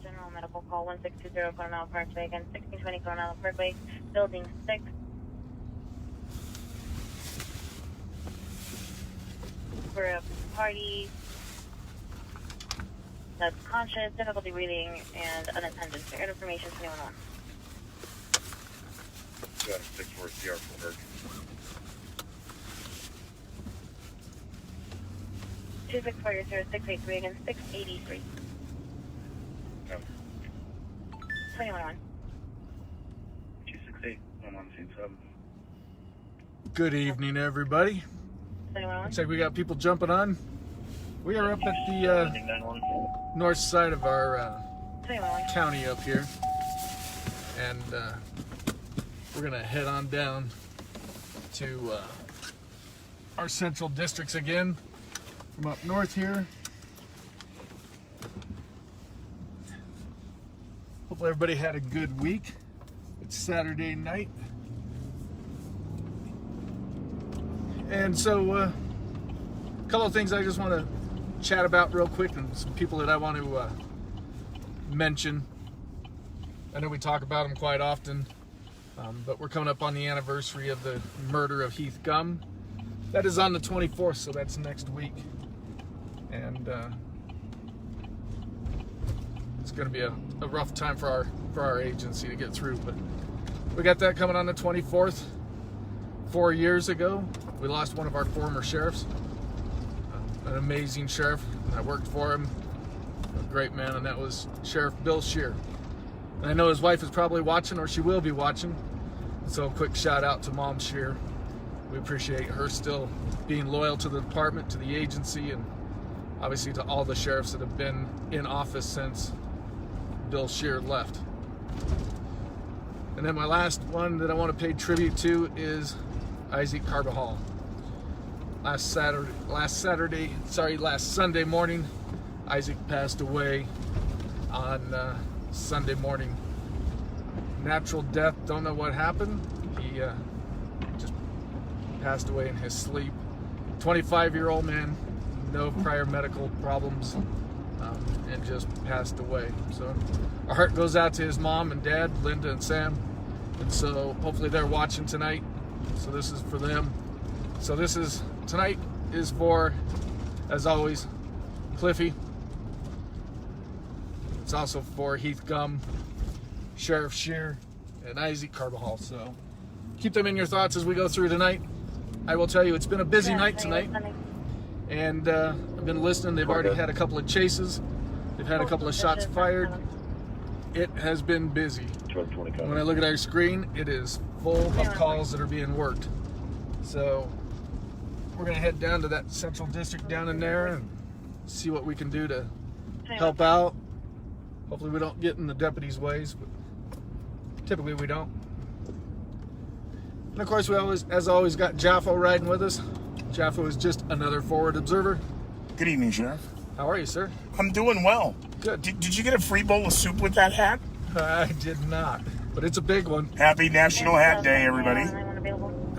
General Medical Call 1620 Coronado Parkway, again 1620 Coronado Parkway, Building 6. For a party that's conscious, difficulty breathing, and unattended. Shared information 211. Got a 6-4 CR for her. 264-0683, again 683. 21-1. 268, 1127. Good evening, everybody. 21-1. Looks like we got people jumping on. We are up at the north side of our 21-1. county up here, and we're gonna head on down to our central districts again from up north here. Hopefully everybody had a good week. It's Saturday night, and so a couple of things I just want to chat about real quick, and some people that I want to mention. I know we talk about them quite often, but we're coming up on the anniversary of the murder of Heath Gum. That is on the 24th, so that's next week, and it's going to be a rough time for our agency to get through, but we got that coming on the 24th. 4 years ago, we lost one of our former sheriffs, an amazing sheriff. I worked for him, a great man, and that was Sheriff Bill Scheer. And I know his wife is probably watching, or she will be watching, so a quick shout out to Mom Scheer. We appreciate her still being loyal to the department, to the agency, and obviously to all the sheriffs that have been in office since Bill Scheer left. And then my last one that I want to pay tribute to is Isaac Carbajal. Last Sunday morning, Isaac passed away on Sunday morning. Natural death, don't know what happened. He just passed away in his sleep. 25-year-old man, no prior medical problems, and just passed away. So our heart goes out to his mom and dad, Linda and Sam, and so hopefully they're watching tonight. So this is for them. So tonight is for, as always, Cliffy. It's also for Heath Gum, Sheriff Scheer, and Isaac Carbajal. So keep them in your thoughts as we go through tonight. I will tell you, it's been a busy night tonight, and I've been listening. They've already had a couple of chases. They've had a couple of shots fired. It has been busy. When I look at our screen, it is full of calls that are being worked. So we're going to head down to that central district down in there and see what we can do to help out. Hopefully we don't get in the deputies' ways, but typically we don't. And of course, we always, as always, got Jaffo riding with us. Jaffo is just another forward observer. Good evening, Sheriff. How are you, sir? I'm doing well. Good. Did you get a free bowl of soup with that hat? I did not, but it's a big one. Happy National Hat Day, everybody.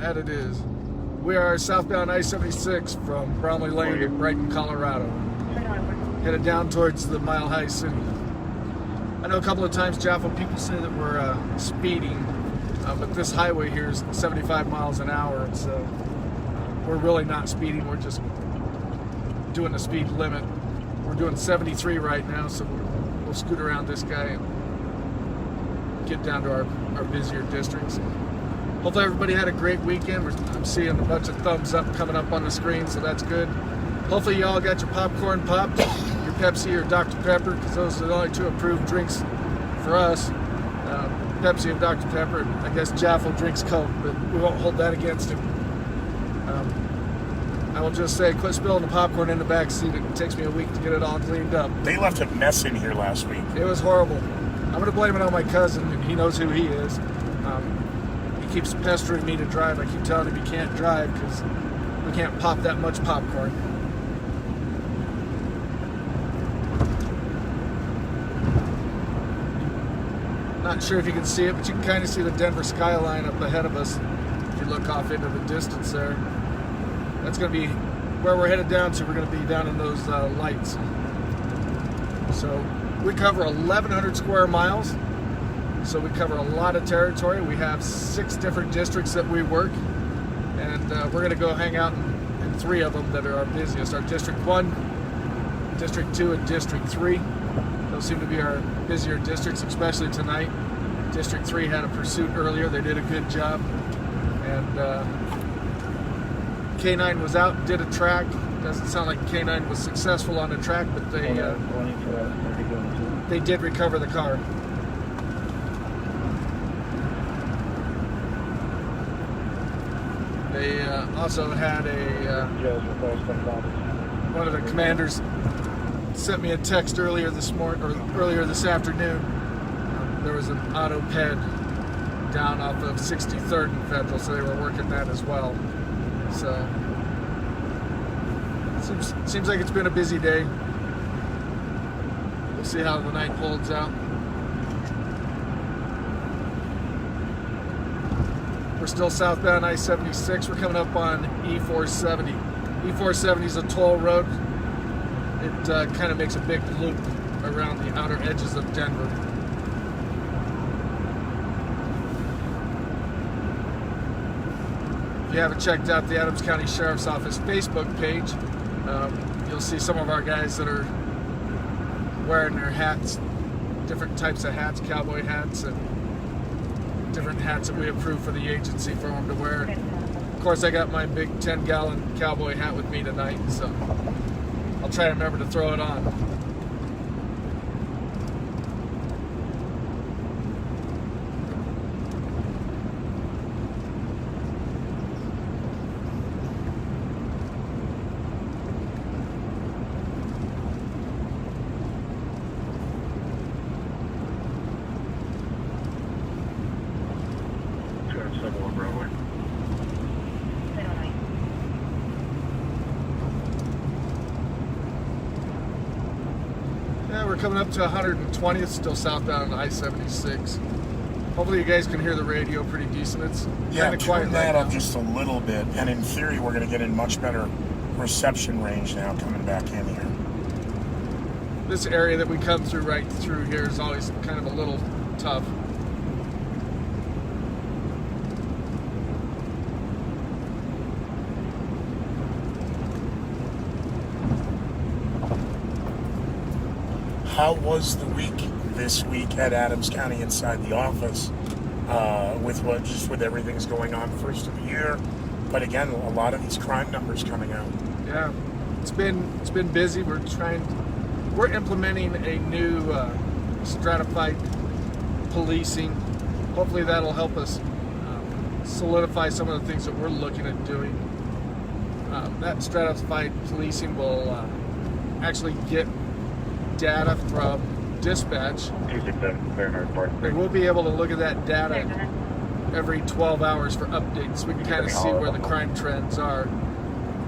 That it is. We are southbound I-76 from Bromley Lane in Brighton, Colorado. Headed down towards the Mile High City. I know a couple of times, Jaffo, people say that we're speeding, but this highway here is 75 miles an hour, and so we're really not speeding. We're just doing the speed limit. We're doing 73 right now, so we'll scoot around this guy and get down to our busier districts. Hopefully everybody had a great weekend. I'm seeing a bunch of thumbs up coming up on the screen, so that's good. Hopefully you all got your popcorn popped, your Pepsi or Dr. Pepper, because those are the only two approved drinks for us. Pepsi and Dr. Pepper. I guess Jaffo drinks Coke, but we won't hold that against him. I will just say, quit spilling the popcorn in the back seat. It takes me a week to get it all cleaned up. They left a mess in here last week. It was horrible. I'm going to blame it on my cousin, and he knows who he is. He keeps pestering me to drive. I keep telling him he can't drive because we can't pop that much popcorn. Not sure if you can see it, but you can kind of see the Denver skyline up ahead of us if you look off into the distance there. That's going to be where we're headed down to. We're going to be down in those lights. So We cover 1,100 square miles, so we cover a lot of territory. We have 6 different districts that we work, and we're going to go hang out in 3 of them that are our busiest. Our District 1, District 2, and District 3. Those seem to be our busier districts, especially tonight. District 3 had a pursuit earlier. They did a good job. And K9 was out, did a track. Doesn't sound like K9 was successful on the track, but they did recover the car. They also had one of the commanders sent me a text earlier this morning, or earlier this afternoon. There was an auto ped down off of 63rd and Federal, so they were working that as well. So seems like it's been a busy day. We'll see how the night holds out. We're still southbound I-76. We're coming up on E-470. E-470 is a toll road. It kind of makes a big loop around the outer edges of Denver. If you haven't checked out the Adams County Sheriff's Office Facebook page, you'll see some of our guys that are wearing their hats, different types of hats, cowboy hats, and different hats that we approve for the agency for them to wear. Of course, I got my big 10-gallon cowboy hat with me tonight, so I'll try to remember to throw it on. Yeah, we're coming up to 120th, still southbound on I-76. Hopefully you guys can hear the radio pretty decent. It's kind of quiet turn that right up now. just a little bit, and in theory we're going to get in much better reception range now coming back in here. This area that we come through right through here is always kind of a little tough. How was the week this week at Adams County inside the office with everything's going on first of the year? But again, a lot of these crime numbers coming out. Yeah, it's been busy. We're implementing a new stratified policing. Hopefully that'll help us solidify some of the things that we're looking at doing. That stratified policing will actually get data from dispatch. 267 Bernard Park. And we'll be able to look at that data every 12 hours for updates. We can kind of see where the crime trends are.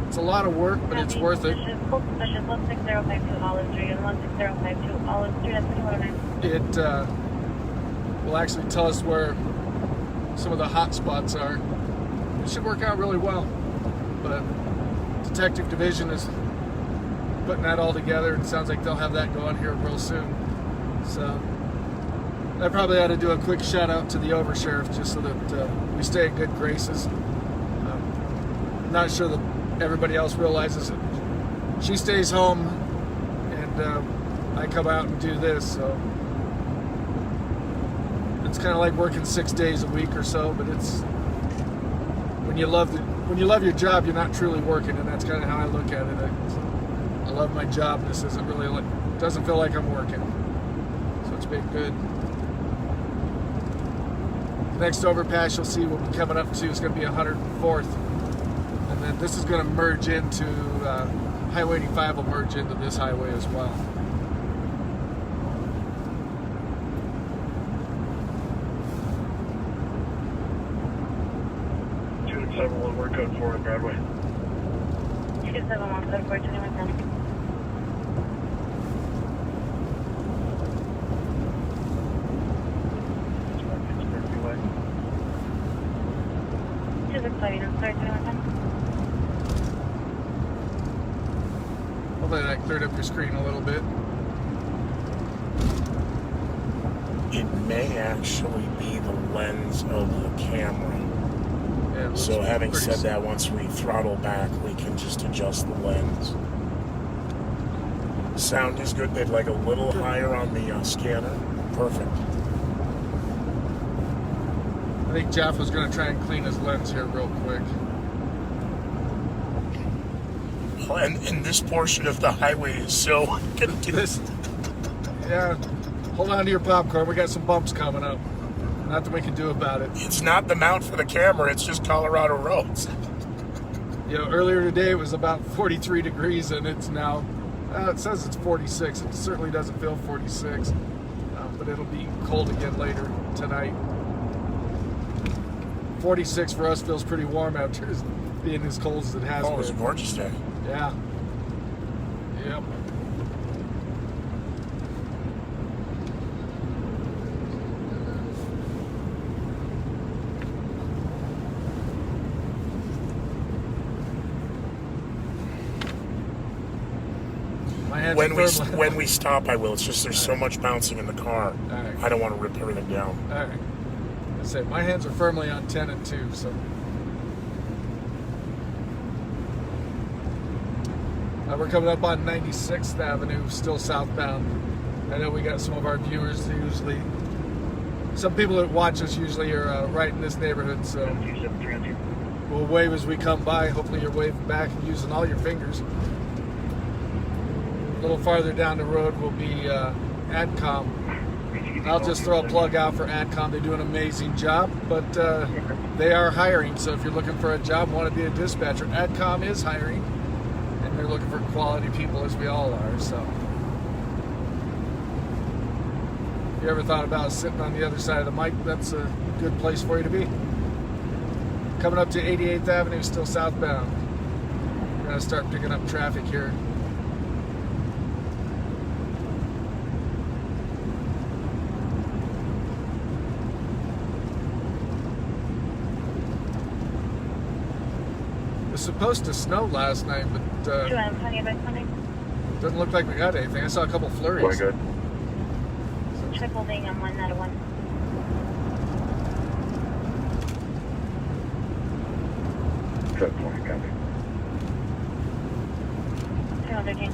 It's a lot of work, but it's worth it. Position 16052 Olive Street and 16052 Olive Street at 209. It will actually tell us where some of the hot spots are. It should work out really well. But Detective Division is putting that all together. It sounds like they'll have that going here real soon. So I probably ought to do a quick shout out to the oversheriff just so that we stay in good graces. I'm not sure that everybody else realizes it. She stays home and I come out and do this, so it's kind of like working 6 days a week or so, but it's when you love your job, you're not truly working, and that's kind of how I look at it. I love my job. This isn't really doesn't feel like I'm working, so it's been good. The next overpass you'll see we'll be coming up to is going to be 104th, and then this is going to merge into Highway 85 will merge into this highway as well. We're code 4 on Broadway. 271 code 4 2110. Hopefully that cleared up your screen a little bit. It may actually be the lens of the camera. Yeah, it looks So having pretty said that, once we throttle back, we can just adjust the lens. Sound is good. They'd like a little higher on the scanner. Perfect. I think Jeff was going to try and clean his lens here real quick. And this portion of the highway is so This, yeah, hold on to your popcorn. We got some bumps coming up. Nothing we can do about it. It's not the mount for the camera. It's just Colorado roads. You know, earlier today it was about 43 degrees, and it's now, it says it's 46. It certainly doesn't feel 46, but it'll be cold again later tonight. 46 for us feels pretty warm after being as cold as it has Oh, been. it was a gorgeous day. Yeah. Yep. My hands are firmly- When we stop, I will. It's just there's so much bouncing in the car. All right. I don't want to rip everything down. All right. I say my hands are firmly on 10 and 2, so. We're coming up on 96th Avenue, still southbound. I know we got some of our viewers usually. Some people that watch us usually are right in this neighborhood, so 273. we'll wave as we come by. Hopefully you're waving back and using all your fingers. A little farther down the road will be AdCom. I'll just throw a plug out for AdCom. They do an amazing job, but they are hiring. So if you're looking for a job, want to be a dispatcher, AdCom is hiring, and they're looking for quality people, as we all are. So if you ever thought about sitting on the other side of the mic, that's a good place for you to be. Coming up to 88th Avenue, still southbound. We're gonna start picking up traffic here. It was supposed to snow last night, but doesn't look like we got anything. I saw a couple flurries. Going good. Triple being on 1 out of 1. Set point, copy. 213.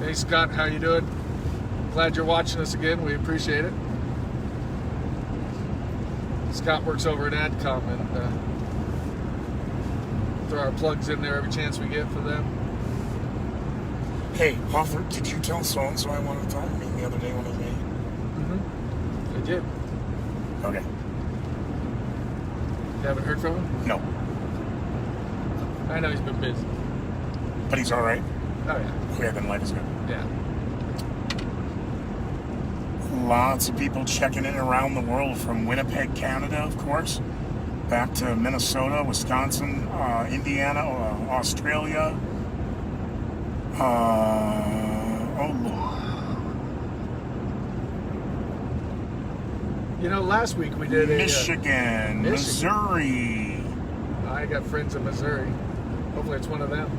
Hey Scott, how you doing? Glad you're watching us again. We appreciate it. Scott works over at AdCom, and throw our plugs in there every chance we get for them. Hey, Hoffer, did you tell so-and-so I wanted to talk to me the other day when he made? I did. Okay. You haven't heard from him? No. I know he's been busy. But he's all right? Oh yeah. Okay, then life is good. Yeah. Lots of people checking in around the world, from Winnipeg, Canada, of course, back to Minnesota, Wisconsin, Indiana, Australia. Oh, Lord. You know, last week we did a Michigan, Missouri. I got friends in Missouri. Hopefully it's one of them.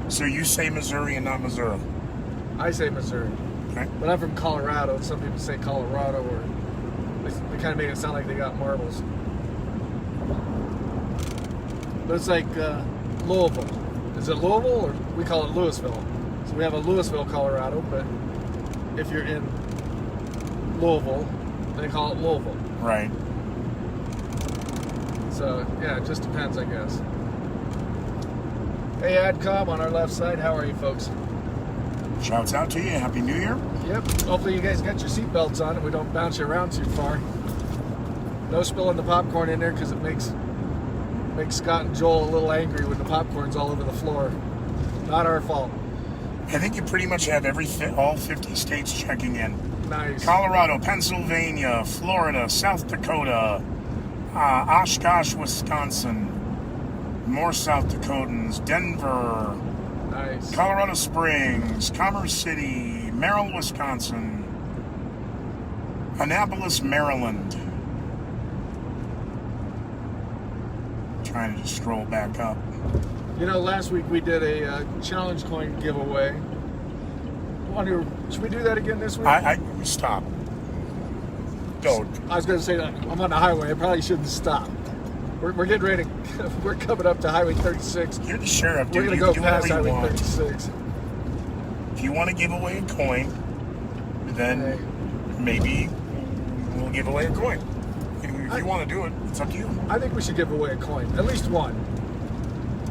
So you say Missouri and not Missouri? I say Missouri. Okay. But I'm from Colorado. Some people say Colorado, or they kind of make it sound like they got marbles. But it's like Louisville. Is it Louisville, or we call it Louisville? So we have a Louisville, Colorado, but if you're in Louisville, they call it Louisville. Right. So, yeah, it just depends, I guess. Hey, AdCom on our left side. How are you, folks? Shouts out to you. Happy New Year. Yep. Hopefully you guys got your seatbelts on and we don't bounce you around too far. No spilling the popcorn in there, because it makes Scott and Joel a little angry when the popcorn's all over the floor. Not our fault. I think you pretty much have all 50 states checking in. Nice. Colorado, Pennsylvania, Florida, South Dakota, Oshkosh, Wisconsin, more South Dakotans, Denver, Nice. Colorado Springs, Commerce City, Merrill, Wisconsin, Annapolis, Maryland. Trying to just scroll back up. You know, last week we did a challenge coin giveaway. Should we do that again this week? I stop. Don't. I was going to say that I'm on the highway. I probably shouldn't stop. We're getting ready. We're coming up to Highway 36. You're the sheriff, We're dude. going to You go can do past whatever Highway you want. 36. If you want to give away a coin, then maybe we'll give away a coin. If you want to do it, it's up to you. I think we should give away a coin, at least one.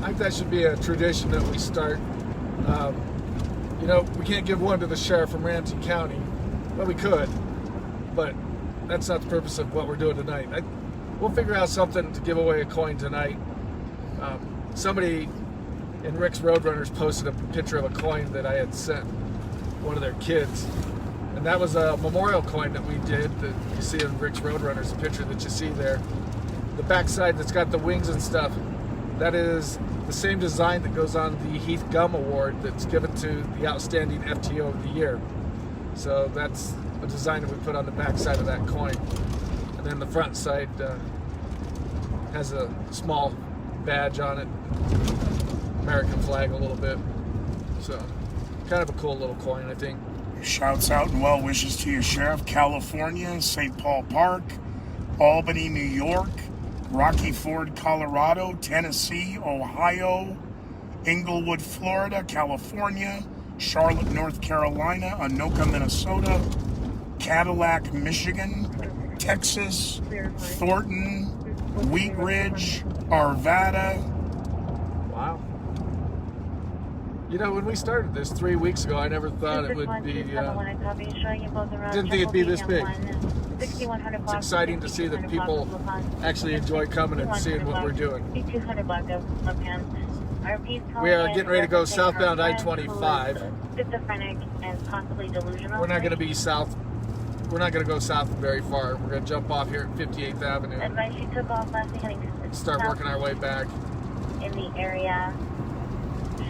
I think that should be a tradition that we start. You know, we can't give one to the sheriff from Ramsey County. Well, we could, but that's not the purpose of what we're doing tonight. We'll figure out something to give away a coin tonight. Somebody in Rick's Roadrunners posted a picture of a coin that I had sent one of their kids. And that was a memorial coin that we did that you see in Rick's Roadrunners, the picture that you see there. The backside that's got the wings and stuff, that is the same design that goes on the Heath Gum Award that's given to the Outstanding FTO of the Year. So that's a design that we put on the backside of that coin. And then the front side has a small badge on it, American flag a little bit. So kind of a cool little coin, I think. Shouts out and well wishes to your sheriff, California, St. Paul Park, Albany, New York, Rocky Ford, Colorado, Tennessee, Ohio, Inglewood, Florida, California, Charlotte, North Carolina, Anoka, Minnesota, Cadillac, Michigan, Texas, Thornton, Wheat Ridge, Arvada. Wow. You know, when we started this 3 weeks ago, I never thought it would be, didn't think it'd be this big. It's exciting to see that people actually enjoy coming and seeing what we're doing. We are getting ready to go southbound I-25. Schizophrenic and possibly delusional. We're not going to be south. We're not going to go south very far. We're going to jump off here at 58th Avenue. Advice she took off last week. Start working our way back. In the area.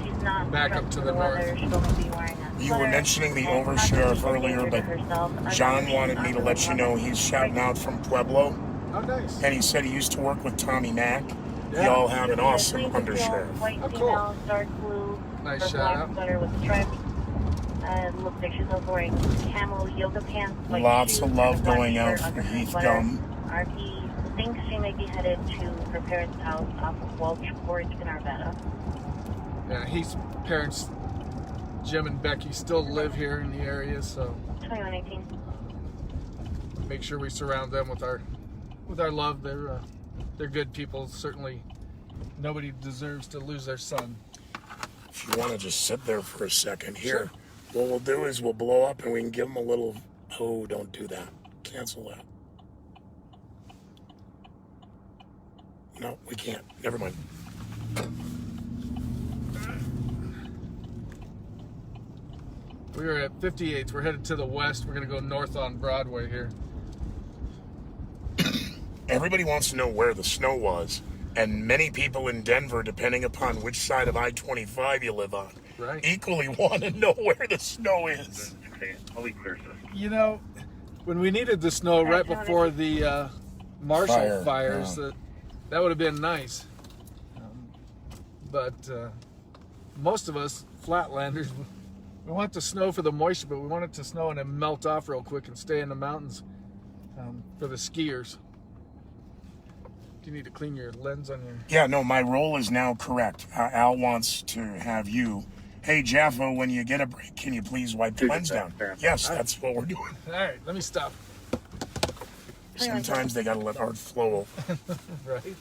She's not back up to the north. She'll only be wearing a You were mentioning the oversheriff earlier, but John wanted me to let you know he's shouting out from Pueblo. Oh, nice. And he said he used to work with Tommy Mack. Yeah. Y'all have an awesome undersheriff. White Oh, cool. female, dark blue. Nice her shout black out. sweater with stripes. Looks like she's also wearing camel yoga pants. White Lots shoes, of love black going out shirt for under her Heath sweater. Gum. RP thinks she may be headed to her parents' house off of Welch Court in Arvada. Yeah, his parents, Jim and Becky, still live here in the area, so 2118. make sure we surround them with our love. They're good people. Certainly, nobody deserves to lose their son. If you want to just sit there for a second here, Sure. what we'll do is we'll blow up and we can give them a little, oh, don't do that. Cancel that. No, we can't. Never mind. We are at 58th. We're headed to the west. We're going to go north on Broadway here. Everybody wants to know where the snow was, and many people in Denver, depending upon which side of I-25 you live on, Right. equally want to know where the snow is. Okay, I'll be clear, sir. You know, when we needed the snow right before the Marshall fires, that would have been nice. But most of us flatlanders, we want the snow for the moisture, but we want it to snow and then melt off real quick and stay in the mountains for the skiers. Do you need to clean your lens on your... Yeah, no, my role is now correct. Al wants to have you. Hey, Jaffa, when you get a break, can you please wipe the lens down? Yes, that's what we're doing. All right, let me stop. Sometimes they got to let art flow. Right.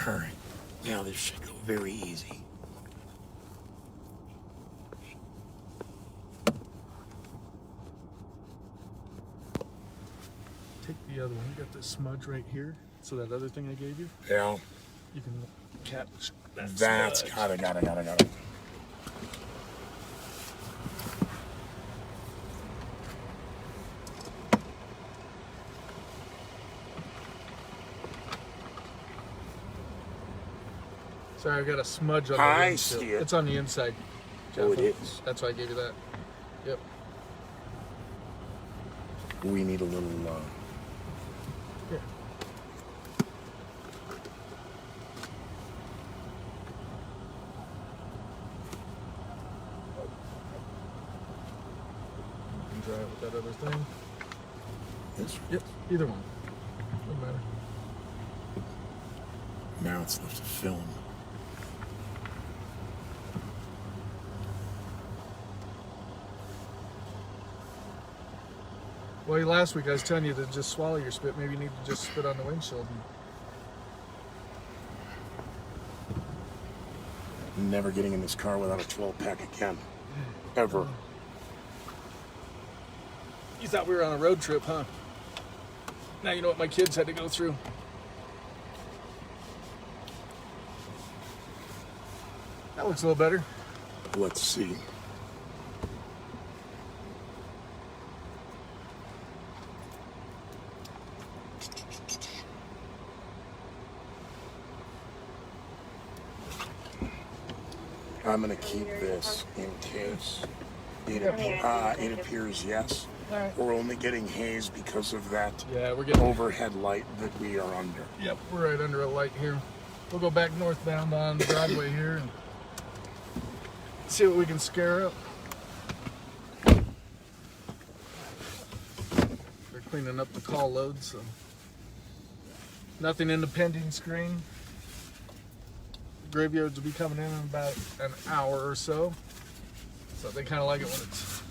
All right. Now this should go very easy. Take the other one. You got this smudge right here. So that other thing I gave you, Yeah. you can catch that That's smudge. got it. Sorry, I got a smudge on the I windshield. see it. It's on the inside. Oh, it Jaffa. is. That's why I gave you that. Yep. We need a little, Here. that other thing. This? Yep, either one. Doesn't matter. Now it's left to film. Well, last week I was telling you to just swallow your spit. Maybe you need to just spit on the windshield. Never getting in this car without a 12-pack again. Ever. You thought we were on a road trip, huh? Now you know what my kids had to go through. That looks a little better. Let's see. I'm going to keep this in case it appears yes. Right. We're only getting haze because of that Yeah, we're getting overhead light that we are under. Yep, we're right under a light here. We'll go back northbound on Broadway here and see what we can scare up. They're cleaning up the call load, so nothing in the pending screen. Graveyards will be coming in about an hour or so. So they kind of like it when it's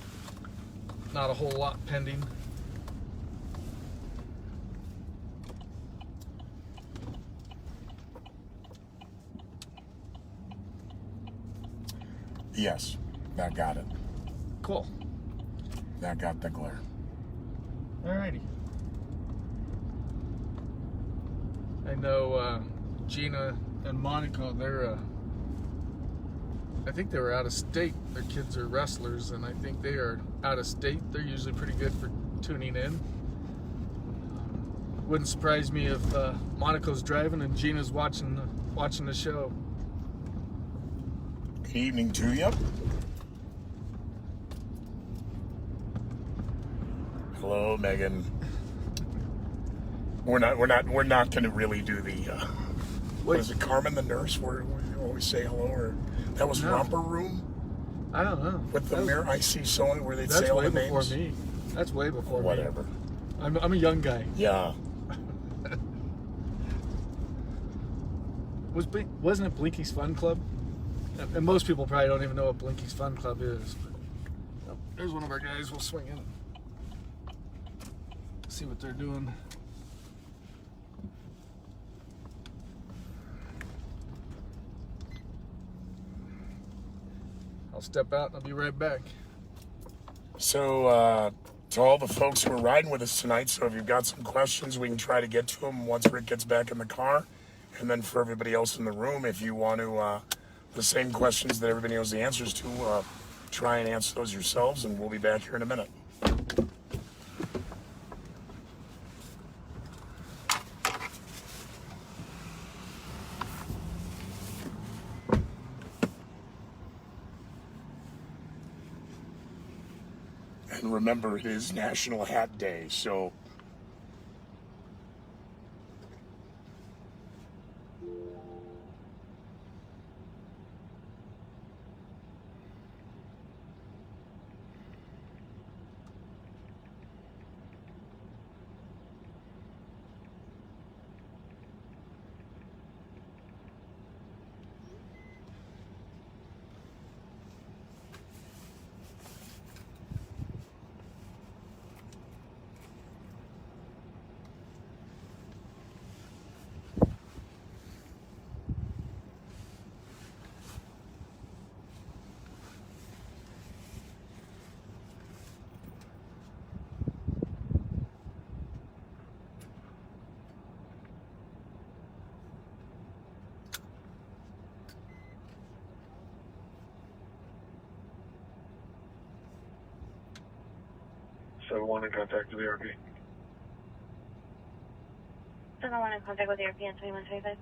not a whole lot pending. Yes, that got it. Cool. That got the glare. Alrighty. I know Gina and Monica, I think they were out of state. Their kids are wrestlers, and I think they are out of state. They're usually pretty good for tuning in. Wouldn't surprise me if Monica's driving and Gina's watching the show. Good evening to you. Hello, Megan. We're not going to really do the. What is it, Carmen the nurse? Where we always say hello, or that was No. Romper Room I don't know. with the mirror. I see someone where they'd That's say all way the before names. me. That's way before Whatever. me. I'm a young guy. Yeah. Wasn't it Blinky's Fun Club? And most people probably don't even know what Blinky's Fun Club is. But, there's one of our guys. We'll swing in and see what they're doing. I'll step out and I'll be right back. So, to all the folks who are riding with us tonight, so if you've got some questions, we can try to get to them once Rick gets back in the car. And then for everybody else in the room, if you want to, the same questions that everybody knows the answers to, try and answer those yourselves, and we'll be back here in a minute. And remember, it is National Hat Day, so So one in contact with the RP. Someone want in contact with the European 2125.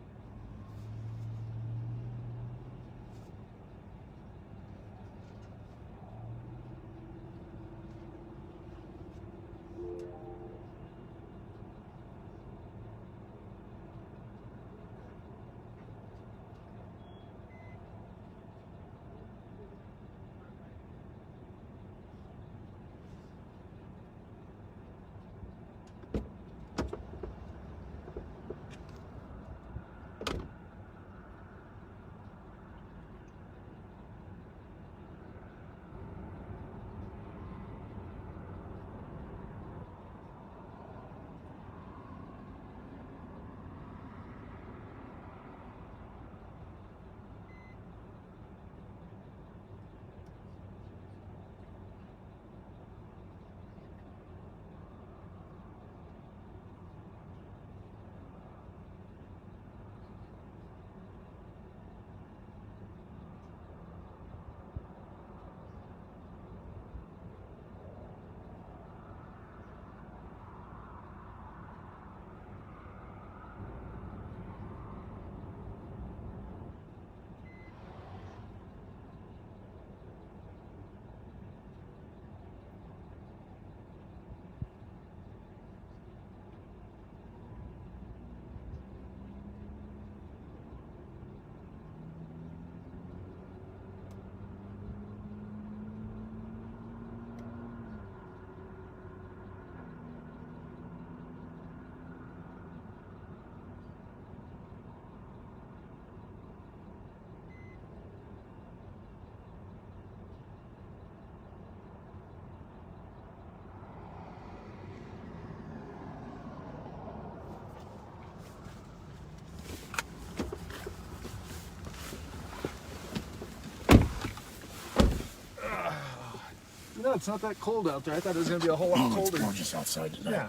it's not that cold out there. I thought it was going to be a whole lot colder. It's gorgeous outside tonight. Yeah.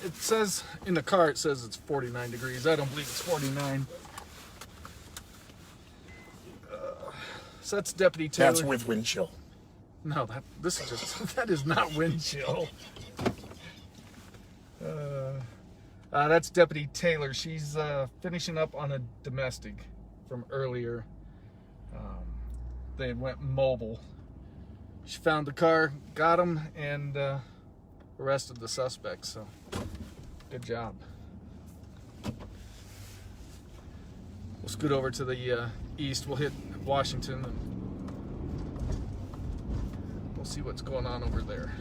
It says, in the car, it says it's 49 degrees. I don't believe it's 49. So that's Deputy Taylor. That's with wind chill. No, this is just, that is not wind chill. That's Deputy Taylor. She's finishing up on a domestic from earlier. They went mobile. She found the car, got him, and arrested the suspects. So, good job. We'll scoot over to the east. We'll hit Washington. And we'll see what's going on over there.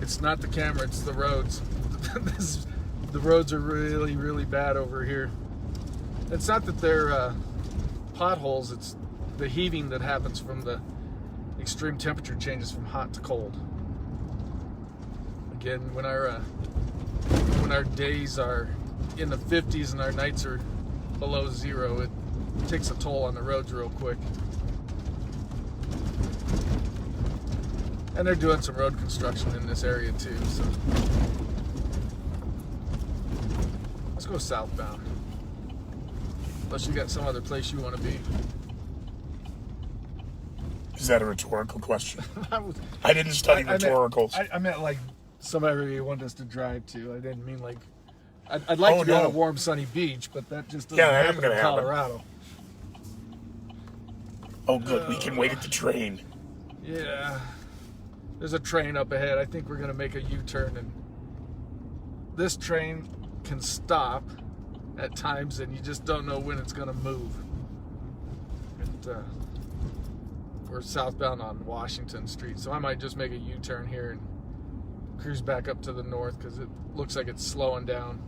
It's not the camera, it's the roads. The roads are really, really bad over here. It's not that they're potholes, it's the heaving that happens from the extreme temperature changes from hot to cold. Again, when our days are in the 50s and our nights are below zero, it takes a toll on the roads real quick. And they're doing some road construction in this area too, so let's go southbound. Unless you got some other place you want to be. Is that a rhetorical question? I didn't study rhetoricals. I meant like somewhere you want us to drive to. I didn't mean like I'd like to go to a warm sunny beach, but that just doesn't happen in Colorado. Oh good, we can wait at the train. Yeah. There's a train up ahead. I think we're going to make a U-turn, and this train can stop at times, and you just don't know when it's going to move. And, we're southbound on Washington Street, so I might just make a U-turn here and cruise back up to the north because it looks like it's slowing down.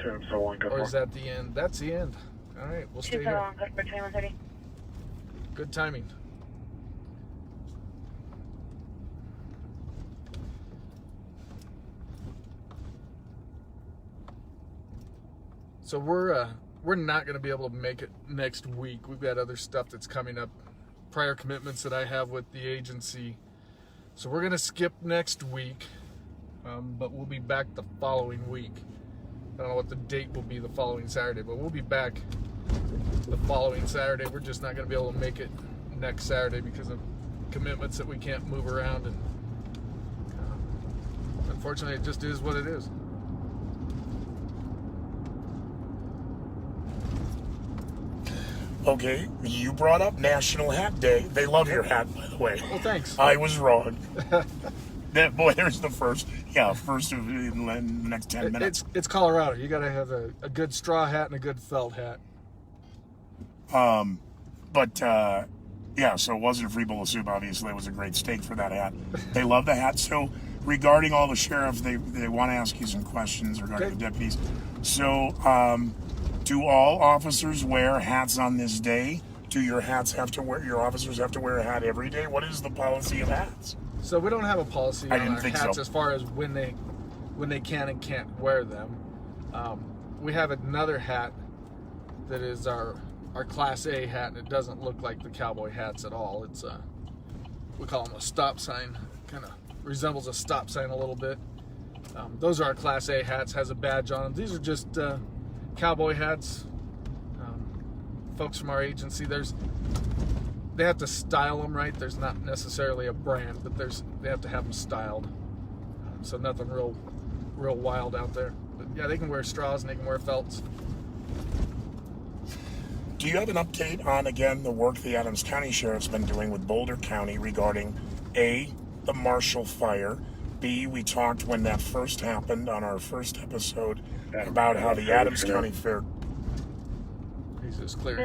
Or is that the end? That's the end. All right, we'll stay here. Good timing. So we're not going to be able to make it next week. We've got other stuff that's coming up, prior commitments that I have with the agency. So we're going to skip next week, but we'll be back the following week. I don't know what the date will be the following Saturday, but we'll be back the following Saturday. We're just not going to be able to make it next Saturday because of commitments that we can't move around. And unfortunately, it just is what it is. Okay, you brought up National Hat Day. They love your hat, by the way. Well, thanks. I was wrong. There's the first. Yeah, first of the next 10 minutes. It's Colorado. You got to have a good straw hat and a good felt hat. Yeah, so it wasn't a free bowl of soup, obviously. It was a great steak for that hat. They love the hat. So regarding all the sheriff, they want to ask you some questions regarding the deputies. So, do all officers wear hats on this day? Do your officers have to wear a hat every day? What is the policy of hats? So we don't have a policy on our hats so. as far as when they can and can't wear them. We have another hat that is our Class A hat, and it doesn't look like the cowboy hats at all. It's we call them a stop sign. Kind of resembles a stop sign a little bit. Those are our Class A hats. Has a badge on them. These are just cowboy hats. Folks from our agency, they have to style them right. There's not necessarily a brand, but they have to have them styled. So nothing real wild out there. But yeah, they can wear straws and they can wear felts. Do you have an update on, again, the work the Adams County Sheriff's been doing with Boulder County regarding A, the Marshall fire, B, we talked when that first happened on our first episode about how the Adams County Jesus, clear.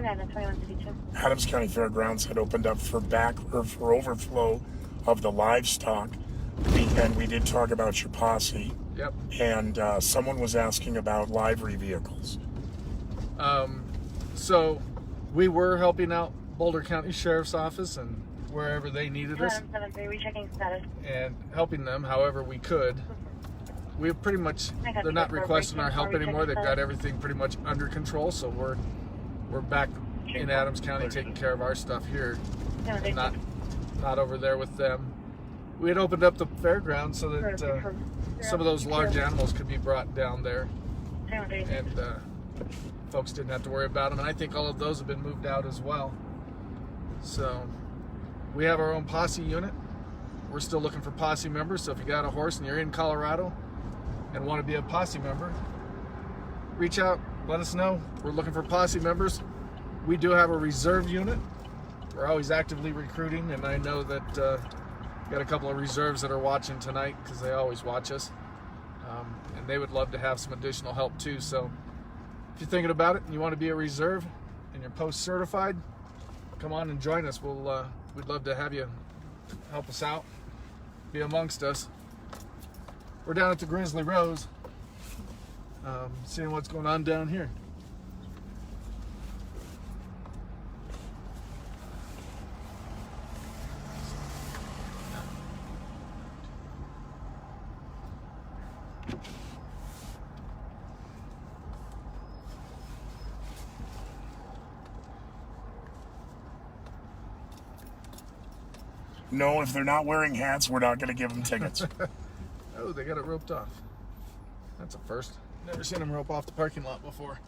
Adams County Fairgrounds had opened up for overflow of the livestock, and we did talk about your posse. Yep. And someone was asking about livery vehicles. So we were helping out Boulder County Sheriff's Office and wherever they needed us, Rechecking status. and helping them however we could. we have pretty much, they're not requesting our help anymore. They've got everything pretty much under control, so we're back in Adams County taking care of our stuff here, and not over there with them. We had opened up the fairground so that some of those large animals could be brought down there, and folks didn't have to worry about them. And I think all of those have been moved out as well. So we have our own posse unit. We're still looking for posse members, so if you got a horse and you're in Colorado and want to be a posse member, reach out, let us know. We're looking for posse members. We do have a reserve unit. We're always actively recruiting, and I know that got a couple of reserves that are watching tonight because they always watch us, and they would love to have some additional help too. So if you're thinking about it and you want to be a reserve and you're post certified, come on and join us. We'd love to have you help us out, be amongst us. We're down at the Grizzly Rose, seeing what's going on down here. No, if they're not wearing hats, we're not going to give them tickets. Oh, they got it roped off. That's a first. Never seen them rope off the parking lot before.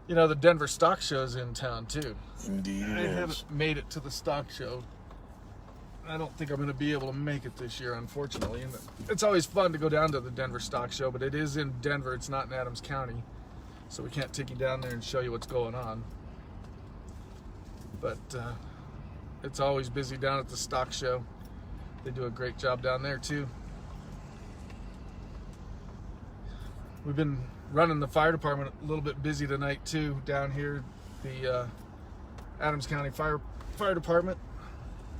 You know, the Denver Stock Show's in town too. Indeed it I is. haven't made it to the stock show. I don't think I'm going to be able to make it this year, unfortunately. And it's always fun to go down to the Denver Stock Show, but it is in Denver. It's not in Adams County, so we can't take you down there and show you what's going on. But it's always busy down at the stock show. They do a great job down there too. We've been running the fire department a little bit busy tonight too down here, the Adams County Fire Department.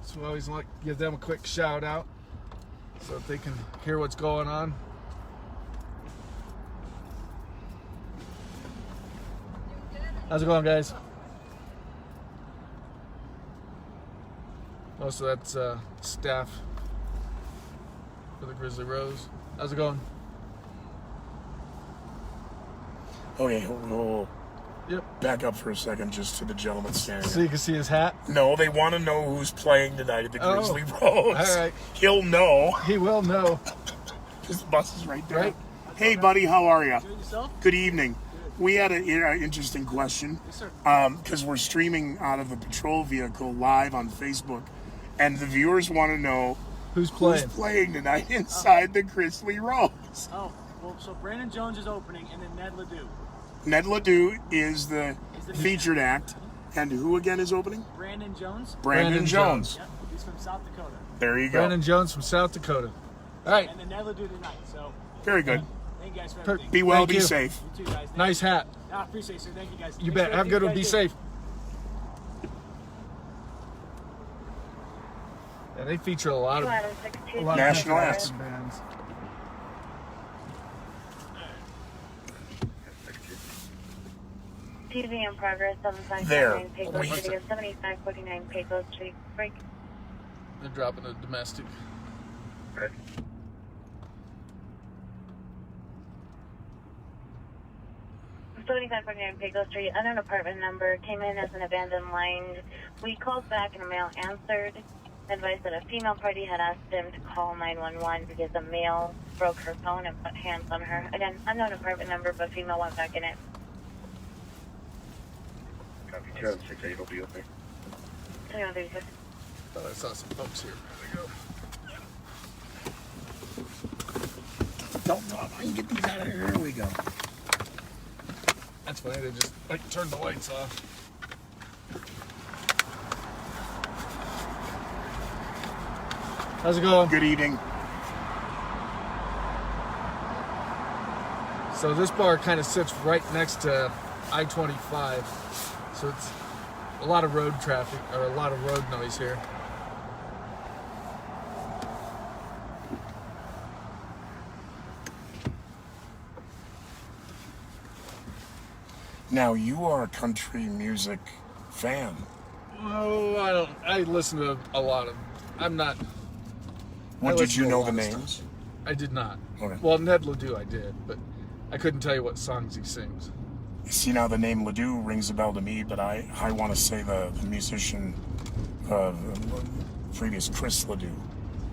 So we always like to give them a quick shout out so that they can hear what's going on. How's it going, guys? Most of that's staff for the Grizzly Rose. How's it going? Okay, hold. Yep. Back up for a second, just to the gentleman standing So you can see his hat? No, they want to know who's playing tonight at the Grizzly Rose. All right. He'll know. He will know. His bus is right there. Right. Hey, buddy, how are you? Good yourself? Good evening. We had an interesting question. Yes, sir. Because we're streaming out of the patrol vehicle live on Facebook, and the viewers want to know Who's playing? who's playing tonight inside the Grizzly Rose. Oh, well, so Brandon Jones is opening, and then Ned Ledoux. Ned Ledoux is the Is the featured act, and who again is opening? Brandon Jones. Brandon Jones. Yep, he's from South Dakota. There you go. Brandon Jones from South Dakota. All right. And then Ned Ledoux tonight. So Very good. thank you guys for Per- everything. Be well, Thank be you. safe. You too, guys. Thank Nice hat. you. I appreciate it, sir. Thank you, guys. You Thanks bet. for Have a good one. everything Be you guys safe. Yeah, they feature a lot of National country acts. bands. TV in progress, There. 7549 Pecos We- Street, 7549 Pecos Street. Break. They're dropping a domestic. Okay. Seventy-five 49 Pecos Street, unknown apartment number, came in as an abandoned line. We called back and a male answered, advised that a female party had asked him to call 911 because a male broke her phone and put hands on her. Again, unknown apartment number, but female went back in it. Copy 1068 will be open. Anyone there's a- Thought I saw some folks here. There we go. Don't talk. I can get these out of here. Here we go. That's funny. They just like turned the lights off. How's it going? Good evening. So this bar kind of sits right next to I-25, so it's a lot of road traffic, or a lot of road noise here. Now, you are a country music fan. Oh, I listen to a lot of. I'm not. What I did listen you to a know lot the of names? stuff. I did not. Okay. Well, Ned Ledoux I did, but I couldn't tell you what songs he sings. See, now the name Ledoux rings a bell to me, but I want to say the musician, previous Chris Ledoux.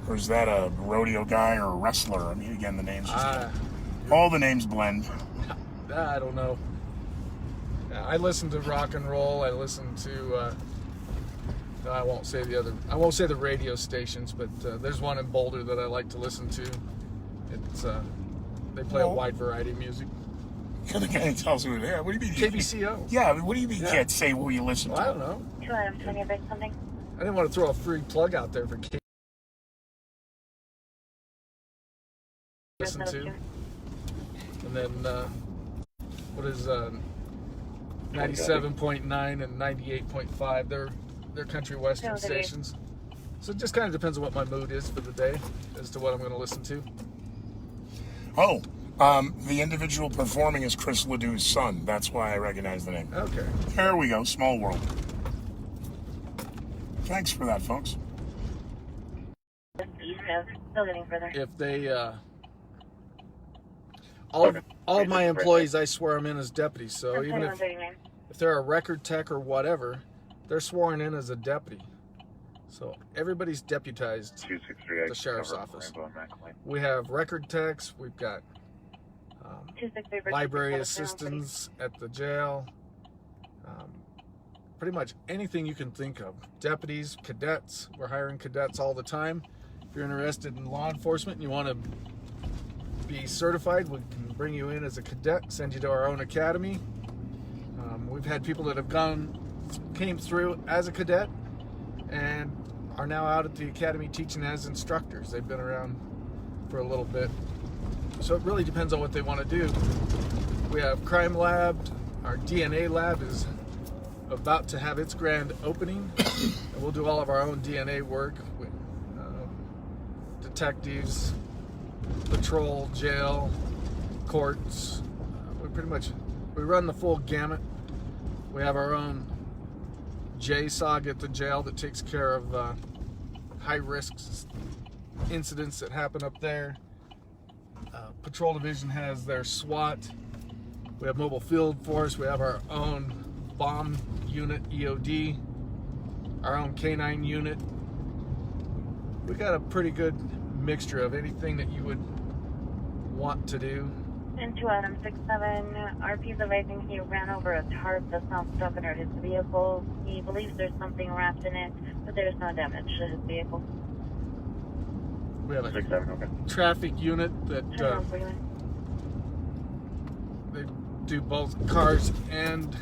Or is that a rodeo guy or a wrestler? I mean, again, the names just all the names blend. I don't know. I listen to rock and roll. I listen to. No, I won't say the other. I won't say the radio stations, but there's one in Boulder that I like to listen to. It's they play a wide variety of music. The guy tells me, yeah, what do you mean? KBCO. Yeah, what do you mean you can't say what you listen Well, to? I don't know. 2 items, when you break something. I didn't want to throw a free plug out there for K. Listen to. And then what is 97.9 and 98.5? They're country western stations. So it just kind of depends on what my mood is for the day as to what I'm going to listen to. Oh, the individual performing is Chris Ledoux's son. That's why I recognize the name. Okay. There we go. Small world. Thanks for that, folks. East Coast, still getting further. If they all of my employees, I swear them in as deputies. So even if they're a record tech or whatever, they're sworn in as a deputy. So everybody's deputized at the sheriff's office. We have record techs. We've got library assistants at the jail. Pretty much anything you can think of. Deputies, cadets. We're hiring cadets all the time. If you're interested in law enforcement and you want to be certified, we can bring you in as a cadet, send you to our own academy. We've had people that have came through as a cadet and are now out at the academy teaching as instructors. They've been around for a little bit. So it really depends on what they want to do. We have crime lab. Our DNA lab is about to have its grand opening. And we'll do all of our own DNA work with detectives, patrol, jail, courts. We run the full gamut. We have our own JSOG at the jail that takes care of high-risk incidents that happen up there. Patrol Division has their SWAT. We have Mobile Field Force. We have our own bomb unit, EOD. Our own K9 unit. We got a pretty good mixture of anything that you would want to do. And 2 items, 67. RP's advising he ran over a tarp that's now stuck under his vehicle. He believes there's something wrapped in it, but there's no damage to his vehicle. We have a 67, okay. traffic unit that For you. they do both cars and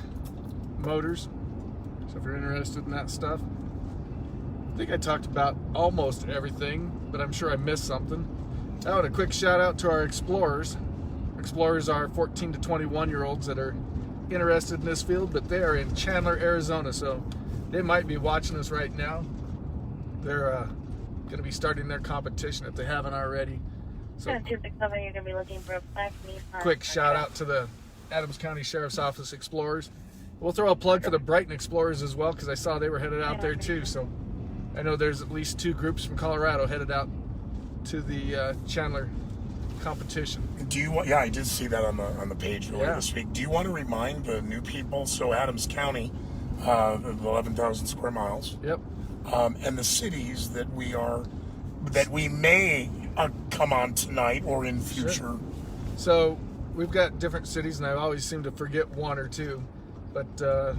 motors. So if you're interested in that stuff, I think I talked about almost everything, but I'm sure I missed something. Oh, and a quick shout out to our explorers. Explorers are 14 to 21-year-olds that are interested in this field, but they are in Chandler, Arizona, so they might be watching us right now. They're going to be starting their competition if they haven't already. So 267, you're going to be looking for a black Nissan. quick shout out to the Adams County Sheriff's Office Explorers. We'll throw a plug for the Brighton Explorers as well, because I saw they were headed out there too. So I know there's at least 2 groups from Colorado headed out to the Chandler competition. Do you want? Yeah, I did see that on the page earlier this week. Do you want to remind the new people? So Adams County, 11,000 square miles. Yep. And the cities that we may come on tonight or in future. Sure. So we've got different cities, and I always seem to forget 1 or 2, but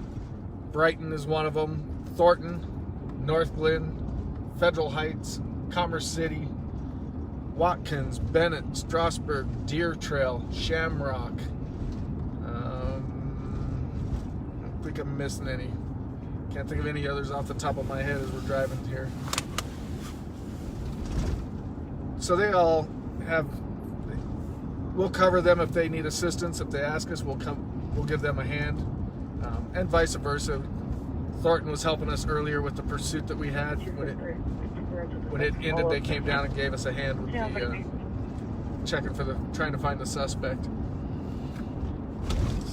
Brighton is one of them. Thornton, North Glen, Federal Heights, Commerce City, Watkins, Bennett, Strasburg, Deer Trail, Shamrock. I don't think I'm missing any. Can't think of any others off the top of my head as we're driving here. So they all have. We'll cover them if they need assistance. If they ask us, we'll give them a hand, and vice versa. Thornton was helping us earlier with the pursuit that we had. When it ended, they came down and gave us a hand with the trying to find the suspect.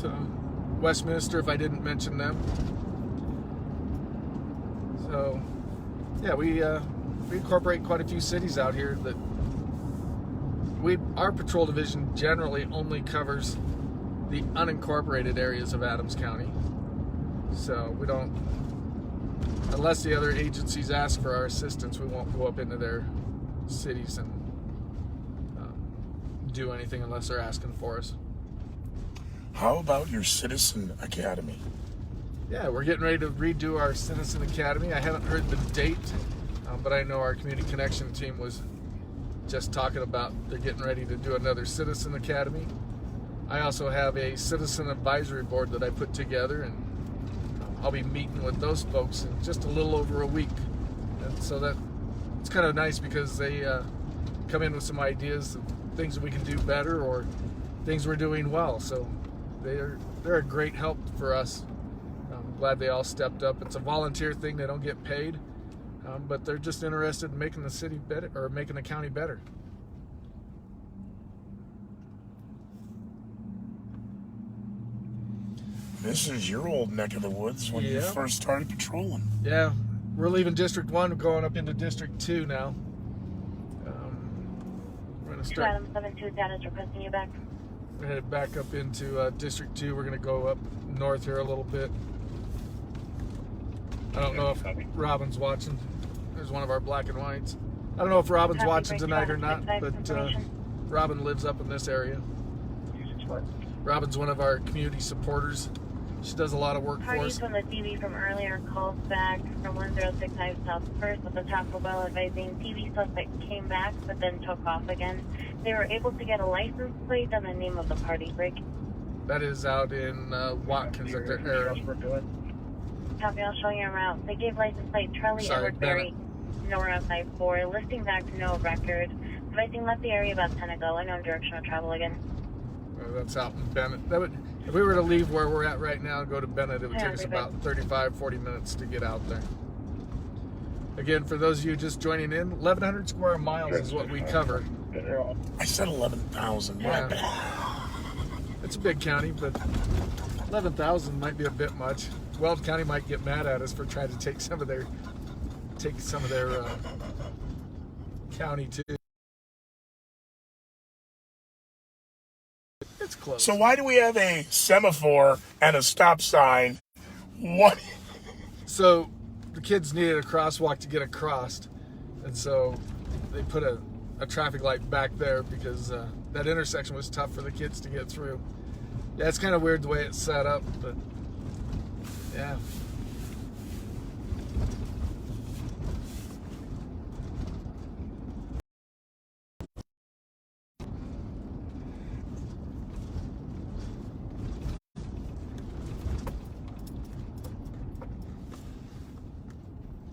So Westminster, if I didn't mention them. So, yeah, we incorporate quite a few cities out here. That our patrol division generally only covers the unincorporated areas of Adams County. So we don't, unless the other agencies ask for our assistance, we won't go up into their cities and do anything unless they're asking for us. How about your Citizen Academy? Yeah, we're getting ready to redo our Citizen Academy. I haven't heard the date, but I know our Community Connection team was just talking about they're getting ready to do another Citizen Academy. I also have a Citizen Advisory Board that I put together, and I'll be meeting with those folks in just a little over a week. And so that it's kind of nice because they come in with some ideas of things that we can do better or things we're doing well. So they're a great help for us. I'm glad they all stepped up. It's a volunteer thing. They don't get paid, but they're just interested in making the city better or making the county better. This is your old neck of the woods when you first started patrolling. Yeah, we're leaving District 1, going up into District 2 now. We're going to start. Adam 72 data is requesting you back. We're headed back up into District 2. We're going to go up north here a little bit. I don't know if Robin's watching. There's one of our black and whites. I don't know if Robin's watching tonight or not, but Robin lives up in this area. Robin's one of our community supporters. She does a lot of work for us. Parties from the TV from earlier calls back from 1065 South First with the Taco Bell advising TV suspect came back but then took off again. They were able to get a license plate and the name of the party break. That is out in Watkins at their area. Copy, I'll show you around. They gave license plate Charlie Edward Berry, Nora 54, listing back no record. Advising left the area about 10 ago. Unknown direction of travel again. That's out in Bennett. If we were to leave where we're at right now and go to Bennett, it would take us about 35-40 minutes to get out there. Again, for those of you just joining in, 1,100 square miles is what we cover. I said 11,000. Yeah. It's a big county, but 11,000 might be a bit much. Weld County might get mad at us for trying to take some of their county too. It's close. So why do we have a semaphore and a stop sign? What? So the kids needed a crosswalk to get across, and so they put a traffic light back there because that intersection was tough for the kids to get through. Yeah, it's kind of weird the way it's set up, but yeah.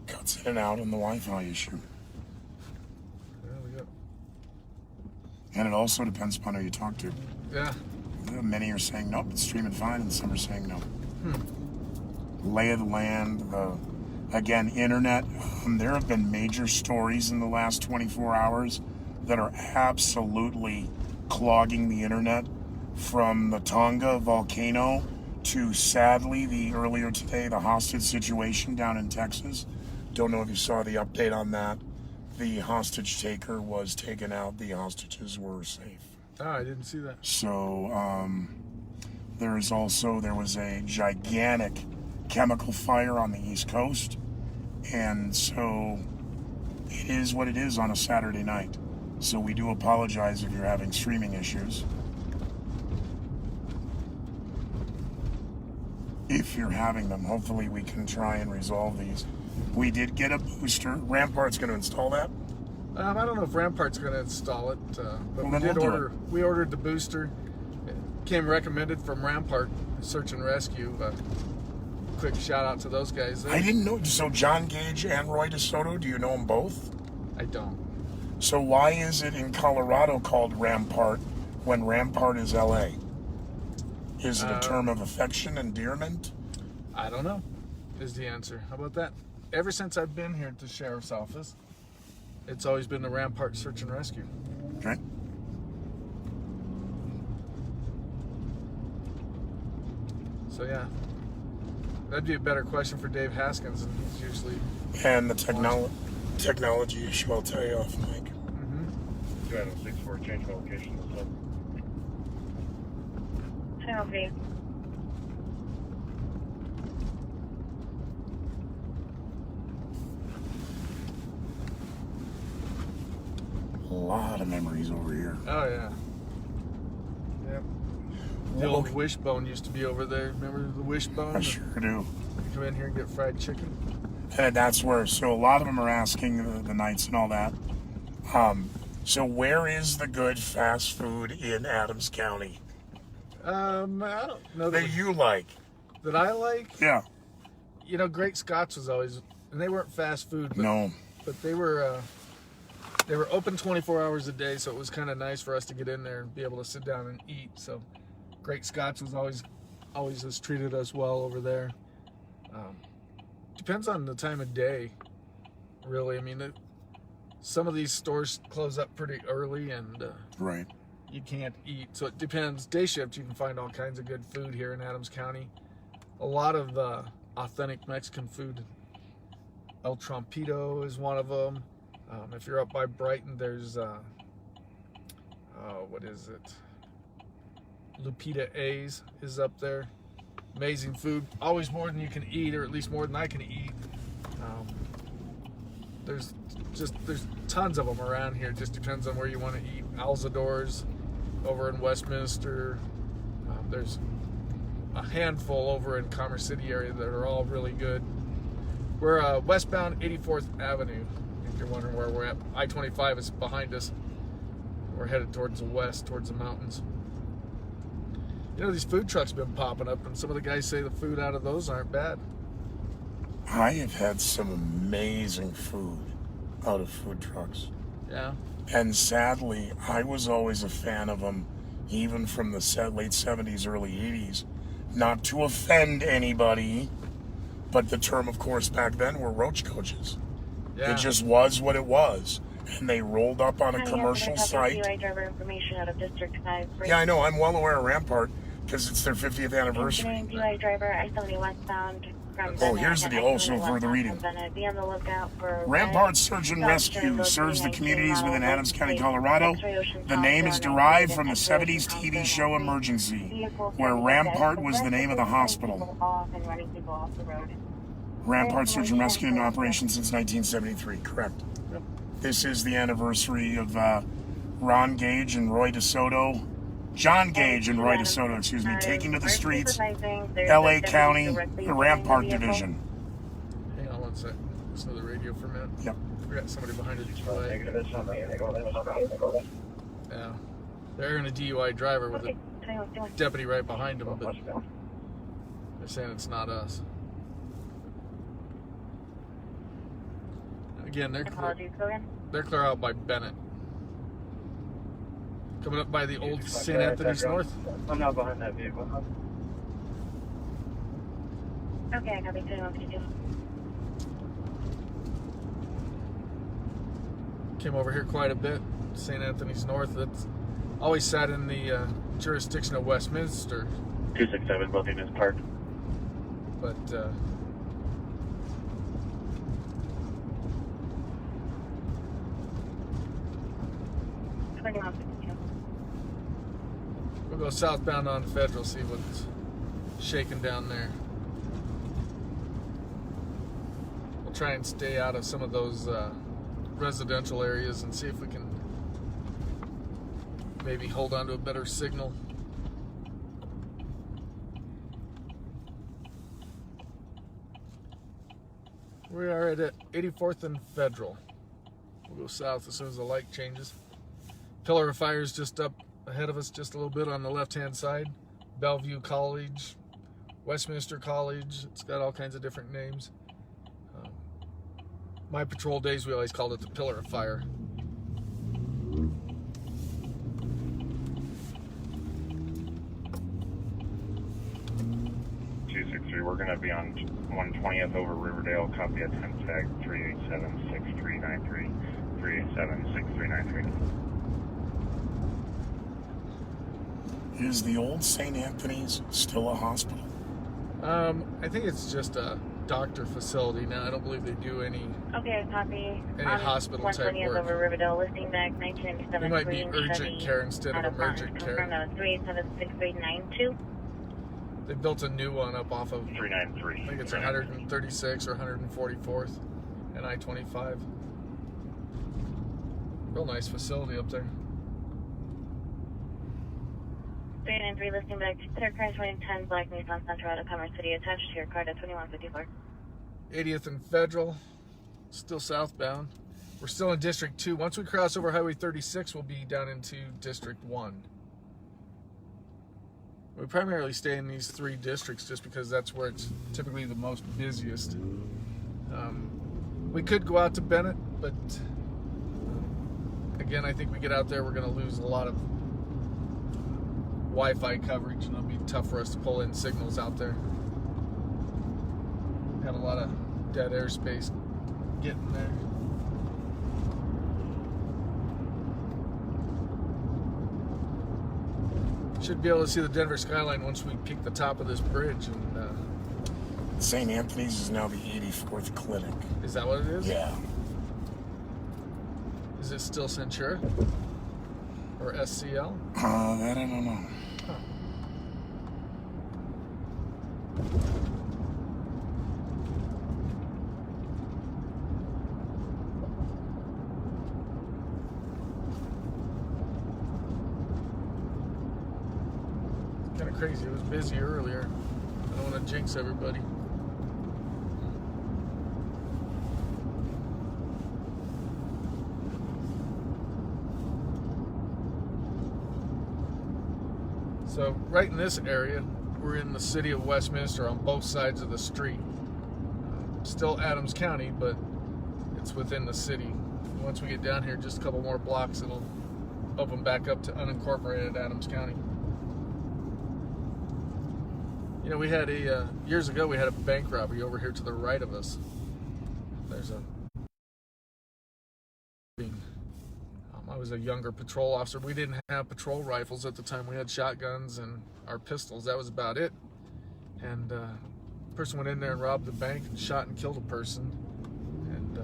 Cuts in and out on the Wi-Fi issue. There we go. And it also depends upon who you talk to. Yeah. Many are saying nope, it's streaming fine, and some are saying no. Lay of the land, again, internet. There have been major stories in the last 24 hours that are absolutely clogging the internet, from the Tonga volcano to, sadly, earlier today, the hostage situation down in Texas. Don't know if you saw the update on that. The hostage taker was taken out. The hostages were safe. Oh, I didn't see that. So there was a gigantic chemical fire on the East Coast, and so it is what it is on a Saturday night. So we do apologize if you're having streaming issues. If you're having them, hopefully we can try and resolve these. We did get a booster. Rampart's going to install that. I don't know if Rampart's going to install it, but Well, we ordered the booster. It came recommended from Rampart Search and Rescue. Quick shout out to those guys. I didn't know. So John Gage and Roy DeSoto, do you know them both? I don't. So why is it in Colorado called Rampart when Rampart is LA? Is it a term of affection, endearment? I don't know, is the answer. How about that? Ever since I've been here at the sheriff's office, it's always been the Rampart Search and Rescue. Okay. So yeah, That'd be a better question for Dave Haskins, and he's usually... And the technology issue, I'll tell you off mic. 264, change my location. Okay. A lot of memories over here. Oh, yeah. Yep. The old Wishbone used to be over there. Remember the Wishbone? I sure do. You come in here and get fried chicken. And that's where, so a lot of them are asking the nights and all that. So where is the good fast food in Adams County I don't know that you like? that I like. Yeah. You know, Great Scots was always, and they weren't fast food, but, No. but they were open 24 hours a day, so it was kind of nice for us to get in there and be able to sit down and eat. So Great Scots was always has treated us well over there. Depends on the time of day, really. I mean, some of these stores close up pretty early, and Right. you can't eat. So it depends. Day shift, you can find all kinds of good food here in Adams County. A lot of authentic Mexican food. El Trompito is one of them. If you're up by Brighton, there's what is it? Lupita A's is up there. Amazing food. Always more than you can eat, or at least more than I can eat. There's tons of them around here. It just depends on where you want to eat. Alzador's over in Westminster. There's a handful over in Commerce City area that are all really good. We're westbound 84th Avenue. If you're wondering where we're at, I-25 is behind us. We're headed towards the west, towards the mountains. You know, these food trucks have been popping up, and some of the guys say the food out of those aren't bad. I have had some amazing food out of food trucks. Yeah. And sadly, I was always a fan of them, even from the late 70s, early 80s. Not to offend anybody, but the term, of course, back then were roach coaches. Yeah. It just was what it was. And they rolled up on a Hi, commercial yes, I have site. DUI driver information out of District 5. Yeah, I know. I'm well aware of Rampart because it's their 50th anniversary. DUI driver, I-70 westbound from Oh, here's the deal. Also, for the reading. Be on the lookout for Rampart Search and Rescue serves the communities within Adams County, Colorado. The name is derived from the 70s TV show Emergency, where Rampart was the name of the hospital. Rampart Search and Rescue in operation since 1973, correct. This is the anniversary of Ron Gage and Roy DeSoto, John Gage and Roy DeSoto, excuse me, taking to the streets, LA County, the Rampart Division. Hang on one sec. Listen to the radio for a minute. Yep. We got somebody behind a DUI. Yeah. They're in a DUI driver with a deputy right behind them, but they're saying it's not us. Again, they're clear out by Bennett. Coming up by the old St. Anthony's North. I'm not behind that vehicle. Okay, I got it. Came over here quite a bit. St. Anthony's North. That's always sat in the jurisdiction of Westminster. 267, both units parked. But we'll go southbound on Federal, see what's shaking down there. We'll try and stay out of some of those residential areas and see if we can maybe hold on to a better signal. We are at 84th and Federal. We'll go south as soon as the light changes. Pillar of Fire is just up ahead of us, just a little bit on the left-hand side. Bellevue College, Westminster College. It's got all kinds of different names. My patrol days, we always called it the Pillar of Fire. We're going to be on 120th over Riverdale. Copy at 10 tag 387-6393. 387-6393. Is the old St. Anthony's still a hospital? I think it's just a doctor facility now. I don't believe they do any Okay, copy. hospital type 120 is work. over Riverdale, listing back 1997. It might be urgent care instead of emergent care. Confirm that was 3876392. They built a new one up off of, 393. I think it's 136 or 144th and I-25. Real nice facility up there. 393 listing back. Third current 2010 black Nissan Sentra, Commerce City, attached to your card at 2154. 80th and Federal, still southbound. We're still in District 2. Once we cross over Highway 36, we'll be down into District 1. We primarily stay in these 3 districts just because that's where it's typically the most busiest. We could go out to Bennett, but again, I think we get out there, we're going to lose a lot of Wi-Fi coverage, and it'll be tough for us to pull in signals out there. Have a lot of dead airspace getting there. Should be able to see the Denver skyline once we peak the top of this bridge. And St. Anthony's is now the 84th clinic. is that what it is? Yeah. Is it still Centura or SCL? That I don't know. Huh. Kind of crazy. It was busy earlier. I don't want to jinx everybody. So right in this area, we're in the city of Westminster on both sides of the street. Still Adams County, but it's within the city. Once we get down here just a couple more blocks, it'll open back up to unincorporated Adams County. You know, we had years ago, we had a bank robbery over here to the right of us. There's a... I was a younger patrol officer. We didn't have patrol rifles at the time. We had shotguns and our pistols. That was about it. And a person went in there and robbed the bank and shot and killed a person. And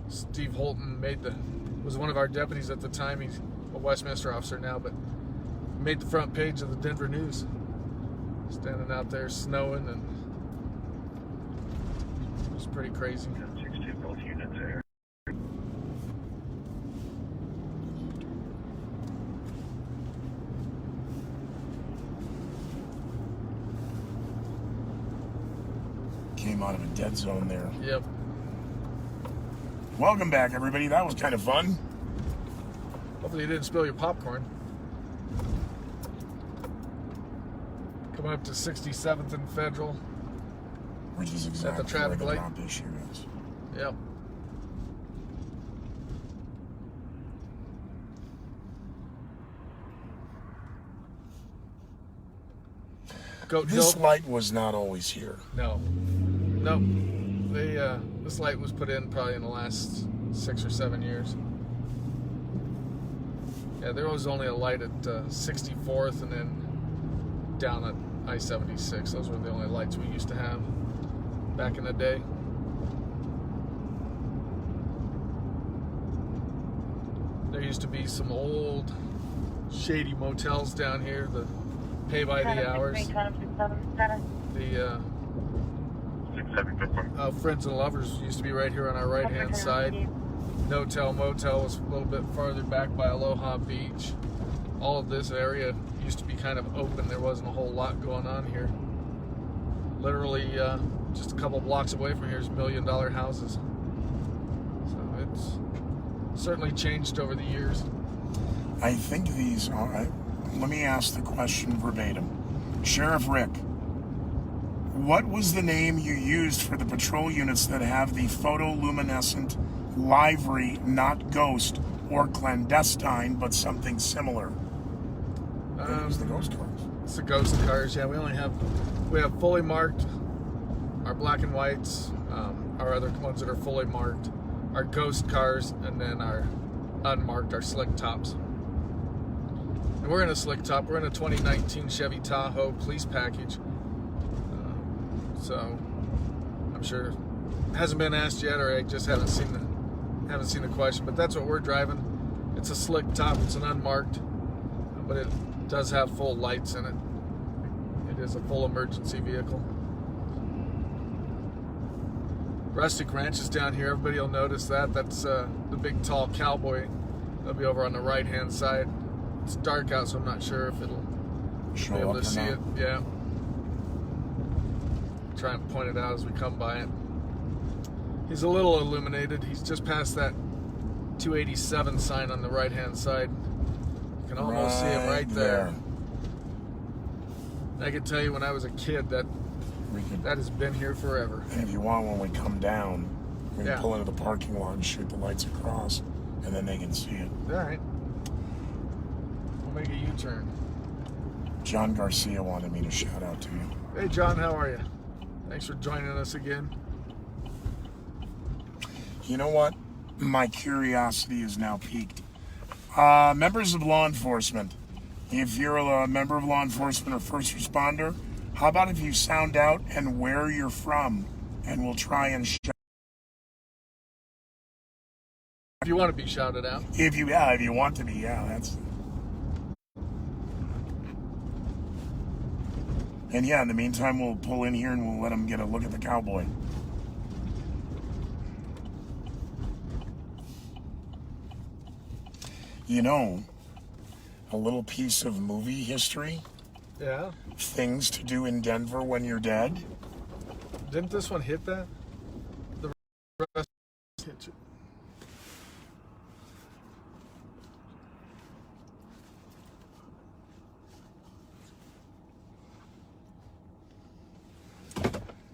Steve Holton was one of our deputies at the time. He's a Westminster officer now, but made the front page of the Denver News. Standing out there snowing, and it was pretty crazy. 1062, both units there. Came out of a dead zone there. Yep. Welcome back, everybody. That was kind of fun. Hopefully you didn't spill your popcorn. Coming up to 67th and Federal. Which is exactly the traffic where the light. drop issue is. Yep. Goat This Hill. light was not always here. No. Nope. This light was put in probably in the last 6 or 7 years. Yeah, there was only a light at 64th and then down at I-76. Those were the only lights we used to have back in the day. There used to be some old shady motels down here that pay by the hours. The Friends and Lovers used to be right here on our right hand side. No-Tel Motel was a little bit farther back by Aloha Beach. All of this area used to be kind of open. There wasn't a whole lot going on here. Literally just a couple blocks away from here is $1 million houses. So it's certainly changed over the years. I think these are... let me ask the question verbatim. Sheriff Rick, what was the name you used for the patrol units that have the photoluminescent livery, not ghost or clandestine, but something similar? It was the ghost cars. It's the ghost cars. Yeah, we have fully marked, our black and whites, our other ones that are fully marked, our ghost cars, and then our unmarked, our slick tops. And we're in a slick top. We're in a 2019 Chevy Tahoe police package. So I'm sure it hasn't been asked yet, or I just haven't seen the question. But that's what we're driving. It's a slick top. It's an unmarked, but it does have full lights in it. It is a full emergency vehicle. Rustic Ranch is down here. Everybody will notice that. That's the big tall cowboy. They'll be over on the right hand side. It's dark out, so I'm not sure if it'll be able to see it. Yeah. Try and point it out as we come by it. He's a little illuminated. He's just past that 287 sign on the right hand side. You can almost see him right there. I can tell you, when I was a kid, that has been here forever. And if you want, when we come down, we can pull into the parking lot and shoot the lights across, and then they can see it. All right. We'll make a U-turn. John Garcia wanted me to shout out to you. Hey, John, how are you? Thanks for joining us again. You know what? My curiosity is now piqued. Members of law enforcement, if you're a member of law enforcement or first responder, how about if you sound out and where you're from, and we'll try and shout. If you want to be shouted out. If you want to be, that's. And in the meantime, we'll pull in here and we'll let them get a look at the cowboy. You know, a little piece of movie history. Yeah. Things to do in Denver when you're dead. Didn't this one hit that? The rest hit you.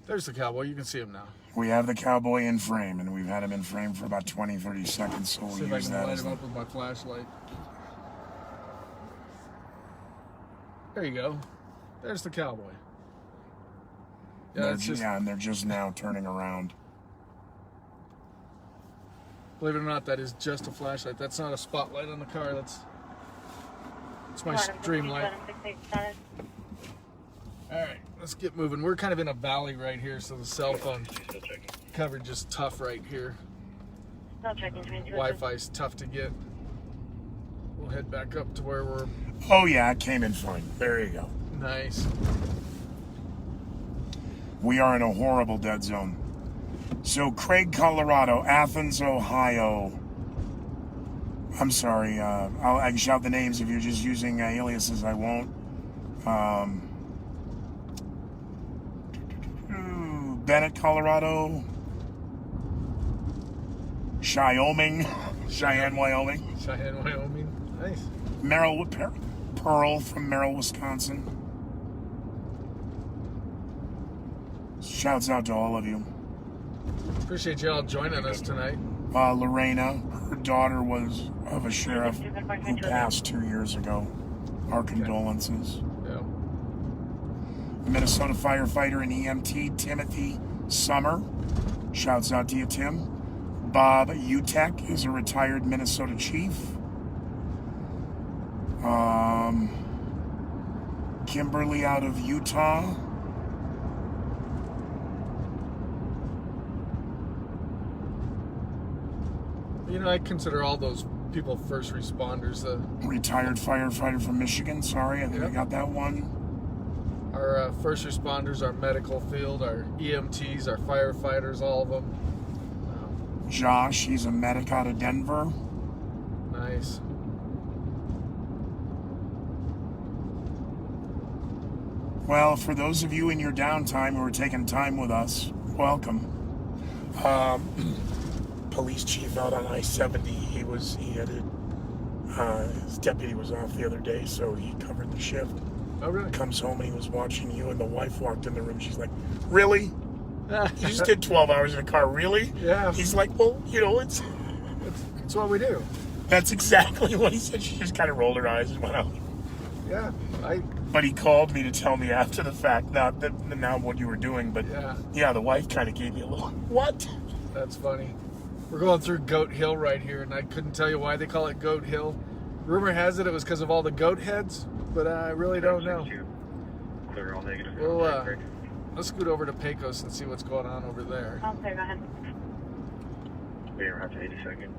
There's the cowboy. You can see him now. We have the cowboy in frame, and we've had him in frame for about 20, 30 seconds, so we'll see if I use can that light as him up with my flashlight. There you go. There's the cowboy. Yeah, and they're just now turning around. Believe it or not, that is just a flashlight. That's not a spotlight on the car. That's my stream light. All right, let's get moving. We're kind of in a valley right here, so the cell phone coverage is tough right here. Wi-Fi's tough to get. We'll head back up to where we're... Oh, yeah, it came in fine. There you go. Nice. We are in a horrible dead zone. So, Craig, Colorado, Athens, Ohio. I'm sorry. I can shout the names. If you're just using aliases, I won't. Bennett, Colorado. Cheyenne, Wyoming. Cheyenne, Wyoming. Nice. Pearl from Merrill, Wisconsin. Shouts out to all of you. Appreciate y'all joining us tonight. Lorena, her daughter was of a sheriff who passed 2 years ago. Our condolences. Yeah. Minnesota firefighter and EMT Timothy Summer. Shouts out to you, Tim. Bob Utek is a retired Minnesota chief. Kimberly out of Utah. You know, I consider all those people first responders. Retired firefighter from Michigan. Sorry, I think I got that one. Our first responders, our medical field, our EMTs, our firefighters, all of them. Josh, he's a medic out of Denver. Nice. Well, for those of you in your downtime who are taking time with us, welcome. Police chief out on I-70, his deputy was off the other day, so he covered the shift. Oh, really? Comes home and he was watching you, and the wife walked in the room. She's like, really? You just did 12 hours in a car, really? Yeah. He's like, well, it's what we do. That's exactly what he said. She just kind of rolled her eyes and went out. Yeah. But he called me to tell me after the fact, not what you were doing, but yeah, the wife kind of gave me a little, what? That's funny. We're going through Goat Hill right here, and I couldn't tell you why they call it Goat Hill. Rumor has it was because of all the goat heads, but I really don't know. Clear all negative. let's scoot over to Pecos and see what's going on over there. Okay, go ahead. We're around to 82nd.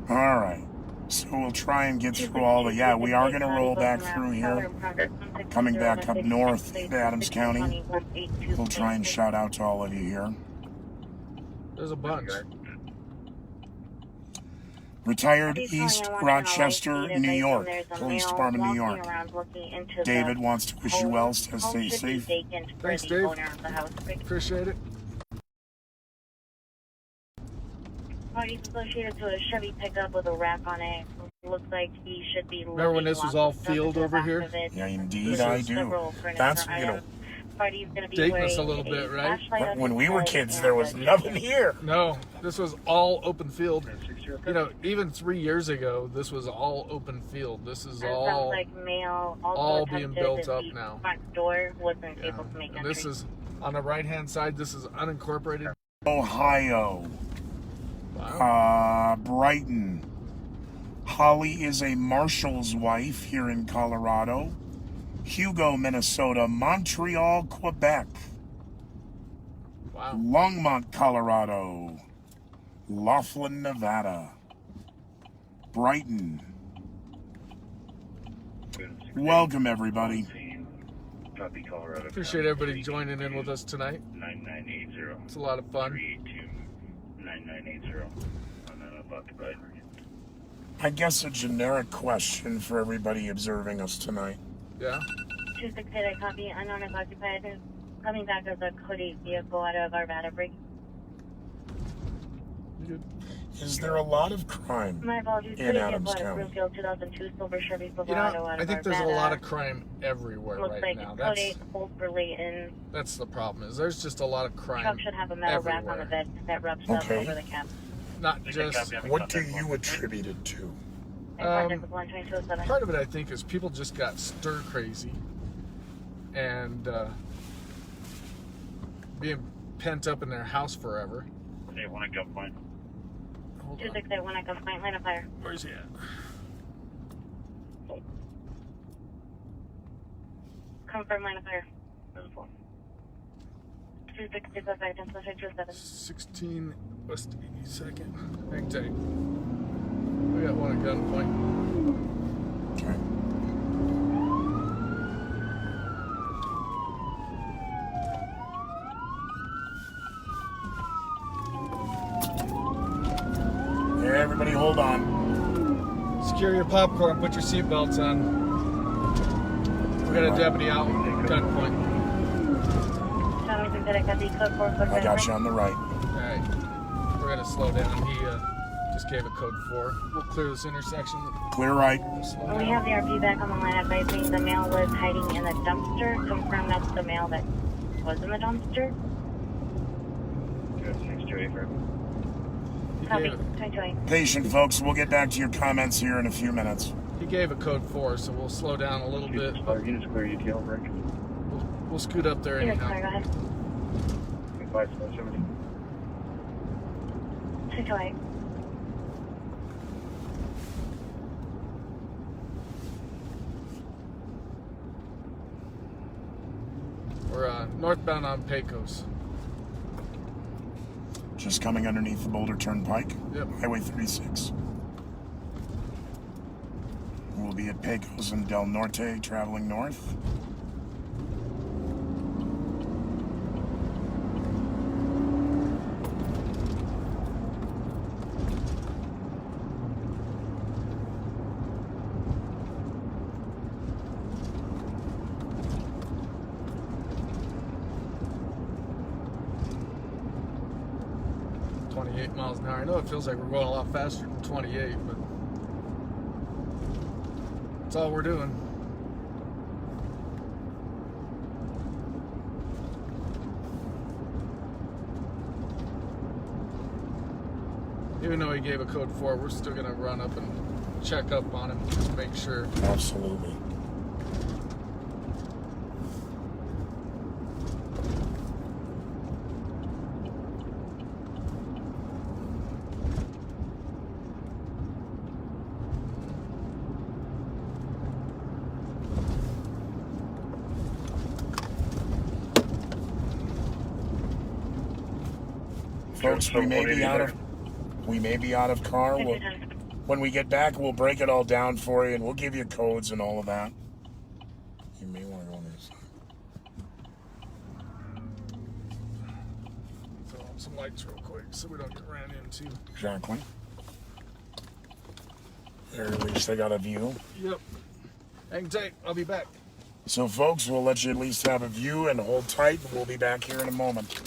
All right. So we'll try and get through all the... Yeah, we are going to roll back through here. Coming back up north to Adams County. We'll try and shout out to all of you here. There's a bunch. Retired East Rochester, New York. Police Department, New York. David wants to wish you well. Stay safe. Thanks, Dave. Appreciate it. Parties associated to a Chevy pickup with a rack on it. Looks like he should be. Remember when this was all field over here? Yeah, indeed I do. That's, you know, dating us a little bit, right? When we were kids, there was nothing here. No, this was all open field. You know, even 3 years ago, this was all open field. This is all being built up now. Front door wasn't able to make and entry. this is on the right-hand side. This is unincorporated. Ohio. Wow. Brighton. Holly is a marshal's wife here in Colorado. Hugo, Minnesota. Montreal, Quebec. Wow. Longmont, Colorado. Laughlin, Nevada. Brighton. Welcome, everybody. Copy, Colorado. Appreciate everybody joining in with us tonight. 9980. It's a lot of fun. 382-9980. On unoccupied. I guess a generic question for everybody observing us tonight. Yeah. 268, copy. Unknown is occupied. Coming back as a Cody vehicle out of Arvada Brig. You good? Is there a lot of crime My apologies. in Cody Adams vehicle out of County? Broomfield 2002 Silver Chevy You Silverado know, out I of think there's a Arvada. lot of crime everywhere Looks right like now. Cody hold for Layton. That's the problem. Is there's just a lot of crime Truck should have a metal rack on the everywhere. bed that rubs up Okay. over the cab. Not just. What do you attribute it to? Contact with 12207. Part of it, I think, is people just got stir crazy and being pent up in their house forever. They want to gunpoint. Hold on. 2681 at gunpoint, line of fire. Where's he at? Confirm line of fire. There's one. 265 10/207. 16 West 82nd. Hang tight. We got one at gunpoint. Okay. Hey, everybody, hold on. Secure your popcorn. Put your seatbelts on. We got a deputy out. Gunpoint. Channel 6 copy, code 4, code I got 5. you on the right. All right. We're gonna slow down. He just gave a code 4. We'll clear this intersection. Clear right. Slow We down. have the RP back on the line advising the male was hiding in the dumpster. Confirm that's the male that was in the dumpster. Good, 628 for He Copy, gave, 228. Patient, folks. We'll get back to your comments here in a few minutes. he gave a code 4, so we'll slow down a little bit. Units clear UTL break. We'll scoot up there Units clear, anyhow. go ahead. 5770. 228. We're northbound on Pecos. Just coming underneath the Boulder Turnpike. Yep. Highway 36. We'll be at Pecos and Del Norte, traveling north. Miles an hour. I know it feels like we're going a lot faster than 28, but that's all we're doing. Even though he gave a code 4, we're still going to run up and check up on him just to make sure. Absolutely. folks, we may be out of car. When we get back, we'll break it all down for you, and we'll give you codes and all of that. You may want to go on this side. Throw on some lights real quick so we don't get ran into. Exactly. There, at least I got a view. Yep. Hang tight. I'll be back. So, folks, we'll let you at least have a view and hold tight. We'll be back here in a moment.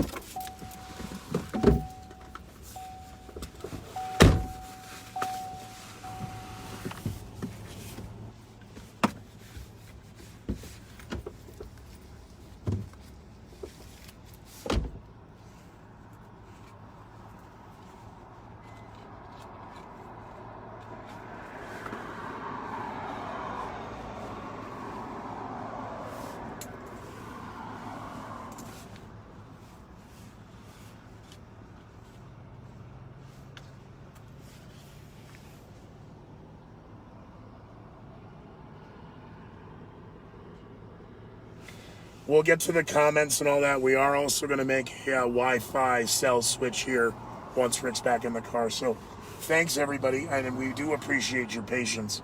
We'll get to the comments and all that. We are also going to make a Wi-Fi cell switch here once Rick's back in the car. So thanks, everybody. And we do appreciate your patience.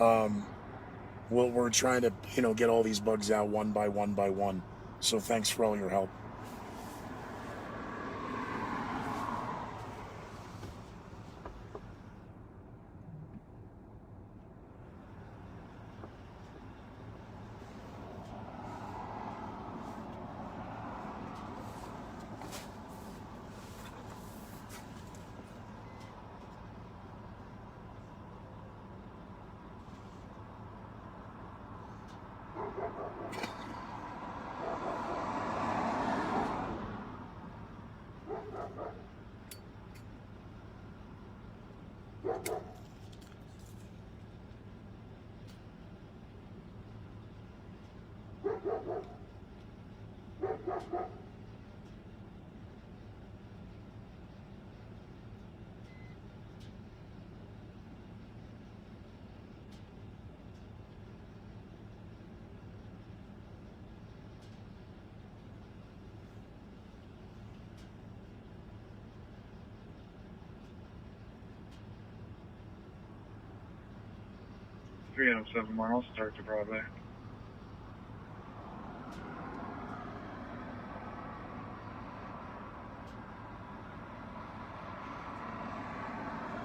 We're trying to, get all these bugs out one by one by one. So thanks for all your help. Out of 7 miles, start to Broadway.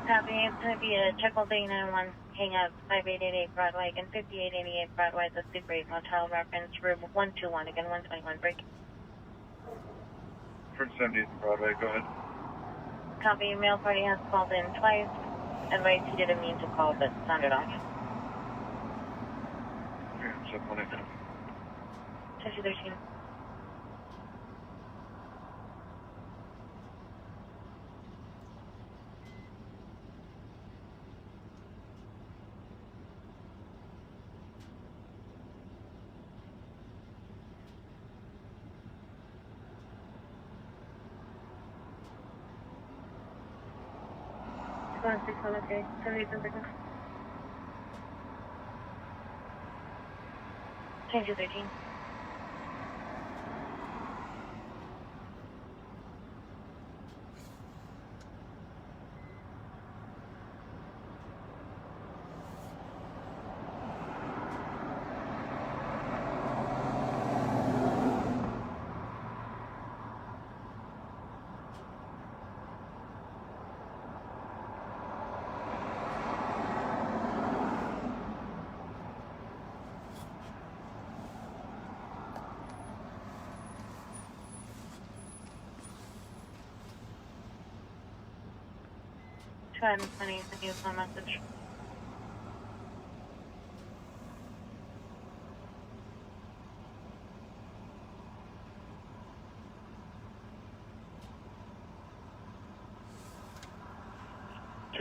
Copy. It's going to be a 991 hang up 5888 Broadway and 5888 Broadway, the Super 8 Motel reference room 121, again 121 break. For 70th and Broadway, go ahead. Copy. Mail party has called in twice. Advice he didn't mean to call, but sounded off. 718. 2213. Okay. 2213. Go ahead and send you a message.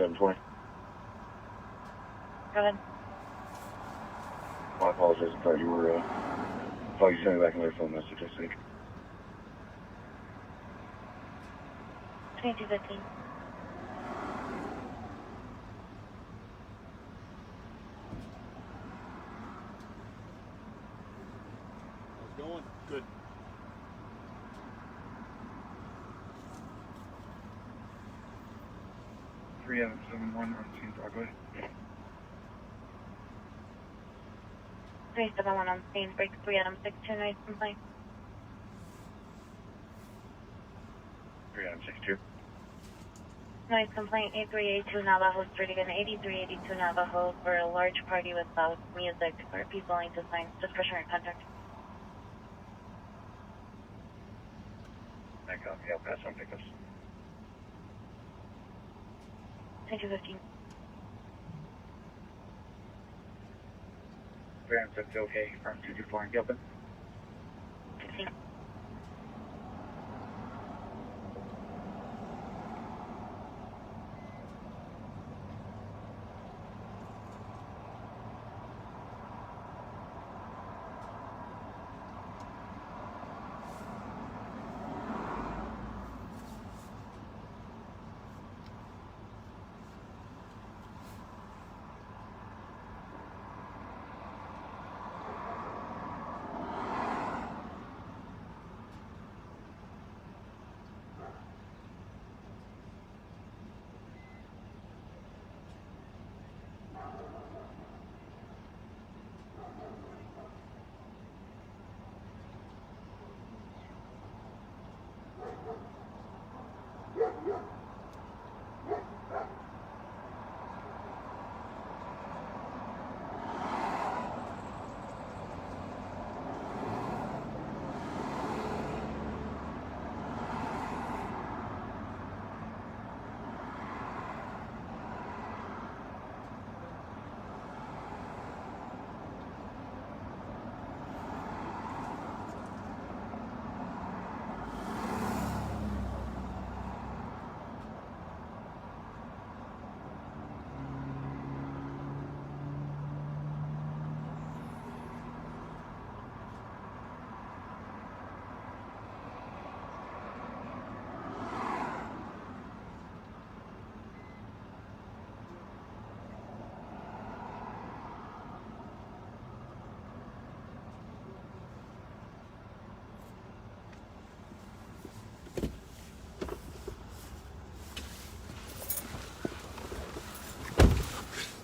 Go ahead. I apologize. I thought you were, you sent me back another phone message, I think. 2215. Going? Good. 3 Adam 71 on scene Broadway. 371 on scene, break 3 Adam 62, noise complaint. 3 Adam 62. Noise complaint 8382 Navajo Street again, 8382 Navajo for a large party with loud music for people willing to sign discretionary contact. I copy, I'll pass on pickups. 2215. 3 Adam 60, okay, from 224 in Gilpin. 16.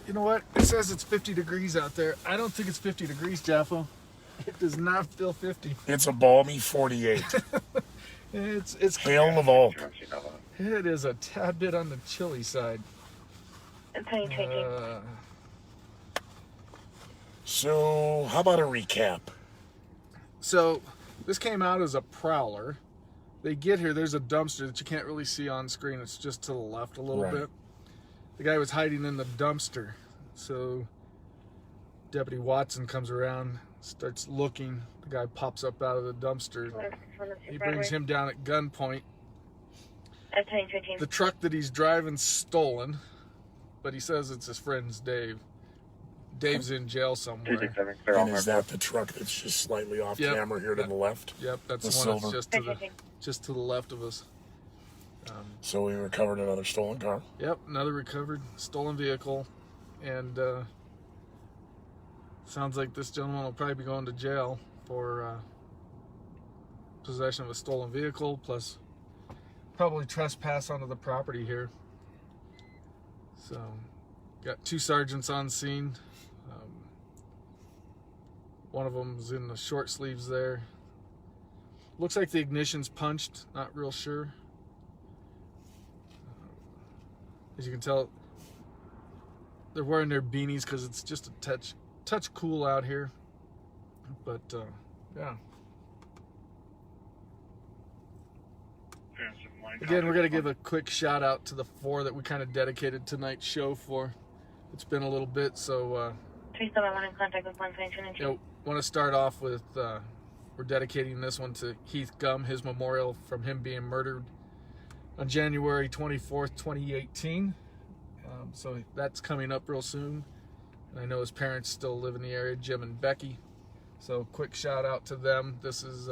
You know what? It says it's 50 degrees out there. I don't think it's 50 degrees, Jaffo. It does not feel 50. It's a balmy 48. It's Hail in the vault. It is a tad bit on the chilly side. 2020. So, how about a recap? So, this came out as a prowler. They get here, there's a dumpster that you can't really see on screen. It's just to the left a little Right. bit. The guy was hiding in the dumpster. So, Deputy Watson comes around, starts looking. The guy pops up out of the dumpster. He brings him down at gunpoint. At 2015. The truck that he's driving's stolen, but he says it's his friend's Dave. Dave's in jail somewhere. 267, clear all And is mark. that the truck that's just slightly off Yep. camera here to the left? Yep, that's The the one silver. that's just to the left of us. So we recovered another stolen car. Yep, another recovered stolen vehicle, and sounds like this gentleman will probably be going to jail for possession of a stolen vehicle, plus probably trespass onto the property here. So, got 2 sergeants on scene. One of them's in the short sleeves there. Looks like the ignition's punched, not real sure. As you can tell, they're wearing their beanies because it's just a touch cool out here. But yeah. Again, we're gonna give a quick shout out to the 4 that we kind of dedicated tonight's show for. It's been a little bit, so 371 in contact with 122. you know, want to start off with we're dedicating this one to Heath Gum, his memorial from him being murdered on January 24th, 2018. So that's coming up real soon. And I know his parents still live in the area, Jim and Becky. So quick shout out to them. This is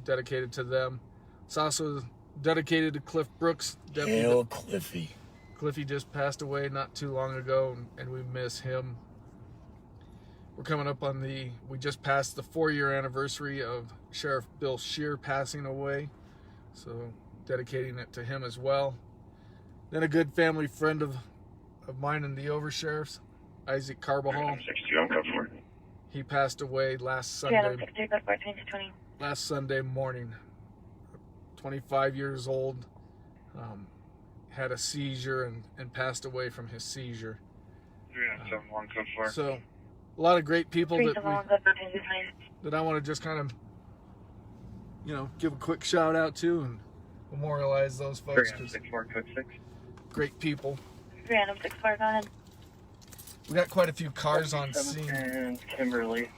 dedicated to them. It's also dedicated to Cliff Brooks. Hail Cliffy. Cliffy just passed away not too long ago, and we miss him. We're coming up on we just passed the 4-year anniversary of Sheriff Bill Scheer passing away. So dedicating it to him as well. Then a good family friend of mine and the oversheriff's, Isaac Carbajal. 62, I'm code 4. He passed away last Random Sunday. 62, code 4, 2220. Last Sunday morning. 25 years old. Had a seizure and passed away from his seizure. 3971, code 4. So, a lot of great people that 371, code 4, 2220. that I want to just kind of, give a quick shout out to and memorialize those folks. 3964, code 6. Great people. Random 64, go ahead. We got quite a few cars on scene. And Kimberly.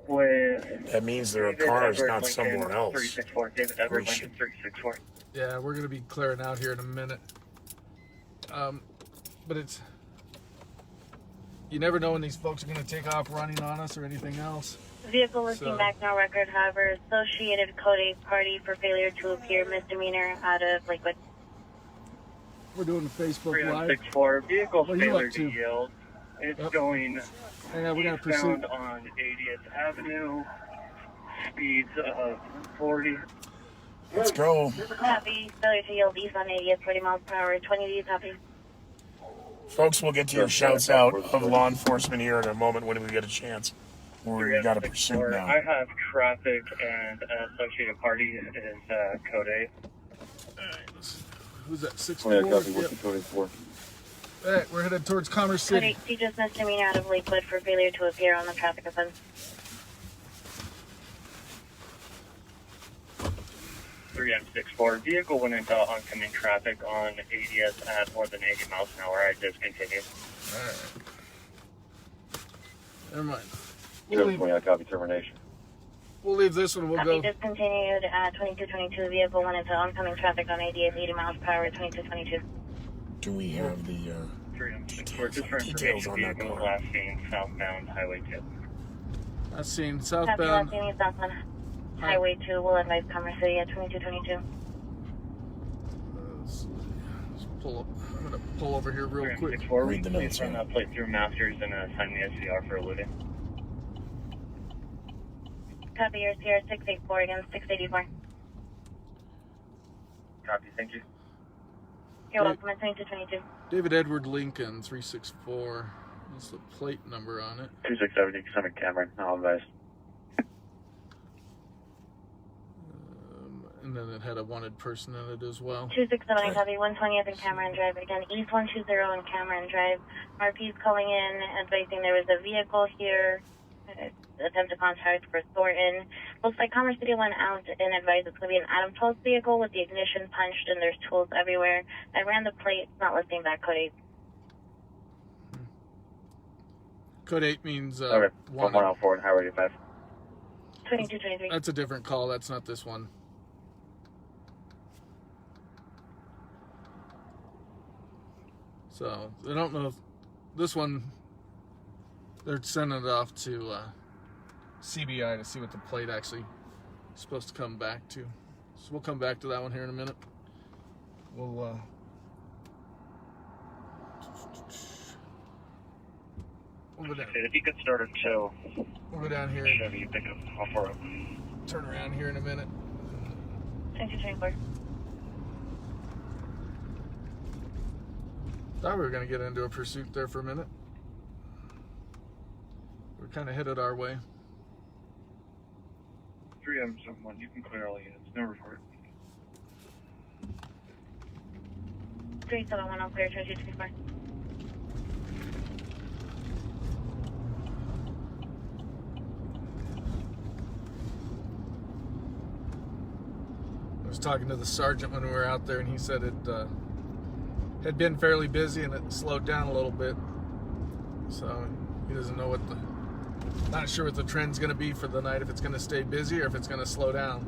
With That means there are cars, not somewhere else. 364, David Edward Lincoln, 364. Yeah, we're going to be clearing out here in a minute. But it's... You never know when these folks are going to take off running on us or anything else. Vehicle listing So- back, no record. However, Associated Code 8 party for failure to appear misdemeanor out of Lakewood. We're doing a Facebook Live. 3164, vehicle What are you failure up to to? yield. It's Yep. going Yeah, we got a pursuit. eastbound on 80th Avenue. Speeds of 40. Let's go. Copy. Failure to yield east on 80th, 40 miles per hour. 20 copy. Folks, we'll get to your shouts out of law enforcement here in a moment when we get a chance. We've got a pursuit now. I have traffic and Associated Party is code 8. Who's that? 6-4? Code Yep. 24. All right, we're headed towards Commerce Code City. 8 seizures misdemeanor out of Lakewood for failure to appear on the traffic offense. 3M64, vehicle went into oncoming traffic on 80th at more than 80 miles an hour. I discontinued. All right. Never mind. We'll leave, 020, I copy termination. we'll leave this one. We'll Copy go. discontinued at 2222. Vehicle went into oncoming traffic on 80th, 80 miles per hour. 2222. Do we have the 3M64, just for details information, on that vehicle car? last seen southbound Highway 2. I've seen Copy southbound. last seen southbound Highway 2. Will advise Commerce City at 2222. Let's pull up. I'm gonna pull over here real quick. 3M64, Read the notes, run man. that plate through Masters and assign the SVR for eluding. Copy your Sierra 684 again, 684. Copy, thank you. You're Great. welcome at 2222. David Edward Lincoln, 364. That's the plate number on it. 2670, Summit Cameron, I'll advise. And then it had a wanted person in it as well. 267, copy 120th and Cameron Drive. Again, East 120 and Cameron Drive. RP's calling in, advising there was a vehicle here. Attempt to contact for Thornton. Looks like Commerce City went out and advised it's going to be an Adam 12 vehicle with the ignition punched and there's tools everywhere. I ran the plate, not listing back code 8. Code 8 means Okay, wanted. 1104 and Highway 5. 2223. That's a different call. That's not this one. So, I don't know if this one, they're sending it off to CBI to see what the plate actually is supposed to come back to. So we'll come back to that one here in a minute. We'll go down. If you could start at 2, We'll go down here Chevy, you pick up off for it. turn around here in a minute. 2224. Thought we were going to get into a pursuit there for a minute. We're kind of headed our way. 3M71, you can clear all units, no report. 371, I'll clear 2224. I was talking to the sergeant when we were out there, and he said it had been fairly busy and it slowed down a little bit. So he doesn't know what not sure what the trend's going to be for the night, if it's going to stay busy or if it's going to slow down.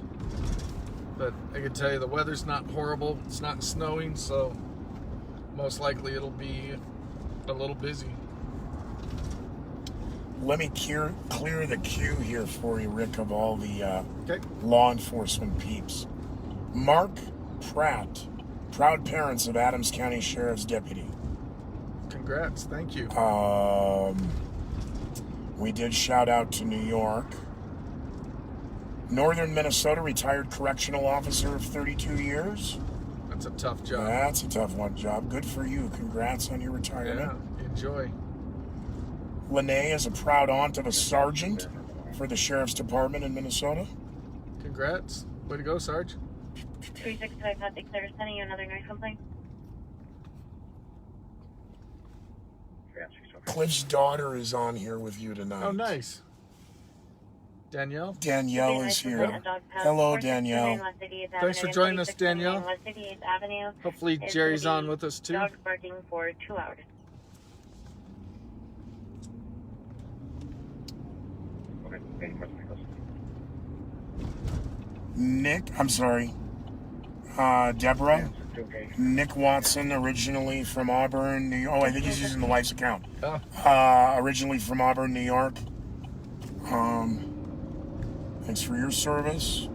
But I can tell you the weather's not horrible. It's not snowing, so most likely it'll be a little busy. Let me clear the queue here for you, Rick, of all the Okay. law enforcement peeps. Mark Pratt, proud parents of Adams County Sheriff's Deputy. Congrats. Thank you. We did shout out to New York. Northern Minnesota, retired correctional officer of 32 years. That's a tough job. That's a tough one job. Good for you. Congrats on your retirement. Yeah, enjoy. Lene is a proud aunt of a sergeant for the Sheriff's Department in Minnesota. Congrats. Way to go, Sarge. 365 Hot Service sending you another noise complaint. Cliff's daughter is on here with you tonight. Oh, nice. Danielle? Danielle is here. Hello, Danielle. Thanks for joining us, Danielle. Hopefully Jerry's on with us, too. Dog barking for 2 hours. Deborah. Nick Watson, originally from Auburn, New York. Oh, I think he's using the wife's account. Originally from Auburn, New York. Thanks for your service.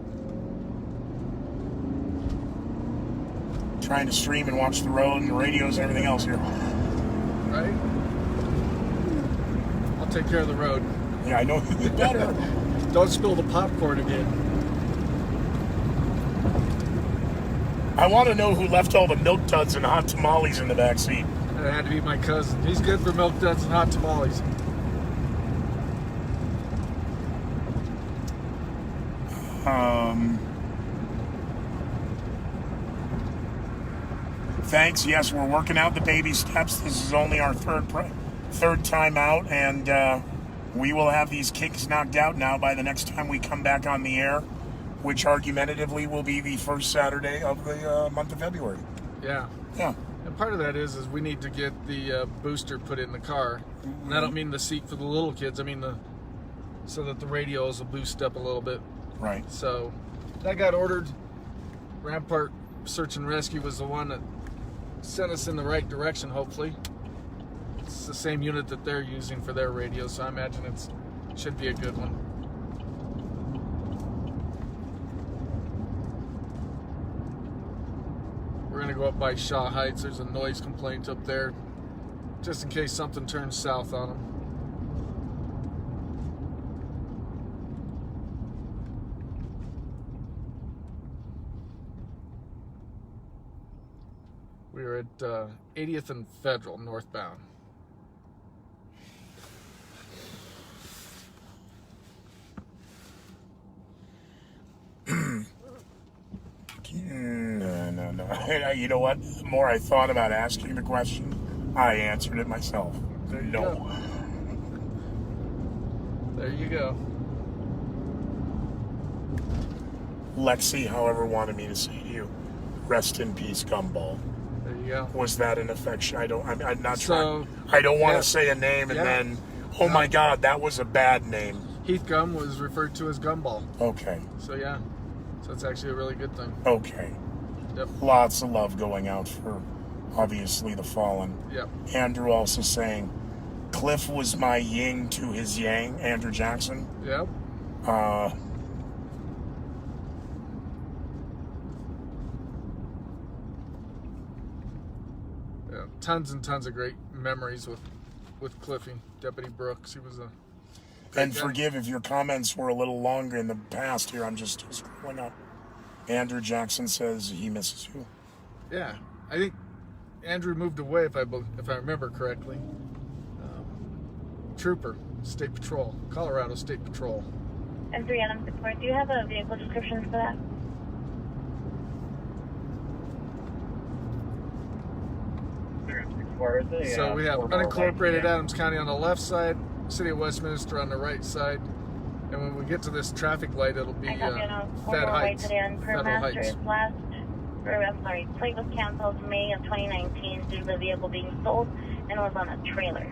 Trying to stream and watch the road and the radios and everything else here. Right? I'll take care of the road. Yeah, I know you better. Don't spill the popcorn again. I want to know who left all the milk duds and hot tamales in the back seat. It had to be my cousin. He's good for milk duds and hot tamales. Thanks. Yes, we're working out the baby steps. This is only our third time out, and we will have these kinks knocked out now by the next time we come back on the air, which argumentatively will be the first Saturday of the month of February. Yeah. Yeah. And part of that is we need to get the booster put in the car. And I don't mean the seat for the little kids. I mean so that the radios will boost up a little bit. Right. So that got ordered. Rampart Search and Rescue was the one that sent us in the right direction, hopefully. It's the same unit that they're using for their radio, so I imagine it should be a good one. We're going to go up by Shaw Heights. There's a noise complaint up there, just in case something turns south on them. We are at 80th and Federal, northbound. No. You know what? The more I thought about asking the question, I answered it myself. There you No. go. There you go. Lexi, however, wanted me to say to you, rest in peace, Gumball. There you go. Was that an affection? I'm not So, trying. I don't want yeah. to say a name and Yeah. then, oh my God, that was a bad name. Heath Gum was referred to as Gumball. Okay. So yeah. So it's actually a really good thing. Okay. Yep. Lots of love going out for, obviously, the fallen. Yep. Andrew also saying, Cliff was my yin to his yang, Andrew Jackson. Yep. Yeah, tons and tons of great memories with Cliffy, Deputy Brooks. He was a great And guy. forgive if your comments were a little longer in the past here. I'm just scrolling up. Andrew Jackson says he misses you. Yeah, I think Andrew moved away if I remember correctly. Trooper, State Patrol, Colorado State Patrol. And 3 Adam support. Do you have a vehicle description for that? So we have unincorporated Adams County on the left side, City of Westminster on the right side, and when we get to this traffic light, it'll be I copy on a Fed 4 Heights. sedan. Per Federal master Heights. is plate was canceled May of 2019 due to the vehicle being sold and was on a trailer.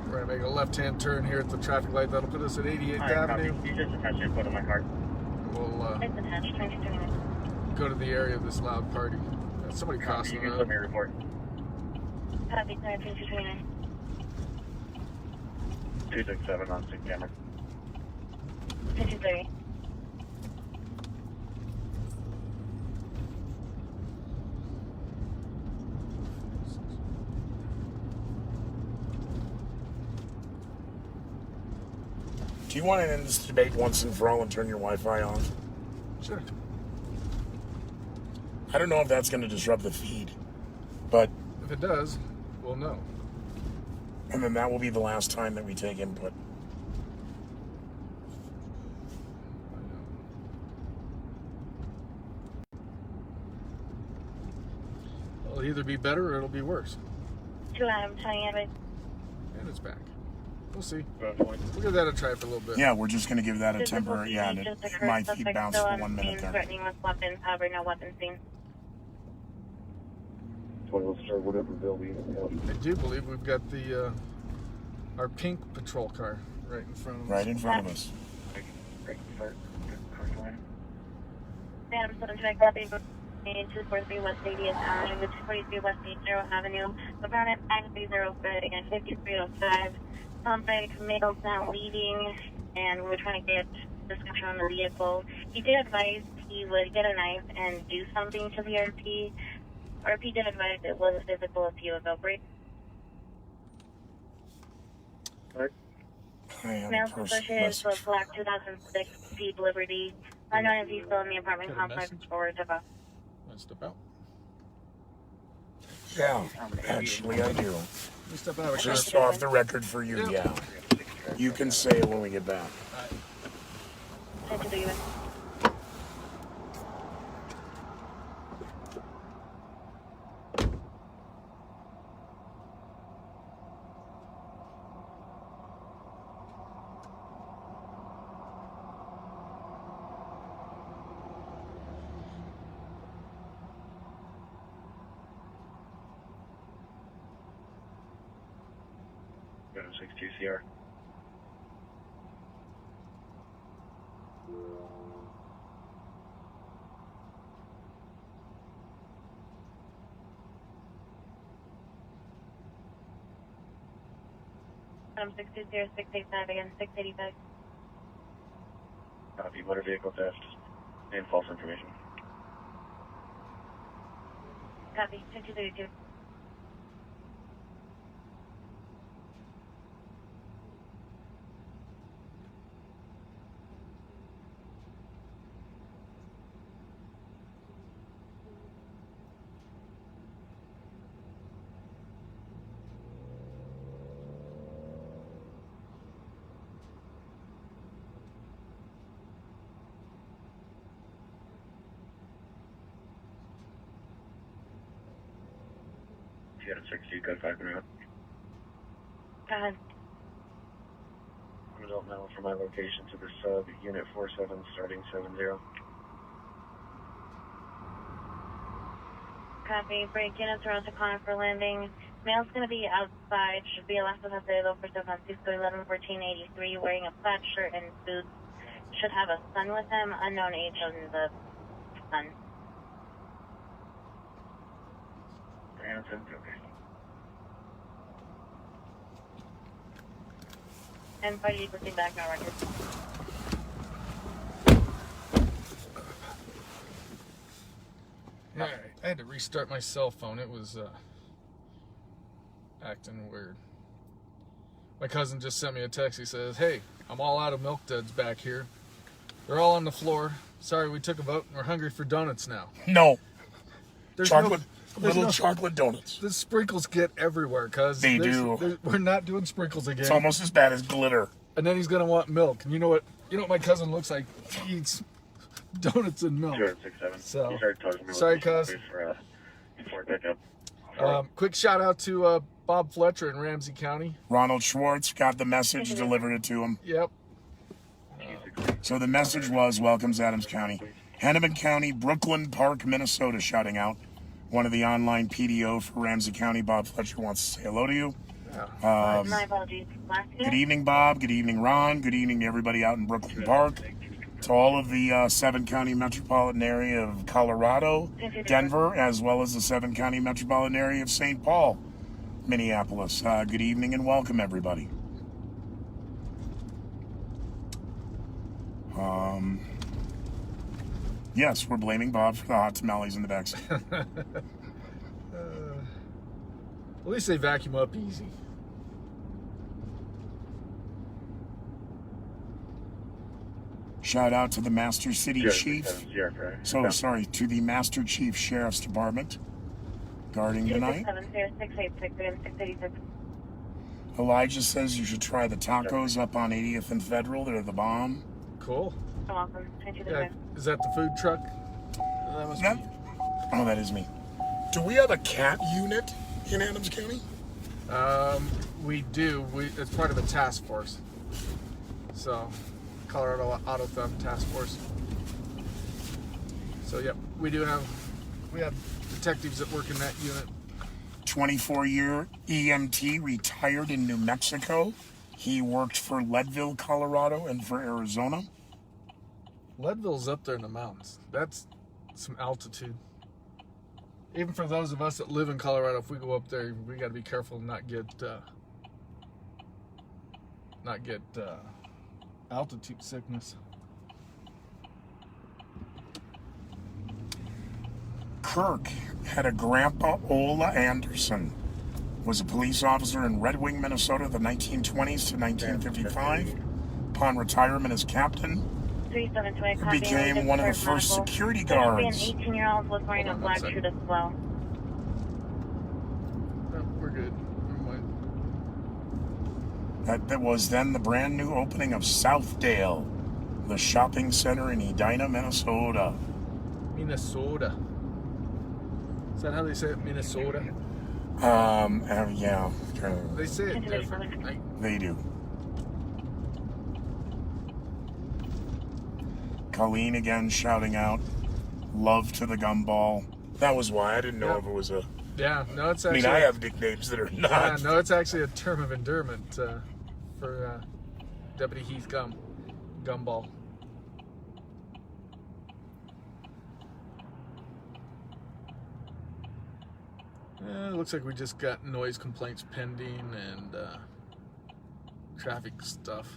We're gonna make a left-hand turn here at the traffic light. That'll put us at 88th Avenue. You just attach your foot on my card. We'll It's attached 2029. go to the area of this loud party. Somebody crossing You the can road. submit your report. Copy 2229. 267 on 6 camera. 2230. Do you want to end this debate once and for all and turn your Wi-Fi off? Sure. I don't know if that's going to disrupt the feed, but If it does, we'll know. and then that will be the last time that we take input. It'll either be better or it'll be worse. 2 I'm telling you, And it's back. We'll see. About 20. We'll give that a try for a little bit. Yeah, we're just going to give that a physical temporary. Yeah, and just it occurred. might feed Suspect bounce still for on 1 scene, minute there. threatening with weapons, however, no weapons seen. 20, let's start whatever bill we have. I do believe we've got the our pink patrol car right in front of us. Right in front of us. Break, start. Good, line. Phantom 7 track copy. 243 West 80th Avenue, 243 West 80 Avenue. Apparent activity 03 and 5305. Suspect male's now leading, and we're trying to get description on the vehicle. He did advise he would get a knife and do something to the RP. RP did advise it was physical a few ago. Break. I have Male a person suspicious message. of Black 2006 Deep Liberty. Unknown if he's still in the apartment Got a complex message? or about. Let's step out. Yeah, actually I do. We step out of the Just car. off the record for you, Yeah. yeah. You can say it when we get back. Sent to the US. Got a 62 CR. I'm 620-685 again, 685. Copy, motor vehicle theft and false information. Copy, 2232. You got a 62 code 5 minute. Go ahead. I'm adult now for my location to the sub unit 47 starting 70. Copy, break units around to Conifer Landing. Male's going to be outside, should be allowed to Paseo for 7 Cisco 111483, wearing a plaid shirt and boots. Should have a son with him, unknown age on the son. Anderson, okay. And party listing back on record. All right. I had to restart my cell phone. It was acting weird. My cousin just sent me a text. He says, "Hey, I'm all out of milk duds back here. They're all on the floor. Sorry, we took a vote and we're hungry for donuts now." No, There's chocolate, there's little chocolate donuts. The sprinkles get everywhere, cuz. They do. We're not doing sprinkles again. It's almost as bad as glitter. And then he's gonna want milk. And you know what? You know what my cousin looks like? He eats donuts and milk. 267. So, You started talking to me sorry, with cuz. for pickup. Quick shout out to Bob Fletcher in Ramsey County. Ronald Schwartz got the message, delivered it to him. Yep. So the message was, welcomes Adams County. Hennepin County, Brooklyn Park, Minnesota, shouting out. One of the online PDO for Ramsey County, Bob Fletcher, wants to say hello to you. My apologies. Last Good evening, Bob. Good evening, Ron. Good evening to everybody out in Brooklyn Park. To all of the 7-county metropolitan area of Colorado, Denver, as well as the 7-county metropolitan area of St. Paul, Minneapolis. Good evening and welcome, everybody. Yes, we're blaming Bob for the hot tamales in the backseat. At least they vacuum up easy. Shout out to the Master City Chief. So, Yeah. sorry, to the Master Chief Sheriff's Department. Guarding tonight. 267-0686 Elijah says you should try the tacos up on 80th and Federal. They're the bomb. Cool. Welcome. Yeah, is that the food truck? That must That- be. Oh, that is me. Do we have a cat unit in Adams County? We do. It's part of a task force. So, Colorado Auto Theft Task Force. So, yep, we have detectives that work in that unit. 24-year EMT, retired in New Mexico. He worked for Leadville, Colorado, and for Arizona. Leadville's up there in the mountains. That's some altitude. Even for those of us that live in Colorado, if we go up there, we got to be careful and not get altitude sickness. Kirk had a grandpa, Ola Anderson, was a police officer in Red Wing, Minnesota, the 1920s to 1955. Upon retirement as captain, 3728 he became one of the first security guards. An 18-year-old was wearing a Hold on black one second. suit as well. No, we're good. Never mind. That was then the brand new opening of Southdale, the shopping center in Edina, Minnesota. Minnesota. Is that how they say it? Minnesota? Yeah, They say it different. they do. Colleen again shouting out, "Love to the gumball." That was why I didn't know if it was a. Yeah, no, it's I actually. mean, I have nicknames that are Yeah, not. no, it's actually a term of endearment for Deputy Heath Gumball. It looks like we just got noise complaints pending and traffic stuff.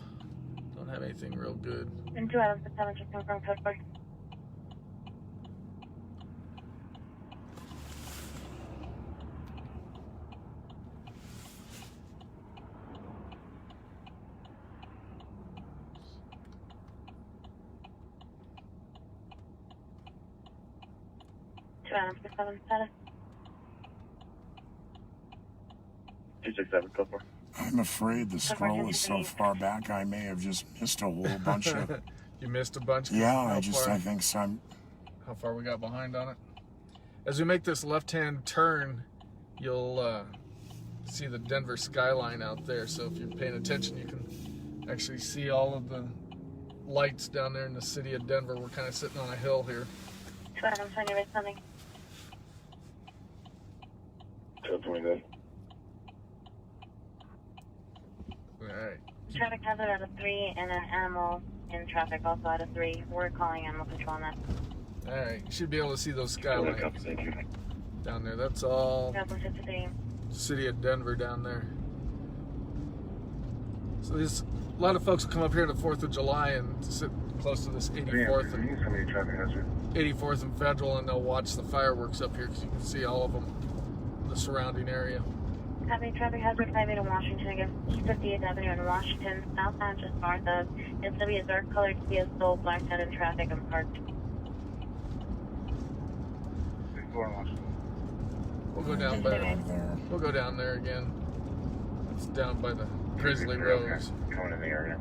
Don't have anything real good. And 2 items to 7 just confirm code 4. Two items to 7 status. 267, code 4. I'm afraid the scroll is so far back I may have just missed a whole bunch of. You missed a bunch. Yeah, How I far? think some. How far we got behind on it. As we make this left-hand turn, you'll see the Denver skyline out there. So if you're paying attention, you can actually see all of the lights down there in the city of Denver. We're kind of sitting on a hill here. 2 items on your responding. Code 29. All right. Traffic hazard out of 3 and an animal in traffic also out of 3. We're calling animal control on that. All right. You should be able to see those skylines down there. That's all Example 53. city of Denver down there. So there's a lot of folks will come up here on the 4th of July and sit close to this 84th and Somebody traffic hazard. 84th and Federal, and they'll watch the fireworks up here because you can see all of them in the surrounding area. Having traffic hazard 58 in Washington against East 58th Avenue in Washington, southbound just north of. It's going to be a dark colored Kia Soul blacked out in traffic and parked. We'll go down we'll go down there again. It's down by the Grizzly Rose. Coming in the area.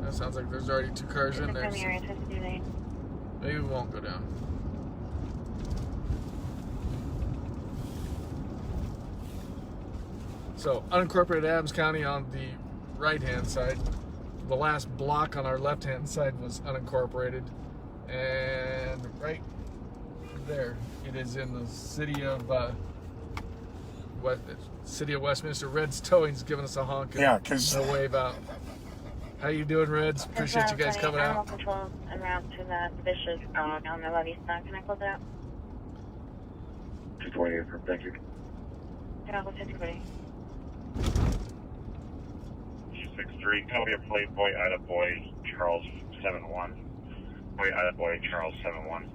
That sounds like there's already 2 cars in there. From the So area 58. maybe we won't go down. So, unincorporated Adams County on the right-hand side. The last block on our left-hand side was unincorporated. And right there, it is in the city of Westminster. Red's Towing's giving us a honk and Yeah, 'cause- a wave out. How you doing, Reds? Appreciate you guys coming Animal out. control en route to that vicious dog on the levee stop. Can I close it out? 228, thank you. Travel 53. 263, copy of plate boy, Ida boy, Charles 71. Boy, Ida boy, Charles 71.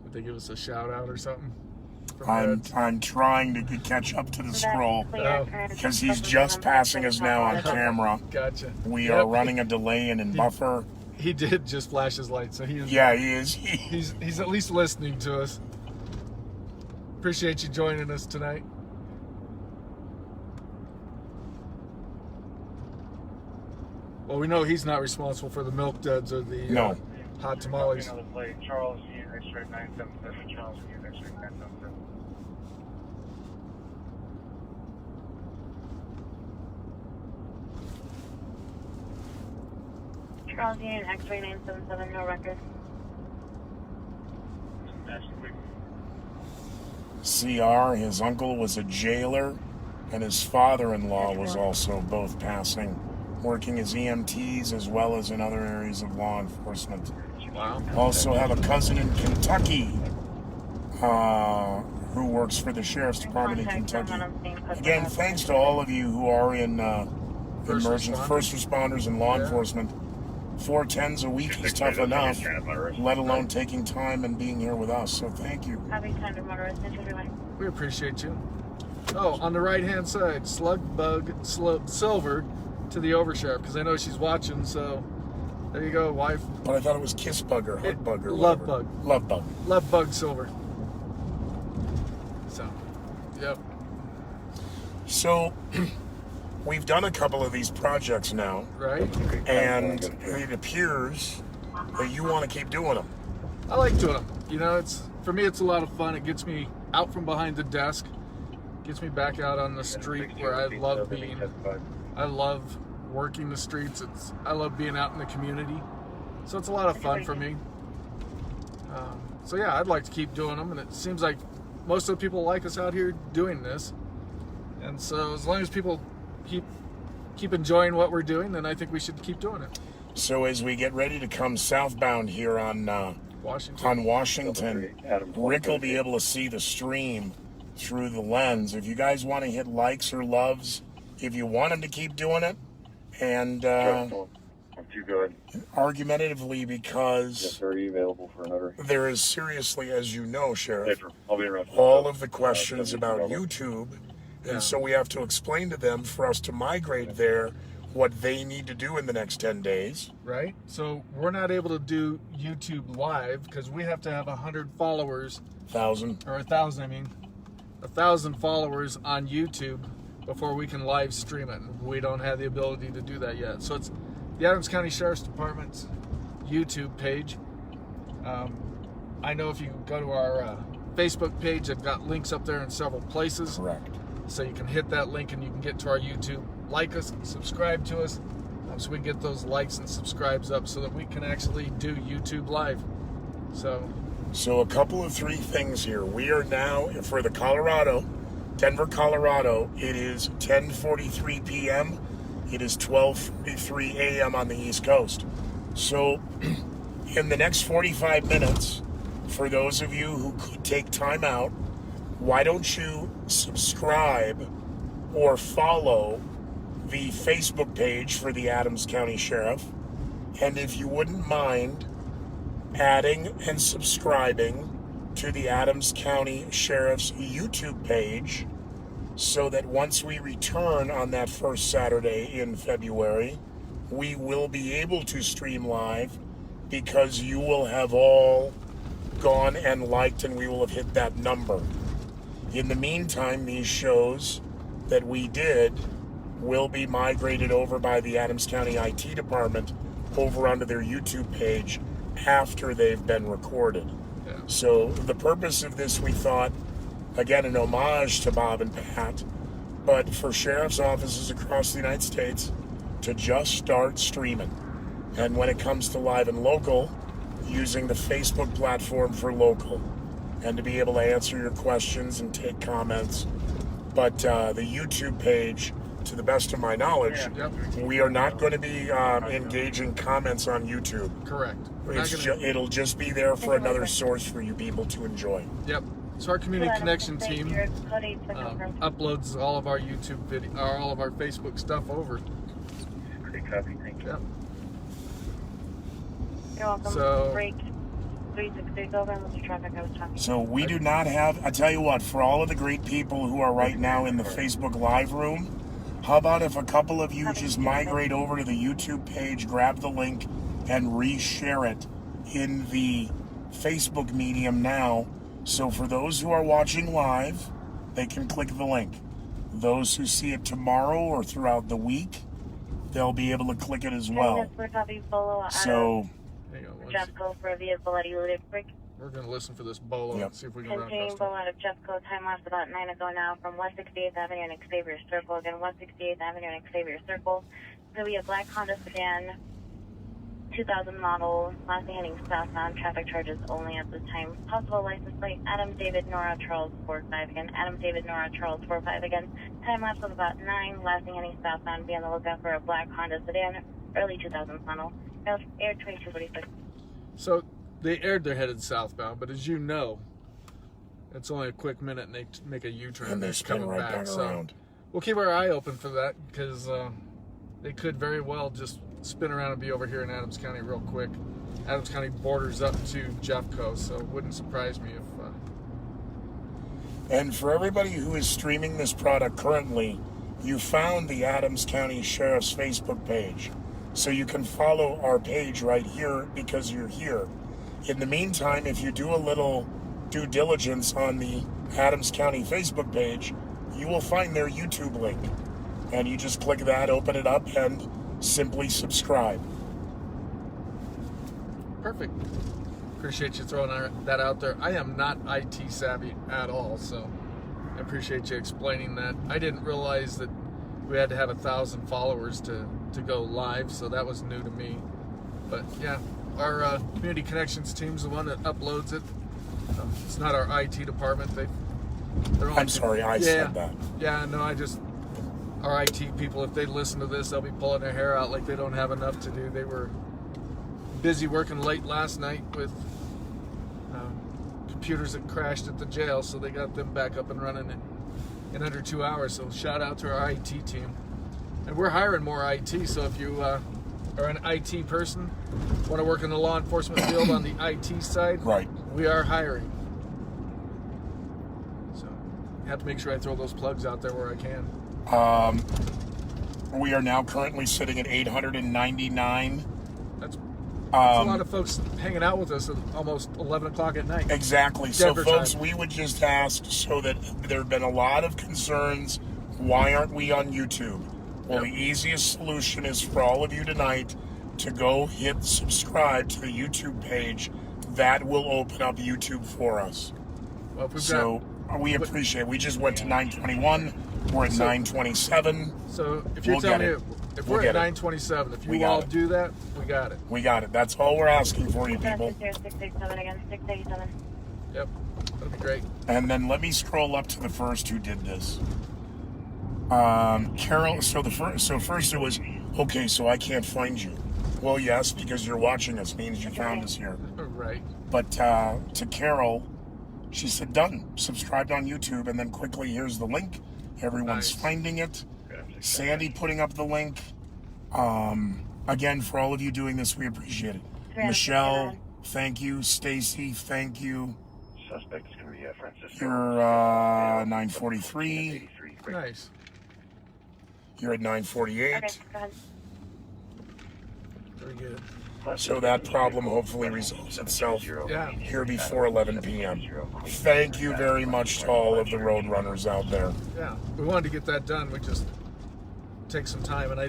Would they give us a shout out or something? I'm trying to catch up to the scroll Clear. because he's just passing us now on camera. Gotcha. We Yep. are running a delay and in buffer. He did just flash his light, so he is. Yeah, he is. He's at least listening to us. Appreciate you joining us tonight. Well, we know he's not responsible for the milk duds or the No. hot tamales. Another plate, Charles Union X-ray 977, Charles Union X-ray 977. Charles Union X-ray 977, no record. CR, his uncle was a jailer, and his father-in-law was also both passing, working as EMTs as well as in other areas of law enforcement. Wow. Also have a cousin in Kentucky who works for the Sheriff's Department in Kentucky. Again, thanks to all of you who are in First first responders and law enforcement. 410s a week is tough enough, let alone taking time and being here with us. So thank you. Happy time to motorist everyone. We appreciate you. Oh, on the right-hand side, Slug Bug Silver to the Oversheriff, because I know she's watching, so there you go, wife. But I thought it was Kiss Bug or Hug Bug or Love whatever. Bug. Love Bug. Love Bug Silver. So, yep. So, we've done a couple of these projects now, Right? and it appears that you want to keep doing them. I like doing them. You know, for me, it's a lot of fun. It gets me out from behind the desk, gets me back out on the street where I love being. I love working the streets. I love being out in the community. So it's a lot of fun for me. So yeah, I'd like to keep doing them, and it seems like most of the people like us out here doing this. And so as long as people keep enjoying what we're doing, then I think we should keep doing it. So as we get ready to come southbound here on Washington, Rick will be able to see the stream through the lens. If you guys want to hit likes or loves, if you want him to keep doing it, and Too good. argumentatively, because Yes, sir. Are you available for another? there is seriously, as you know, Sheriff, I'll be around. all of the questions about YouTube, Yeah. and so we have to explain to them for us to migrate there what they need to do in the next 10 days. Right? So we're not able to do YouTube live because we have to have 100 followers, 1,000. or 1,000, I mean, 1,000 followers on YouTube before we can live stream it. We don't have the ability to do that yet. So it's the Adams County Sheriff's Department's YouTube page. I know if you go to our Facebook page, I've got links up there in several places. Correct. So you can hit that link and you can get to our YouTube. Like us, subscribe to us, so we can get those likes and subscribes up so that we can actually do YouTube live. So a couple of 3 things here. We are now, for the Denver, Colorado, it is 10:43 p.m. It is 12:43 a.m. on the East Coast. So in the next 45 minutes, for those of you who could take time out, why don't you subscribe or follow the Facebook page for the Adams County Sheriff, and if you wouldn't mind adding and subscribing to the Adams County Sheriff's YouTube page, so that once we return on that first Saturday in February, we will be able to stream live, because you will have all gone and liked, and we will have hit that number. In the meantime, these shows that we did will be migrated over by the Adams County IT department over onto their YouTube page after they've been recorded. yeah. So the purpose of this, we thought, again, an homage to Bob and Pat, but for sheriff's offices across the United States to just start streaming. And when it comes to live and local, using the Facebook platform for local, and to be able to answer your questions and take comments. But the YouTube page, to the best of my knowledge, Yep. we are not going to be engaging comments on YouTube. Correct. We're not gonna, It'll just be there for another source for you people to enjoy. yep. So our community connection team Cody to confirm. uploads all of our YouTube video, or all of our Facebook stuff over. Great copy. Thank you. Yep. You're welcome. So- Break. 363, go over and look at traffic. I was talking. So we do not have, I tell you what, for all of the great people who are right now in the Facebook Live room, how about if a couple of you just migrate over to the YouTube page, grab the link, and reshare it in the Facebook medium now. So for those who are watching live, they can click the link. Those who see it tomorrow or throughout the week, they'll be able to click it as well. So, Jeffco for a vehicle at eluded break. We're going to listen for this bolo and see if we can run Continuing across bolo out of Jeffco, time lapse about 9 ago now from West 68th Avenue and Xavier Circle. Again, West 68th Avenue and Xavier Circle. It's going to be a black Honda sedan, 2000 model, lastly heading southbound, traffic charges only at this time. Possible license plate, Adam David Nora Charles 45 again, Adam David Nora Charles 45 again. Time lapse of about 9, lastly heading southbound, be on the lookout for a black Honda sedan, early 2000s model. Air 2246. So they aired they're headed southbound, but as you know, it's only a quick minute and they make a U-turn and they're coming right back around. We'll keep our eye open for that because they could very well just spin around and be over here in Adams County real quick. Adams County borders up to Jeffco, so it wouldn't surprise me if... And for everybody who is streaming this product currently, you found the Adams County Sheriff's Facebook page. So you can follow our page right here because you're here. In the meantime, if you do a little due diligence on the Adams County Facebook page, you will find their YouTube link. And you just click that, open it up, and simply subscribe. Perfect. Appreciate you throwing that out there. I am not IT savvy at all, so I appreciate you explaining that. I didn't realize that we had to have 1,000 followers to go live, so that was new to me. But yeah, our community connections team's the one that uploads it. It's not our IT department. They're I'm sorry, I said that. Yeah, no, our IT people, if they listen to this, they'll be pulling their hair out like they don't have enough to do. They were busy working late last night with computers that crashed at the jail, so they got them back up and running in under 2 hours. So shout out to our IT team. And we're hiring more IT, so if you are an IT person, want to work in the law enforcement field on the IT side, right, we are hiring. So I have to make sure I throw those plugs out there where I can. We are now currently sitting at 899. That's a lot of folks hanging out with us at almost 11 o'clock at night. Exactly. Denver so, folks, time. we would just ask, so that there have been a lot of concerns, why aren't we on YouTube? Well, the easiest solution is for all of you tonight to go hit subscribe to the YouTube page. That will open up YouTube for us. Well, if we've so we appreciate it. We just went to 921. We're at 927. So if you're telling me, if we're at 927, if you all do that, we got it. We got it. That's all we're asking for you, people. 687 again, 687. Yep, that'll be great. And then let me scroll up to the first who did this. Carol. So first it was, okay, so I can't find you. Well, yes, because you're watching us means you found us here. Right. But to Carol, she said, done. Subscribed on YouTube, and then quickly, here's the link. Everyone's finding it. Sandy putting up the link. Again, for all of you doing this, we appreciate it. Michelle, thank you. Stacy, thank you. Suspect is going to be Francisco. You're 943. Nice. You're at 948. Okay, go ahead. Very good. So that problem hopefully resolves itself here before 11 p.m. Thank you very much to all of the road runners out there. Yeah, we wanted to get that done. We just take some time, and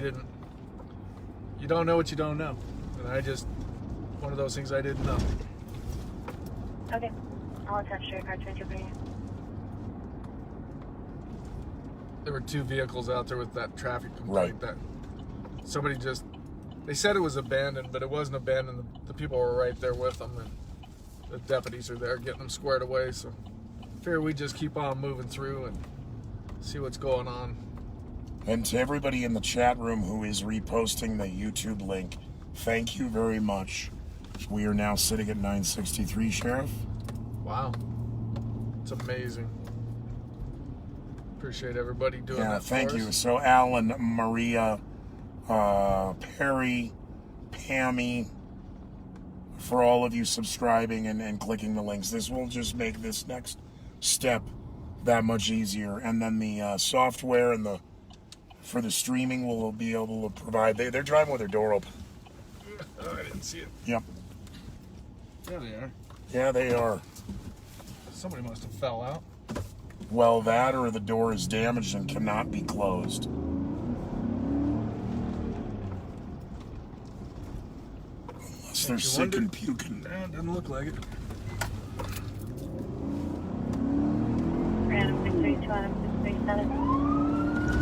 you don't know what you don't know. And one of those things I didn't know. Okay, I'll attach your car to you. There were 2 vehicles out there with that traffic complaint that somebody they said it was abandoned, but it wasn't abandoned. The people were right there with them, and the deputies are there getting them squared away. So I figure we just keep on moving through and see what's going on. And to everybody in the chat room who is reposting the YouTube link, thank you very much. We are now sitting at 963, Sheriff. Wow. It's amazing. Appreciate everybody doing that for thank us. you. So Alan, Maria, Perry, Pammy, for all of you subscribing and clicking the links. This will just make this next step that much easier. And then the software and for the streaming will be able to provide. They're driving with their door open. Oh, I didn't see it. Yep. Yeah, they are. Yeah, they are. Somebody must have fell out. Well, that or the door is damaged and cannot be closed. Unless they're sick and puking. Yeah, it doesn't look like it. Random 632 Adam 637.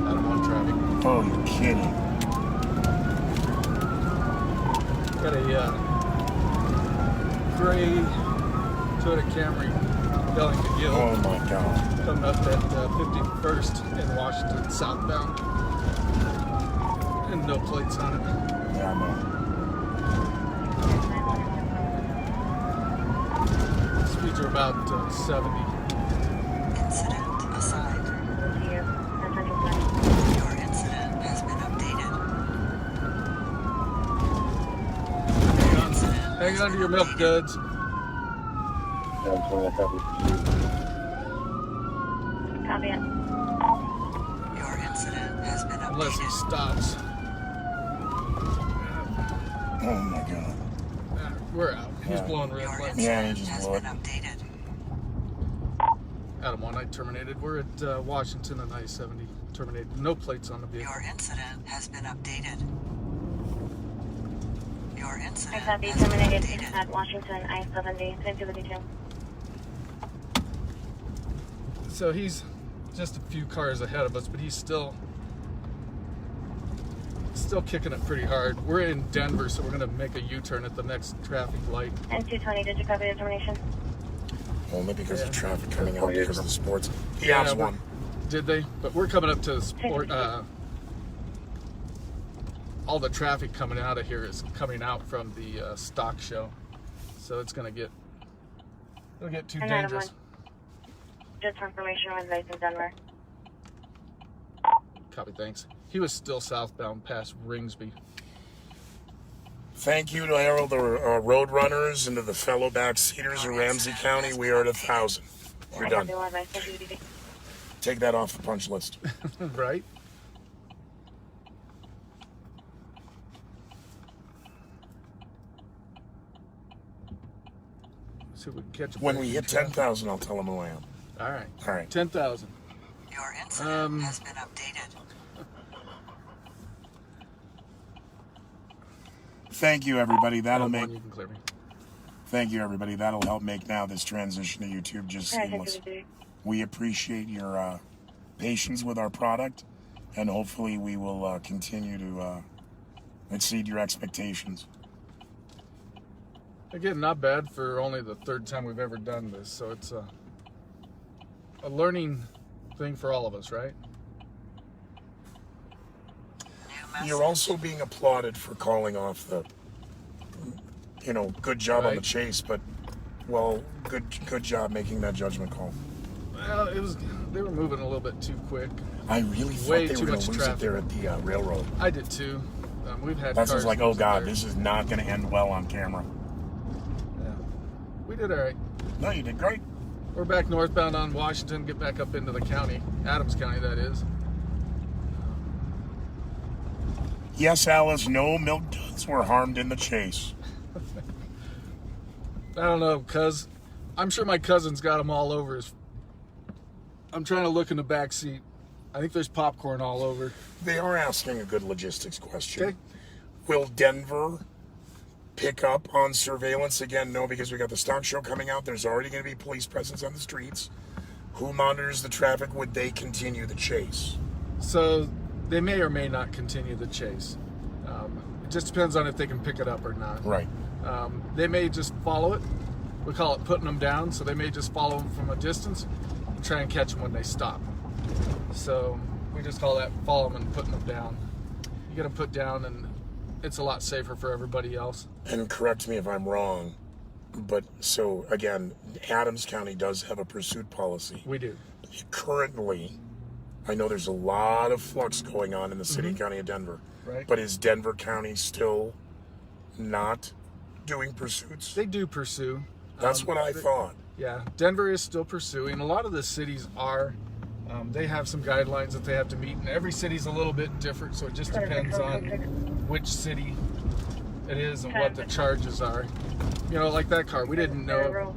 Adam 1 traffic. Oh, you're kidding. Got a gray Toyota Camry going to Gill. Oh my God. Coming up at 51st in Washington, southbound. And no plates on it. Yeah, I know. Speeds are about 70. Incident aside. Your incident has been updated. Hang on to your milk duds. Copy it. Your incident has been Unless he updated. stops. Oh my God. We're out. He's Yeah. blowing red Your lights. Yeah, he incident just has blew been it. updated. Adam 1, I terminated. We're at Washington and I-70. Terminated. No plates on the vehicle. Your incident has been updated. Your I incident copy. has been Terminated updated. at Washington I-70. 52. So he's just a few cars ahead of us, but he's still kicking it pretty hard. We're in Denver, so we're going to make a U-turn at the next traffic light. And 220, did you copy the termination? Only because of traffic coming Oh, out yeah. because of the sports. He has we're- one. Did they? But we're coming up to the sport. All the traffic coming out of here is coming out from the stock show, so it'll get too And Adam dangerous. 1. Just for information, we're based in Denver. Copy, thanks. He was still southbound past Ringsby. Thank you to all the road runners and to the fellow backseaters in Ramsey County. We are at 1,000. We're done. Take that off the punch list. Right? See if we can catch a When break we in hit traffic. 10,000, I'll tell them who I am. All right. All right. 10,000. Your incident has been updated. Thank you, everybody. That'll Adam 1, make. you can clear me. Thank you, everybody. That'll help make now this transition to YouTube just seamless. We appreciate your patience with our product, and hopefully we will continue to exceed your expectations. Again, not bad for only the third time we've ever done this, so it's a learning thing for all of us, right? You're also being applauded for calling off the, good job on the Right. chase, but, well, good job making that judgment call. Well, they were moving a little bit too quick. I really thought Way they too were going much to lose traffic. it there at the railroad. I did too. We've had That's cars just like, oh losing God, there. this is not going to end well on camera. Yeah. We did all right. No, you did great. We're back northbound on Washington, get back up into the county, Adams County, that is. Yes, Alice, no milk duds were harmed in the chase. I don't know, cuz I'm sure my cousin's got them all over his. I'm trying to look in the back seat. I think there's popcorn all over. They are asking a good logistics question. Okay. Will Denver pick up on surveillance again? No, because we got the stock show coming out. There's already going to be police presence on the streets. Who monitors the traffic? Would they continue the chase? So they may or may not continue the chase. It just depends on if they can pick it up or not. Right. They may just follow it. We call it putting them down. So they may just follow them from a distance and try and catch them when they stop. So we just call that follow them and putting them down. You get them put down and it's a lot safer for everybody else. And correct me if I'm wrong, but so again, Adams County does have a pursuit policy. We do. Currently, I know there's a lot of flux going on in the city and county of Denver. Right. But is Denver County still not doing pursuits? They do pursue. That's what I thought. Yeah, Denver is still pursuing. A lot of the cities are. They have some guidelines that they have to meet, and every city's a little bit different, so it just depends on which city it is and what the charges are. You know, like that car, we didn't know.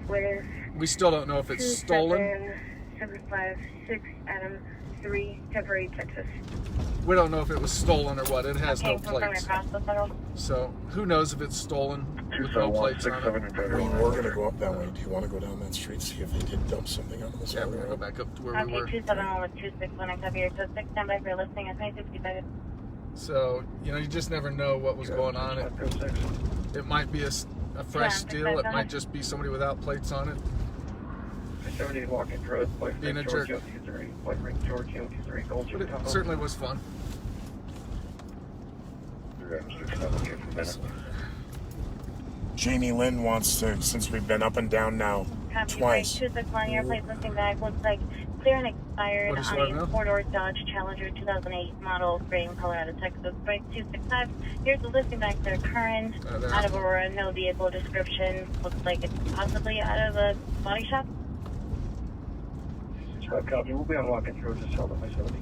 We still don't know if it's stolen. 756 Adam 3, Temporary, Texas. We don't know if it was stolen or what. It has no Okay, confirm plates. across the federal. So who knows if it's stolen with no plates on it. We were going to go up that way. Do you want to go down that street, see if they did dump something on this Yeah, road? we're going to go back up to where we Okay, were. 271 with 261, I cover your 26, stand by for your listing at 2065. So, you know, you just never know what was going on. It might be a fresh steal. It might just be somebody without plates on it. 70 Watkins Road, Being a jerk. Georgia, Missouri, Gold But it certainly was fun. Jamie Lynn wants to, since we've been up and down now twice. 261, your plate listing bag looks like clear and expired What is that on a now? four-door Dodge Challenger 2008 model, gray in Colorado, Texas. Break 265. Here's the listing bags that are current. They're Out of Aurora, no vehicle description. Looks like it's possibly out of a body shop. Copy. We'll be on Watkins Road, just south of I-70.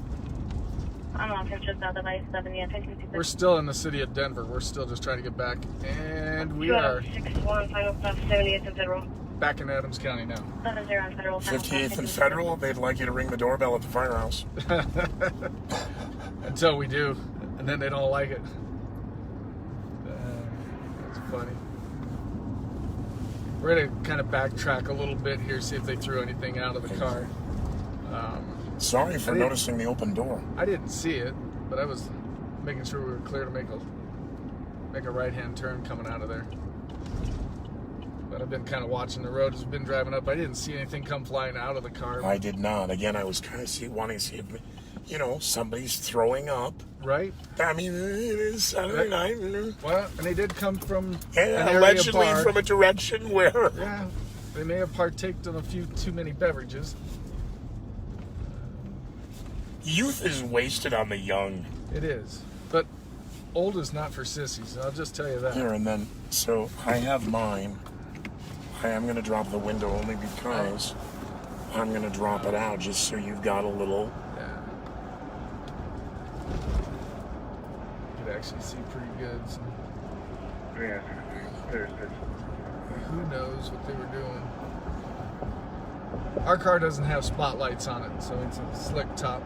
I'm on just south of I-70 at 266. We're still in the city of Denver. We're still just trying to get back. And we are 261, final stop 78th and Federal. back in Adams County now. 70 on Federal. final stop 58th and Federal, they'd like you to ring the doorbell at the firehouse. Until we do. And then they don't like it. That's funny. We're going to kind of backtrack a little bit here, see if they threw anything out of the car. Sorry for noticing the open door. I didn't see it, but I was making sure we were clear to make a right-hand turn coming out of there. But I've been kind of watching the road as we've been driving up. I didn't see anything come flying out of the car. I did not. Again, I was kind of wanting to see if, you know, somebody's throwing up. Right? I mean, it is Saturday night. Well, and they did come from And an area allegedly bar. from a direction where... Yeah, they may have partaked in a few too many beverages. Youth is wasted on the young. It is. But old is not for sissies, I'll just tell you that. Here, and then, so I have mine. I am going to drop the window only because I'm going to drop it out just so you've got a little... Yeah. You could actually see pretty good. So Yeah, there's this. who knows what they were doing. Our car doesn't have spotlights on it, so it's a slick top.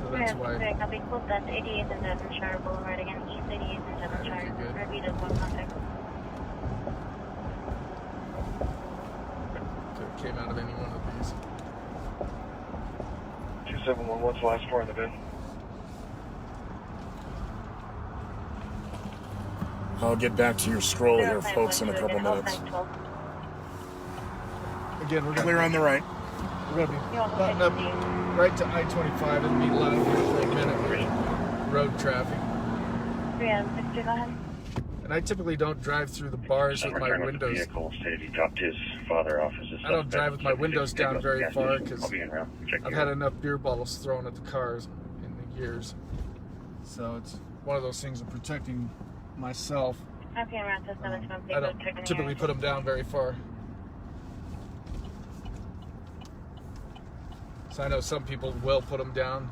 So that's why. Copy. Close that's 88th and Devonshire Boulevard again. East 88th and Devonshire. Okay, good. Repeat as one contact. If it came out of any one of these. 271, what's the last four in the bin? I'll get back to your scroll here, folks, in a couple minutes. Again, we're Clear on the right. We're going to be butting up right to I-25 and be loud here for a minute with road traffic. 360, go ahead. And I typically don't drive through the bars with my windows. Vehicle stated he dropped his father off as a I don't drive with my windows down very far because I'll be in route. Check I've had enough beer bottles thrown at the cars in the years. So it's one of those things of protecting myself. Okay, route to 720. I don't typically put them down very far. So I know some people will put them down.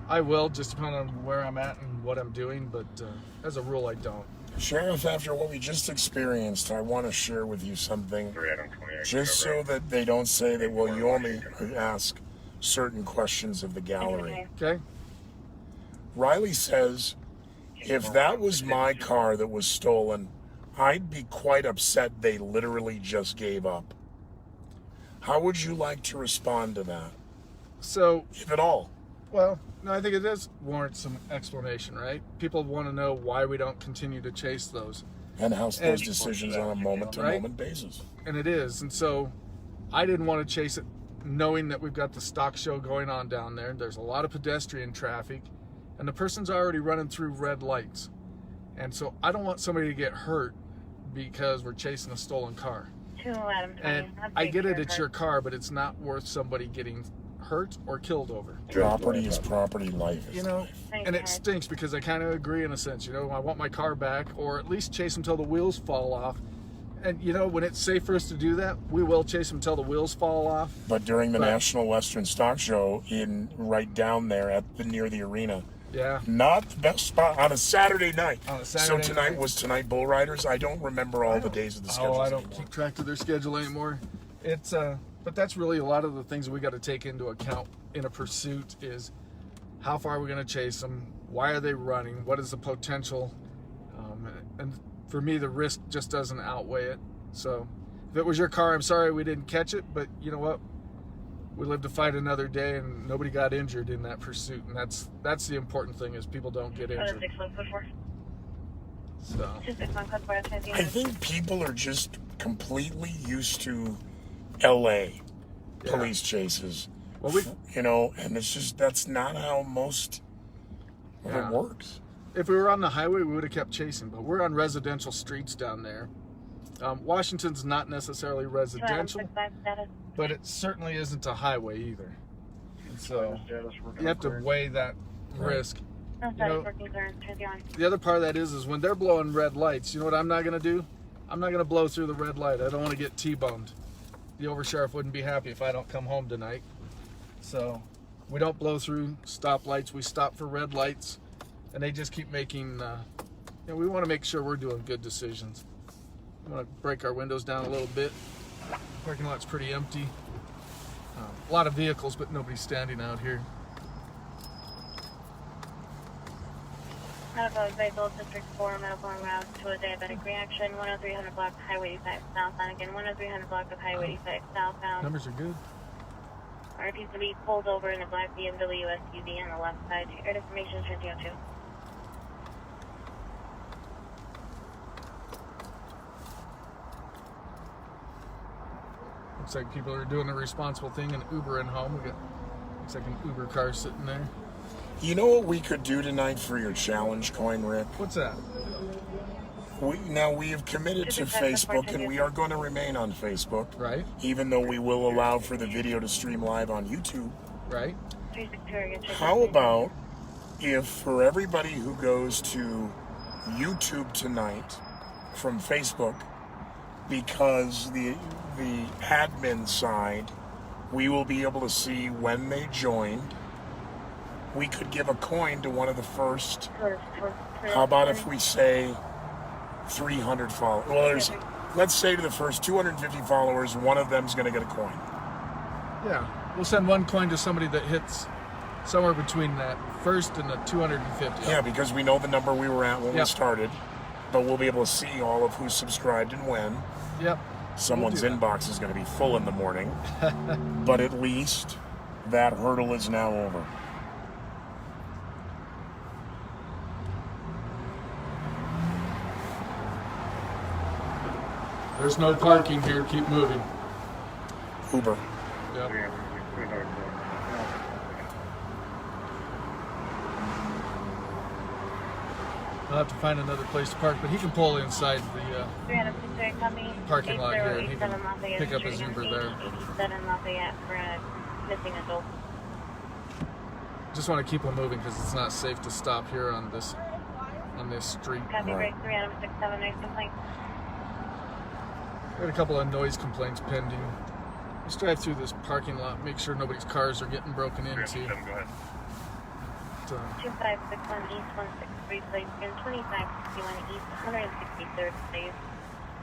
I will, just depending on where I'm at and what I'm doing, but as a rule, I don't. Sheriff, after what we just experienced, I want to share with you something, just so that they don't say that, well, you only ask certain questions of the gallery. Okay? Riley says, if that was my car that was stolen, I'd be quite upset they literally just gave up. How would you like to respond to that? So, If at all. well, no, I think it does warrant some explanation, right? People want to know why we don't continue to chase those. And house those decisions on a moment-to-moment basis. And it is. And so I didn't want to chase it knowing that we've got the stock show going on down there. There's a lot of pedestrian traffic. And the person's already running through red lights. And so I don't want somebody to get hurt because we're chasing a stolen car. 2 Adam 20. And I get it, it's your car, but it's not worth somebody getting hurt or killed over. Property is property, life is You know, life. and it stinks because I kind of agree in a sense. You know, I want my car back, or at least chase them till the wheels fall off. And you know, when it's safe for us to do that, we will chase them till the wheels fall off. But during the National Western Stock Show, right down there near the arena, Yeah. not the best spot on a Saturday night. On a Saturday so tonight night. was tonight Bull Riders. I don't remember all the days of the schedule. Oh, I don't keep track of their schedule anymore. It's but that's really a lot of the things we got to take into account in a pursuit is how far are we going to chase them? Why are they running? What is the potential? And for me, the risk just doesn't outweigh it. So if it was your car, I'm sorry we didn't catch it, but you know what? We live to fight another day, and nobody got injured in that pursuit, and that's the important thing is people don't get injured. So I think people are just completely used to LA police chases. Well, you know, and it's just that's not how most of it works. If we were on the highway, we would have kept chasing, but we're on residential streets down there. Washington's not necessarily residential, but it certainly isn't a highway either. And so you have to weigh that risk. You know, the other part of that is when they're blowing red lights, you know what I'm not going to do? I'm not going to blow through the red light. I don't want to get T-boned. The oversheriff wouldn't be happy if I don't come home tonight. So we don't blow through stoplights. We stop for red lights. And they just keep making, you know, we want to make sure we're doing good decisions. I'm going to break our windows down a little bit. The parking lot's pretty empty. A lot of vehicles, but nobody's standing out here. Medical vehicle, District 4, medical en route to a diabetic reaction, 10300 block of Highway 85 southbound. Again, 10300 block of Highway 85 southbound. Numbers are good. RPs to be pulled over in a black BMW SUV on the left side. Air information 2002. Looks like people are doing the responsible thing and Ubering home. Looks like an Uber car sitting there. You know what we could do tonight for your challenge coin, Rick? What's that? We have committed to Facebook, and we are going to remain on Facebook. Right. Even though we will allow for the video to stream live on YouTube. Right. How about if for everybody who goes to YouTube tonight from Facebook, because the admin side, we will be able to see when they joined. We could give a coin to one of the first. How about if we say 300 followers? Well, let's say to the first 250 followers, one of them's going to get a coin. Yeah, we'll send one coin to somebody that hits somewhere between that first and the 250. Yeah, because we know the number we were at when we started, but we'll be able to see all of who's subscribed and when. Yep. Someone's inbox is going to be full in the morning, but at least that hurdle is now over. There's no parking here. Keep moving. Uber. Yep. I'll have to find another place to park, but he can pull inside the parking lot here, and he can pick up his Uber there. Just want to keep him moving because it's not safe to stop here on this street. Copy, break 3 Adam 67, noise complaint. We had a couple of noise complaints pending. Let's drive through this parking lot, make sure nobody's cars are getting broken into. Go ahead. 2561 East 163 Place, and 2561 East 163rd Place.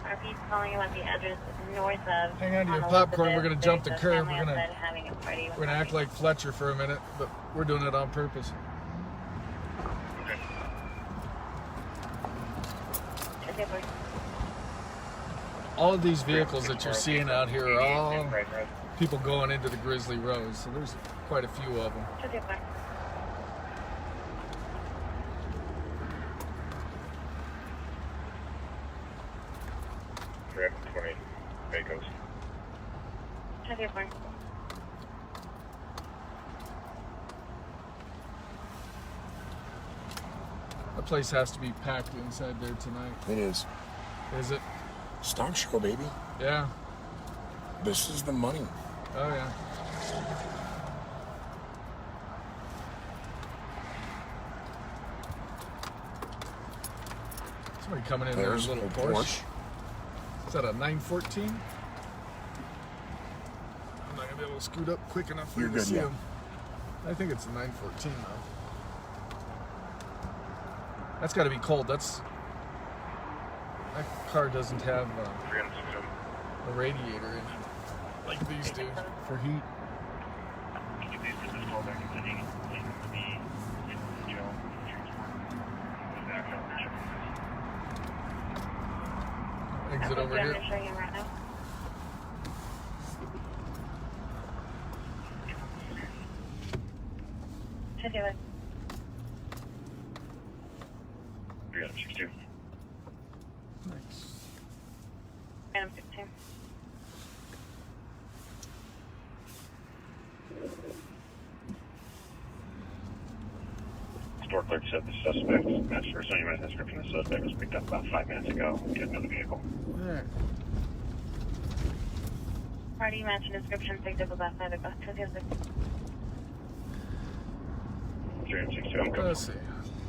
RP's calling about the address north of. Hang on to your popcorn. We're going to jump the curb. We're going to act like Fletcher for a minute, but we're doing it on purpose. Okay, all of these vehicles that you're seeing out here are all people going into the Grizzly Rose, so there's quite a few of them. okay, Correct, 20 Pecos. okay, fine. The place has to be packed inside there tonight. It is. Is it? Stock show, baby. Yeah. This is the money. Oh, yeah. Somebody coming in There's there, a little little Porsche. Porsche. Is that a 914? I'm not gonna be able to scoot up quick enough for You're you to good, see yeah. him. I think it's a 914 though. That's got to be cold. That car doesn't have a radiator in it like these do for heat. Exit over here. I'm showing you right now. Okay, wait. 362. Nice. Random 16. Store clerk said the suspect matched for some human description. The suspect was picked up about 5 minutes ago. He had another vehicle. Alright. Party matching description picked up about 5 o'clock. 362. I'm good. Let's see.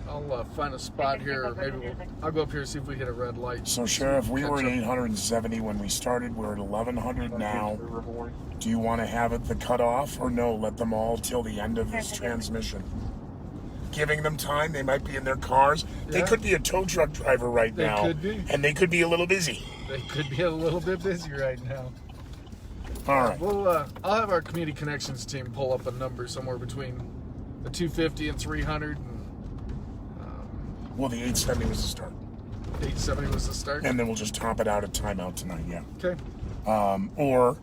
I'll find a spot here, or maybe I'll go up here and see if we hit a red light. So, Sheriff, we were at 870 when we started. We're at 1100 now. Do you want to have it the cutoff, or no? Let them all till the end of this transmission. Giving them time. They might be in their cars. They Yeah. could be a tow truck driver right They now. could be. And they could be a little busy. They could be a little bit busy right now. All right. Well, I'll have our community connections team pull up a number somewhere between the 250 and 300, and Well, the 870 was the start. 870 was the start. And then we'll just top it out at timeout tonight, yeah. Okay. Or,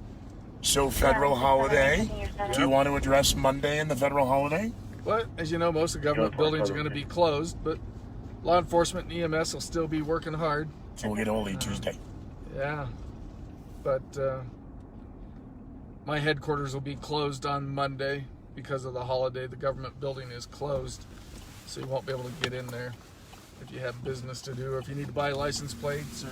so federal holiday. Do you want to address Monday and the federal holiday? Well, as you know, most of the government buildings are going to be closed, but law enforcement and EMS will still be working hard. So we'll get Holy Tuesday. Yeah. But my headquarters will be closed on Monday because of the holiday. The government building is closed, so you won't be able to get in there if you have business to do, or if you need to buy license plates or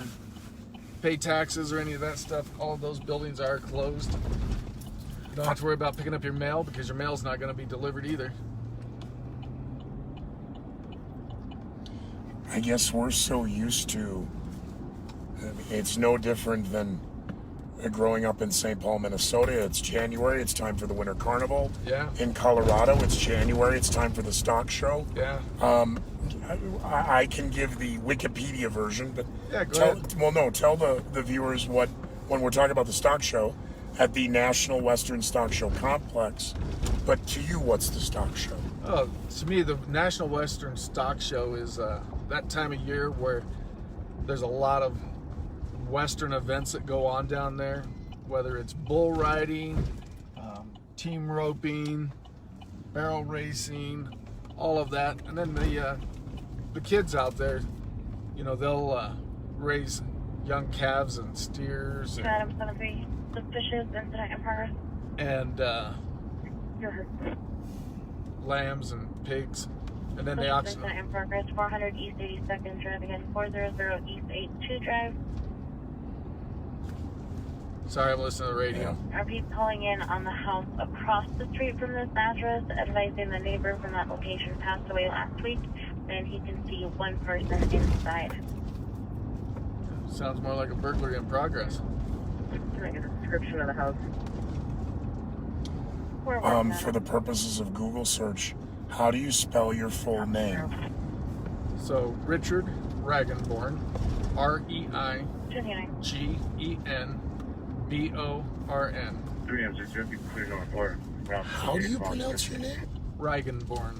pay taxes or any of that stuff. All of those buildings are closed. You don't have to worry about picking up your mail because your mail's not going to be delivered either. I guess we're so used to, it's no different than growing up in St. Paul, Minnesota. It's January, it's time for the Winter Carnival. Yeah. In Colorado, it's January, it's time for the stock show. Yeah. I can give the Wikipedia version, but Yeah, go tell the viewers what, when we're talking about the stock show, at the National Western Stock Show Complex. But to you, what's the stock show? Oh, to me, the National Western Stock Show is that time of year where there's a lot of Western events that go on down there, whether it's bull riding, team roping, barrel racing, all of that. And then the kids out there, you know, they'll raise young calves and steers Adam 73. Suspicious incident in progress. and You're hurt. lambs and pigs. And then they Suspicious auction incident in progress. 400 East 82nd Drive again. 400 East 82 Drive. Sorry, I'm listening to the radio. RP calling in on the house across the street from this address, advising the neighbor from that location passed away last week, and he can see one person inside. Sounds more like a burglary in progress. Can I get a description of the house? We're working on For it. Uh, the purposes of Google search, how do you spell your full name? So Richard Reigenborn, R-E-I-G-E-N-B-O-R-N. 3M650, How do you pronounce your name? Reigenborn.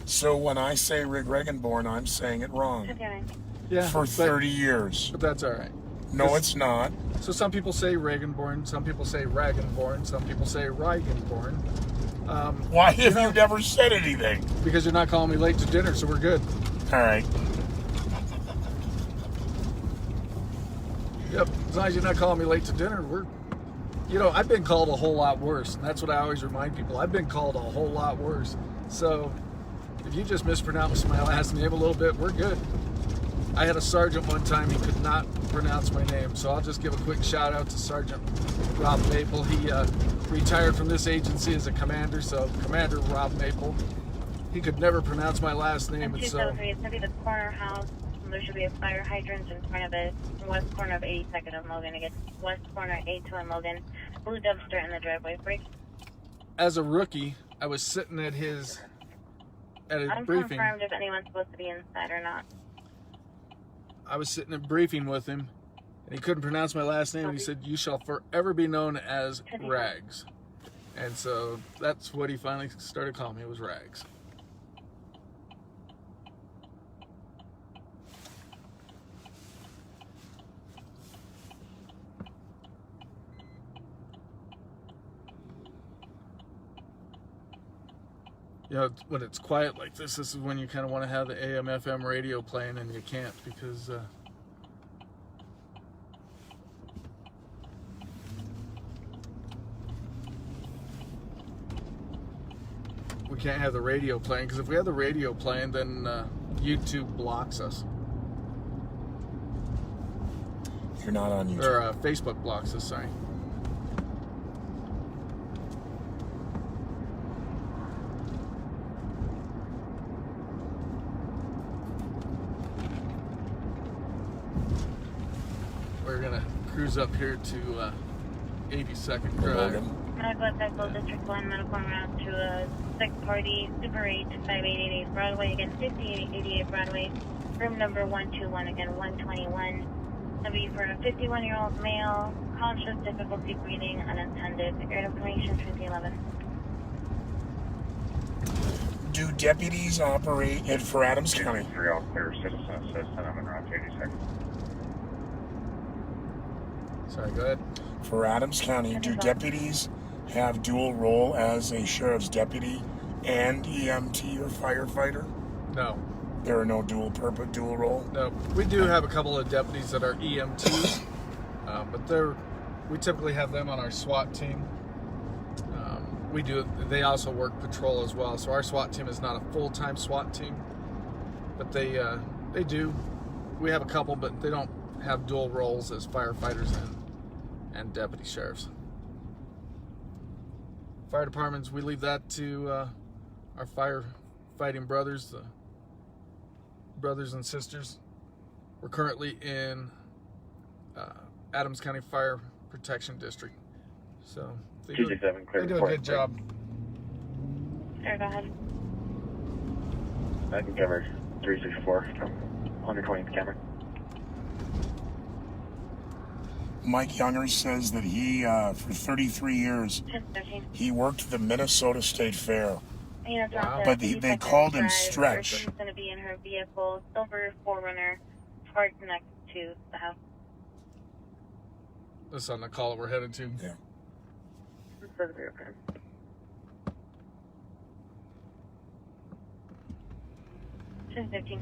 So when I say Rick Reigenborn, I'm saying it wrong. 59. Yeah, For 30 years. but that's all right. No, it's not. So some people say Reigenborn, some people say Reigenborn, some people say Reigenborn. Why have you never said anything? Because you're not calling me late to dinner, so we're good. All right. Yep, as long as you're not calling me late to dinner, we're... You know, I've been called a whole lot worse, and that's what I always remind people. I've been called a whole lot worse. So if you just mispronounce my last name a little bit, we're good. I had a sergeant one time, he could not pronounce my name, so I'll just give a quick shout out to Sergeant Rob Maple. He retired from this agency as a commander, so Commander Rob Maple. He could never pronounce my last name, and so... 273, it's going to be the corner house, There should be a fire hydrant in front of it, west corner of 82nd and Logan. Again, west corner 82 and Logan. Blue dumpster in the driveway. Break. As a rookie, I was sitting at his briefing. Unconfirmed if anyone's supposed to be inside or not. I was sitting at briefing with him, and he couldn't pronounce my last name. And he said, "You shall forever be known as Rags." And so that's what he finally started calling me. It was Rags. You know, when it's quiet like this is when you kind of want to have the AM, FM radio playing, and you can't because we can't have the radio playing, because if we have the radio playing, then YouTube blocks us. You're not on YouTube. Or Facebook blocks us, sorry. We're gonna cruise up here to 82nd Drive. Medical Technical District 1, medical route to a 6-party, Super 8, 5888 Broadway, again 5888 Broadway, room number 121, again 121. That'll be for a 51-year-old male, conscious, difficulty breathing, unattended. Air information 2011. Do deputies operate it for Adams County? 3 all clear, citizen assistant, I'm en route to 82nd. Sorry, go ahead. For Adams County, do deputies have dual role as a sheriff's deputy and EMT or firefighter? No. There are no dual role? No. We do have a couple of deputies that are EMTs, but we typically have them on our SWAT team. They also work patrol as well, so our SWAT team is not a full-time SWAT team, but they do. We have a couple, but they don't have dual roles as firefighters and deputy sheriffs. Fire departments, we leave that to our firefighting brothers, the brothers and sisters. We're currently in Adams County Fire Protection District, so they do a good job. Sure, go ahead. I can cover 364 from 120th camera. Mike Younger says that he, for 33 years, 1013. he worked the Minnesota State Fair. Wow. But they called him Stretch. She's going to be in her vehicle, silver 4Runner, parked next to the house. That's on the call that we're headed to. Yeah. This is the okay. $1015.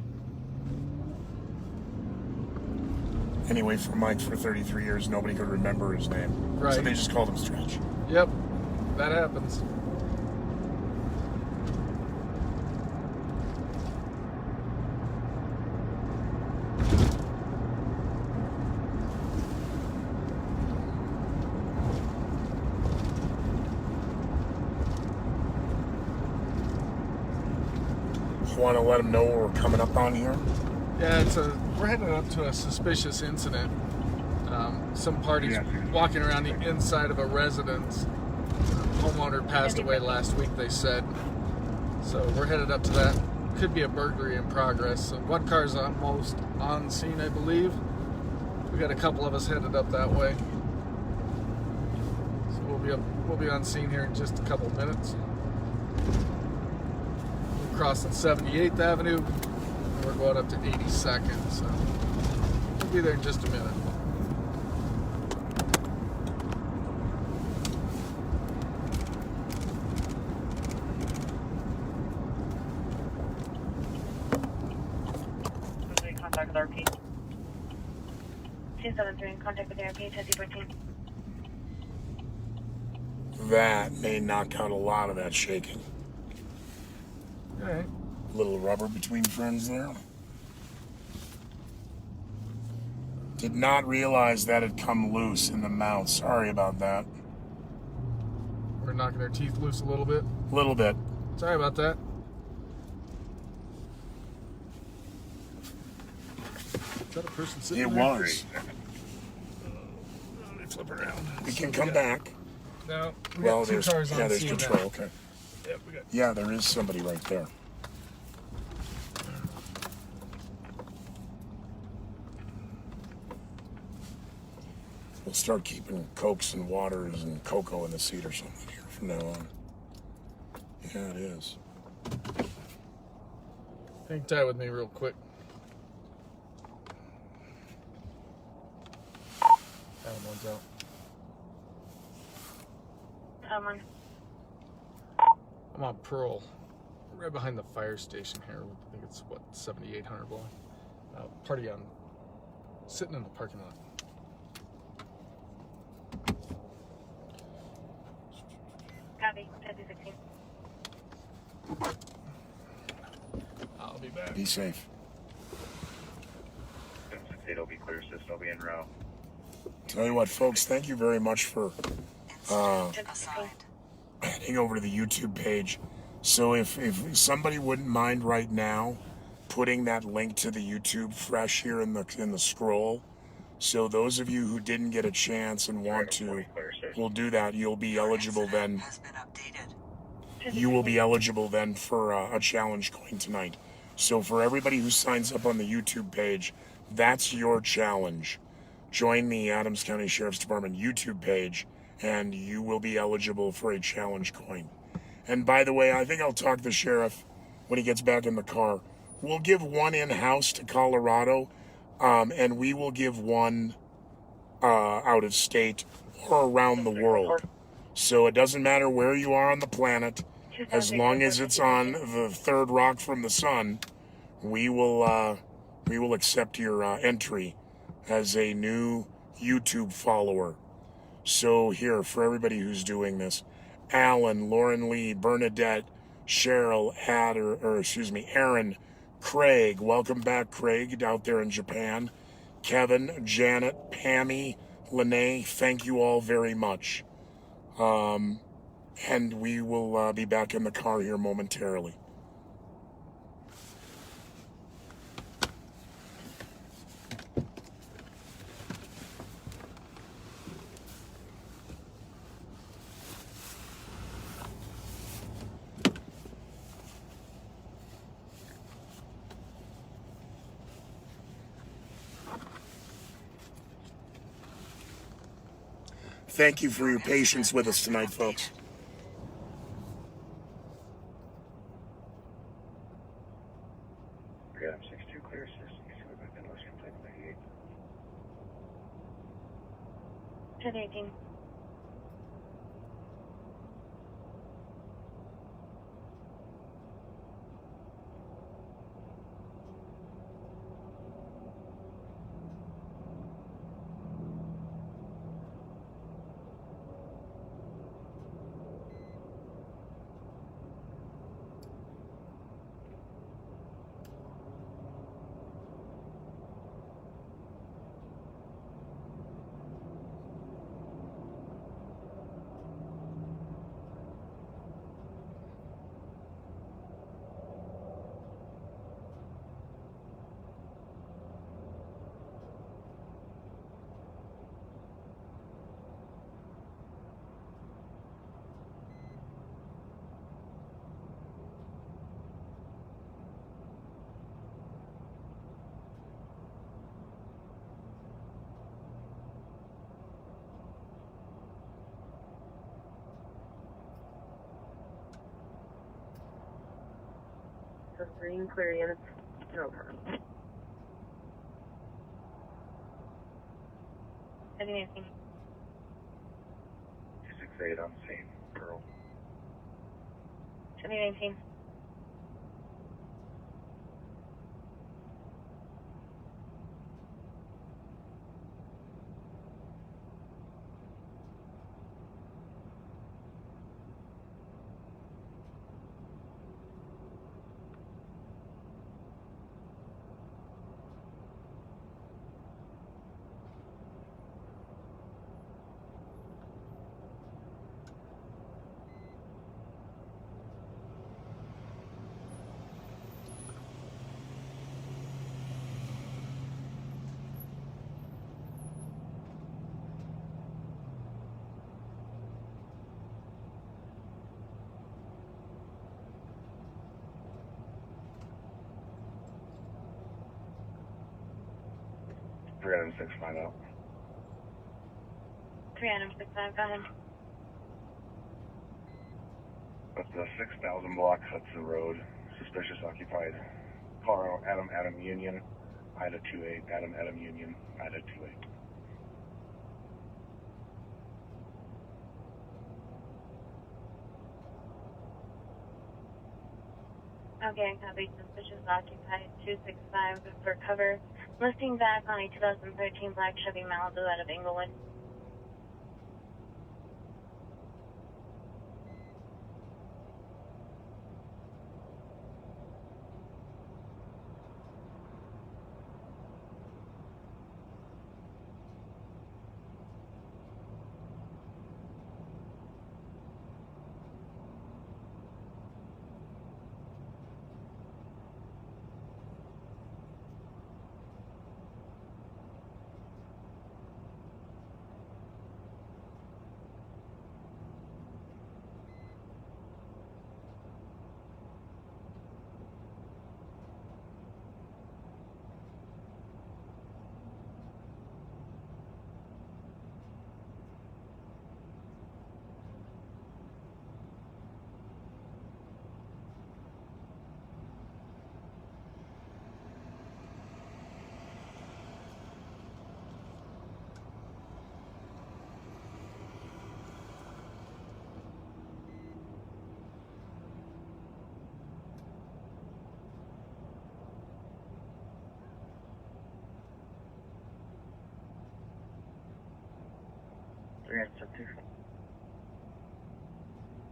Anyway, for Mike, for 33 years, nobody could remember his name. Right. So they just called him Stretch. Yep, that happens. You want to let them know what we're coming up on here? Yeah, we're headed up to a suspicious incident. Some parties walking around the inside of a residence. Homeowner passed away last week, they said. So we're headed up to that. Could be a burglary in progress. So one car's almost on scene, I believe. We got a couple of us headed up that way. So we'll be on scene here in just a couple minutes. We're crossing 78th Avenue. We're going up to 82nd, so we'll be there in just a minute. Contact with RP. 273 in contact with RP, 1014. That may knock out a lot of that shaking. All right. Little rubber between friends there. Did not realize that had come loose in the mouth. Sorry about that. We're knocking their teeth loose a little bit. A little bit. Sorry about that. that a person sitting It there? was. Let me flip around. We can come back. No, we Well, got two there's cars on there's scene patrol. now. Okay. Yep, we got. Yeah, there is somebody right there. We'll start keeping Cokes and waters and cocoa in the seat or something here from now on. Yeah, it is. Hang tight with me real quick. One's out. I'm on Pearl, right behind the fire station here. I think it's, what, 7800 block. Party on, sitting in the parking lot. Copy, 10-16. I'll be back. Be safe. 10-68 will be clear, system will be en route. Tell you what, folks, thank you very much for Incident assigned. heading over to the YouTube page. So if somebody wouldn't mind right now putting that link to the YouTube fresh here in the scroll, so those of you who didn't get a chance and want to, will do that. You'll be eligible then. Has been updated. You will be eligible then for a challenge coin tonight. So for everybody who signs up on the YouTube page, that's your challenge. Join the Adams County Sheriff's Department YouTube page, and you will be eligible for a challenge coin. And by the way, I think I'll talk to the sheriff when he gets back in the car. We'll give one in-house to Colorado, and we will give one out of state or around the world. So it doesn't matter where you are on the planet, as long as it's on the third rock from the sun, we will accept your entry as a new YouTube follower. So here, for everybody who's doing this, Alan, Lauren Lee, Bernadette, Cheryl, Aaron, Craig, welcome back, Craig, out there in Japan, Kevin, Janet, Pammy, Lene, thank you all very much. And we will be back in the car here momentarily. Thank you for your patience with us tonight, folks. Adam 62 clear system. You see what I've been listening to 38. 10-18. So green clear units over. 10-18. 268 on scene, Pearl. 10-18. 3 Adam 65 out. 3 Adam 65, go ahead. That's the 6000 block Hudson Road. Suspicious occupied. Car Adam Union. Ida 28. Adam Union. Ida 28. Okay, copy. Suspicious occupied 265 for cover. Listing back on a 2013 black Chevy Malibu out of Inglewood.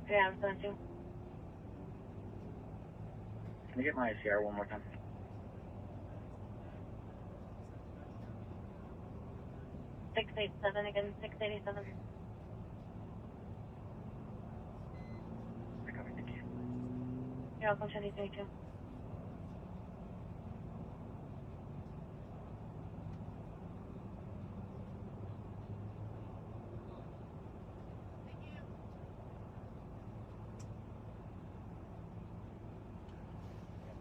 Yeah, I'm going to. Can you get my ICR one more time? $687 again, $687. You're welcome, 2022.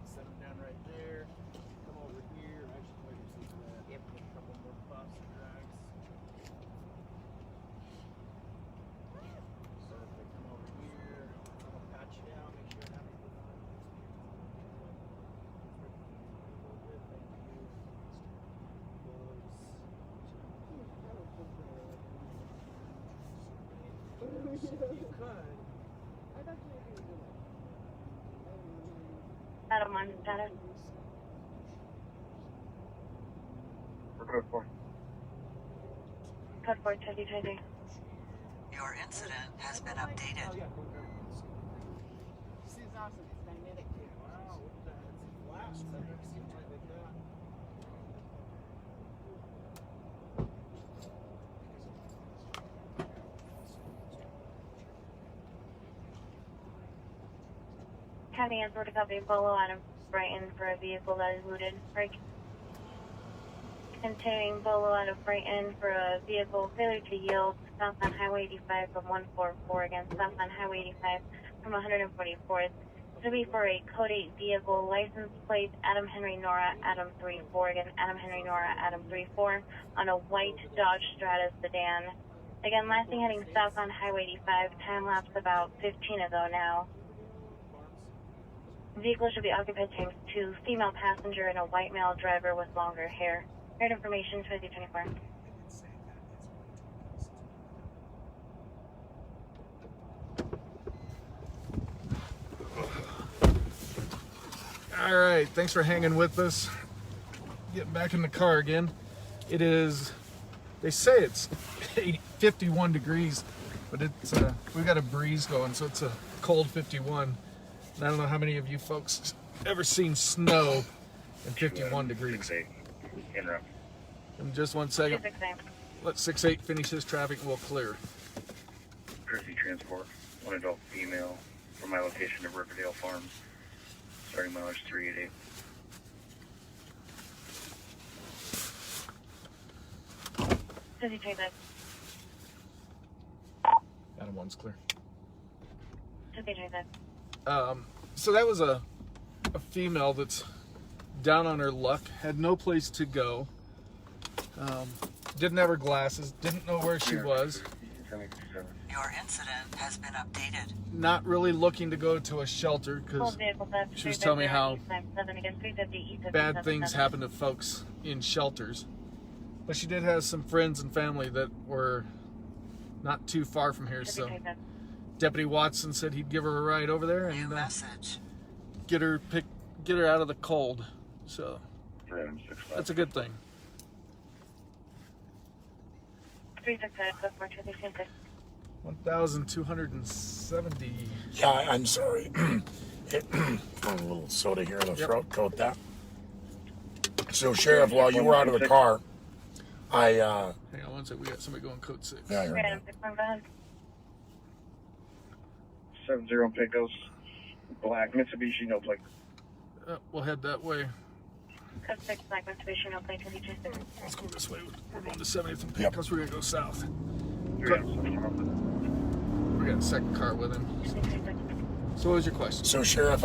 Set them down right there. Come over here. Actually, wait a second. Yep. A couple more puffs and drags. So if they come over here, I'm gonna pat you down, make sure I have everything on. A little bit, thank you. You could. Adam 1 status. Code 4. Code 4, 2020. Your incident has been updated. Oh, yeah. This is awesome. It's magnetic. Wow, what the heck? It's flash. I've never seen one like that. County answer to copy Bolo out of Brighton for a vehicle that is looted. Break. Continuing Bolo out of Brighton for a vehicle failure to yield south on Highway 85 from 144 against south on Highway 85 from 144th. To be for a Code 8 vehicle, license plate Adam Henry Nora Adam 34 against Adam Henry Nora Adam 34 on a white Dodge Stratus sedan. Again, last thing heading south on Highway 85, time lapse about 15 ago now. Vehicle should be occupied times 2, female passenger and a white male driver with longer hair. Heard information 2024. All right, thanks for hanging with us. Getting back in the car again. It is, they say it's 51 degrees, but it's we've got a breeze going, so it's a cold 51. And I don't know how many of you folks ever seen snow in 51 degrees. 6-8. Interrupt. In just 1 second. 268. Let 6-8 finish his traffic and we'll clear. Courtesy transport. One adult female from my location of Riverdale Farms. Starting mileage 388. Does he take that? Adam 1's clear. Does he take that? So that was a female that's down on her luck, had no place to go. Didn't have her glasses. Didn't know where she was. Your incident has been updated. Not really looking to go to a shelter because she was telling me how bad things happen to folks in shelters. But she did have some friends and family that were not too far from here, so Deputy Watson said he'd give her a ride over there New and message. get her out of the cold. So that's a good thing. 1,270. Yeah, I'm sorry. I'm a little soda here in the throat. Coat that. So, Sheriff, while you were out of the car, Hang on one second. We got somebody going code 6. Yeah, I heard that. 70 Pecos, black Mitsubishi, no plate. We'll head that way. Code 6, Black Mitsubishi, no plate, 22. Let's go this way. We're going to 70th and Pecos. We're going to go south. We got a second car with him. So what was your question? So, Sheriff,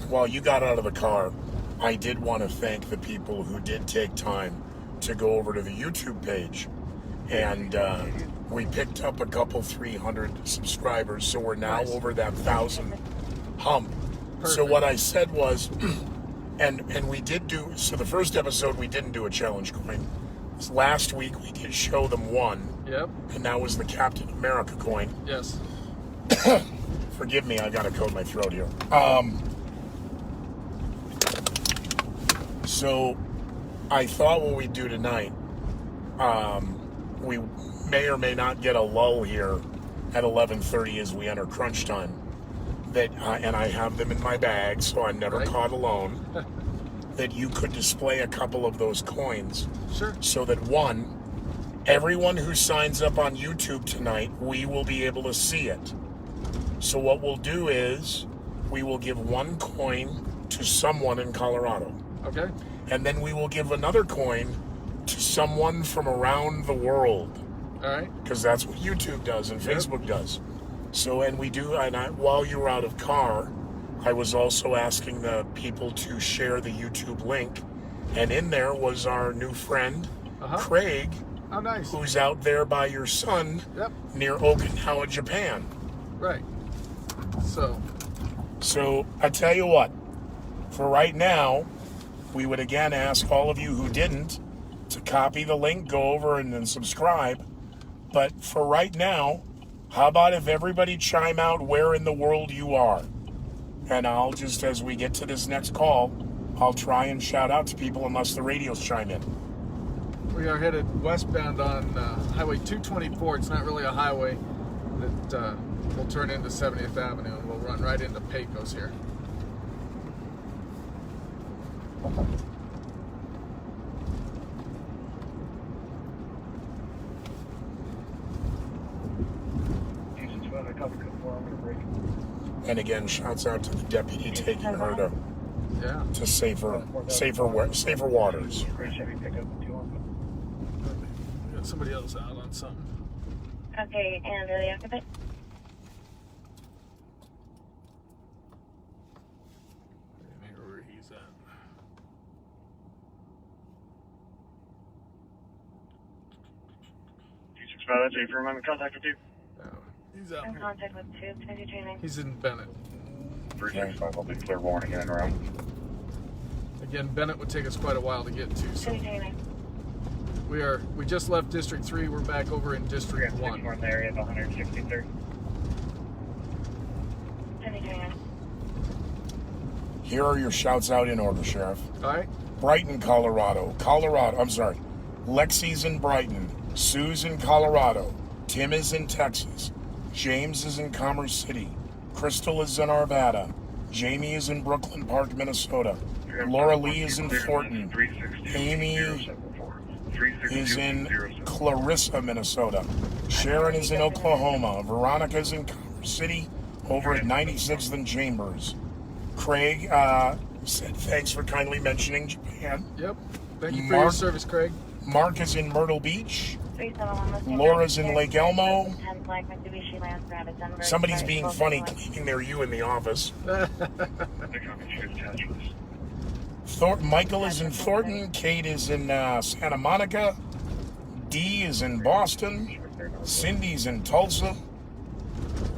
while you got out of the car, I did want to thank the people who did take time to go over to the YouTube page. And we picked up a couple 300 subscribers, so we're now over that 1,000 hump. Perfect. So what I said was, and we did do, so the first episode we didn't do a challenge coin. Last week we did show them one. Yep. And that was the Captain America coin. Yes. Forgive me, I gotta coat my throat here. So I thought what we'd do tonight, we may or may not get a lull here at 11:30 as we enter crunch time. And I have them in my bag, so I'm never caught alone. That you could display a couple of those coins. Sure. So that everyone who signs up on YouTube tonight, we will be able to see it. So what we'll do is we will give one coin to someone in Colorado. Okay. And then we will give another coin to someone from around the world. All right. Because that's what YouTube does and Facebook does. So, and we do, while you were out of car, I was also asking the people to share the YouTube link. And in there was our new friend, Craig, oh, nice. Who's out there by your son near Okinawa, Japan. Right. So I tell you what, for right now, we would again ask all of you who didn't to copy the link, go over and then subscribe. But for right now, how about if everybody chime out where in the world you are? And I'll just, as we get to this next call, I'll try and shout out to people unless the radios chime in. We are headed westbound on Highway 224. It's not really a highway. That will turn into 70th Avenue and we'll run right into Pecos here. And again, shouts out to the deputy taking her to safer waters. We got somebody else out on something. Okay, and the occupant? Where he's at. That's a firm. I'm in contact with you. He's out. In contact with 223. He's in Bennett. 395, I'll be Claiborne again and around. Again, Bennett would take us quite a while to get to. So 229. we just left District 3. We're back over in District 1. North area of 163rd. 229. Here are your shouts out in order, Sheriff. All right. Brighton, Colorado. Lexi's in Brighton. Sue's in Colorado. Tim is in Texas. James is in Commerce City. Crystal is in Arvada. Jamie is in Brooklyn Park, Minnesota. Laura Lee is in Thornton. Amy is in Clarissa, Minnesota. Sharon is in Oklahoma. Veronica is in Commerce City over at 96th and Chambers. Craig said thanks for kindly mentioning Japan. Yep. Thank you for your service, Craig. Mark is in Myrtle Beach. Laura's in Lake Elmo. Somebody's being funny, claiming they're you in the office. Michael is in Thornton. Kate is in Santa Monica. Dee is in Boston. Cindy's in Tulsa.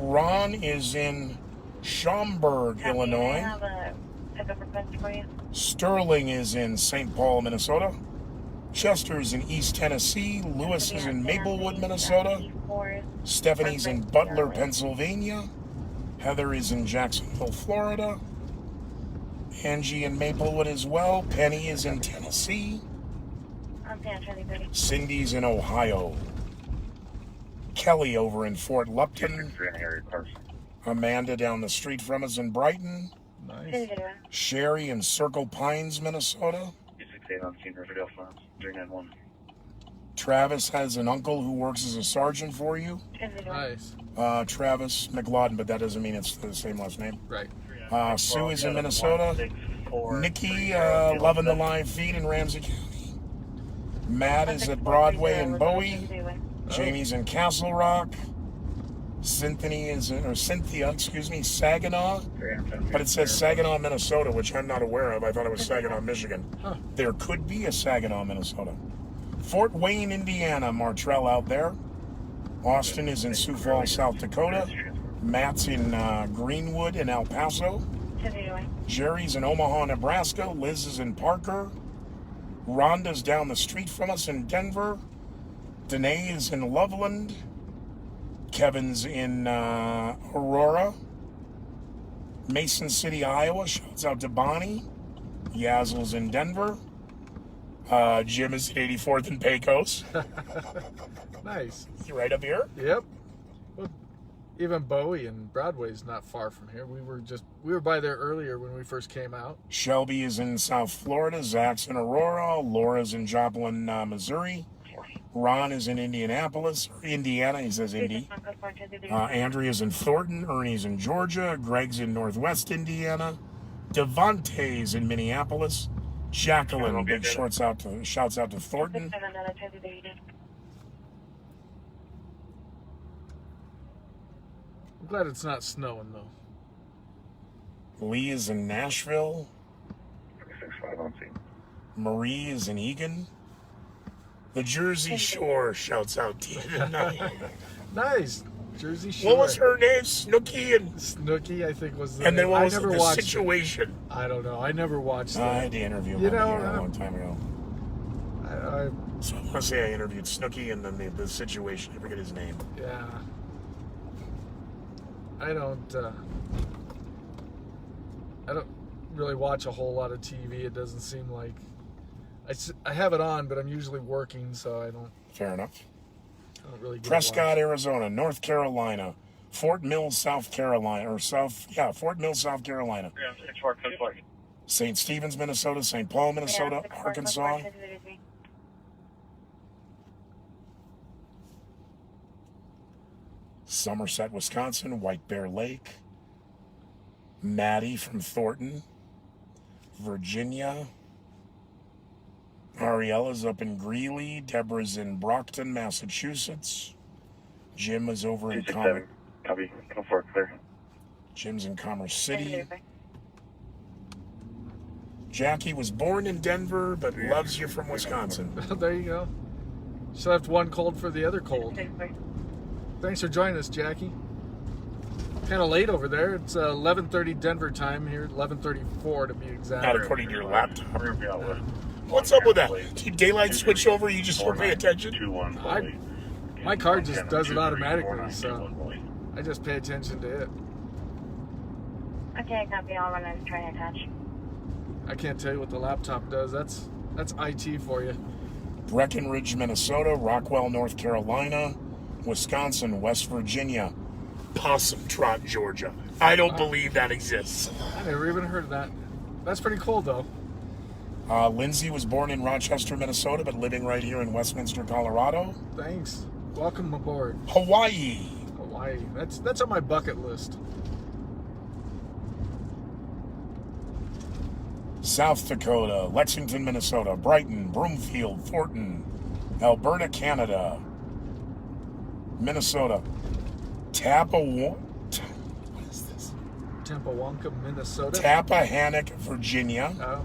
Ron is in Schaumburg, Copy, I Illinois. have a pickup request for you. Sterling is in St. Paul, Minnesota. Chester is in East Tennessee. Lewis is in Maplewood, Minnesota. Stephanie's in Butler, Pennsylvania. Heather is in Jacksonville, Florida. Angie in Maplewood as well. Penny is in Tennessee. Cindy's in Ohio. Kelly over in Fort Lupton. Amanda down the street from us in Brighton. Nice. Sherry in Circle Pines, Minnesota. 68 on scene, Riverdale Farms, 391. Travis has an uncle who works as a sergeant for you. Nice. Travis McLauden, but that doesn't mean it's the same last name. Right. Sue is in Minnesota. Nikki, loving the live feed in Ramsey County. Matt is at Broadway in Bowie. Jamie's in Castle Rock. Cynthia, Saginaw. But it says Saginaw, Minnesota, which I'm not aware of. I thought it was Saginaw, Michigan. Huh. There could be a Saginaw, Minnesota. Fort Wayne, Indiana, Martrell out there. Austin is in Sioux Falls, South Dakota. Matt's in Greenwood in El Paso. Jerry's in Omaha, Nebraska. Liz is in Parker. Rhonda's down the street from us in Denver. Danae is in Loveland. Kevin's in Aurora. Mason City, Iowa. Shouts out to Bonnie. Yazel's in Denver. Jim is at 84th and Pecos. Nice. You right up here? Yep. Well, even Bowie and Broadway's not far from here. We were by there earlier when we first came out. Shelby is in South Florida. Zach's in Aurora. Laura's in Joplin, Missouri. Ron is in Indianapolis, or Indiana. He says Indy. Andrea's in Thornton. Ernie's in Georgia. Greg's in Northwest Indiana. Devontae's in Minneapolis. Jacqueline, big shouts out to Thornton. I'm glad it's not snowing though. Lee is in Nashville. 6-5 on scene. Marie is in Egan. The Jersey Shore shouts out to you. Nice. Jersey Shore. What was her name? Snooki and Snooki, I think was the and then name. what I was never the watched situation? It. I don't know. I never watched I it. had to interview You him know, a long time ago. I So I want to say I interviewed Snooki and then the situation. I forget his name. yeah. I don't really watch a whole lot of TV. It doesn't seem like I have it on, but I'm usually working, so I don't Fair enough. really get Prescott, Arizona, North Carolina, Fort Mill, South Carolina, Fort Mill, South Carolina. St. Stephen's, Minnesota, St. Paul, Minnesota, Arkansas. Somerset, Wisconsin, White Bear Lake. Maddie from Thornton, Virginia. Ariella's up in Greeley. Deborah's in Brockton, Massachusetts. Jim is over in Commerce. Copy. Come forward, clear. Jim's in Commerce City. Jackie was born in Denver, but loves you from Wisconsin. There you go. She left one cold for the other cold. Thanks for joining us, Jackie. Kind of late over there. It's 11:30 Denver time here, 11:34 to be exact. Not according to your laptop. What's up with that? Do you daylight switch over? You just don't pay attention? My car just does it automatically, so I just pay attention to it. Okay, copy. I'll run and try and attach. I can't tell you what the laptop does. That's IT for you. Breckenridge, Minnesota, Rockwell, North Carolina, Wisconsin, West Virginia, Possum Trot, Georgia. I don't believe that exists. I never even heard of that. That's pretty cool, though. Lindsay was born in Rochester, Minnesota, but living right here in Westminster, Colorado. Thanks. Welcome aboard. Hawaii. Hawaii. That's on my bucket list. South Dakota, Lexington, Minnesota, Brighton, Broomfield, Thornton, Alberta, Canada, Minnesota, What is this? Tempawonka, Minnesota. Tappahannock, Virginia, Oh.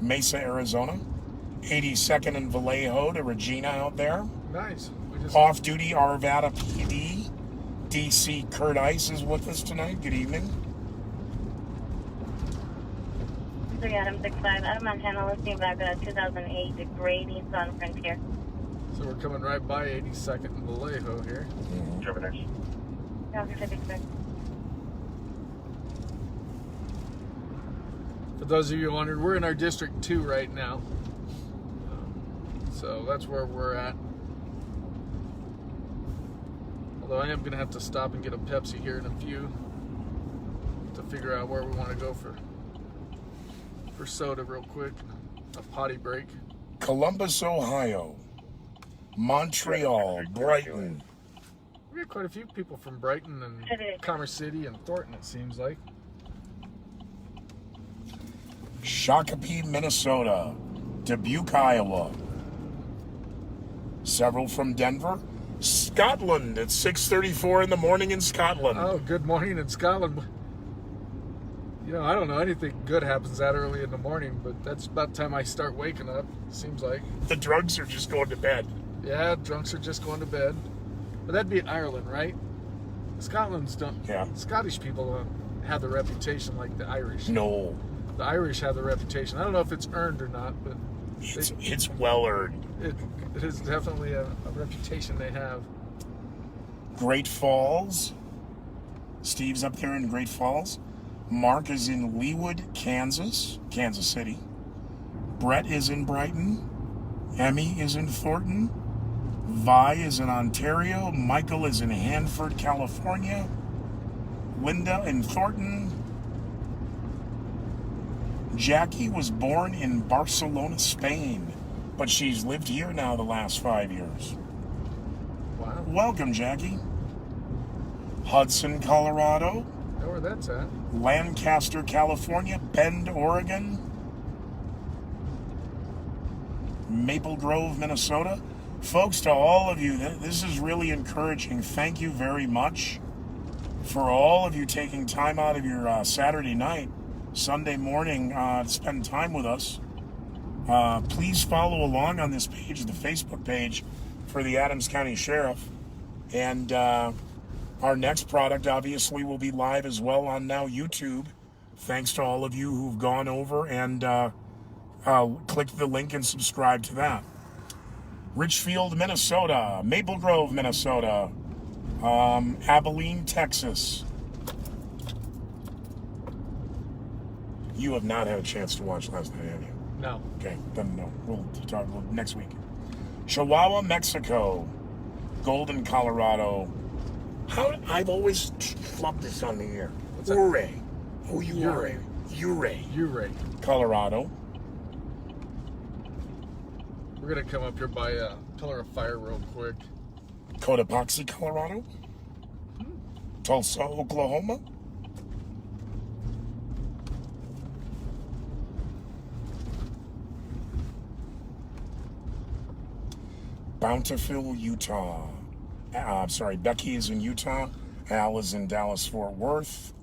Mesa, Arizona, 82nd and Vallejo to Regina out there. Nice. Off-duty Arvada PD. DC Kurt Ice is with us tonight. Good evening. 3 Adam 65, Adam Montana, listening back on a 2008 gray Nissan Frontier. So we're coming right by 82nd and Vallejo here. Trevor next. Roger, 56. For those of you wondering, we're in our District 2 right now. So that's where we're at. Although I am going to have to stop and get a Pepsi here in a few to figure out where we want to go for soda real quick. A potty break. Columbus, Ohio. Montreal, Brighton. We got quite a few people from Brighton and Commerce City and Thornton, it seems like. Shakopee, Minnesota. Dubuque, Iowa. Several from Denver. Scotland at 6:34 in the morning in Scotland. Oh, good morning in Scotland. You know, I don't know anything good happens that early in the morning, but that's about the time I start waking up, seems like. The drugs are just going to bed. Yeah, drunks are just going to bed. But that'd be Ireland, right? Scotland's don't. Yeah. Scottish people don't have the reputation like the Irish. No. The Irish have the reputation. I don't know if it's earned or not, but it's well earned. It is definitely a reputation they have. Great Falls. Steve's up there in Great Falls. Mark is in Leawood, Kansas City. Brett is in Brighton. Emmy is in Thornton. Vi is in Ontario. Michael is in Hanford, California. Linda in Thornton. Jackie was born in Barcelona, Spain, but she's lived here now the last 5 years. Wow. Welcome, Jackie. Hudson, Colorado. Know where that's at. Lancaster, California. Bend, Oregon. Maple Grove, Minnesota. Folks, to all of you, this is really encouraging. Thank you very much for all of you taking time out of your Saturday night, Sunday morning to spend time with us. Please follow along on this page, the Facebook page for the Adams County Sheriff. And our next product, obviously, will be live as well on now YouTube. Thanks to all of you who've gone over and clicked the link and subscribed to that. Richfield, Minnesota. Maple Grove, Minnesota. Abilene, Texas. You have not had a chance to watch last night, have you? No. Okay, then no. We'll talk next week. Chihuahua, Mexico. Golden, Colorado. I've always flubbed this on the air. Ouray. O-U-R-A. Ouray. Colorado. We're going to come up here by Pillar of Fire real quick. Cotopaxi, Colorado. Tulsa, Oklahoma. Bountiful, Utah. Becky is in Utah. Al is in Dallas-Fort Worth.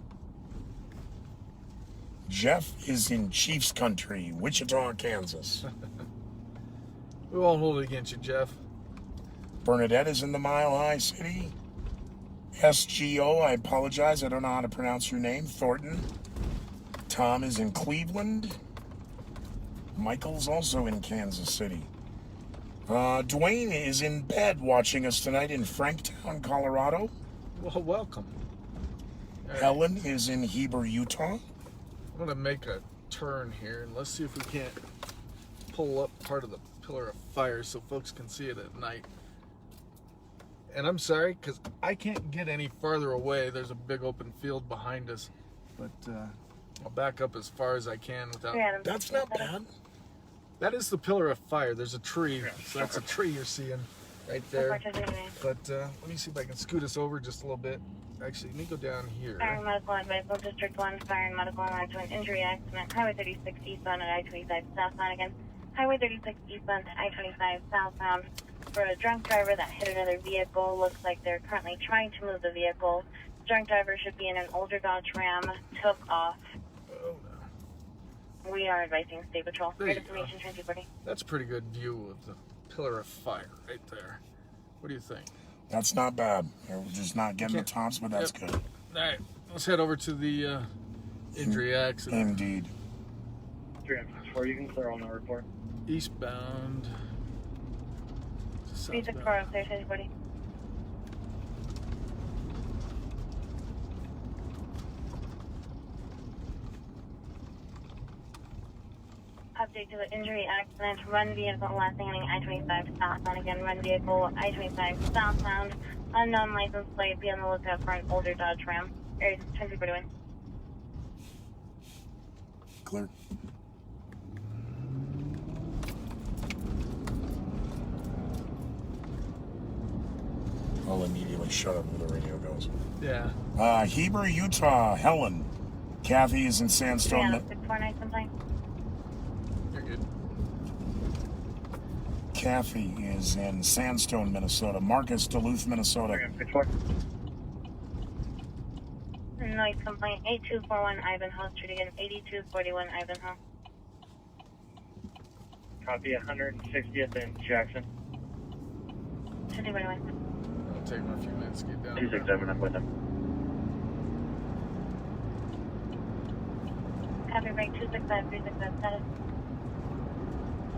Jeff is in Chiefs country, Wichita, Kansas. We won't hold it against you, Jeff. Bernadette is in the Mile High City. SGO, I apologize, I don't know how to pronounce your name. Thornton. Tom is in Cleveland. Michael's also in Kansas City. Dwayne is in bed watching us tonight in Franktown, Colorado. Well, welcome. Helen is in Heber, Utah. I'm going to make a turn here, and let's see if we can't pull up part of the Pillar of Fire so folks can see it at night. And I'm sorry, because I can't get any farther away. There's a big open field behind us. But I'll back up as far as I can without... That's not bad. That is the Pillar of Fire. There's a tree. So that's a tree you're seeing right there. But let me see if I can scoot us over just a little bit. Actually, let me go down here. Fire and Medical Advice, District 1, Fire and Medical on to an injury accident. Highway 36 eastbound at I-25 southbound again. Highway 36 eastbound to I-25 southbound for a drunk driver that hit another vehicle. Looks like they're currently trying to move the vehicle. Drunk driver should be in an older Dodge Ram. Took off. Oh, no. we are advising State Patrol. There For you go. information, transporting. That's a pretty good view of the pillar of fire right there. What do you think? That's not bad. We're just not getting the tops, but that's Yep. good. All right, let's head over to the injury accident. Indeed. 364, you can clear on the report. Eastbound. to 364 southbound. upstairs, transporting. Update to the injury accident. Run vehicle last landing I-25 southbound. Again, run vehicle I-25 southbound. Unknown license plate. Be on the lookout for an older Dodge Ram. Area 1041. Clear. I'll immediately shut up when the radio goes. Yeah. Heber, Utah, Helen. Kathy is in Sandstone. Yeah, 649 sometime. You're good. Kathy is in Sandstone, Minnesota. Marcus, Duluth, Minnesota. 364. Noise complaint 8241 Ivanhoe Street again. 8241 Ivanhoe. Copy 160th and Jackson. 1041. It'll take me a few minutes to get down. 267, I'm with him. Copy break 265 365 status.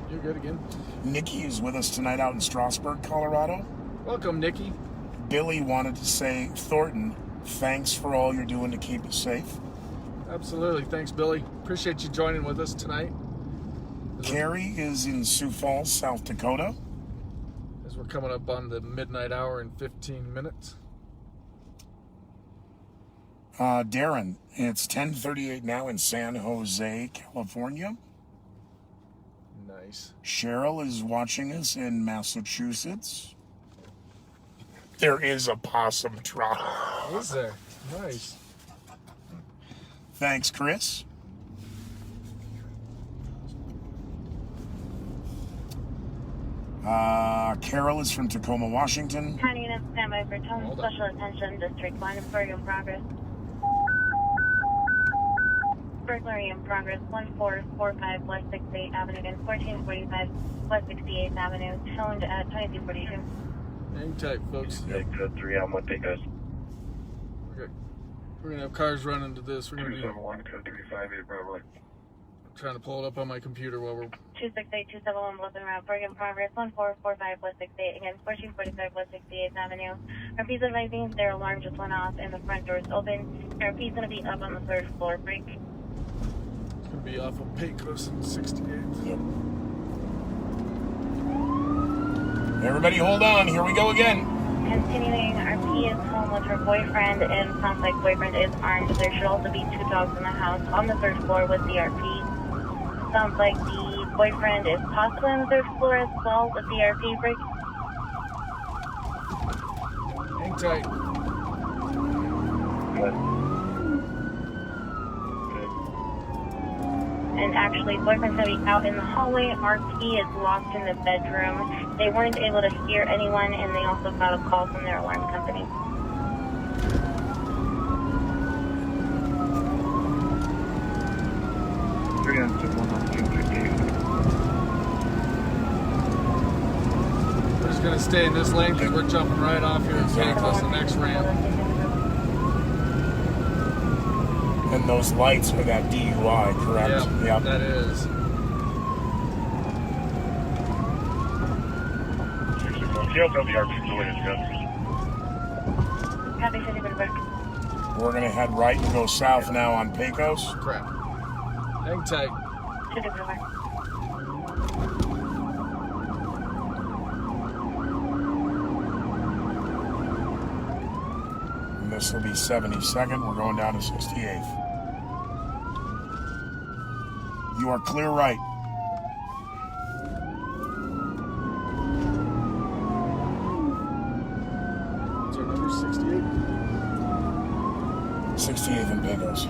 You're good again. Nikki is with us tonight out in Strasburg, Colorado. Welcome, Nikki. Billy wanted to say, Thornton, thanks for all you're doing to keep us safe. Absolutely. Thanks, Billy. Appreciate you joining with us tonight. Carrie is in Sioux Falls, South Dakota. As we're coming up on the midnight hour in 15 minutes. Darren, it's 10:38 now in San Jose, California. Nice. Cheryl is watching us in Massachusetts. There is a possum drop. Is there? Nice. Thanks, Chris. Carol is from Tacoma, Washington. County unit standby for tone. Hold on. Special attention. District 1. Burglary in progress. Burglary in progress. 1445 West 68th Avenue and 1445 West 68th Avenue. Toned at 2242. Hang tight, folks. Code 3, I'm with Pecos. We're going to have cars run into this. We're going to be 271, code 358, Bravo. trying to pull it up on my computer while we're... 268 271 Wilson Route. Burglary in progress. 1445 West 68th. Again, 1445 West 68th Avenue. RP's advising their alarm just went off and the front door is open. RP's going to be up on the 3rd floor. Break. It's going to be off of Pecos and 68th. Yep. Everybody hold on. Here we go again. Continuing, RP is home with her boyfriend, and sounds like boyfriend is armed. There should also be 2 dogs in the house on the 3rd floor with the RP. Sounds like the boyfriend is possibly on the 3rd floor as well with the RP. Break. Hang tight. Good. And actually, boyfriend's gonna be out in the hallway. RP is locked in the bedroom. They weren't able to hear anyone, and they also got a call from their alarm company. We're just going to stay in this lane because we're jumping right off here and getting close to the next ramp. And those lights are that DUI, correct? Yep, that is. Jail tell the RP the way it's good. Copy, 50 back. We're going to head right and go south now on Pecos. Crap. Hang tight. 50 back. And this will be 72nd. We're going down to 68th. You are clear right. What's our number? 68? 68th in Pecos.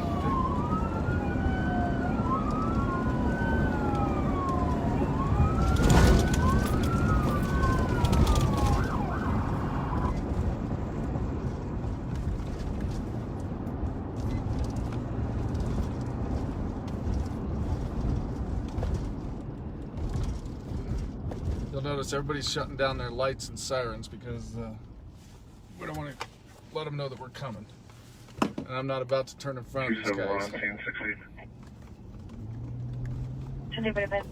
You'll notice everybody's shutting down their lights and sirens because we don't want to let them know that we're coming. And I'm not about to turn in front of these guys. 271 68. 2045.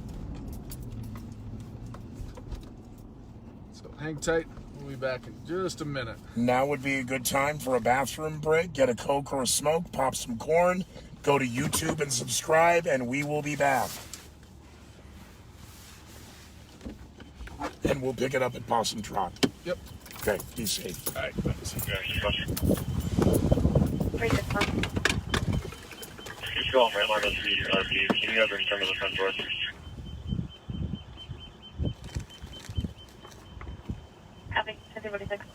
So hang tight. We'll be back in just a minute. Now would be a good time for a bathroom break. Get a Coke or a smoke, pop some corn, go to YouTube and subscribe, and we will be back. And we'll pick it up at Possum Trot. Yep. Okay, be safe. All right, thanks. Yeah, keep going. 361. Keep going, man. I'm going to see RP. Can you ever in front of the front door? Copy. 2046.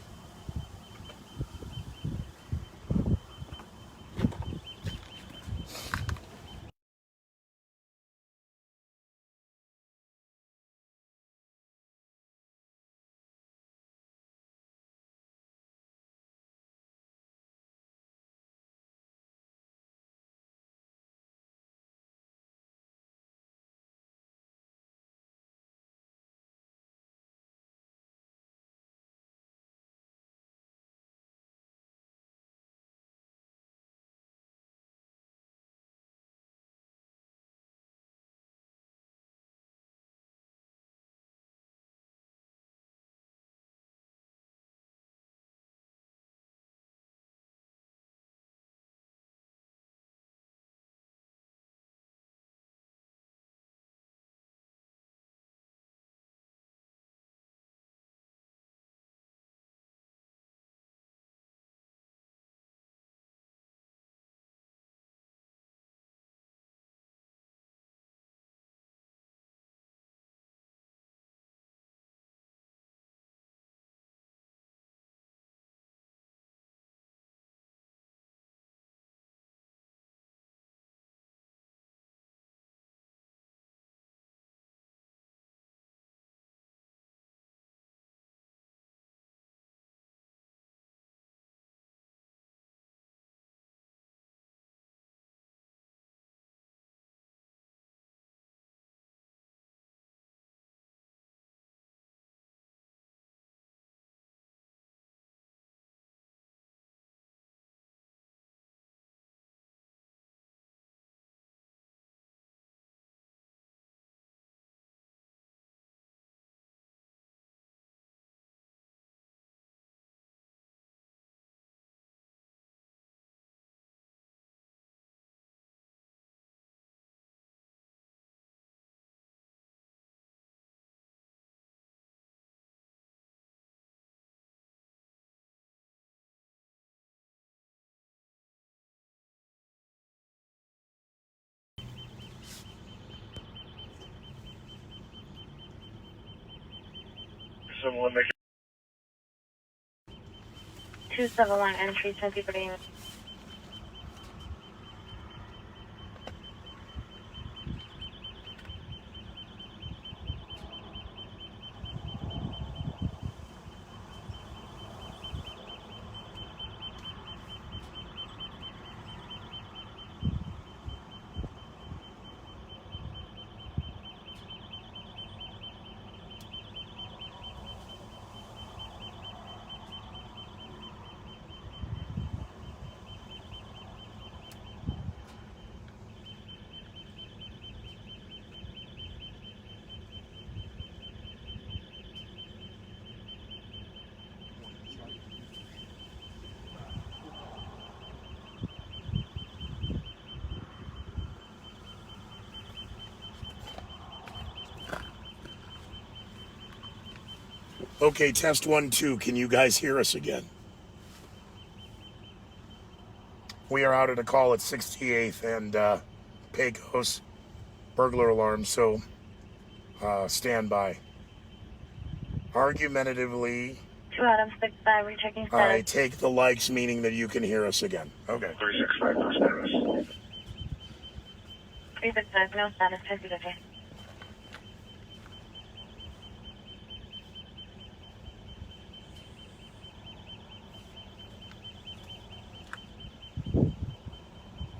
Someone make 271 entry 2040. Okay, test 1, 2. Can you guys hear us again? We are out at a call at 68th and Pecos burglar alarm, so stand by. Argumentatively, 2 Adam 65, rechecking I status. take the likes, meaning that you can hear us again. Okay. 365 for status. 365, no status, 2050.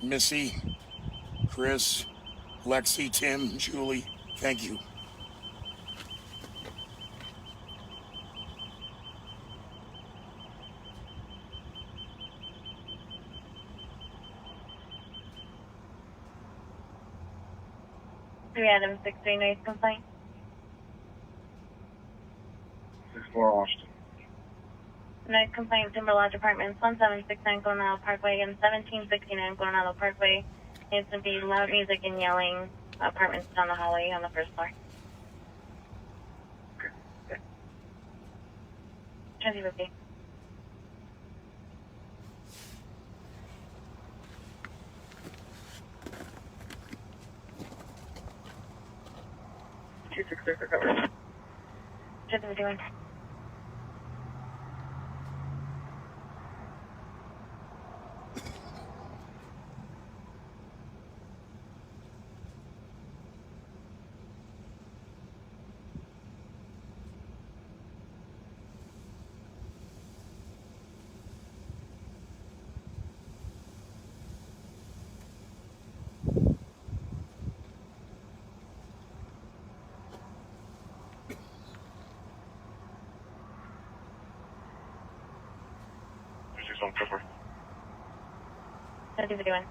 Missy, Chris, Lexi, Tim, Julie, thank you. 3 Adam 63 noise complaint. 6-4 Washington. Noise complaint, Timber Lodge Apartments, 1769 Coronado Parkway and 1769 Coronado Parkway. Needs to be loud music and yelling. Apartments down the hallway on the first floor. Okay. Transit 50. Cover. Transit 51. On cover. Transit 51.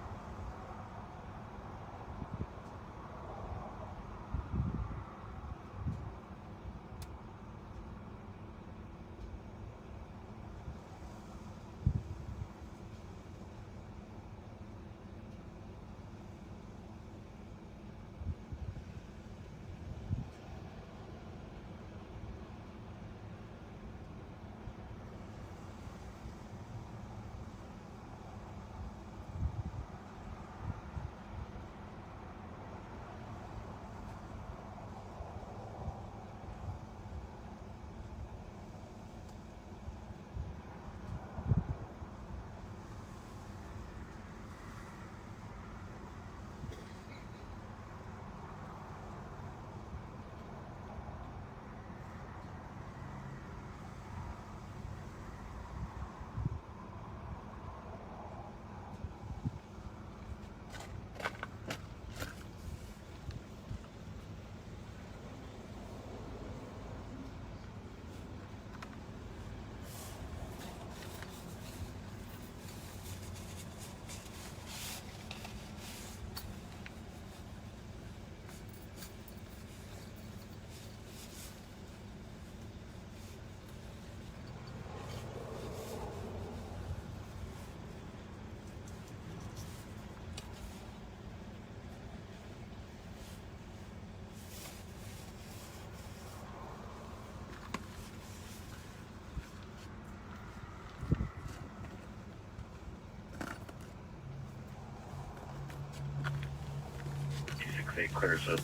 They clears up.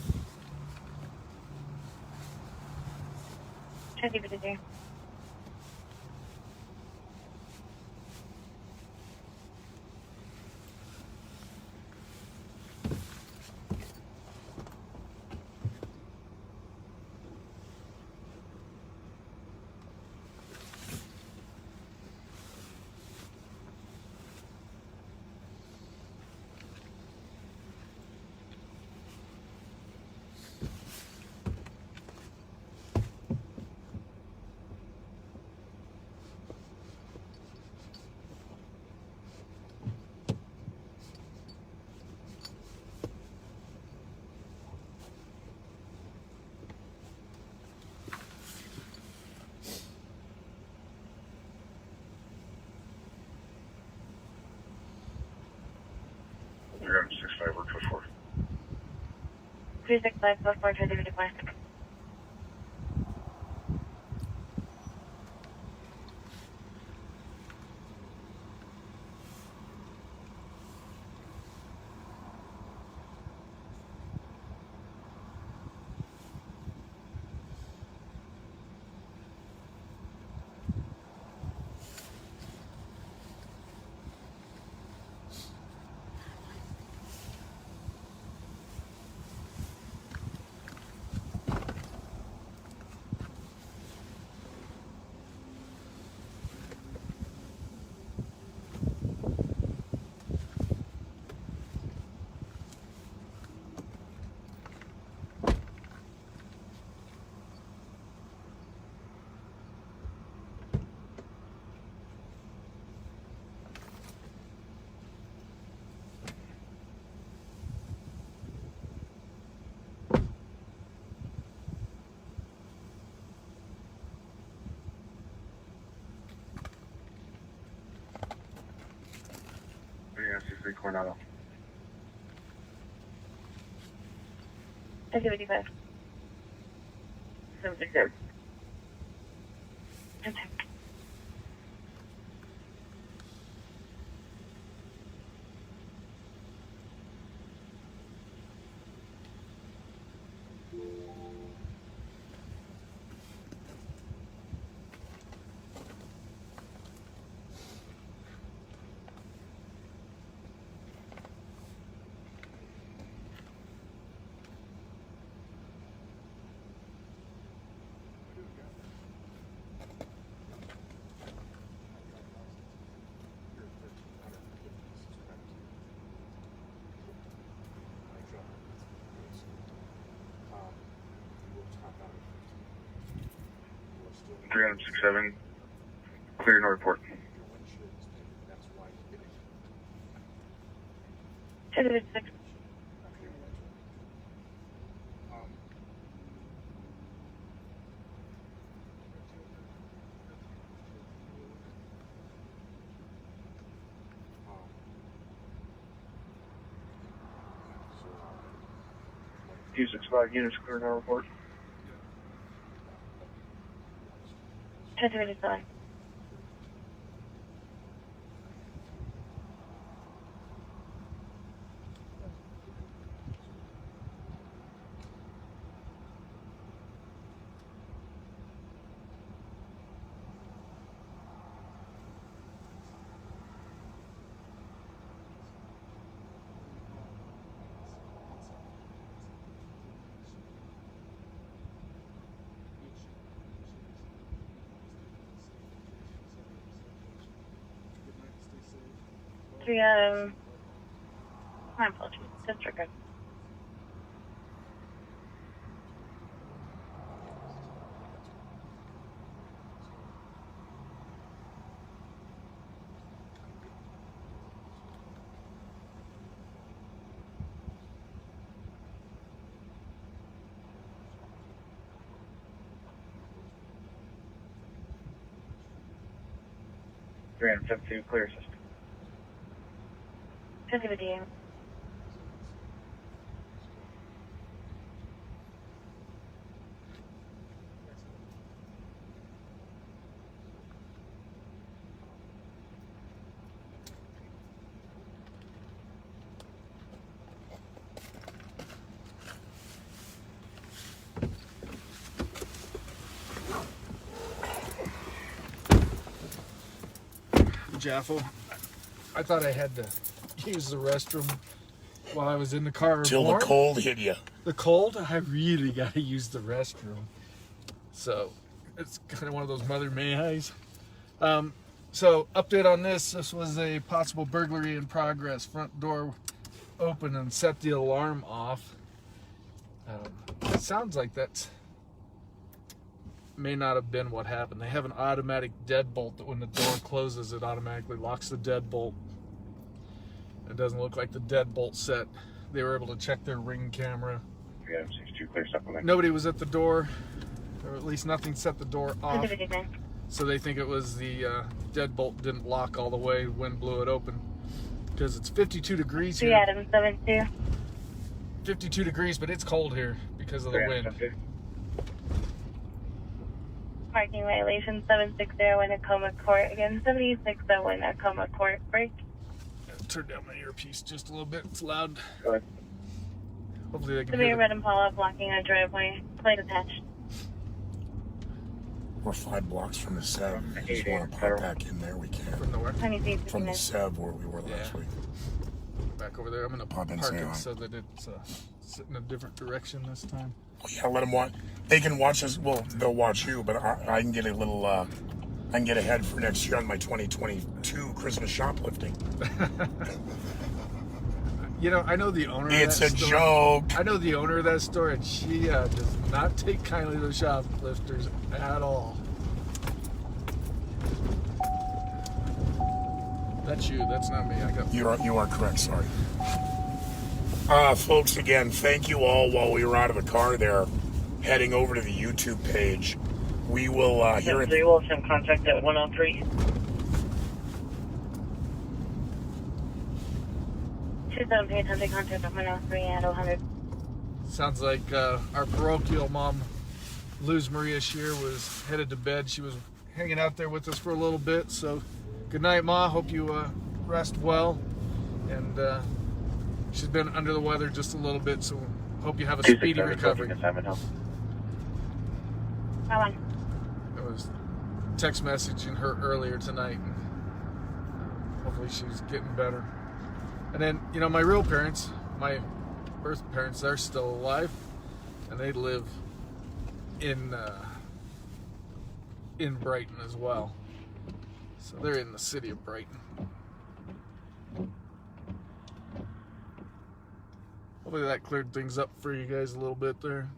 Transit 53. You're on 6-5 or 2-4. 365 4 Transit 54. Coronado. 1055. 767. Okay. Three Adam 67. Clear no report. 1056. Q65 units clear no report. 1057. My apologies. Disregard. Three Adam 72 clear system. 1058. Jaffo, I thought I had to use the restroom while I was in the car. Till the cold hit you. The cold? I really got to use the restroom. So it's kind of one of those Mother May-Highs. So update on this. This was a possible burglary in progress. Front door open and set the alarm off. It sounds like that may not have been what happened. They have an automatic deadbolt that when the door closes, it automatically locks the deadbolt. It doesn't look like the deadbolt set. They were able to check their Ring camera. 3 Adam 62 clear supplement. Nobody was at the door, or at least nothing set the door off. 1059. So they think it was the deadbolt didn't lock all the way, wind blew it open. Because it's 52 degrees 3 here. Adam 72. 52 degrees, but it's cold here because of the 3 Adam wind. 72. Parking violation 760 in Acoma Court. Again, 7601 Acoma Court. Break. Turn down my earpiece just a little bit. It's loud. Go ahead. Hopefully they can Severe hear red Impala blocking a driveway. Plate attached. We're 5 blocks from the Sev. If you just want to pop back in there, we can. from the where? Honey seat From the 59. Sev where we were last Yeah. week. Back over there. I'm gonna Pop park and say it hi. so that it's sit in a different direction this time. Oh, yeah, let them watch. They can watch us. Well, they'll watch you, but I can get a little. I can get ahead for next year on my 2022 Christmas shoplifting. You know, I know the owner. It's of a that store. joke. I know the owner of that store, and she does not take kindly to shoplifters at all. That's you. That's not me. I got. You are correct. Sorry. Folks, again, thank you all while we were out of the car there, heading over to the YouTube page. We will hear it. Will send contact at 103. 27 pay attention, contact 103 at 100. Sounds like our parochial mom, Luz Maria Shear, was headed to bed. She was hanging out there with us for a little bit. So good night, Ma. Hope you rest well. And she's been under the weather just a little bit, so hope you have a speedy recovery. How on? I was text messaging her earlier tonight. And, hopefully she's getting better. And then, you know, my real parents, my birth parents, they're still alive, and they live in Brighton as well. So they're in the city of Brighton. Hopefully that cleared things up for you guys a little bit there.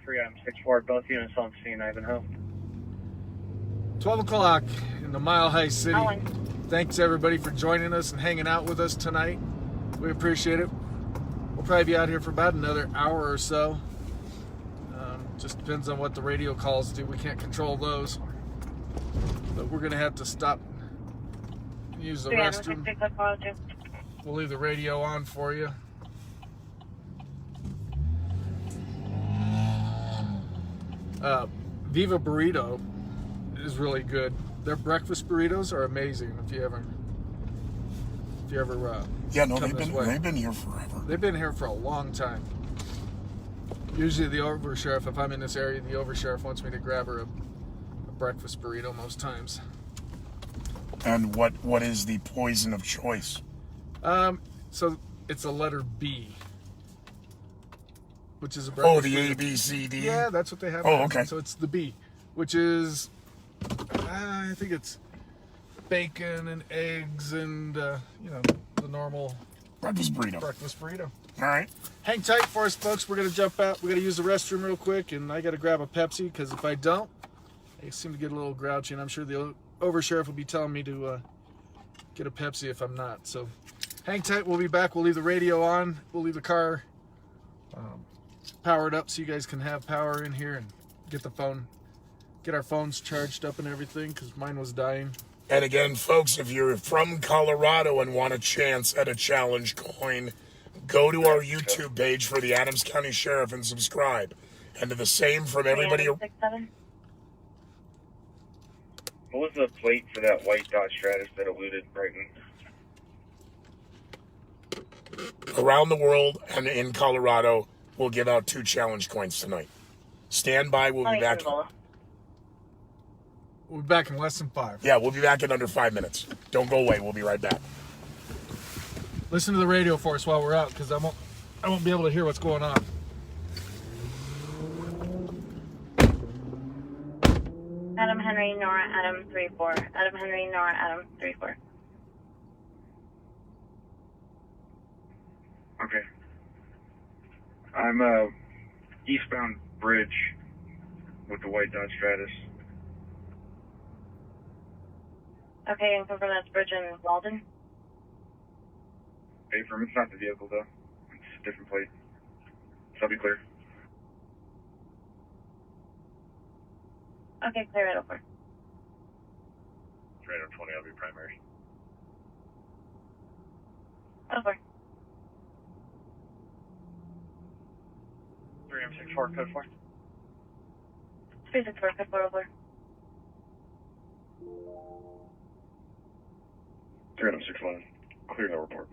3M64, both units on scene, Ivanhoe. 12 o'clock in the Mile High City. How on? Thanks everybody for joining us and hanging out with us tonight. We appreciate it. We'll probably be out here for about another hour or so. Just depends on what the radio calls do. We can't control those. But we're going to have to stop and use the restroom. We'll leave the radio on for you. Viva Burrito is really good. Their breakfast burritos are amazing. If you ever Yeah, no, come this way. they've been here forever. They've been here for a long time. Usually the oversheriff, if I'm in this area, the oversheriff wants me to grab her a breakfast burrito most times. And what is the poison of choice? So it's a letter B, which is a breakfast The burrito. A, B, C, D? Yeah, that's what they have. Oh, okay. So it's the B, which is, I think it's bacon and eggs and, the normal Breakfast burrito. breakfast burrito. All right. Hang tight for us, folks. We're going to jump out. We're going to use the restroom real quick, and I got to grab a Pepsi, because if I don't, I seem to get a little grouchy, and I'm sure the oversheriff will be telling me to get a Pepsi if I'm not. So hang tight. We'll be back. We'll leave the radio on. We'll leave the car powered up so you guys can have power in here and get our phones charged up and everything, because mine was dying. And again, folks, if you're from Colorado and want a chance at a challenge coin, go to our YouTube page for the Adams County Sheriff and subscribe. And to the same from everybody. 67. What was the plate for that white Dodge Stratus that eluded Brighton? Around the world and in Colorado, we'll give out 2 challenge coins tonight. Stand by. We'll be back. We'll be back in less than 5. Yeah, we'll be back in under 5 minutes. Don't go away. We'll be right back. Listen to the radio for us while we're out, because I won't be able to hear what's going on. Adam Henry, Nora, Adam 34. Adam Henry, Nora, Adam 34. Okay. I'm eastbound bridge with the white Dodge Stratus. Okay, and confirm that's Bridge in Walden. Affirm, it's not the vehicle though. It's a different plate. So I'll be clear. Okay, clear it over. Radar 20, I'll be primary. Over. 3M64, code 4. 364, code 4 over. 3M61, clear no report.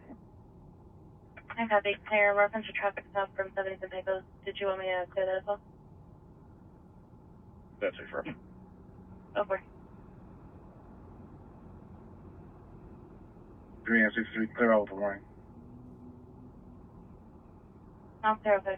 I got the clear reference to traffic stop from 70 to Pecos. Did you want me to clear that as well? That's affirmed. Over. 3M63, clear all with the line. I'll clear, okay.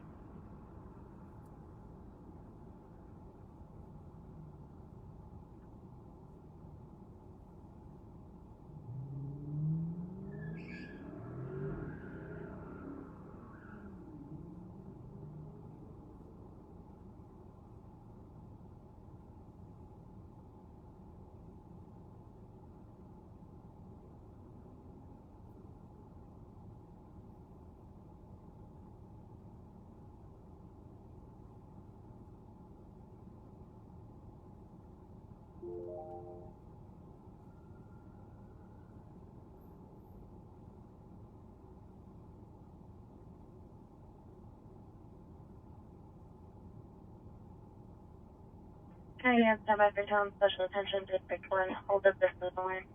Hi, yes, stand by for tone, special attention, District 1, hold up business line.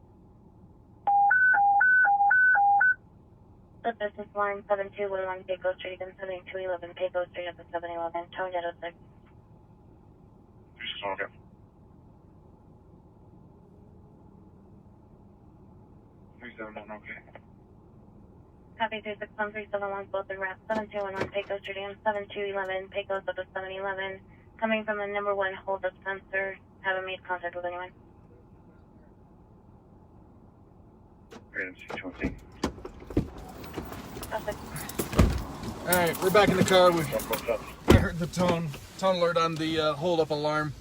The business line 7211 Pecos Street and 7211 Pecos Street at the 711, tone at 06. 361, okay. 371, okay. Copy 361-371, both in route 7211 Pecos Street and 7211 Pecos at the 711. Coming from the number 1 hold up sensor. Haven't made contact with anyone. Random 620. Perfect. All right, we're back in the car. What's up? I heard the tone alert on the hold up alarm,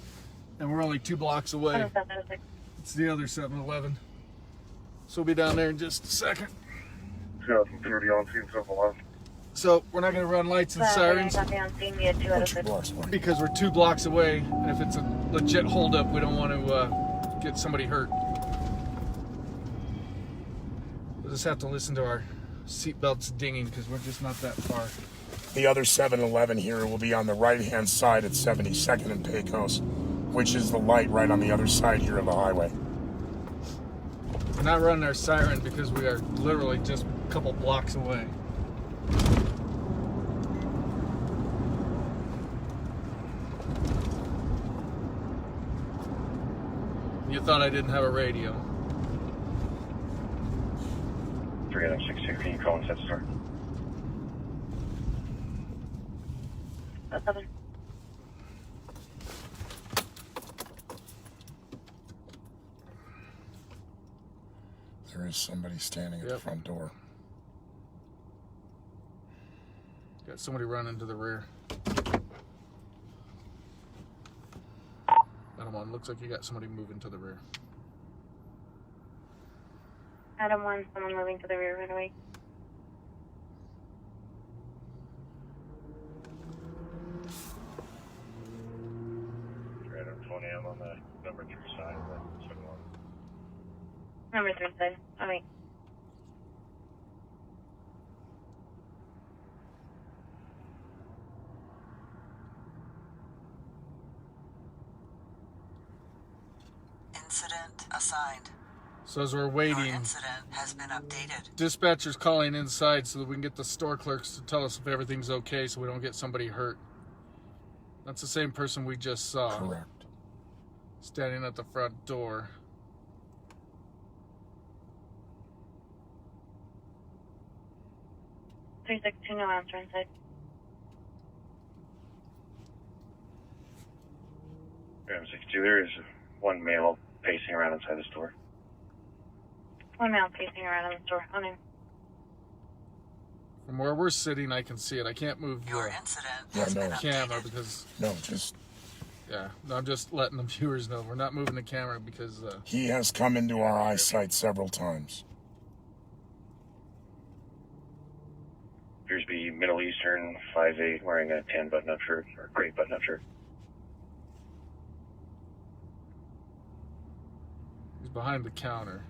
and we're only 2 blocks away. It's the other 7-Eleven. So we'll be down there in just a second. 2030 on scene, so long. So we're not going to run lights and sirens Copy on scene, we had 2 out of What's your 6. blocks for? because we're 2 blocks away, and if it's a legit hold up, we don't want to get somebody hurt. We'll just have to listen to our seatbelts dinging because we're just not that far. The other 7-Eleven here will be on the right-hand side at 72nd and Pecos, which is the light right on the other side here of the highway. We're not running our siren because we are literally just a couple blocks away. You thought I didn't have a radio. 362, can you call inside the store? 7. There is somebody standing at the front door. Got somebody running to the rear. Adam 1, looks like you got somebody moving to the rear. Adam 1, someone moving to the rear right away. Random 20, I'm on the number 3 side of the 7-1. Number 3 side. Oh, wait. Incident assigned. So as we're Your waiting, incident has been updated. dispatcher's calling inside so that we can get the store clerks to tell us if everything's okay so we don't get somebody hurt. That's the same person we just saw. Correct. Standing at the front door. Three 362, no answer inside. Random 62, there is one male pacing around inside the store. One male pacing around in the store. Oh, no. From where we're sitting, I can see it. I can't move Your the incident Yeah, has no. been camera updated. because, No, just yeah, no, I'm just letting the viewers know. We're not moving the camera because, he has come into our eyesight several times. Appears to be Middle Eastern, 5'8", wearing a tan button-up shirt, or gray button-up shirt. he's behind the counter.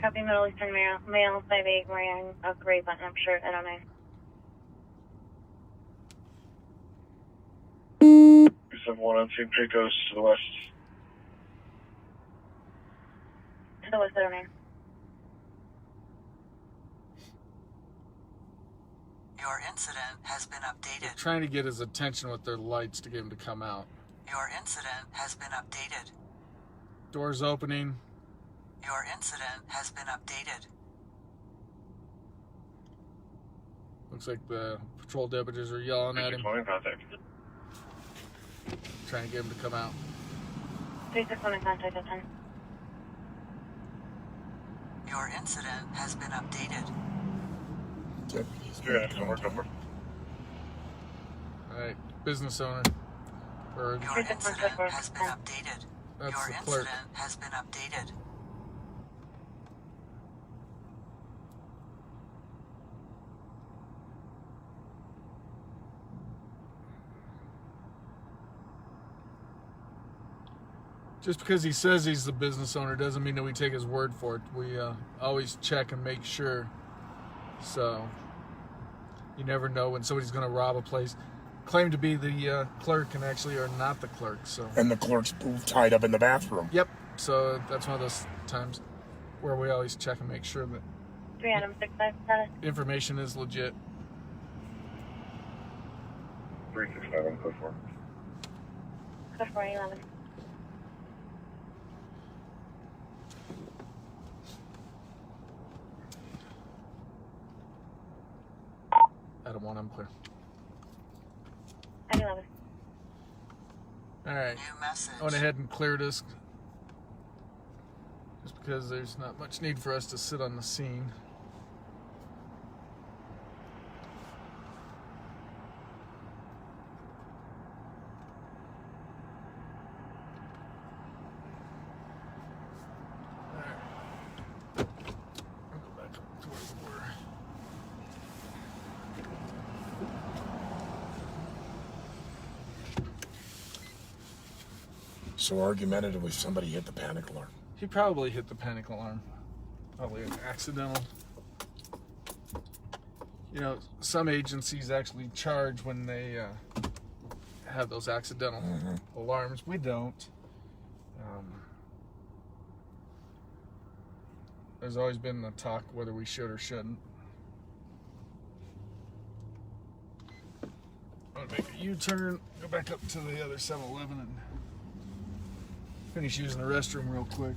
Copy Middle Eastern male 5'8", wearing a gray button-up shirt. I don't know. 271 on scene, Pecos to the west. To the west, I don't know. Your incident has been They're updated. trying to get his attention with their lights to get him to come out. Your incident has been updated. Doors opening. Your incident has been updated. Looks like the patrol deputies are yelling at him, 361 in contact. trying to get him to come out. 361 in contact at 10. Your incident has been updated. Deputies. Yeah, so work over. All right, business owner. Or Your incident has been updated. that's Your the clerk. incident has been updated. Just because he says he's the business owner doesn't mean that we take his word for it. We always check and make sure. So you never know when somebody's going to rob a place. claim to be the clerk and actually are not the clerk. So. And the clerk's tied up in the bathroom. Yep. So that's one of those times where we always check and make sure that 3 Adam 65 status. information is legit. 365 on code 4. Code 411. Adam 1, I'm clear. 911. All right. New message. I went ahead and cleared us just because there's not much need for us to sit on the scene. All right. I'll go back up to where we were. So argumentatively, somebody hit the panic alarm. He probably hit the panic alarm. Probably an accidental. You know, some agencies actually charge when they have those accidental alarms. We don't. There's always been the talk whether we should or shouldn't. I'm gonna make a U-turn, go back up to the other 7-Eleven and finish using the restroom real quick.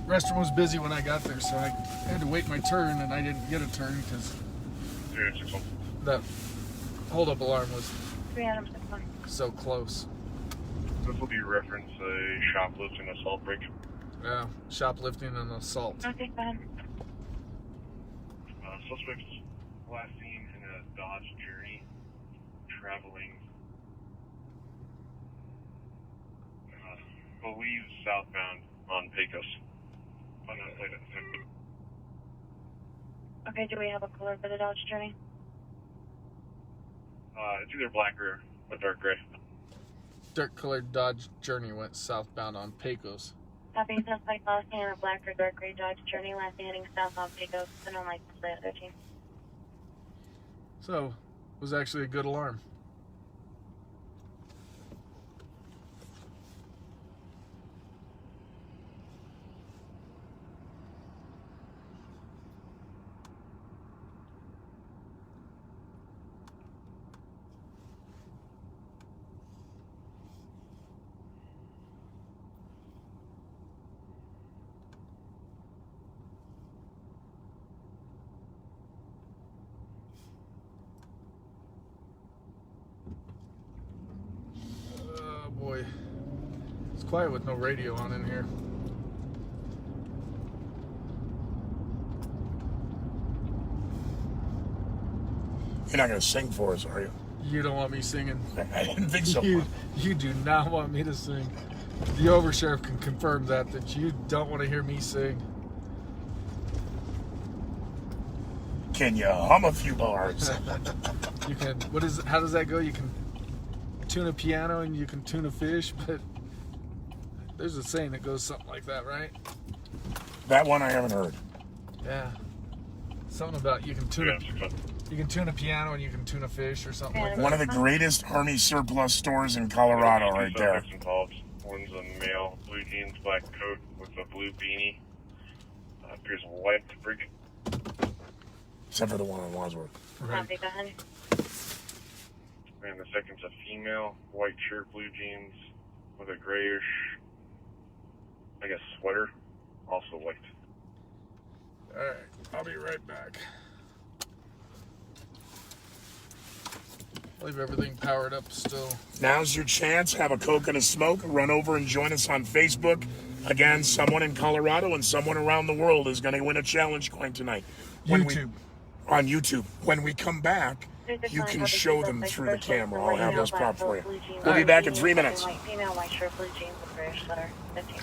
Restroom was busy when I got there, so I had to wait my turn, and I didn't get a turn because that hold-up alarm was 3 Adam 61. so close. This will be reference a shoplifting assault break. Yeah, shoplifting and assault. Okay, go ahead. Suspects last seen in a Dodge Journey traveling, believe southbound on Pecos. Okay, do we have a color for the Dodge Journey? It's either black or a dark gray. Dark-colored Dodge Journey went southbound on Pecos. Copy, suspect last seen in a black or dark gray Dodge Journey, last seen heading south on Pecos, and on license plate 13. So, it was actually a good alarm. Boy, it's quiet with no radio on in here. You're not going to sing for us, are you? You don't want me singing. I didn't think so. You do not want me to sing. The oversheriff can confirm that you don't want to hear me sing. Can you hum a few bars? You can. How does that go? You can tune a piano and you can tune a fish, but there's a saying that goes something like that, right? That one I haven't heard. Yeah. Something about you can tune a piano and you can tune a fish or something like that. One of the greatest Army surplus stores in Colorado right there. Involved. One's a male, blue jeans, black coat with a blue beanie. Appears white brick. Except for the one on Wadsworth. Right. Copy, go ahead. And the second's a female, white shirt, blue jeans, with a grayish, I guess, sweater, also white. Alright, I'll be right back. Leave everything powered up still. Now's your chance. Have a Coke and a smoke. Run over and join us on Facebook. Again, someone in Colorado and someone around the world is going to win a challenge coin tonight. On YouTube. When we come back, you can show them through the camera. I'll have those propped for you. We'll be back in 3 minutes. Female, white shirt, blue jeans, with grayish sweater 15.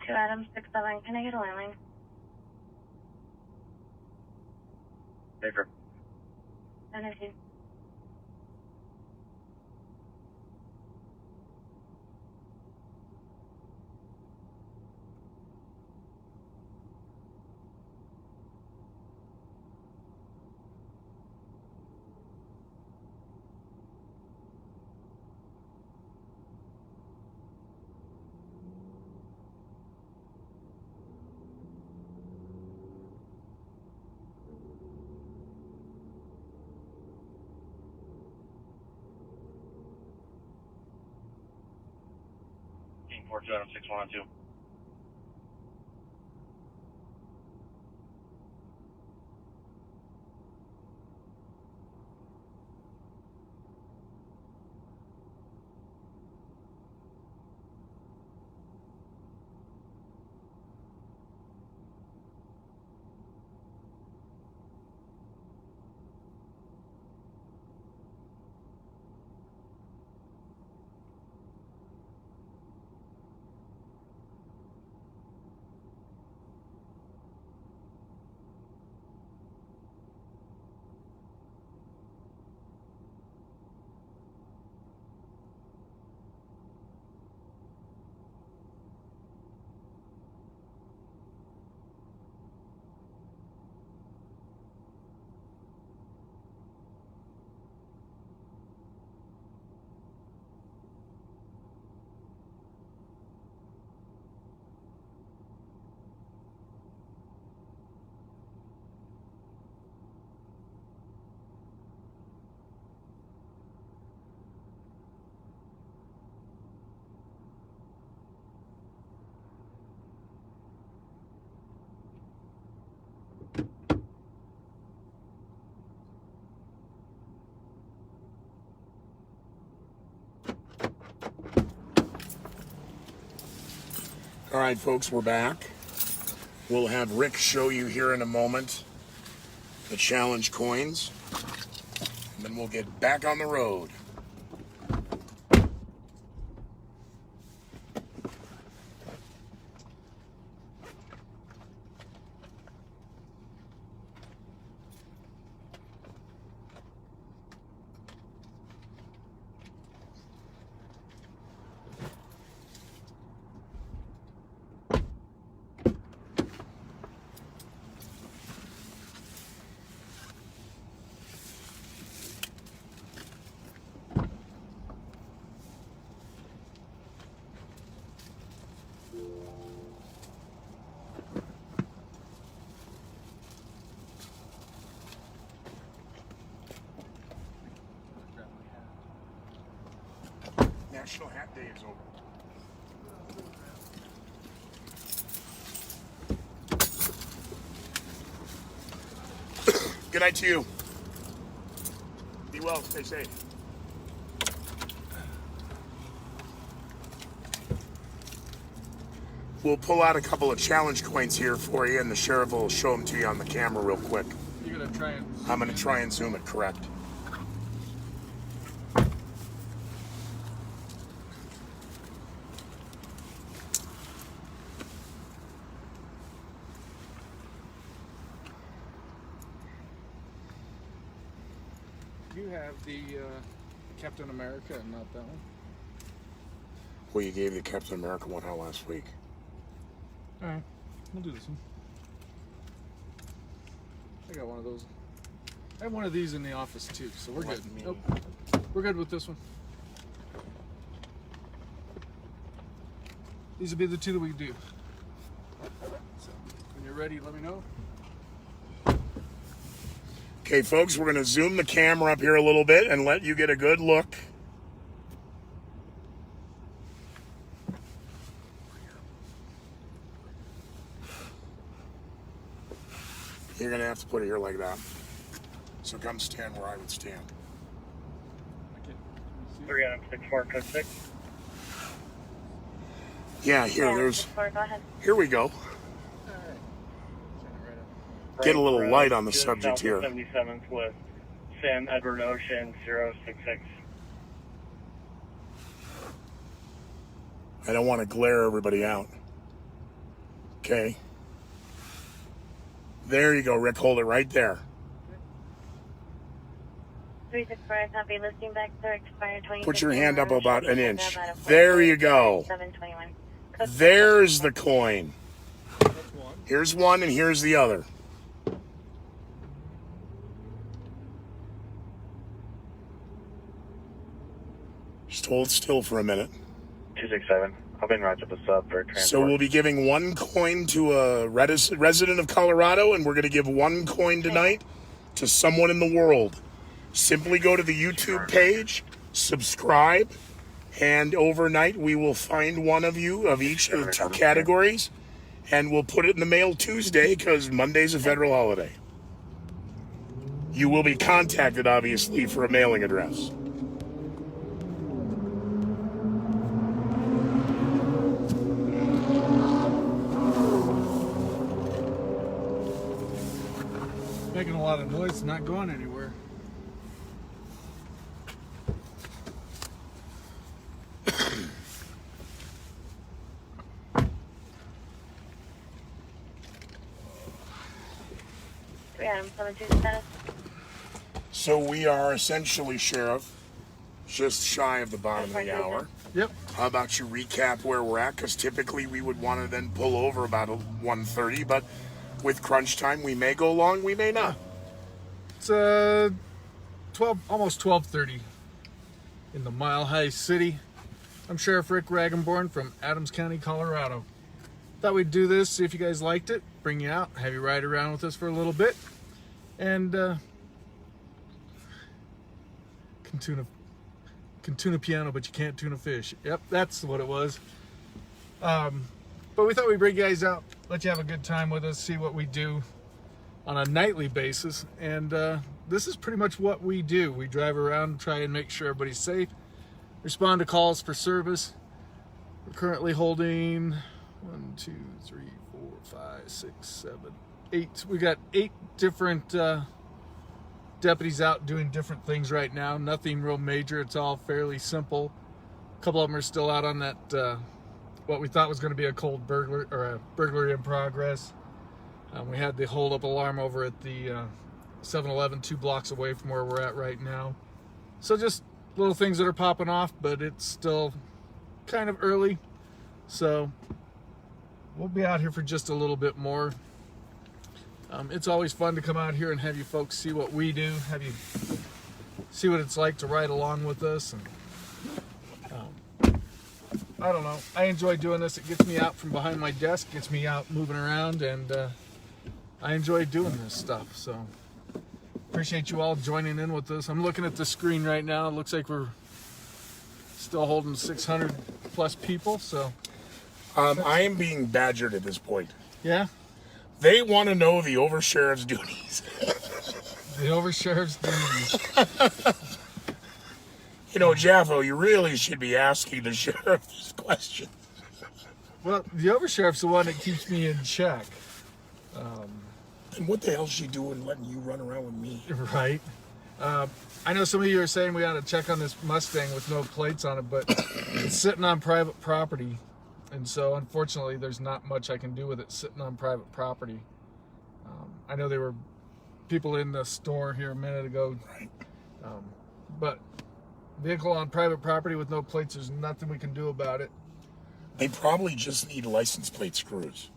To Adam 67, can I get a landline? Baker. Energy. King 42 Adam 6112. All right, folks, we're back. We'll have Rick show you here in a moment the challenge coins, and then we'll get back on the road. National Hat Day is over. Good night to you. Be well, stay safe. We'll pull out a couple of challenge coins here for you, and the sheriff will show them to you on the camera real quick. You're gonna try and... I'm gonna try and zoom it correct. You have the Captain America and not that one. Well, you gave the Captain America one out last week. All right, we'll do this one. I got one of those. I have one of these in the office too, so we're good. Nope. We're good with this one. These will be the two that we do. So when you're ready, let me know. Okay, folks, we're going to zoom the camera up here a little bit and let you get a good look. You're going to have to put it here like that. So come stand where I would stand. 3 Adam 64 code 6. Yeah, here, there's... Go ahead. Here we go. Get a little light on the subject here. 77th with Sam Edward Ocean 066. I don't want to glare everybody out. Okay. There you go, Rick. Hold it right there. 365, copy. Listing back, sir. Expired 20. Put your hand up about an inch. There you go. 721. There's the coin. Here's one and here's the other. Just hold still for a minute. 267. I've been right up a sub for transport. So we'll be giving one coin to a resident of Colorado, and we're going to give one coin tonight to someone in the world. Simply go to the YouTube page, subscribe, and overnight we will find one of you of each of the two categories, and we'll put it in the mail Tuesday because Monday's a federal holiday. You will be contacted, obviously, for a mailing address. Making a lot of noise, not going anywhere. Adam 72 status. So we are essentially, Sheriff, just shy of the bottom of the hour. Yep. How about you recap where we're at? Because typically we would want to then pull over about 1:30, but with crunch time, we may go long, we may not. It's almost 12:30 in the Mile High City. I'm Sheriff Rick Reigenborn from Adams County, Colorado. Thought we'd do this, see if you guys liked it, bring you out, have you ride around with us for a little bit, and can tune a piano, but you can't tune a fish. Yep, that's what it was. But we thought we'd bring you guys out, let you have a good time with us, see what we do on a nightly basis. And this is pretty much what we do. We drive around, try and make sure everybody's safe, respond to calls for service. We're currently holding 1, 2, 3, 4, 5, 6, 7, 8. We got 8 different deputies out doing different things right now. Nothing real major. It's all fairly simple. A couple of them are still out on that what we thought was going to be a cold burglary or a burglary in progress. We had the hold-up alarm over at the 7-Eleven 2 blocks away from where we're at right now. So just little things that are popping off, but it's still kind of early. So we'll be out here for just a little bit more. It's always fun to come out here and have you folks see what we do, have you see what it's like to ride along with us. And I don't know, I enjoy doing this. It gets me out from behind my desk, gets me out moving around, and I enjoy doing this stuff. So appreciate you all joining in with us. I'm looking at the screen right now. It looks like we're still holding 600 plus people. So I am being badgered at this point. yeah, They want to know the oversheriff's duties. the oversheriff's duties. You know, Jaffo, you really should be asking the sheriff this question. Well, the oversheriff's the one that keeps me in check. And what the hell's she doing letting you run around with me? Right. I know some of you are saying we ought to check on this Mustang with no plates on it, but it's sitting on private property. And so, unfortunately, there's not much I can do with it sitting on private property. I know there were people in the store here a minute ago. Right. But vehicle on private property with no plates, there's nothing we can do about it. They probably just need license plate screws.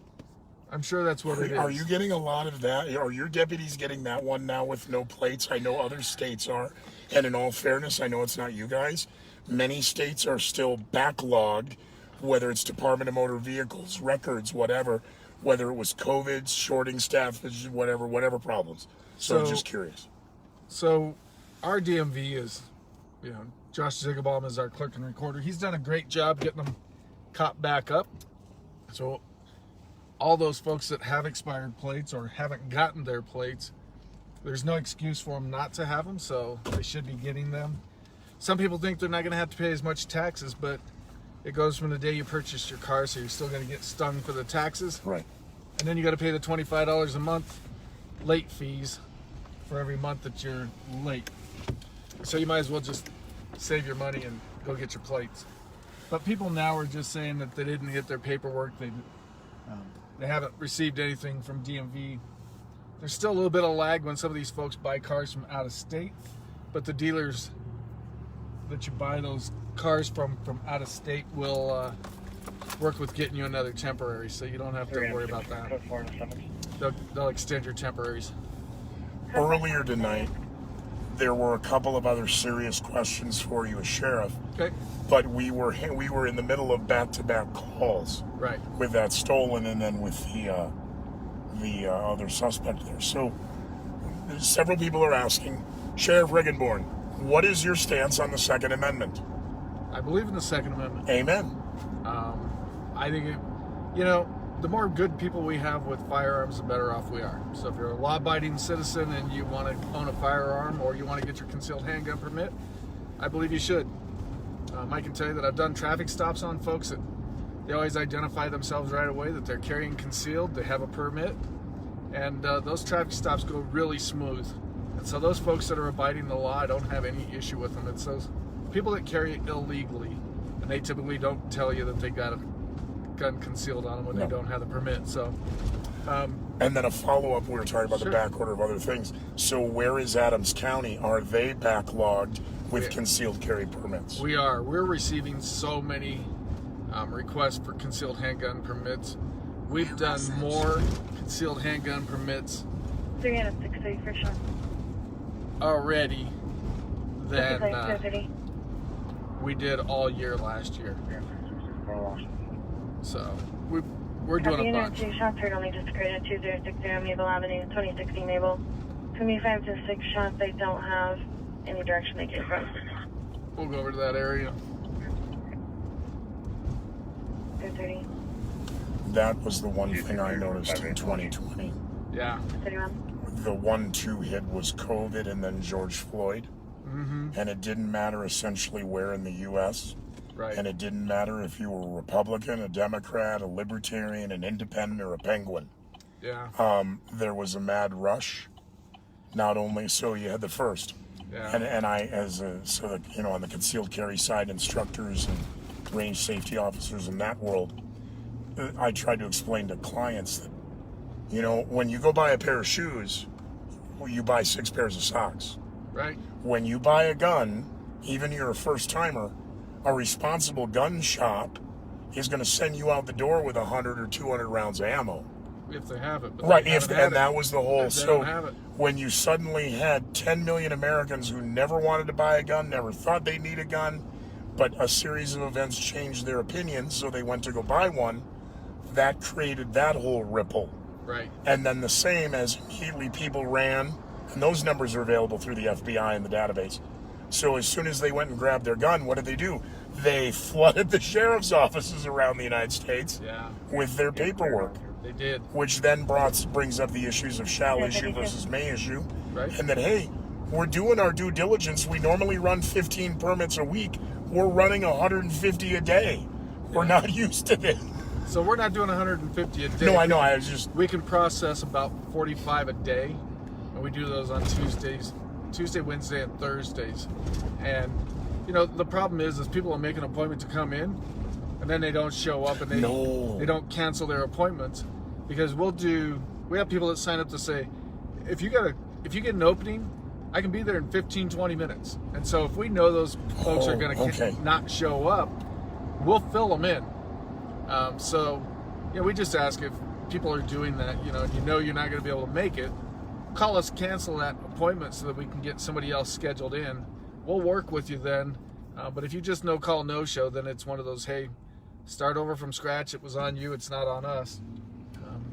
I'm sure that's what it is. Are you getting a lot of that? Are your deputies getting that one now with no plates? I know other states are. And in all fairness, I know it's not you guys. Many states are still backlogged, whether it's Department of Motor Vehicles, records, whatever, whether it was COVID, shorting staff, whatever problems. So just curious. So our DMV is, Josh Ziggebaum is our clerk and recorder. He's done a great job getting them caught back up. So all those folks that have expired plates or haven't gotten their plates, there's no excuse for them not to have them, so they should be getting them. Some people think they're not going to have to pay as much taxes, but it goes from the day you purchased your car, so you're still going to get stung for the taxes. Right. And then you got to pay the $25 a month late fees for every month that you're late. So you might as well just save your money and go get your plates. But people now are just saying that they didn't get their paperwork. They haven't received anything from DMV. There's still a little bit of lag when some of these folks buy cars from out of state, but the dealers that you buy those cars from out of state will work with getting you another temporary, so you don't have to worry about that. They'll extend your temporaries. Earlier tonight, there were a couple of other serious questions for you as sheriff. Okay. But we were in the middle of back-to-back calls. Right. With that stolen and then with the other suspect there. So several people are asking, Sheriff Reigenborn, what is your stance on the Second Amendment? I believe in the Second Amendment. Amen. I think the more good people we have with firearms, the better off we are. So if you're a law-abiding citizen and you want to own a firearm or you want to get your concealed handgun permit, I believe you should. I can tell you that I've done traffic stops on folks that they always identify themselves right away that they're carrying concealed, they have a permit, and those traffic stops go really smooth. And so those folks that are abiding the law, I don't have any issue with them. It's those people that carry it illegally, and they typically don't tell you that they got a gun concealed on them when they don't have the permit. So, and then a follow-up, we were talking about the back order of other things. So where is Adams County? Are they backlogged with concealed carry permits? We are. We're receiving so many requests for concealed handgun permits. We've done more concealed handgun permits 363 for sure. already than we did all year last year. So we're doing a bunch. 2 shots heard only just created 2060 Maple Avenue, 2016 Maple. 25 to 6 shots, they don't have any direction they came from. We'll go over to that area. 230. That was the one thing I noticed in 2020. Yeah. 31. The 1-2 hit was COVID and then George Floyd. Mm-hmm. And it didn't matter essentially where in the U.S. Right. And it didn't matter if you were a Republican, a Democrat, a Libertarian, an Independent, or a Penguin. Yeah. There was a mad rush. Not only so, you had the first, Yeah. and I on the concealed carry side, instructors and range safety officers in that world, I tried to explain to clients that, when you go buy a pair of shoes, you buy 6 pairs of socks. Right. When you buy a gun, even you're a first timer, a responsible gun shop is going to send you out the door with 100 or 200 rounds of ammo. If they have it. But Right, and that was the whole. They don't have it. When you suddenly had 10 million Americans who never wanted to buy a gun, never thought they'd need a gun, but a series of events changed their opinions, so they went to go buy one, that created that whole ripple. Right. And then the same as immediately people ran, and those numbers are available through the FBI in the database. So as soon as they went and grabbed their gun, what did they do? They flooded the sheriff's offices around the United States with their paperwork. They did. Which then brings up the issues of shall issue versus may issue. Right. And then, hey, we're doing our due diligence. We normally run 15 permits a week. We're running 150 a day. We're not used to this. So we're not doing 150 a day. No, I know. We can process about 45 a day, and we do those on Tuesday, Wednesday, and Thursdays. And the problem is people will make an appointment to come in, and then they don't show up, and they don't cancel their appointments, because we have people that sign up to say, if you get an opening, I can be there in 15-20 minutes. And so if we know those folks are going to not show up, we'll fill them in. So we just ask if people are doing that, and you're not going to be able to make it, call us, cancel that appointment so that we can get somebody else scheduled in. We'll work with you then. But if you just no call, no show, then it's one of those, hey, start over from scratch. It was on you. It's not on us.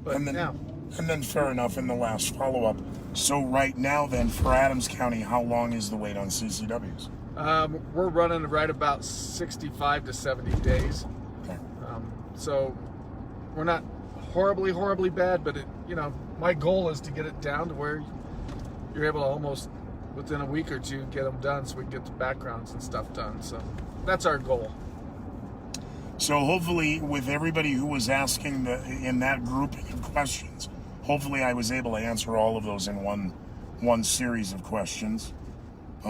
And then fair enough, in the last follow-up. So right now then, for Adams County, how long is the wait on CCWs? We're running right about 65 to 70 days. Okay. So we're not horribly bad, but my goal is to get it down to where you're able to almost within a week or two get them done, so we can get the backgrounds and stuff done. So that's our goal. So hopefully, with everybody who was asking in that grouping of questions, hopefully I was able to answer all of those in one series of questions. We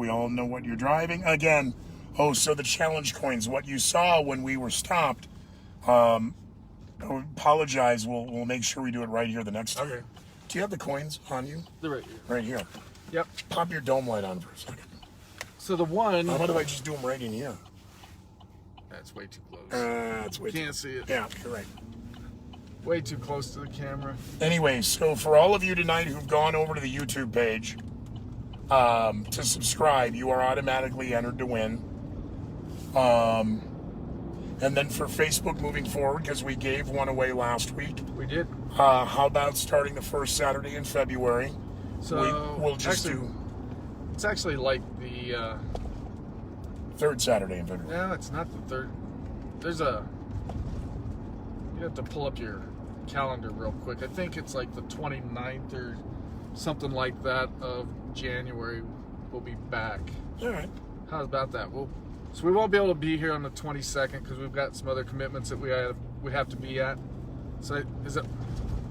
all know what you're driving. Again, so the challenge coins, what you saw when we were stopped, I apologize, we'll make sure we do it right here the next time. Okay. Do you have the coins on you? They're right here. Right here. Yep. Pop your dome light on for a second. So the one... How about if I just do them right in here? That's way too close. That's way Can't see it. Yeah, you're right. Way too close to the camera. Anyway, so for all of you tonight who've gone over to the YouTube page to subscribe, you are automatically entered to win. And then for Facebook moving forward, because we gave one away last week. We did. How about starting the first Saturday in February? So we'll just do... It's actually like the... third Saturday in February. No, it's not the third. You have to pull up your calendar real quick. I think it's like the 29th or something like that of January. We'll be back. All right. How about that? So we won't be able to be here on the 22nd because we've got some other commitments that we have to be at. So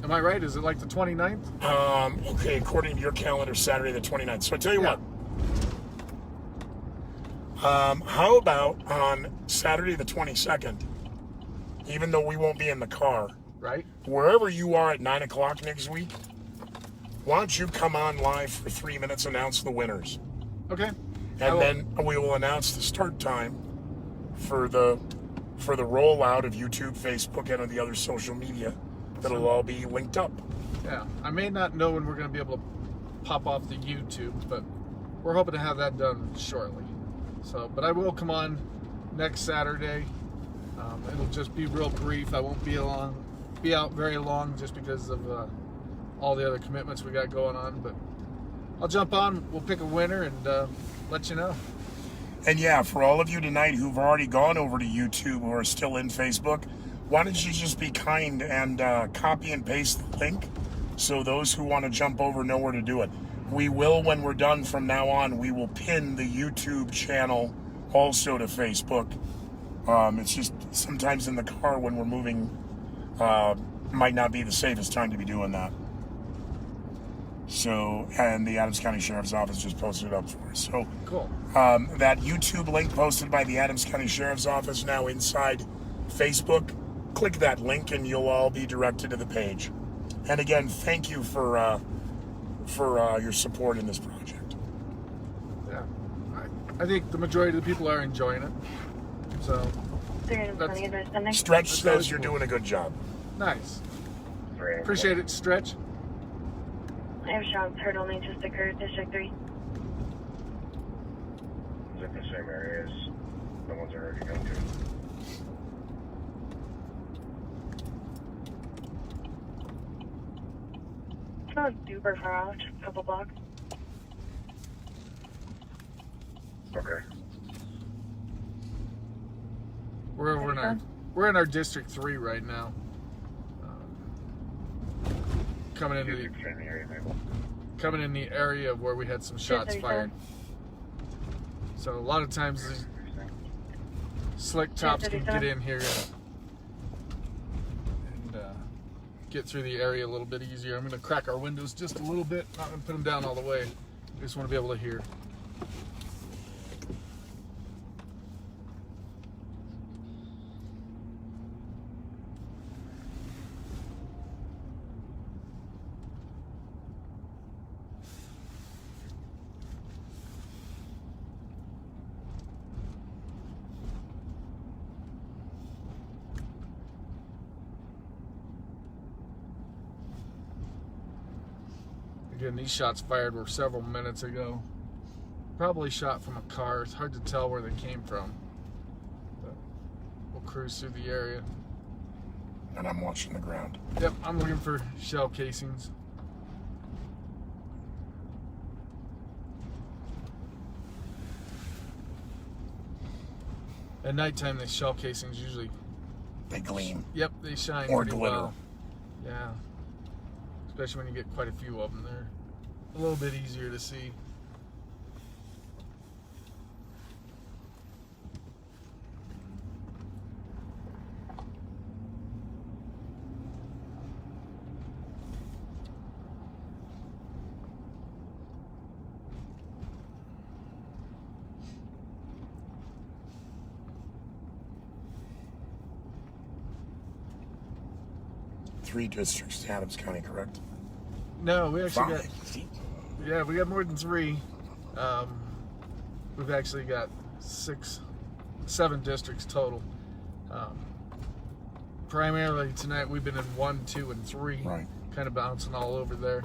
am I right? Is it like the 29th? Okay, according to your calendar, Saturday the 29th. So I tell you what. How about on Saturday the 22nd, even though we won't be in the car, right? Wherever you are at 9 o'clock next week, why don't you come on live for 3 minutes, announce the winners. Okay. And then we will announce the start time for the rollout of YouTube, Facebook, and the other social media. That'll all be linked up. Yeah. I may not know when we're going to be able to pop off the YouTube, but we're hoping to have that done shortly. So, but I will come on next Saturday. It'll just be real brief. I won't be out very long just because of all the other commitments we got going on. But I'll jump on. We'll pick a winner and let you know. And yeah, for all of you tonight who've already gone over to YouTube or are still in Facebook, why don't you just be kind and copy and paste the link So those who want to jump over know where to do it. We will, when we're done from now on, we will pin the YouTube channel also to Facebook. It's just sometimes in the car when we're moving, might not be the safest time to be doing that. So, and the Adams County Sheriff's Office just posted it up for us. So, Cool. that YouTube link posted by the Adams County Sheriff's Office now inside Facebook, click that link and you'll all be directed to the page. And again, thank you for your support in this project. Yeah. I think the majority of the people are enjoying it. So, 320 advice pending. Stretch That's says always you're cool. doing a good job. nice. Appreciate it, Stretch. I have shots heard only just occurred, District 3. Is it the same area as the ones I already gone to? It's not super far off, just a couple blocks. Okay. We're in our District 3 right now. Coming into You can the area, maybe. coming in the area where we had some shots 237. fired. So a lot of times these slick tops can get in here and get through the area a little bit easier. I'm going to crack our windows just a little bit. Not going to put them down all the way. I just want to be able to hear. Again, these shots fired were several minutes ago. Probably shot from a car. It's hard to tell where they came from. But we'll cruise through the area. And I'm watching the ground. Yep, I'm looking for shell casings. At nighttime, the shell casings usually, They gleam. yep, they shine Or pretty glitter. well. Yeah. Especially when you get quite a few of them. They're a little bit easier to see. Three districts in Adams County, correct? No, we actually got, Five. See? yeah, we got more than 3. We've actually got 7 districts total. Primarily tonight we've been in 1, 2, and 3. Right. Kind of bouncing all over there.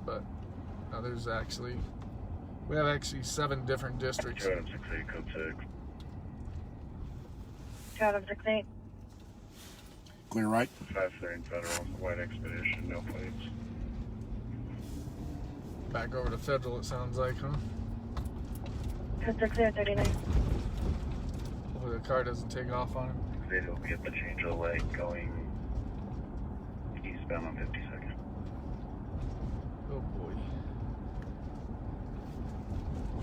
But now we have actually 7 different districts. 2 Adam 68, code 6. 2 out of 68. Clear right? 530 Federal, white expedition, no plates. Back over to Federal, it sounds like, huh? Code 6 clear, 39. Hopefully the car doesn't take off on him. It'll be at the change of leg going eastbound on 52nd. Oh boy.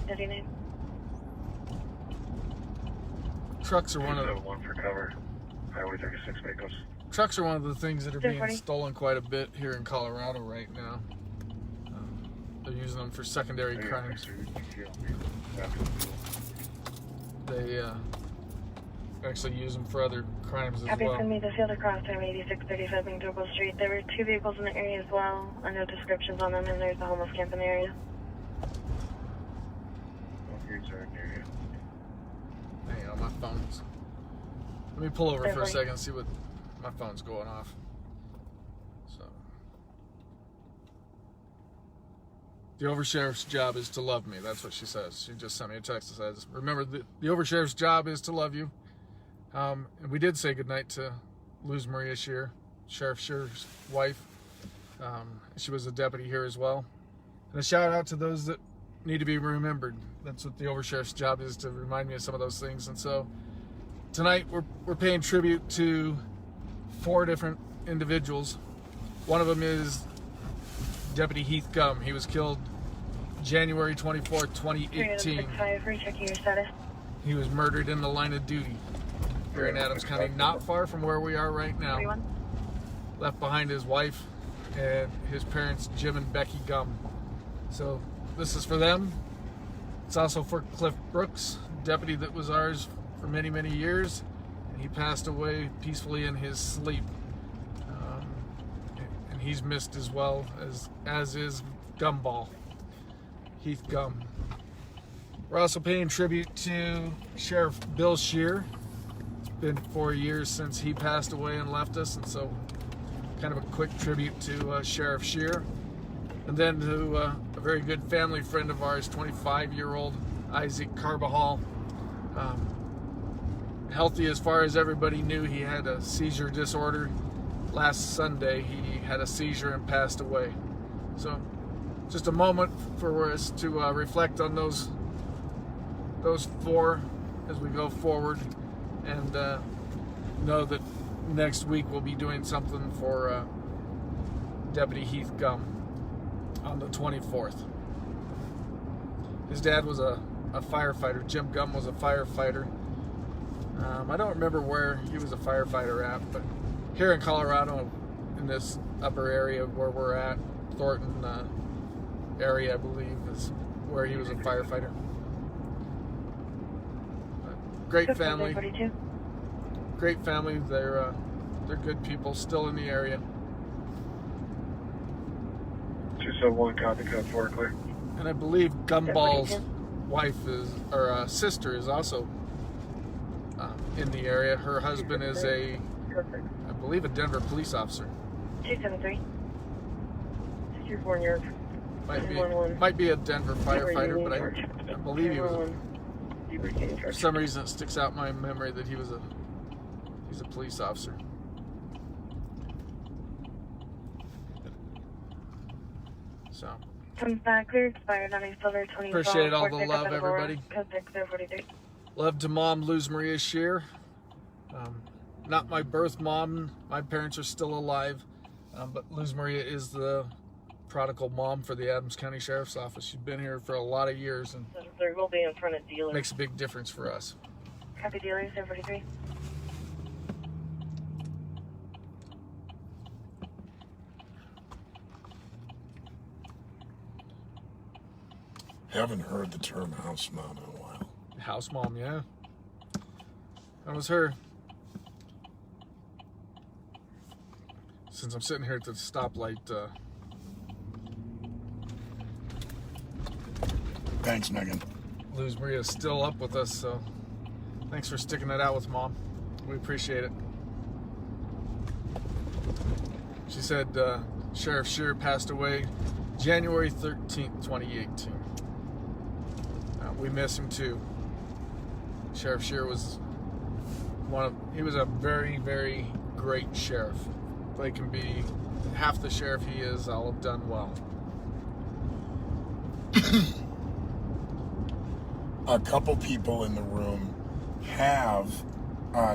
39. Trucks are one of the one for cover. Highway 36 vehicles. Trucks are one of the things that are being 240. stolen quite a bit here in Colorado right now. They're using them for secondary crimes. They actually use them for other crimes as Copy, well. send me the field across Highway 8635 Manitoba Street. There were 2 vehicles in the area as well. I know descriptions on them, and there's a homeless camp in the area. Hang on, my phone's. Let me pull over for a 240. second and see what my phone's going off. So, the oversheriff's job is to love me. That's what she says. She just sent me a text that says, "Remember, the oversheriff's job is to love you." And we did say goodnight to Luz Maria Shear, Sheriff Shear's wife. She was a deputy here as well. And a shout out to those that need to be remembered. That's what the oversheriff's job is, to remind me of some of those things. And so tonight we're paying tribute to 4 different individuals. One of them is Deputy Heath Gum. He was killed January 24th, 2018. 365, rechecking your status. He was murdered in the line of duty here in Adams County, not far from where we are right now. 31. Left behind his wife and his parents, Jim and Becky Gum. So this is for them. It's also for Cliff Brooks, deputy that was ours for many, many years. He passed away peacefully in his sleep. And he's missed as well, as is Gumball, Heath Gum. We're also paying tribute to Sheriff Bill Scheer. It's been 4 years since he passed away and left us, and so kind of a quick tribute to Sheriff Scheer. And then to a very good family friend of ours, 25-year-old Isaac Carbajal. Healthy as far as everybody knew. He had a seizure disorder. Last Sunday he had a seizure and passed away. So just a moment for us to reflect on those four as we go forward, and know that next week we'll be doing something for Deputy Heath Gum on the 24th. His dad was a firefighter. Jim Gum was a firefighter. I don't remember where he was a firefighter at, but here in Colorado, in this upper area where we're at, Thornton area, I believe, is where he was a firefighter. Great family. 42. Great family. They're good people, still in the area. 271, copy, code 4, clear. And I believe Gumball's wife sister is also in the area. Her husband is I believe, a Denver police officer. 273. 224 in York. Might be a Denver firefighter, but I believe he was. For some reason, it sticks out in my memory that he's a police officer. So. Comes back clear, expired on October 20. Appreciate all the love, everybody. Code 6043. Love to Mom Luz Maria Scheer. Not my birth mom. My parents are still alive, but Luz Maria is the prodigal mom for the Adams County Sheriff's Office. She's been here for a lot of years and There will be in front of dealers. makes a big difference for us. Copy dealers, 43. Haven't heard the term house mom in a while. House mom, yeah. That was her. Since I'm sitting here at the stoplight, Thanks, Megan. Luz Maria is still up with us, so thanks for sticking it out with Mom. We appreciate it. She said Sheriff Scheer passed away January 13th, 2018. We miss him too. Sheriff Scheer was he was a very, very great sheriff. If they can be half the sheriff he is, I'll have done well. A couple people in the room have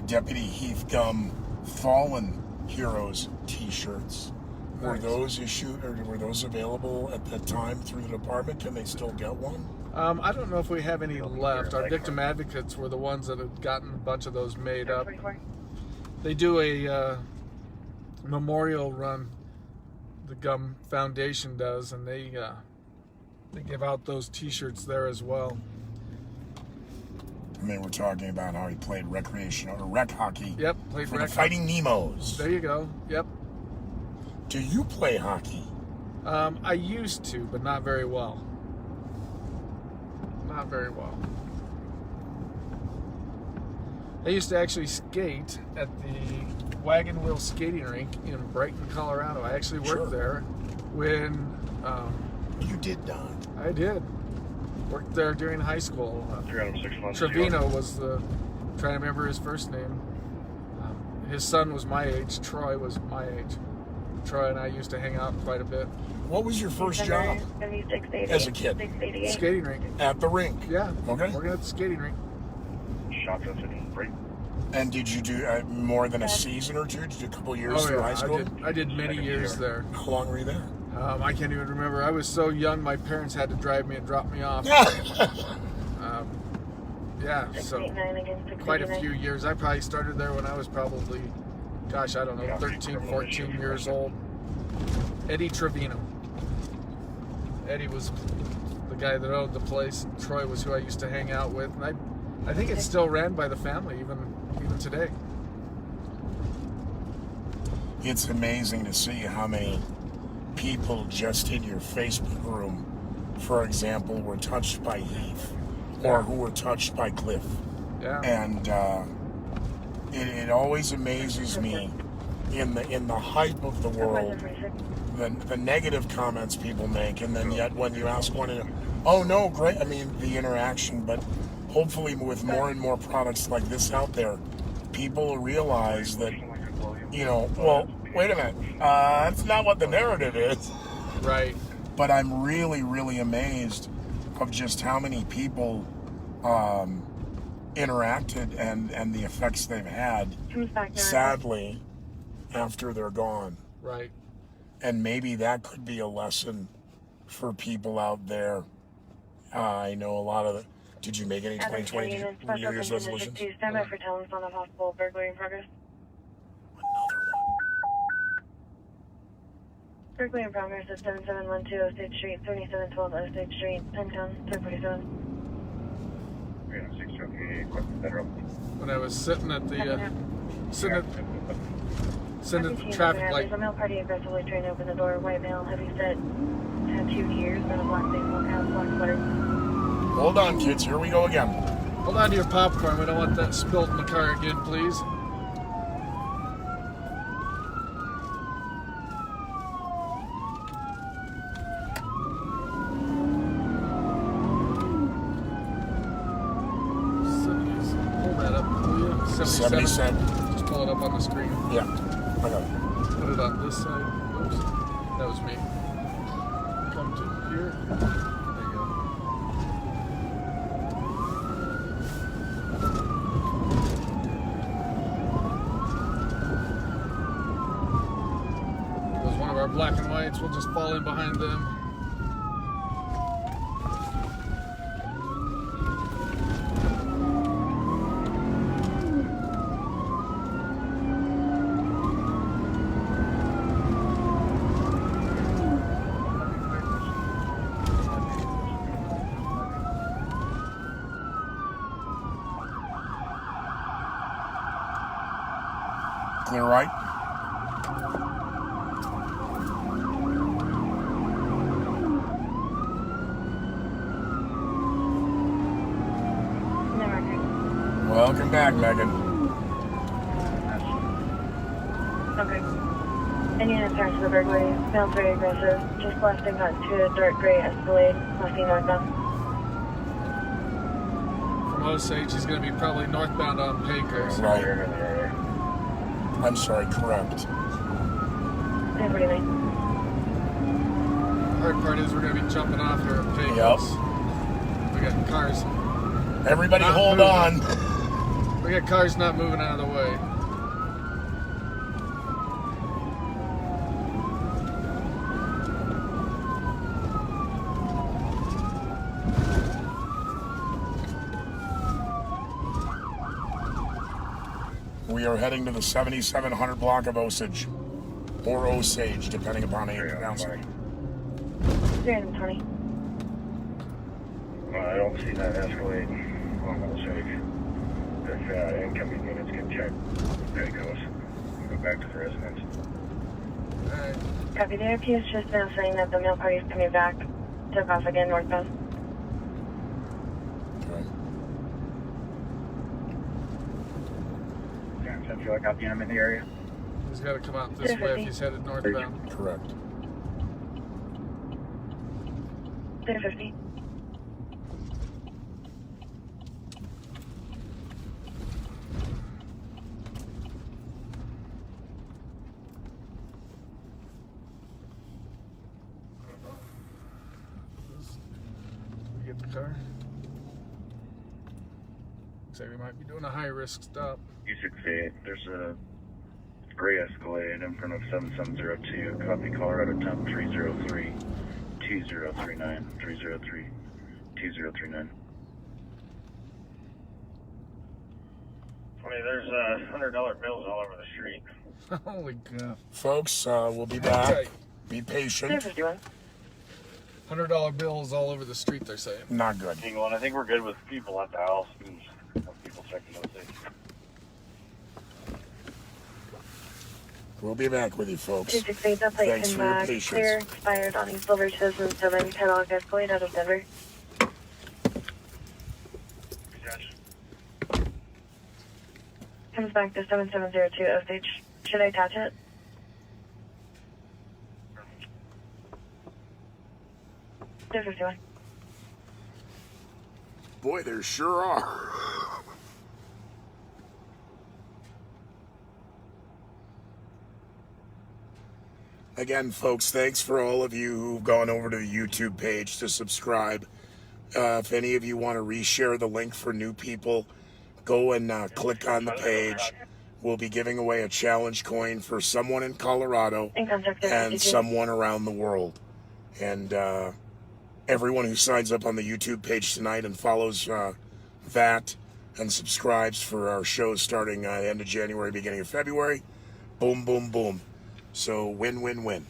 Deputy Heath Gum Fallen Heroes t-shirts. Were those issued, or were those available at that time through the department? Can they still get one? I don't know if we have any left. Our victim advocates were the ones that had gotten a bunch of those made up. They do a memorial run, the Gum Foundation does, and they give out those t-shirts there as well. And they were talking about how he played recreational or rec hockey. Yep, played for rec the Fighting Nemos. There you go. Yep. Do you play hockey? I used to, but not very well. Not very well. I used to actually skate at the Wagon Wheel Skating Rink in Brighton, Colorado. I actually worked there when... You did not. I did. Worked there during high school. 306 months. Trevino was trying to remember his first name. His son was my age. Troy was my age. Troy and I used to hang out quite a bit. What was your first job as a kid? Skating rink. At the rink? Yeah. Okay. Working at the skating rink. Shotgun City, break. And did you do more than a season or two? Did you do a couple years through high school? I did many years there. How long were you there? I can't even remember. I was so young, my parents had to drive me and drop me off. Yeah, so 689 against quite a 689. few years. I probably started there when I was probably, gosh, I don't know, 13, 14 years old. Eddie Trevino. Eddie was the guy that owned the place. Troy was who I used to hang out with. And I think it's still ran by the family, even today. It's amazing to see how many people just in your Facebook room, for example, were touched by Heath, or who were touched by Cliff. Yeah. And it always amazes me in the hype of the world, the negative comments people make, and then yet when you ask one, oh no, great, I mean the interaction, but hopefully with more and more products like this out there, people realize that, you know, well, wait a minute, that's not what the narrative is. Right. But I'm really, really amazed of just how many people interacted and the effects they've had, sadly, after they're gone. Right. And maybe that could be a lesson for people out there. I know a lot of the... Did you make any 2020 New Year's resolutions? Stand by for telephone of possible burglary in progress. Burglary in progress at 7712 Osage Street, 7712 Osage Street, Pentown, 247. When I was sitting at the traffic light. There's a male party aggressively trying to open the door. White male, heavy set, tattooed ears, and a black baseball cap, black sweater. Hold on, kids. Here we go again. Hold on to your popcorn. We don't want that spilled in the car again, please. Pull that up, will you? 77. Just pull it up on the screen. Yeah, I got it. Put it on this side. Oops. That was me. Come to here. There you go. There's one of our black and whites. We'll just fall in behind them. Clear right. No record. Welcome back, Megan. Okay. Any answers to the burglary? Sounds very aggressive. Just left and got into a dark gray Escalade, lefty northbound. From Osage, he's going to be probably northbound on Pecos. Right. I'm sorry, correct. 1049. Hard part is we're going to be jumping off here at Pecos. Yep. We got cars. Everybody Not hold moving. on. We got cars not moving out of the way. We are heading to the 7700 block of Osage, or Osage, depending upon how you pronounce it. 320. I don't see that Escalade on Osage. If incoming units can check Pecos and go back to the residence. Alright. Copy. The ARP is just now saying that the male party is coming back. Took off again northbound. Okay. Yeah, so I feel like I'll get him in the area. He's got to come out this way if he's headed northbound. Correct. 350. We get the car. Looks like we might be doing a high risk stop. You should see it. There's a Gray Escalade in front of 7702. Copy Colorado temp 303 2039 303 2039. There's $100 bills all over the street. Holy cow. Folks, we'll be back. Okay. Be patient. 051. $100 bills all over the street, they're saying. Not good. Well, I think we're good with people at the house. And people checking those things. We'll be back with you, folks. 268, that plate Thanks came for your back patience. clear, expired on a silver 2007 catalog Escalade out of Denver. Comes back to 7702 Osage. Should I attach it? Two 51. Boy, there sure are. Again, folks, thanks for all of you who've gone over to the YouTube page to subscribe. If any of you want to reshare the link for new people, go and click on the page. We'll be giving away a challenge coin for someone in Colorado In contact and 52. someone around the world. And everyone who signs up on the YouTube page tonight and follows that and subscribes for our shows starting end of January, beginning of February, boom, boom, boom. So win, win, win.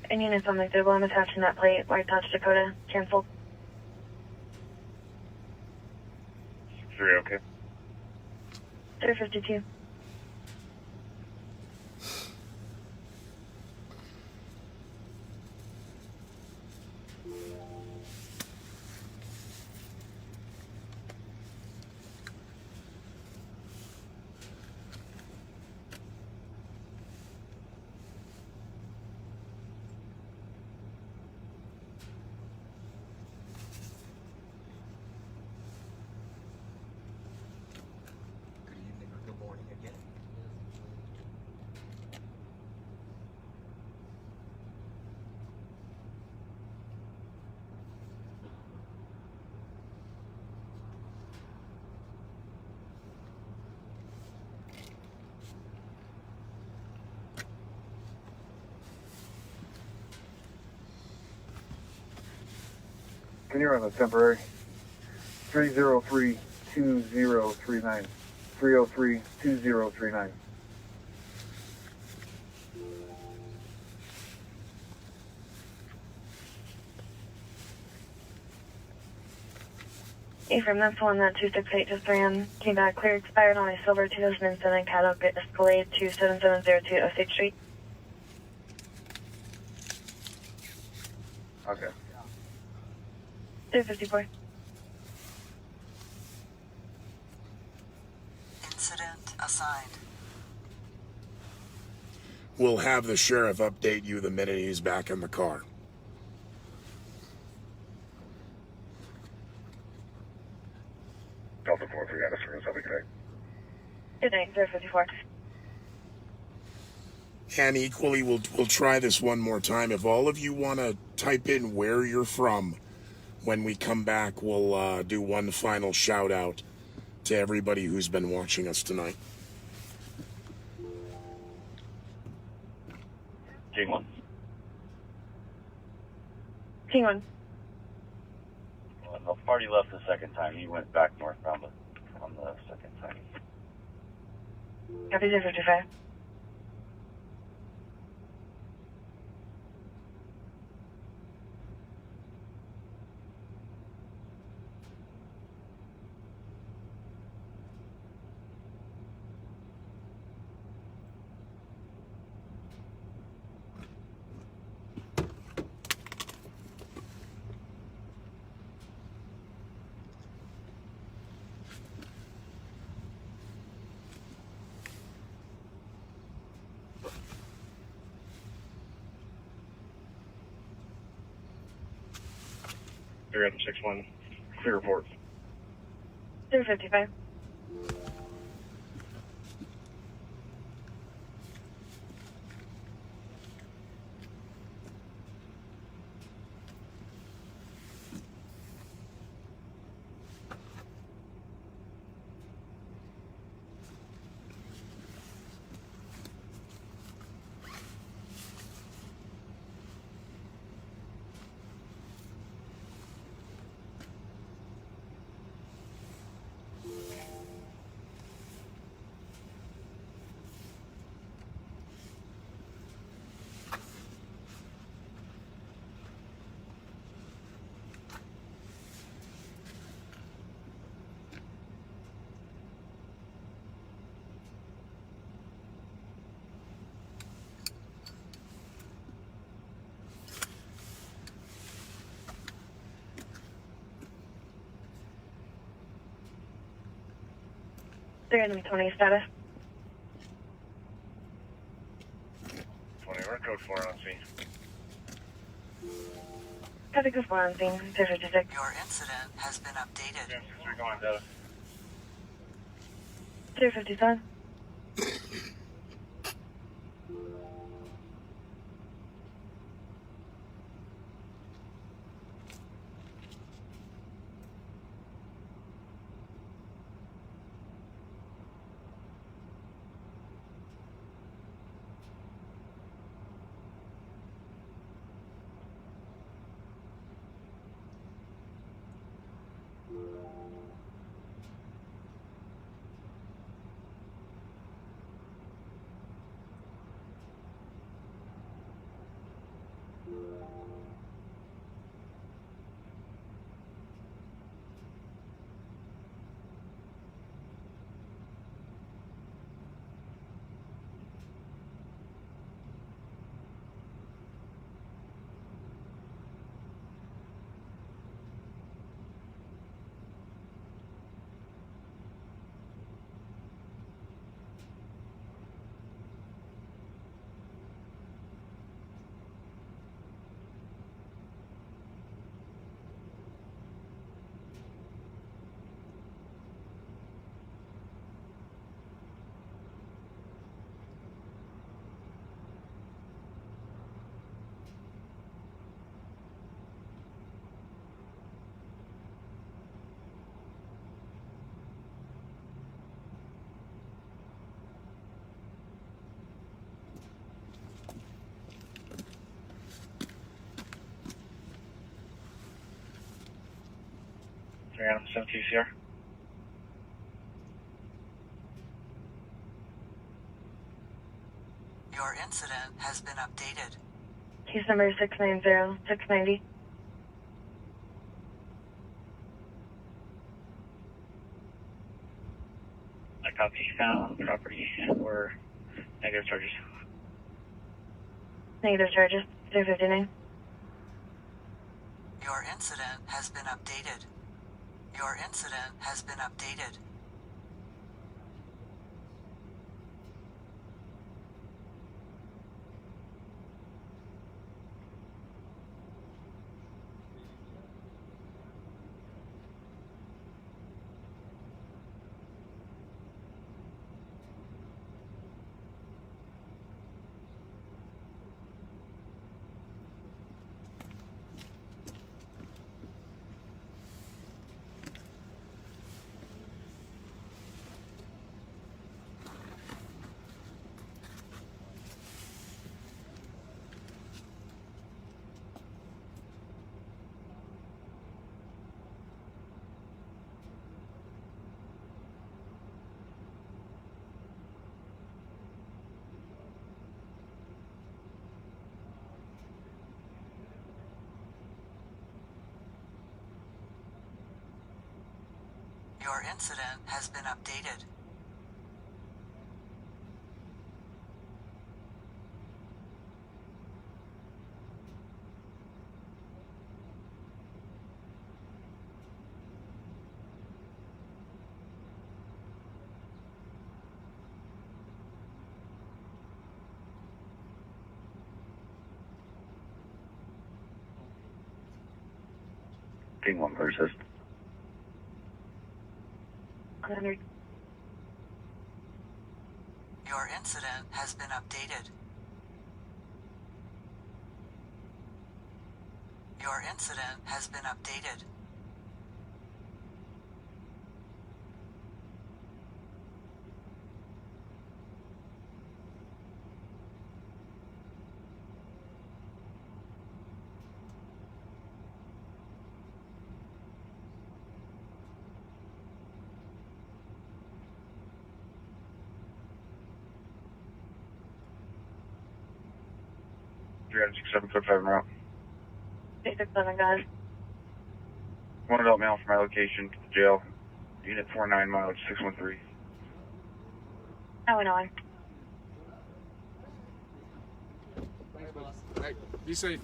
And units on the table, I'm attaching that plate. White Touch Dakota, canceled. 3 okay. 352. Good evening or good morning again. Can you run a temporary? 303 2039. 303 2039. Ephraim, that's the one that 268 just ran. Came back clear, expired on a silver 2007 catalog Escalade to 7702 Osage Street. Okay. 254. Incident assigned. We'll have the sheriff update you the minute he's back in the car. Delta 4, we got a service. Have a good day. Good night, 054. And equally, we'll try this one more time. If all of you want to type in where you're from, when we come back, we'll do one final shout out to everybody who's been watching us tonight. King 1. King 1. The party left the second time. He went back northbound on the second time. Copy 055. You're at the 6-1. Clear report. 055. 320 status. 20, we're code 4 on scene. Copy, go 4 on scene. 356. Your incident has been updated. Yeah, 6 going data. 357. Adam 7 TCR. Your incident has been updated. Case number 690, 690. I copy. Found on the property. We're negative charges. Negative charges. 359. Your incident has been updated. Your incident has been updated. Your incident has been updated. King 1 persist. 100. Your incident has been updated. Your incident has been updated. Adam 67 code 5 en route. 367, guys. One adult male from my location to the jail. Unit 49 mileage 613. How we knowing? Hey, be safe.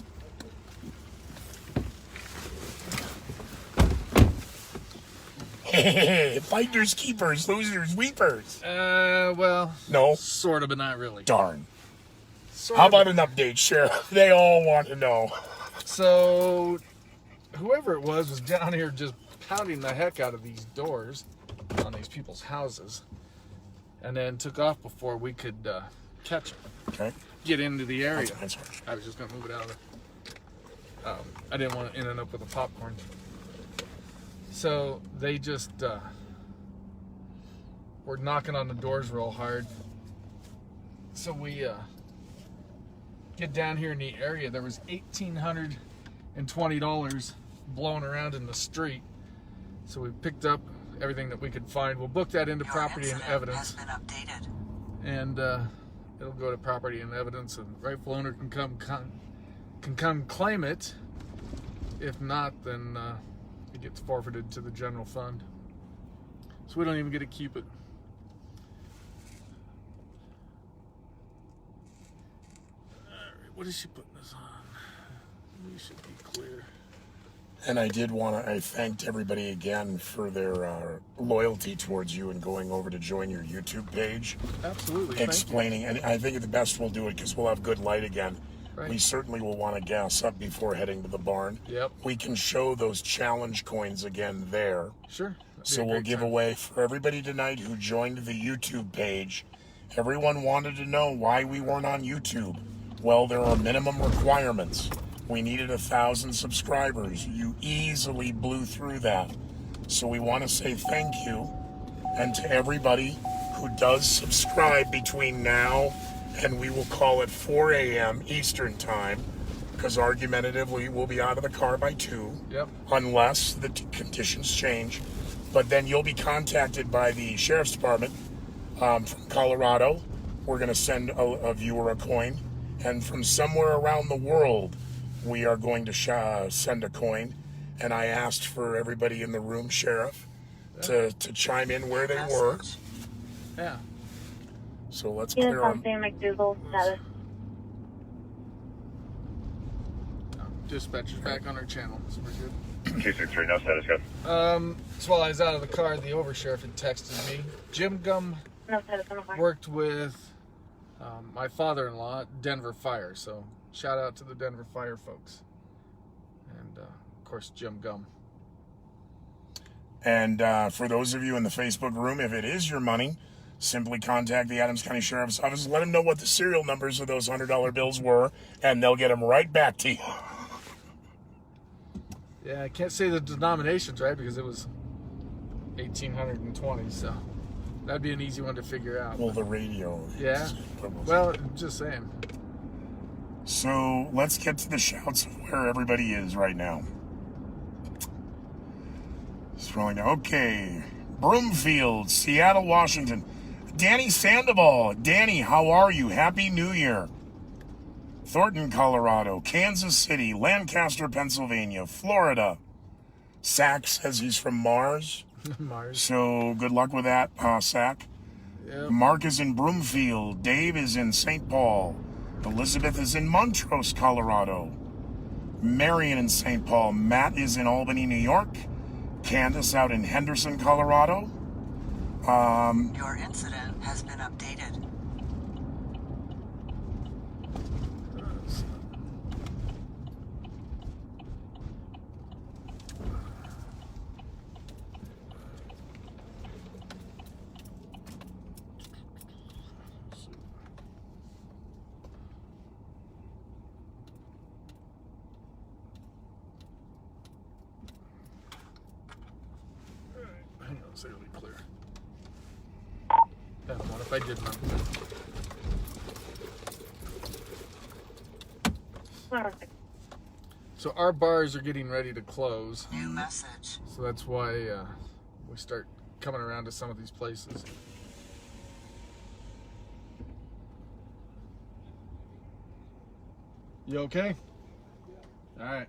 Finders, keepers, losers, weepers. Well, No? sort of, but not really. Darn. Sort How of. about an update, Sheriff? They all want to know. So, whoever it was down here just pounding the heck out of these doors on these people's houses, and then took off before we could catch him. Okay. Get into the area. That's fine. I was just going to move it out of there. I didn't want to end up with a popcorn. So they just were knocking on the doors real hard. So we get down here in the area. There was $1,820 blowing around in the street. So we picked up everything that we could find. We'll book that into Your property and incident evidence. has been updated. And it'll go to property and evidence, and rightful owner can come claim it. If not, then it gets forfeited to the general fund. So we don't even get to keep it. Alright, what is she putting this on? We should be clear. And I thanked everybody again for their loyalty towards you and going over to join your YouTube page. Absolutely. Explaining, and I think the best we'll do it because we'll have good light again. Right. We certainly will want to gas up before heading to the barn. Yep. We can show those challenge coins again there. Sure. So we'll give away for everybody tonight who joined the YouTube page. Everyone wanted to know why we weren't on YouTube. Well, there are minimum requirements. We needed 1,000 subscribers. You easily blew through that. So we want to say thank you. And to everybody who does subscribe between now and we will call it 4 a.m. Eastern time, because argumentatively we'll be out of the car by 2, Yep. unless the conditions change. But then you'll be contacted by the Sheriff's Department from Colorado. We're going to send a viewer a coin. And from somewhere around the world, we are going to send a coin. And I asked for everybody in the room, Sheriff, to chime in where they were. Yeah. So let's Yes, clear I'm them. Sam McDougal. Status. Dispatcher's back on our channel, so we're good. 263, no status, good. So while I was out of the car, the oversheriff had texted me. Jim Gum No status on the car. worked with my father-in-law at Denver Fire, so shout out to the Denver Fire folks. And, of course, Jim Gum. And for those of you in the Facebook room, if it is your money, simply contact the Adams County Sheriff's Office. Let them know what the serial numbers of those $100 bills were, and they'll get them right back to you. Yeah, I can't say the denominations, right, because it was 1,820, so that'd be an easy one to figure out. Well, the radio. Yeah. Well, I'm just saying. So let's get to the shouts of where everybody is right now. Scrolling down. Okay. Broomfield, Seattle, Washington. Danny Sandoval. Danny, how are you? Happy New Year. Thornton, Colorado. Kansas City. Lancaster, Pennsylvania. Florida. Sack says he's from Mars. Mars. So good luck with that, Sack. Yep. Mark is in Broomfield. Dave is in St. Paul. Elizabeth is in Montrose, Colorado. Marion in St. Paul. Matt is in Albany, New York. Candace out in Henderson, Colorado. Your incident has been updated. Hang on, it's really clear. What if I did not? So our bars are getting ready to close, New message. so that's why we start coming around to some of these places. You okay? All right.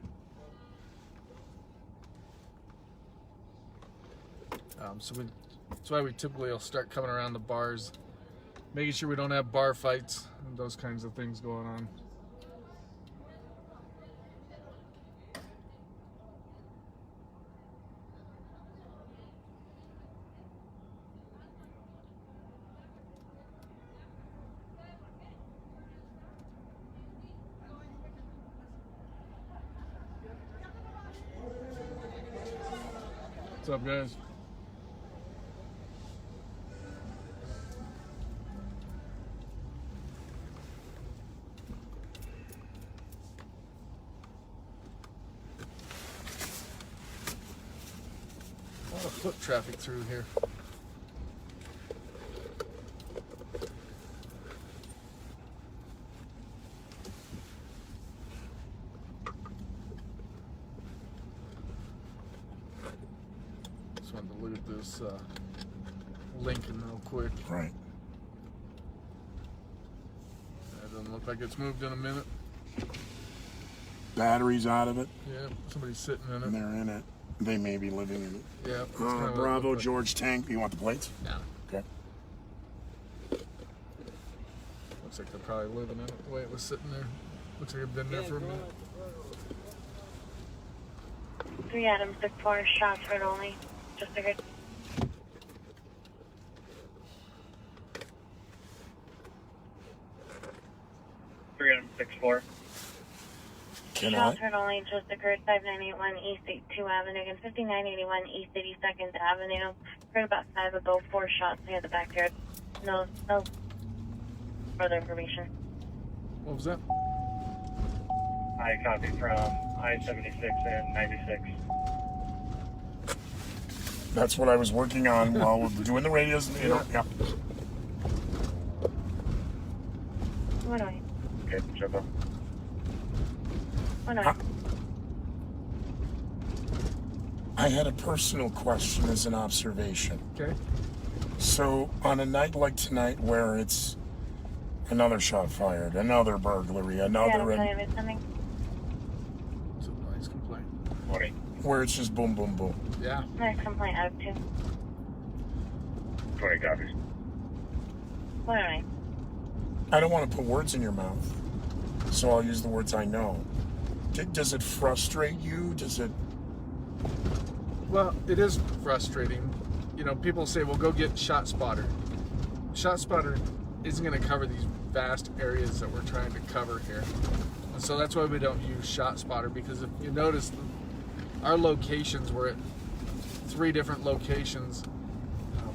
That's why we typically will start coming around the bars, making sure we don't have bar fights and those kinds of things going on. What's up, guys? A lot of foot traffic through here. Just wanted to look at this Lincoln real quick. Right. That doesn't look like it's moved in a minute. Batteries out of it. Yeah, somebody's sitting in And it. they're in it. They may be living in it. Yeah. that's kinda what it Bravo, looked like. George Tank. You want the plates? No. Okay. Looks like they're probably living in it the way it was sitting there. Looks like it's been there for a minute. 3 Adam 6-4, shots heard only. Just figured. Can I? Shots heard only just occurred 5981 East 82 Avenue and 5981 East 82nd Avenue. Heard about 5 ago, 4 shots near the backyard. No further information. What was that? I copy from I-76 and 96. That's what I was working on while we're doing the radios. You know, yeah. What do I? Okay, jump up. What do I? I had a personal question as an observation. Okay. So, on a night like tonight where it's another shot fired, another burglary, Yeah, another, I'm telling you something. It's a nice complaint. Morning. where it's just boom, boom, boom. Yeah. Nice complaint out of 2. 20 copies. What do I? I don't want to put words in your mouth, so I'll use the words I know. Does it frustrate you? Does it? Well, it is frustrating. You know, people say, well, go get Shot Spotter. Shot Spotter isn't going to cover these vast areas that we're trying to cover here. And so that's why we don't use Shot Spotter, because if you notice, our locations were at 3 different locations.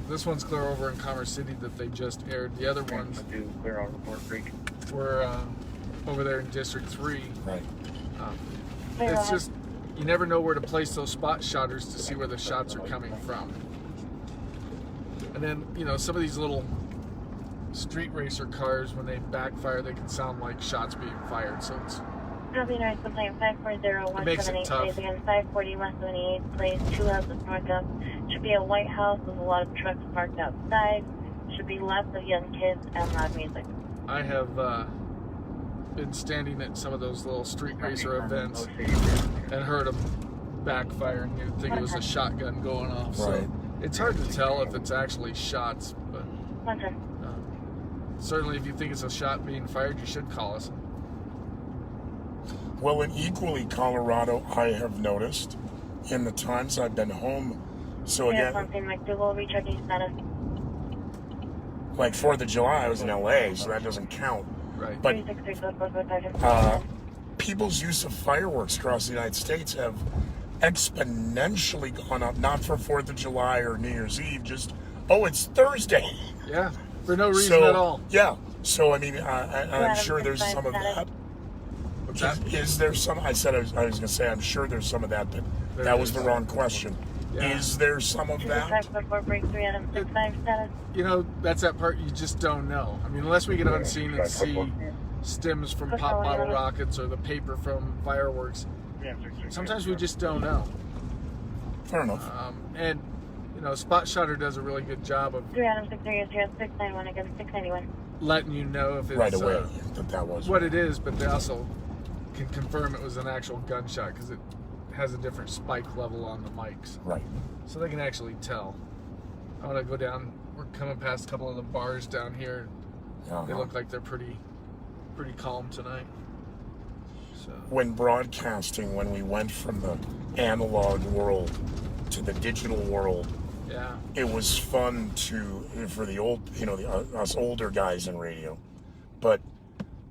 This one's clear over in Commerce City that they just aired. The other ones Do clear on report Creek. were over there in District 3. Right. It's just, you never know where to place those spot shotters to see where the shots are coming from. And then, you know, some of these little street racer cars, when they backfire, they can sound like shots being fired. So it's, Copy, nice complaint 540 It makes it 178, tough. plays again 540 178, plays 2 houses north of. Should be a white house with a lot of trucks parked outside. Should be lots of young kids and loud music. I have been standing at some of those little street racer events and heard them backfire, and you'd think it was a shotgun going off. So Right. it's hard to tell if it's actually shots, but One time. certainly if you think it's a shot being fired, you should call us. Well, in equally Colorado, I have noticed in the times I've been home. So Yeah, again, something McDougal, recharging status. like 4th of July, I was in LA, so that doesn't count. Right. But 363 people's use of fireworks across the United States have exponentially gone up, not for 4th of July or New Year's Eve, just, oh, it's Thursday. Yeah, for no reason So, at all. yeah. So, I mean, I'm Yeah, sure there's that's some of fine. that. What's that? Is there some? I said I was going to say I'm sure there's some of that, but There that was is. the wrong question. Yeah. Is there some of that? 2544 break 3 Adam 65 status. You know, that's that part you just don't know. I mean, unless we get on scene and see stems from pop bottle rockets or the paper from fireworks, sometimes we just don't know. Fair enough. And, you know, Spot Shotter does a really good job of 3 Adam 63 is here 691 against 691. letting you know if it's Right away that was what it is, but they also can confirm it was an actual gunshot because it has a different spike level on the mics. right. So they can actually tell. I want to go down. We're coming past a couple of the bars down here. They look like they're pretty calm tonight. So When broadcasting, when we went from the analog world to the digital world, yeah, it was fun for the old, us older guys in radio, but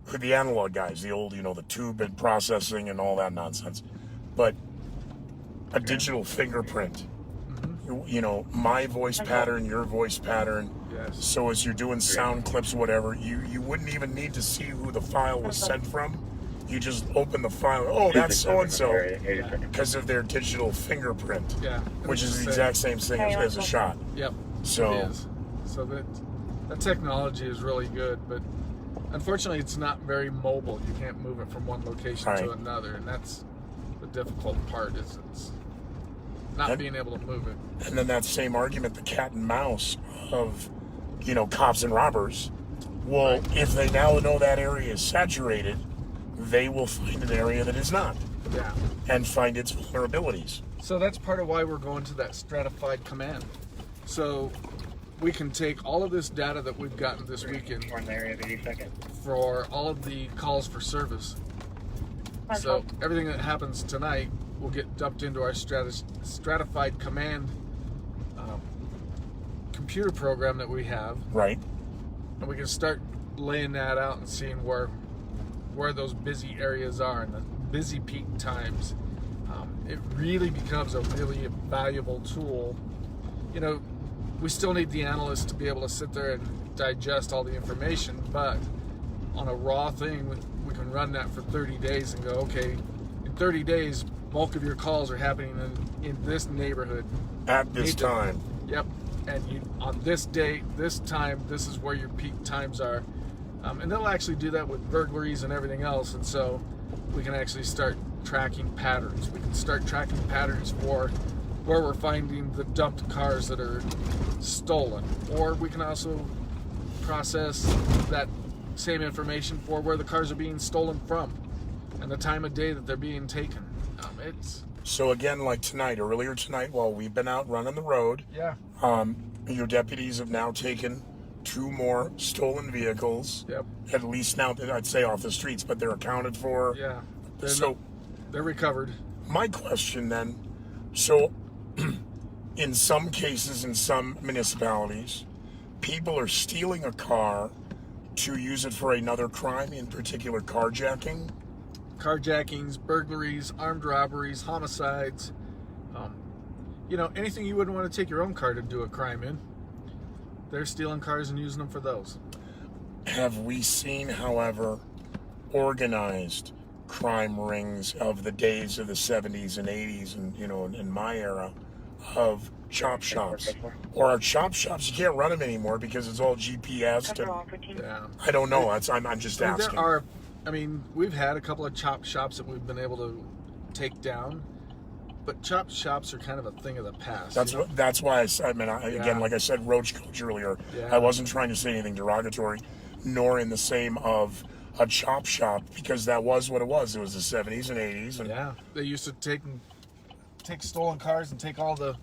for the analog guys, the old, the tube and processing and all that nonsense, but a digital fingerprint you know, my voice pattern, your voice pattern. Yes. So as you're doing sound clips, whatever, you wouldn't even need to see who the file was sent from. You just open the file. Oh, that's so and so, because of their digital fingerprint. Yeah. Which is the exact same thing as a shot. Yep. So. It is. So that technology is really good, but unfortunately, it's not very mobile. You can't move it from one location to another, and that's the difficult part. Is it's not being able to move it. And then that same argument, the cat and mouse of, you know, cops and robbers. Well, if they now know that area is saturated, they will find an area that is not. Yeah. And find its vulnerabilities. So that's part of why we're going to that stratified command. So we can take all of this data that we've gotten this weekend for all of the calls for service. So everything that happens tonight will get dumped into our stratified command computer program that we have. Right. And we can start laying that out and seeing where those busy areas are and the busy peak times. It really becomes a really valuable tool. You know, we still need the analysts to be able to sit there and digest all the information, but on a raw thing, we can run that for 30 days and go, okay, in 30 days, bulk of your calls are happening in this neighborhood. At this time. Yep. And on this date, this time, this is where your peak times are. And they'll actually do that with burglaries and everything else. And so we can actually start tracking patterns. We can start tracking patterns for where we're finding the dumped cars that are stolen. Or we can also process that same information for where the cars are being stolen from and the time of day that they're being taken. So again, like tonight, earlier tonight, while we've been out running the road, your deputies have now taken 2 more stolen vehicles. Yep. At least now, I'd say off the streets, but they're accounted for. Yeah. They're recovered. My question then, so in some cases, in some municipalities, people are stealing a car to use it for another crime, in particular carjacking. Carjackings, burglaries, armed robberies, homicides. You know, anything you wouldn't want to take your own car to do a crime in. They're stealing cars and using them for those. Have we seen, however, organized crime rings of the days of the 70s and 80s and, you know, in my era of chop shops? Or are chop shops, you can't run them anymore because it's all GPS'd. I don't know. I'm just asking. We've had a couple of chop shops that we've been able to take down, but chop shops are kind of a thing of the past. That's why again, like I said, Roach Coach earlier, I wasn't trying to say anything derogatory, nor in the same of a chop shop, because that was what it was. It was the 70s and 80s. And they used to take stolen cars and take all the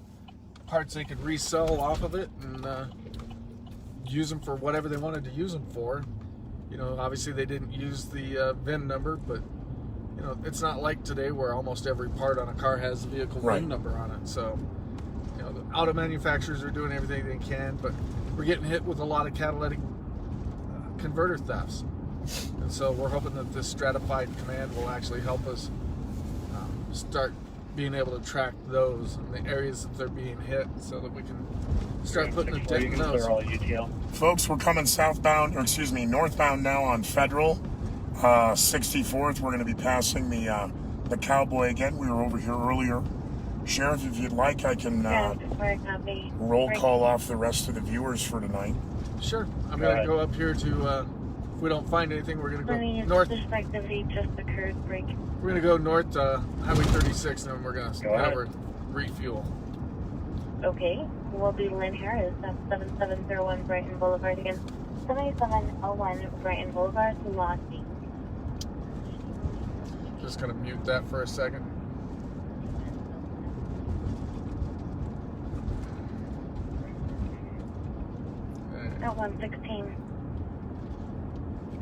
parts they could resell off of it and use them for whatever they wanted to use them for. You know, obviously they didn't use the VIN number, but you know, it's not like today where almost every part on a car has the vehicle VIN number on it. So, you know, the auto manufacturers are doing everything they can, but we're getting hit with a lot of catalytic converter thefts. And so we're hoping that this stratified command will actually help us start being able to track those and the areas that they're being hit so that we can start putting a dent in those. Folks, we're coming northbound now on Federal. 64th, we're going to be passing the Cowboy again. We were over here earlier. Sheriff, if you'd like, I can roll call off the rest of the viewers for tonight. Sure. I'm going to go up here to, if we don't find anything, we're going to go north. Activity just occurred, break. We're going to go north Highway 36, and then we're going to have a refuel. Okay. We'll be Lynn Harris at 7701 Brighton Boulevard again. 7701 Brighton Boulevard, Lofty. Just going to mute that for a second. At 116.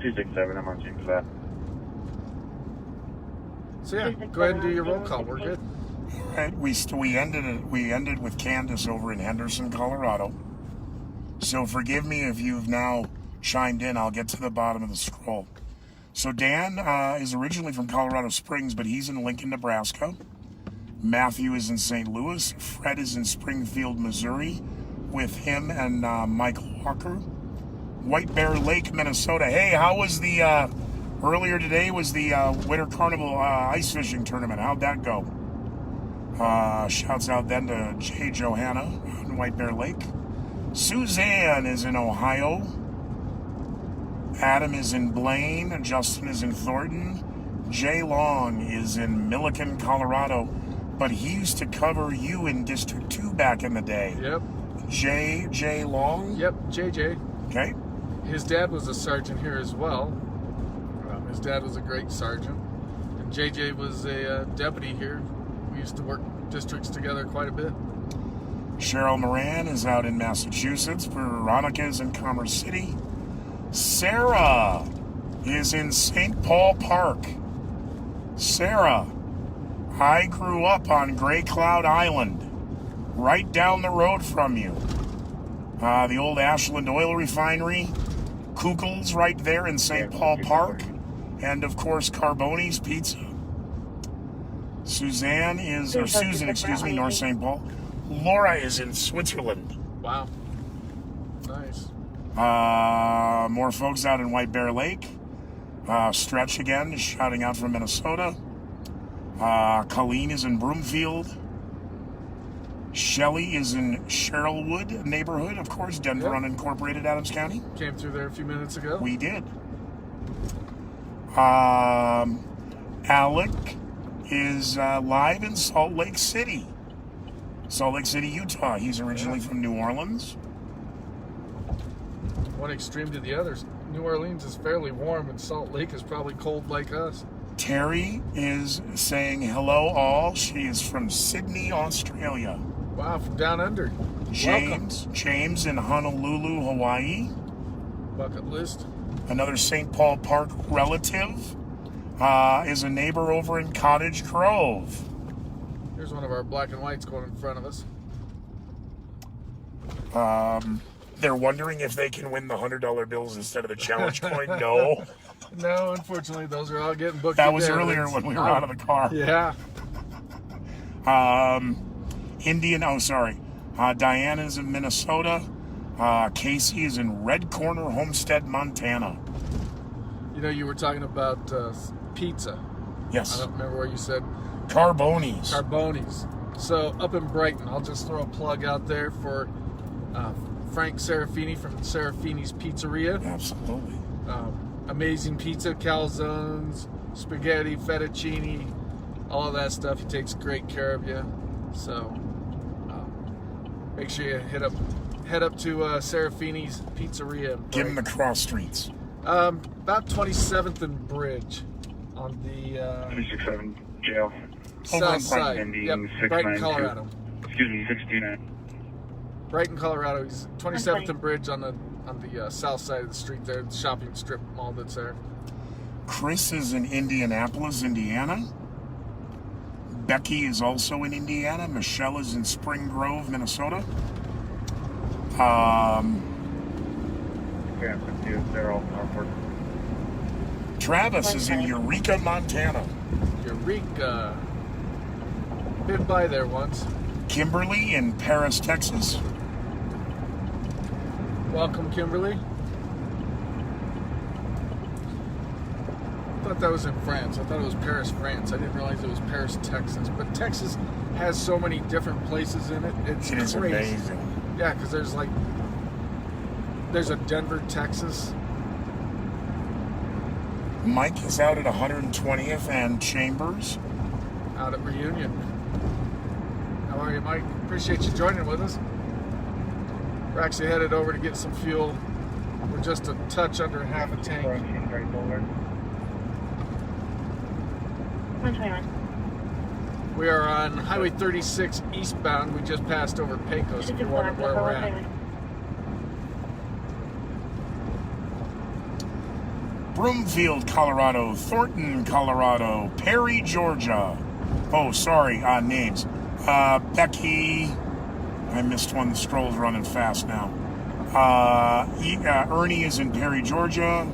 267, I'm on scene for that. So yeah, go ahead and do your roll call. We're good. All right, we ended with Candace over in Henderson, Colorado. So forgive me if you've now chimed in. I'll get to the bottom of the scroll. So Dan is originally from Colorado Springs, but he's in Lincoln, Nebraska. Matthew is in St. Louis. Fred is in Springfield, Missouri, with him and Michael Walker. White Bear Lake, Minnesota. Hey, how was the earlier today was the Winter Carnival ice fishing tournament? How'd that go? Shouts out then to Jay Johanna on White Bear Lake. Suzanne is in Ohio. Adam is in Blaine. Justin is in Thornton. Jay Long is in Milliken, Colorado. But he used to cover you in District 2 back in the day. Yep. J. Long? Yep, JJ. Okay. His dad was a sergeant here as well. His dad was a great sergeant. And JJ was a deputy here. We used to work districts together quite a bit. Cheryl Moran is out in Massachusetts. Veronica is in Commerce City. Sarah is in St. Paul Park. Sarah, I grew up on Gray Cloud Island, right down the road from you. The old Ashland Oil Refinery, Kugel's right there in St. Paul Park, and of course Carboni's Pizza. Susan, excuse me, North St. Paul. Laura is in Switzerland. Wow. Nice. More folks out in White Bear Lake. Stretch again, shouting out from Minnesota. Colleen is in Broomfield. Shelley is in Sherrillwood neighborhood, of course, Denver unincorporated, Adams County. Came through there a few minutes ago. We did. Alec is live in Salt Lake City, Utah. He's originally from New Orleans. One extreme to the others. New Orleans is fairly warm, and Salt Lake is probably cold like us. Terry is saying hello all. She is from Sydney, Australia. Wow, from down under. James in Honolulu, Hawaii. Bucket list. Another St. Paul Park relative is a neighbor over in Cottage Grove. Here's one of our black and whites going in front of us. They're wondering if they can win the $100 bills instead of the challenge coin. No. No, unfortunately, those are all getting booked. That was earlier when we were out of the car. Yeah. Diana's in Minnesota. Casey is in Red Corner, Homestead, Montana. You know, you were talking about pizza. Yes. I don't remember where you said. Carboni's. So up in Brighton, I'll just throw a plug out there for Frank Serafini from Serafini's Pizzeria. Absolutely. Amazing pizza, calzones, spaghetti, fettuccine, all of that stuff. He takes great care of you. So make sure you head up to Serafini's Pizzeria. Give him the cross streets. About 27th and Bridge on the 367 jail. south side. Yep, Brighton, Colorado. Excuse me, 629. Brighton, Colorado. He's 27th and Bridge on the south side of the street there, the shopping strip mall that's there. Chris is in Indianapolis, Indiana. Becky is also in Indiana. Michelle is in Spring Grove, Minnesota. Travis is in Eureka, Montana. Eureka. Been by there once. Kimberly in Paris, Texas. Welcome, Kimberly. I thought that was in France. I thought it was Paris, France. I didn't realize it was Paris, Texas. But Texas has so many different places in it. It's crazy. Amazing. Yeah, because there's a Denver, Texas. Mike is out at 120th and Chambers. Out at Reunion. How are you, Mike? Appreciate you joining with us. We're actually headed over to get some fuel. We're just a touch under half a tank. 121. We are on Highway 36 eastbound. We just passed over Pecos, if you're wondering where we're at. Broomfield, Colorado. Thornton, Colorado. Perry, Georgia. Oh, sorry, names. Becky. I missed one. The scroll's running fast now. Ernie is in Perry, Georgia.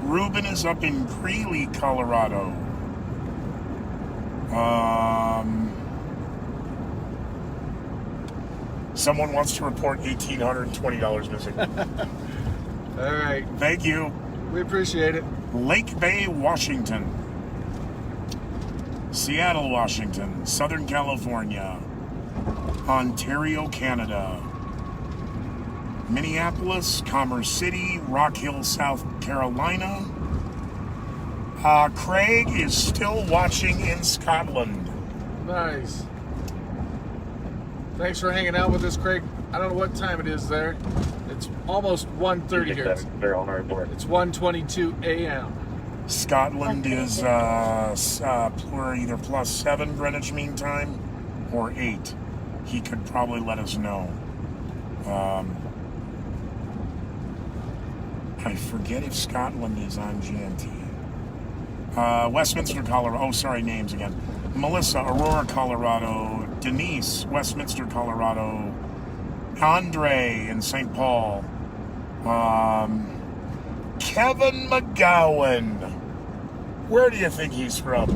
Ruben is up in Greeley, Colorado. Someone wants to report $1,820 missing. All right. Thank you. We appreciate it. Lake Bay, Washington. Seattle, Washington. Southern California. Ontario, Canada. Minneapolis, Commerce City, Rock Hill, South Carolina. Craig is still watching in Scotland. Nice. Thanks for hanging out with us, Craig. I don't know what time it is there. It's almost 1:30 here. They're on our report. It's 1:22 a.m. Scotland is either +7 Greenwich Mean Time or 8. He could probably let us know. I forget if Scotland is on GMT. Westminster, Colorado. Oh, sorry, names again. Melissa, Aurora, Colorado. Denise, Westminster, Colorado. Andre in St. Paul. Kevin McGowan. Where do you think he's from?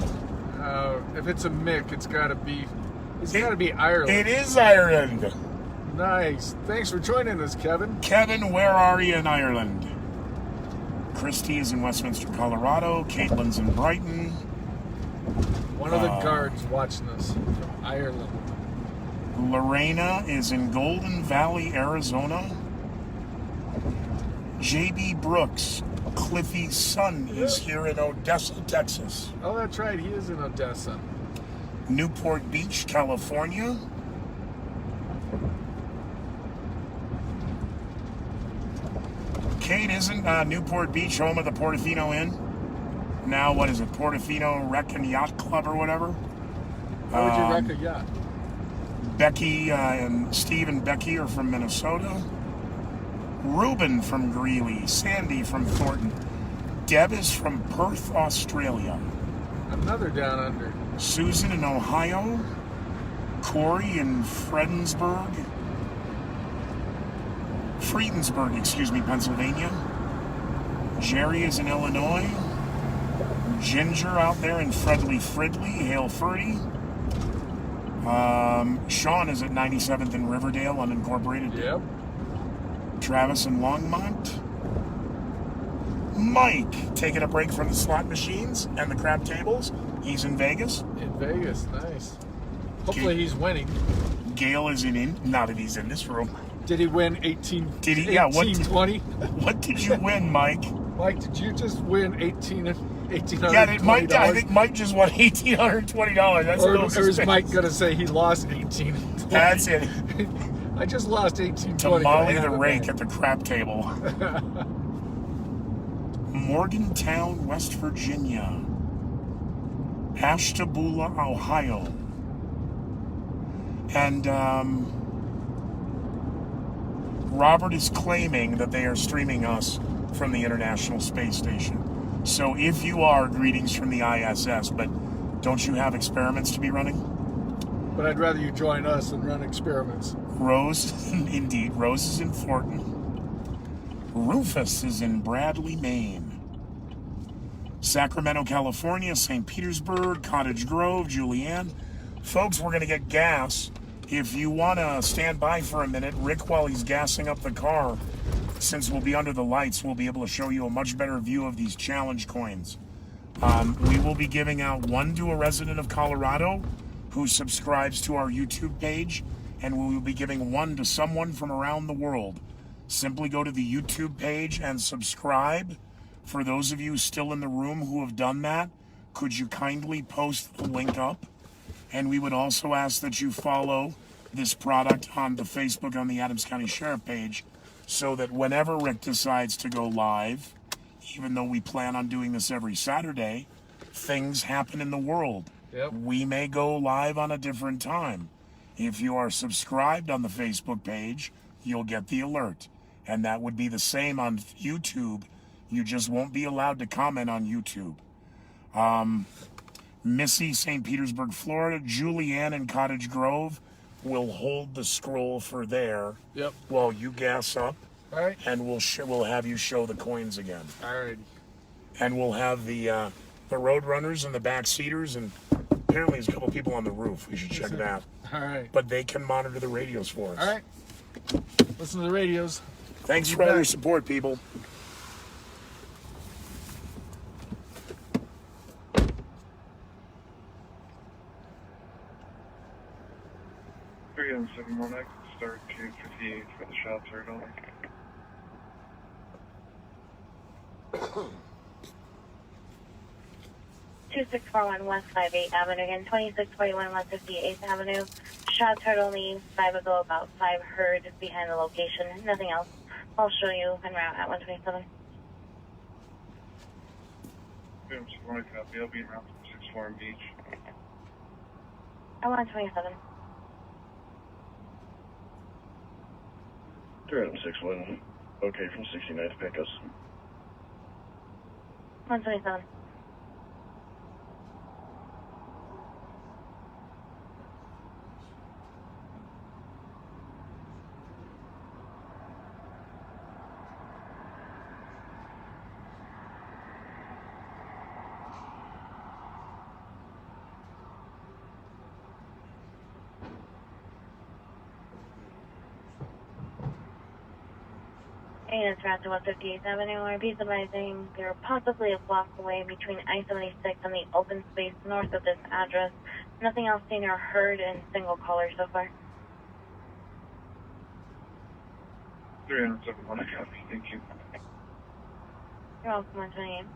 If it's a Mick, it's got to be Ireland. It is Ireland. Nice. Thanks for joining us, Kevin. Kevin, where are you in Ireland? Christy is in Westminster, Colorado. Caitlin's in Brighton. One of the guards watching us from Ireland. Lorena is in Golden Valley, Arizona. J.B. Brooks, Cliffy's son, is here in Odessa, Texas. Oh, that's right. He is in Odessa. Newport Beach, California. Kate, isn't Newport Beach home of the Portofino Inn? Now, what is it, Portofino Rec and Yacht Club or whatever? How would you wreck a yacht? Becky and Steve and Becky are from Minnesota. Ruben from Greeley. Sandy from Thornton. Deb is from Perth, Australia. Another down under. Susan in Ohio. Corey in Friedensburg, Pennsylvania. Jerry is in Illinois. Ginger out there in Fridley. Hail Freddy. Sean is at 97th in Riverdale, unincorporated. Yep. Travis in Longmont. Mike, taking a break from the slot machines and the crap tables. He's in Vegas. In Vegas, nice. Hopefully he's winning. Gail is not that he's in this room. Did he win 18? Did he? Yeah. 20? What did you win, Mike? Mike, did you just win $1,820? Yeah, Mike. I think Mike just won $1,820. That's a little or is Mike gonna say he lost $1,820? That's it. I just lost $1,820. To Molly the rake at the crap table. Morgantown, West Virginia. Ashtabula, Ohio. And Robert is claiming that they are streaming us from the International Space Station. So if you are, greetings from the ISS, but don't you have experiments to be running? But I'd rather you join us and run experiments. Rose, indeed. Rose is in Thornton. Rufus is in Bradley, Maine. Sacramento, California, St. Petersburg, Cottage Grove, Julianne. Folks, we're going to get gas. If you want to stand by for a minute, Rick, while he's gassing up the car, since we'll be under the lights, we'll be able to show you a much better view of these challenge coins. We will be giving out one to a resident of Colorado who subscribes to our YouTube page, and we will be giving one to someone from around the world. Simply go to the YouTube page and subscribe. For those of you still in the room who have done that, could you kindly post the link up? And we would also ask that you follow this product on the Facebook on the Adams County Sheriff page, so that whenever Rick decides to go live, even though we plan on doing this every Saturday, things happen in the world. Yep. We may go live on a different time. If you are subscribed on the Facebook page, you'll get the alert. And that would be the same on YouTube. You just won't be allowed to comment on YouTube. Missy, St. Petersburg, Florida. Julianne in Cottage Grove will hold the scroll for there. Yep. While you gas up. All right. And we'll have you show the coins again. All right. And we'll have the road runners and the back seaters and apparently there's a couple people on the roof. We should check that. All right. But they can monitor the radios for us. All right. Listen to the radios. Thanks for all your support, people. Three on 7-1, I can start 258 for the shots heard only. Two 641 West 58th Avenue again, 2641 West 58th Avenue. Shots heard only 5 ago, about 5 heard behind the location. Nothing else. I'll show you en route at 127. Three on 7-1, copy. I'll be in route from 6 Forum Beach. At 127. 306-1. Okay, from 69th, pick us. 127. It's route to 158th Avenue. Our piece advising they're possibly a block away between I-76 and the open space north of this address. Nothing else seen or heard in single caller so far. 307-1, I copy. Thank you. You're welcome, 128.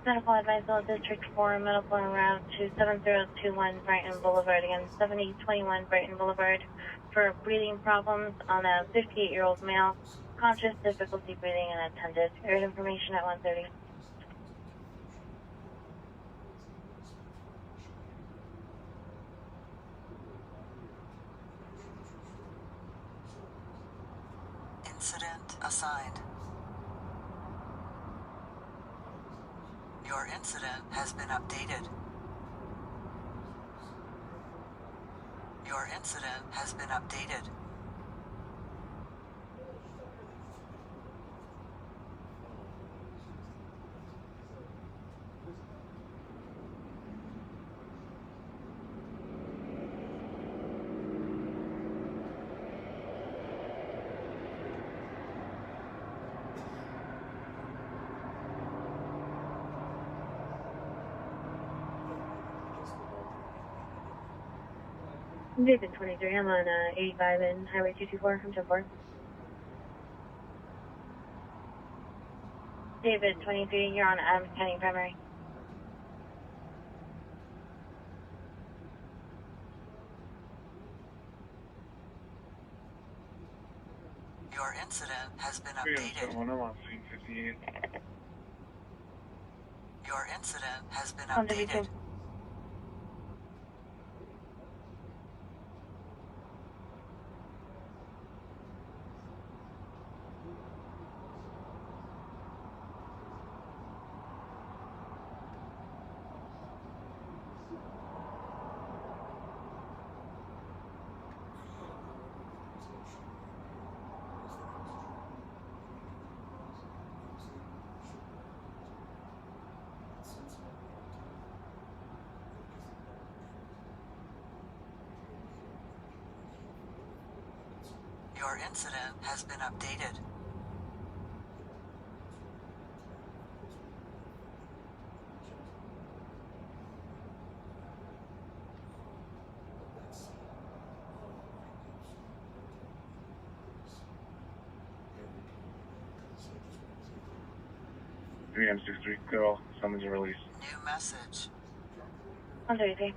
Medical advisor, District 4, medical en route to 7021 Brighton Boulevard. Again, 7021 Brighton Boulevard for breathing problems on a 58-year-old male. Conscious, difficulty breathing, and attended. Aired information at 1:30. Incident assigned. Your incident has been updated. Your incident has been updated. David 23, I'm on 85 and Highway 224 from 10-4. David 23, you're on Adams County Primary. Your incident has been updated. 307-1, I'm on scene 58. Your incident has been On Deputy updated. 2. Your incident has been updated. Three M63, clear all. Summons and release. New message. On Deputy 2.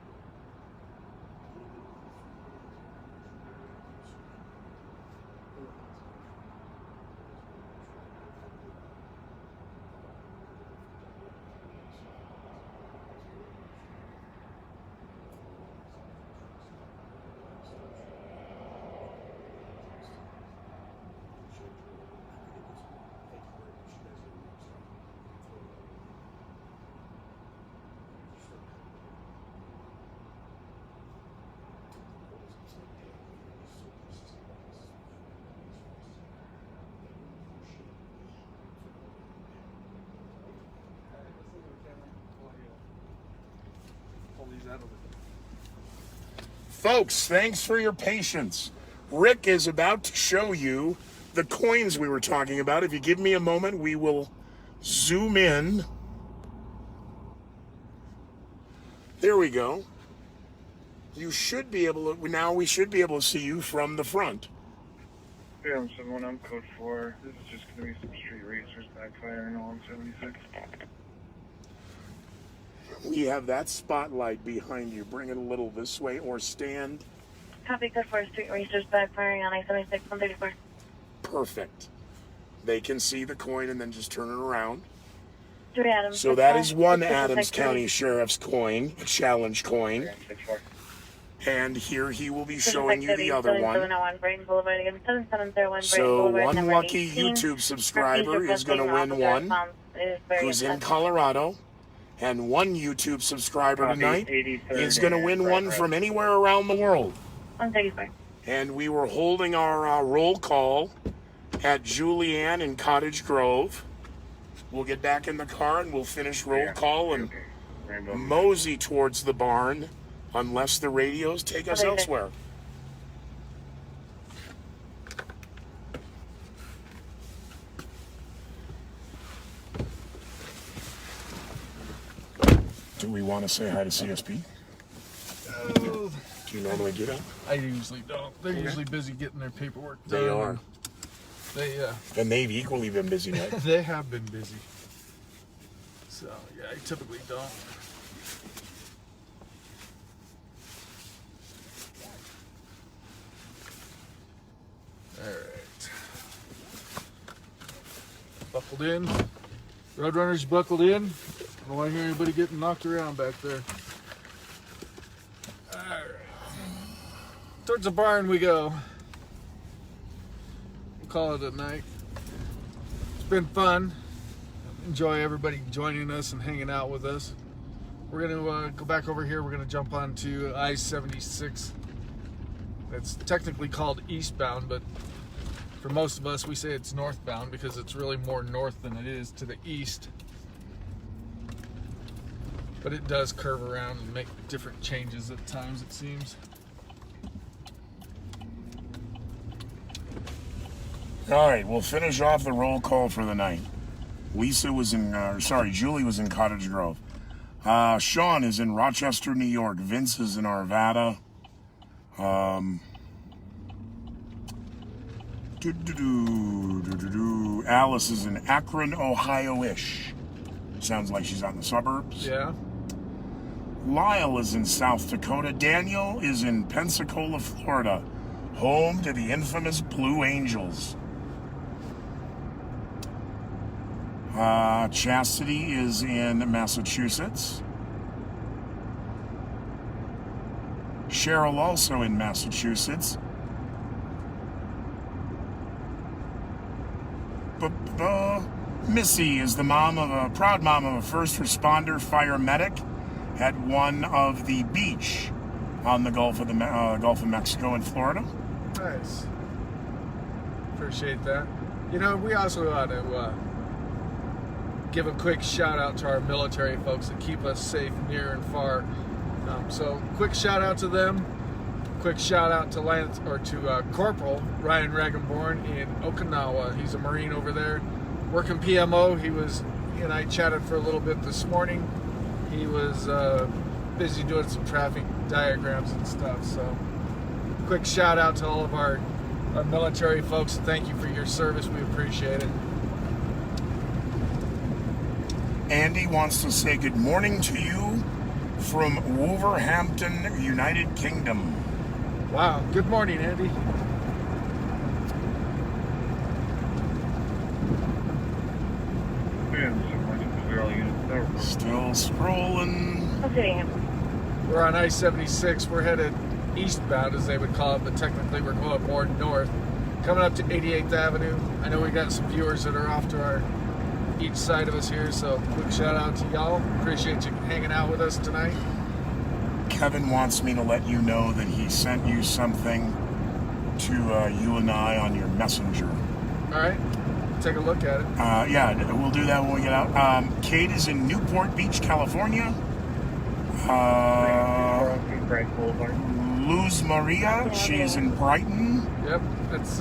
Folks, thanks for your patience. Rick is about to show you the coins we were talking about. If you give me a moment, we will zoom in. There we go. You should be able to, now we should be able to see you from the front. Yeah, I'm 71, I'm code 4. This is just going to be some street racers backfiring along 76. We have that spotlight behind you. Bring it a little this way or stand. Copy, code 4, street racers backfiring on I-76, 134. Perfect. They can see the coin and then just turn it around. 3 Adams. So that is one Adams County Sheriff's coin, a challenge coin. 64. And here he will be showing you the other one. 7701 Brighton Boulevard again, 7701 So Brighton Boulevard, one number lucky 18. YouTube subscriber is going to win one, who's in Colorado. And one YouTube subscriber tonight is going to win one from anywhere around the world. 134. And we were holding our roll call at Julianne in Cottage Grove. We'll get back in the car and we'll finish roll call and mosey towards the barn unless the radios take us elsewhere. Do we want to say hi to CSP? Do you normally do that? I usually don't. They're usually busy getting their paperwork done. They are. They And they've equally been busy now. they have been busy. So yeah, I typically don't. All right. Buckled in. Roadrunners buckled in. I don't want to hear anybody getting knocked around back there. All right. Towards the barn we go. We'll call it a night. It's been fun. Enjoy everybody joining us and hanging out with us. We're going to go back over here. We're going to jump onto I-76. It's technically called eastbound, but for most of us, we say it's northbound because it's really more north than it is to the east. But it does curve around and make different changes at times, it seems. All right, we'll finish off the roll call for the night. Julie was in Cottage Grove. Sean is in Rochester, New York. Vince is in Arvada. Alice is in Akron, Ohio-ish. Sounds like she's out in the suburbs. Yeah. Lyle is in South Dakota. Daniel is in Pensacola, Florida, home to the infamous Blue Angels. Chastity is in Massachusetts. Cheryl also in Massachusetts. Missy is the proud mom of a first responder fire medic at one of the beach on the Gulf of Mexico in Florida. Nice. Appreciate that. You know, we also ought to give a quick shout out to our military folks that keep us safe near and far. So quick shout out to them. Quick shout out to Corporal Ryan Reigenborn in Okinawa. He's a Marine over there, working PMO. He and I chatted for a little bit this morning. He was busy doing some traffic diagrams and stuff. So quick shout out to all of our military folks. Thank you for your service. We appreciate it. Andy wants to say good morning to you from Wolverhampton, United Kingdom. Wow. Good morning, Andy. Still scrolling. Okay. We're on I-76. We're headed eastbound, as they would call it, but technically we're going more north. Coming up to 88th Avenue. I know we got some viewers that are off to each side of us here, so quick shout out to y'all. Appreciate you hanging out with us tonight. Kevin wants me to let you know that he sent you something to you and I on your messenger. All right. Take a look at it. Yeah, we'll do that when we get out. Kate is in Newport Beach, California. Luz Maria, she's in Brighton. Yep, that's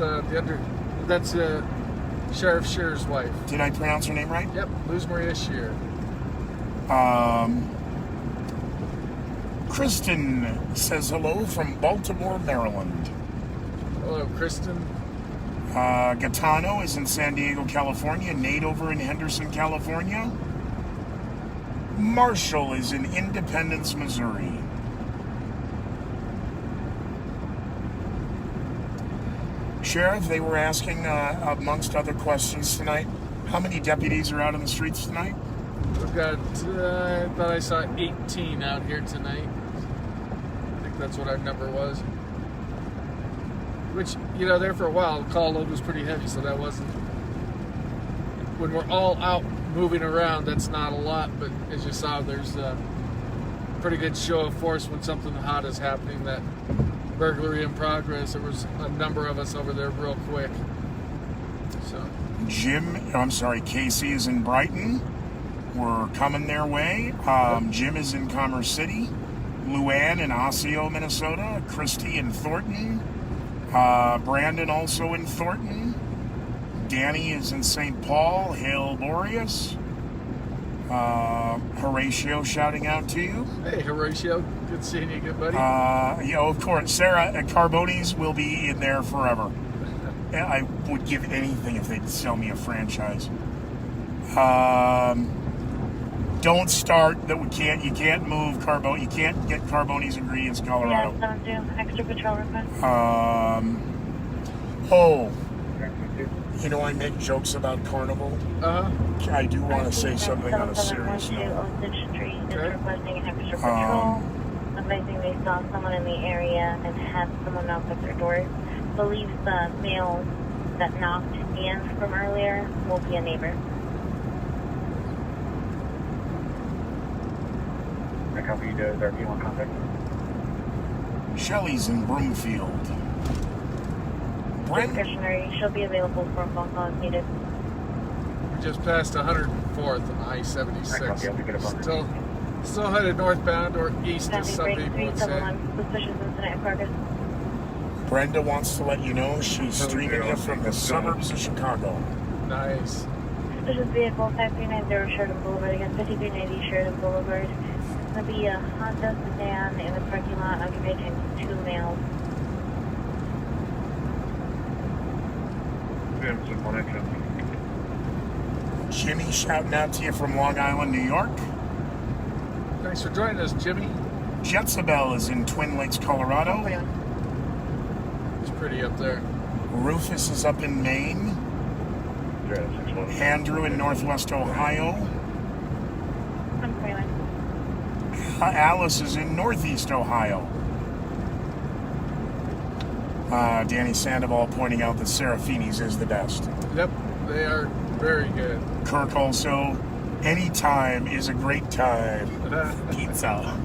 Sheriff Shear's wife. Did I pronounce her name right? Yep, Luz Maria Shear. Kristen says hello from Baltimore, Maryland. Hello, Kristen. Gaetano is in San Diego, California. Nate over in Henderson, California. Marshall is in Independence, Missouri. Sheriff, they were asking, amongst other questions tonight, how many deputies are out on the streets tonight? We've got, I thought I saw 18 out here tonight. I think that's what our number was. Which, you know, there for a while, the call load was pretty heavy, so that wasn't... When we're all out moving around, that's not a lot, but as you saw, there's a pretty good show of force when something hot is happening. That burglary in progress, there was a number of us over there real quick. So Casey is in Brighton. We're coming their way. Jim is in Commerce City. Luann in Osseo, Minnesota. Christy in Thornton. Brandon also in Thornton. Danny is in St. Paul. Hail Boreas. Horatio shouting out to you. Hey, Horatio. Good seeing you, good buddy. Yeah, of course. Sarah and Carbonis will be in there forever. I would give anything if they'd sell me a franchise. Don't start that you can't move you can't get Carboni's ingredients in Colorado. Yeah, don't do extra patrol request. You know, I make jokes about Carnival. I do want to say something on a serious note. Requesting an extra patrol. Advising they saw someone in the area and had someone knock at their door. Believes the male that knocked in from earlier will be a neighbor. I copy you to our P1 contact. Shelley's in Broomfield. Discretionary. She'll be available for a phone call if needed. We just passed 104th on I-76. Still headed northbound or east, as some people would say. Suspicious incident in progress. Brenda wants to let you know she's streaming it from the suburbs of Chicago. Nice. Suspicious vehicle 5390 Sheridan Boulevard against 5390 Sheridan Boulevard. It's going to be a Honda sedan in the parking lot occupied by 2 males. Jimmy shouting out to you from Long Island, New York. Thanks for joining us, Jimmy. Jetsabel is in Twin Lakes, Colorado. It's pretty up there. Rufus is up in Maine. Andrew in Northwest Ohio. I'm Quaylen. Alice is in Northeast Ohio. Danny Sandoval pointing out that Serafini's is the best. Yep, they are very good. Kirk also, anytime is a great time. Pizza.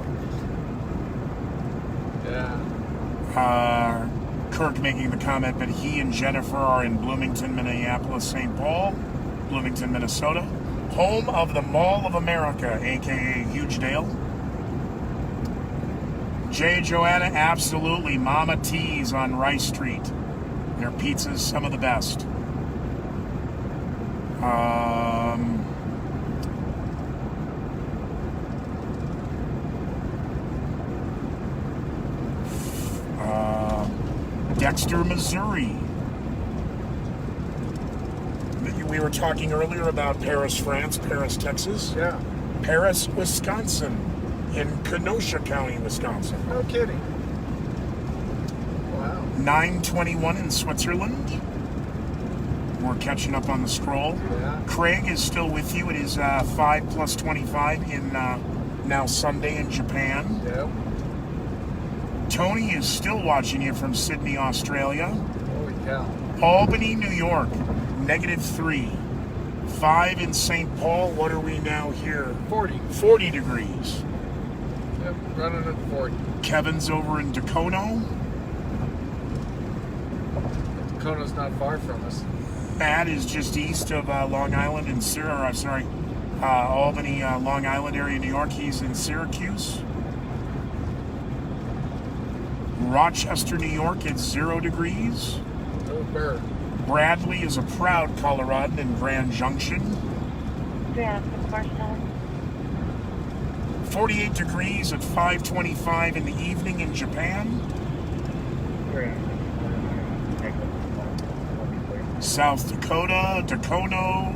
Yeah. Kirk making the comment that he and Jennifer are in Bloomington, Minneapolis, St. Paul, Bloomington, Minnesota, home of the Mall of America, aka Hugedale. Jay Joanna, absolutely. Mama T's on Rice Street. Their pizza's some of the best. Dexter, Missouri. We were talking earlier about Paris, France, Paris, Texas. Yeah. Paris, Wisconsin. In Kenosha County, Wisconsin. No kidding. Wow. 921 in Switzerland. We're catching up on the scroll. Yeah. Craig is still with you. It is 5 plus 25 in now Sunday in Japan. Yep. Tony is still watching you from Sydney, Australia. Holy cow. Albany, New York, -3. 5 in St. Paul. What are we now here? 40. 40 degrees. Yep, running at 40. Kevin's over in Dacono. Dacono's not far from us. Matt is just east of Long Island in Albany, Long Island area, New York. He's in Syracuse. Rochester, New York, it's 0 degrees. Oh, bear. Bradley is a proud Coloradan in Grand Junction. Yeah, of course. 48 degrees at 5:25 in the evening in Japan. South Dakota, Dacono.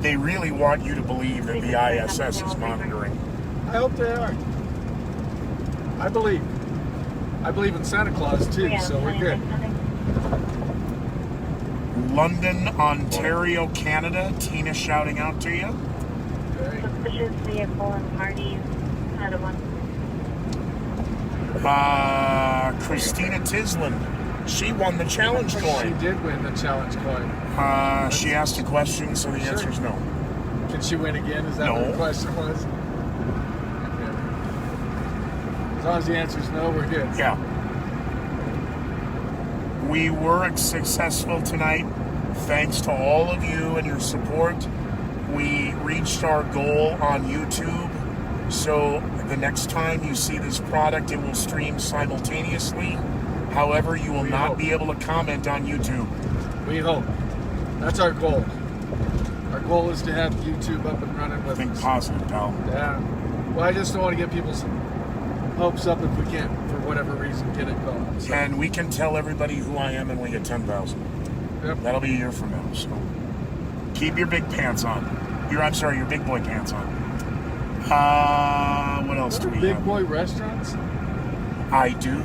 They really want you to believe that the ISS is monitoring. I hope they are. I believe. I believe in Santa Claus too, Yeah, so we're good. London, Ontario, Canada. Tina shouting out to you. Okay. Suspicious vehicle and parties. Out of one. Christina Tisland. She won the challenge She coin. did win the challenge coin. She asked a question, so the answer is no. Can she win again? Is that No. what the question was? Okay. As long as the answer is no, we're good. Yeah. We were successful tonight. Thanks to all of you and your support. We reached our goal on YouTube. So the next time you see this product, it will stream simultaneously. However, you will not be able to comment on YouTube. We hope. That's our goal. Our goal is to have YouTube up and running with Think us. positive, pal. Yeah. Well, I just don't want to get people's hopes up if we can't, for whatever reason, get it going. So, And we can tell everybody who I am and we get 10,000. yep. That'll be a year from now. So keep your big pants on. Your big boy pants on. What else do we Big have? boy restaurants? I do.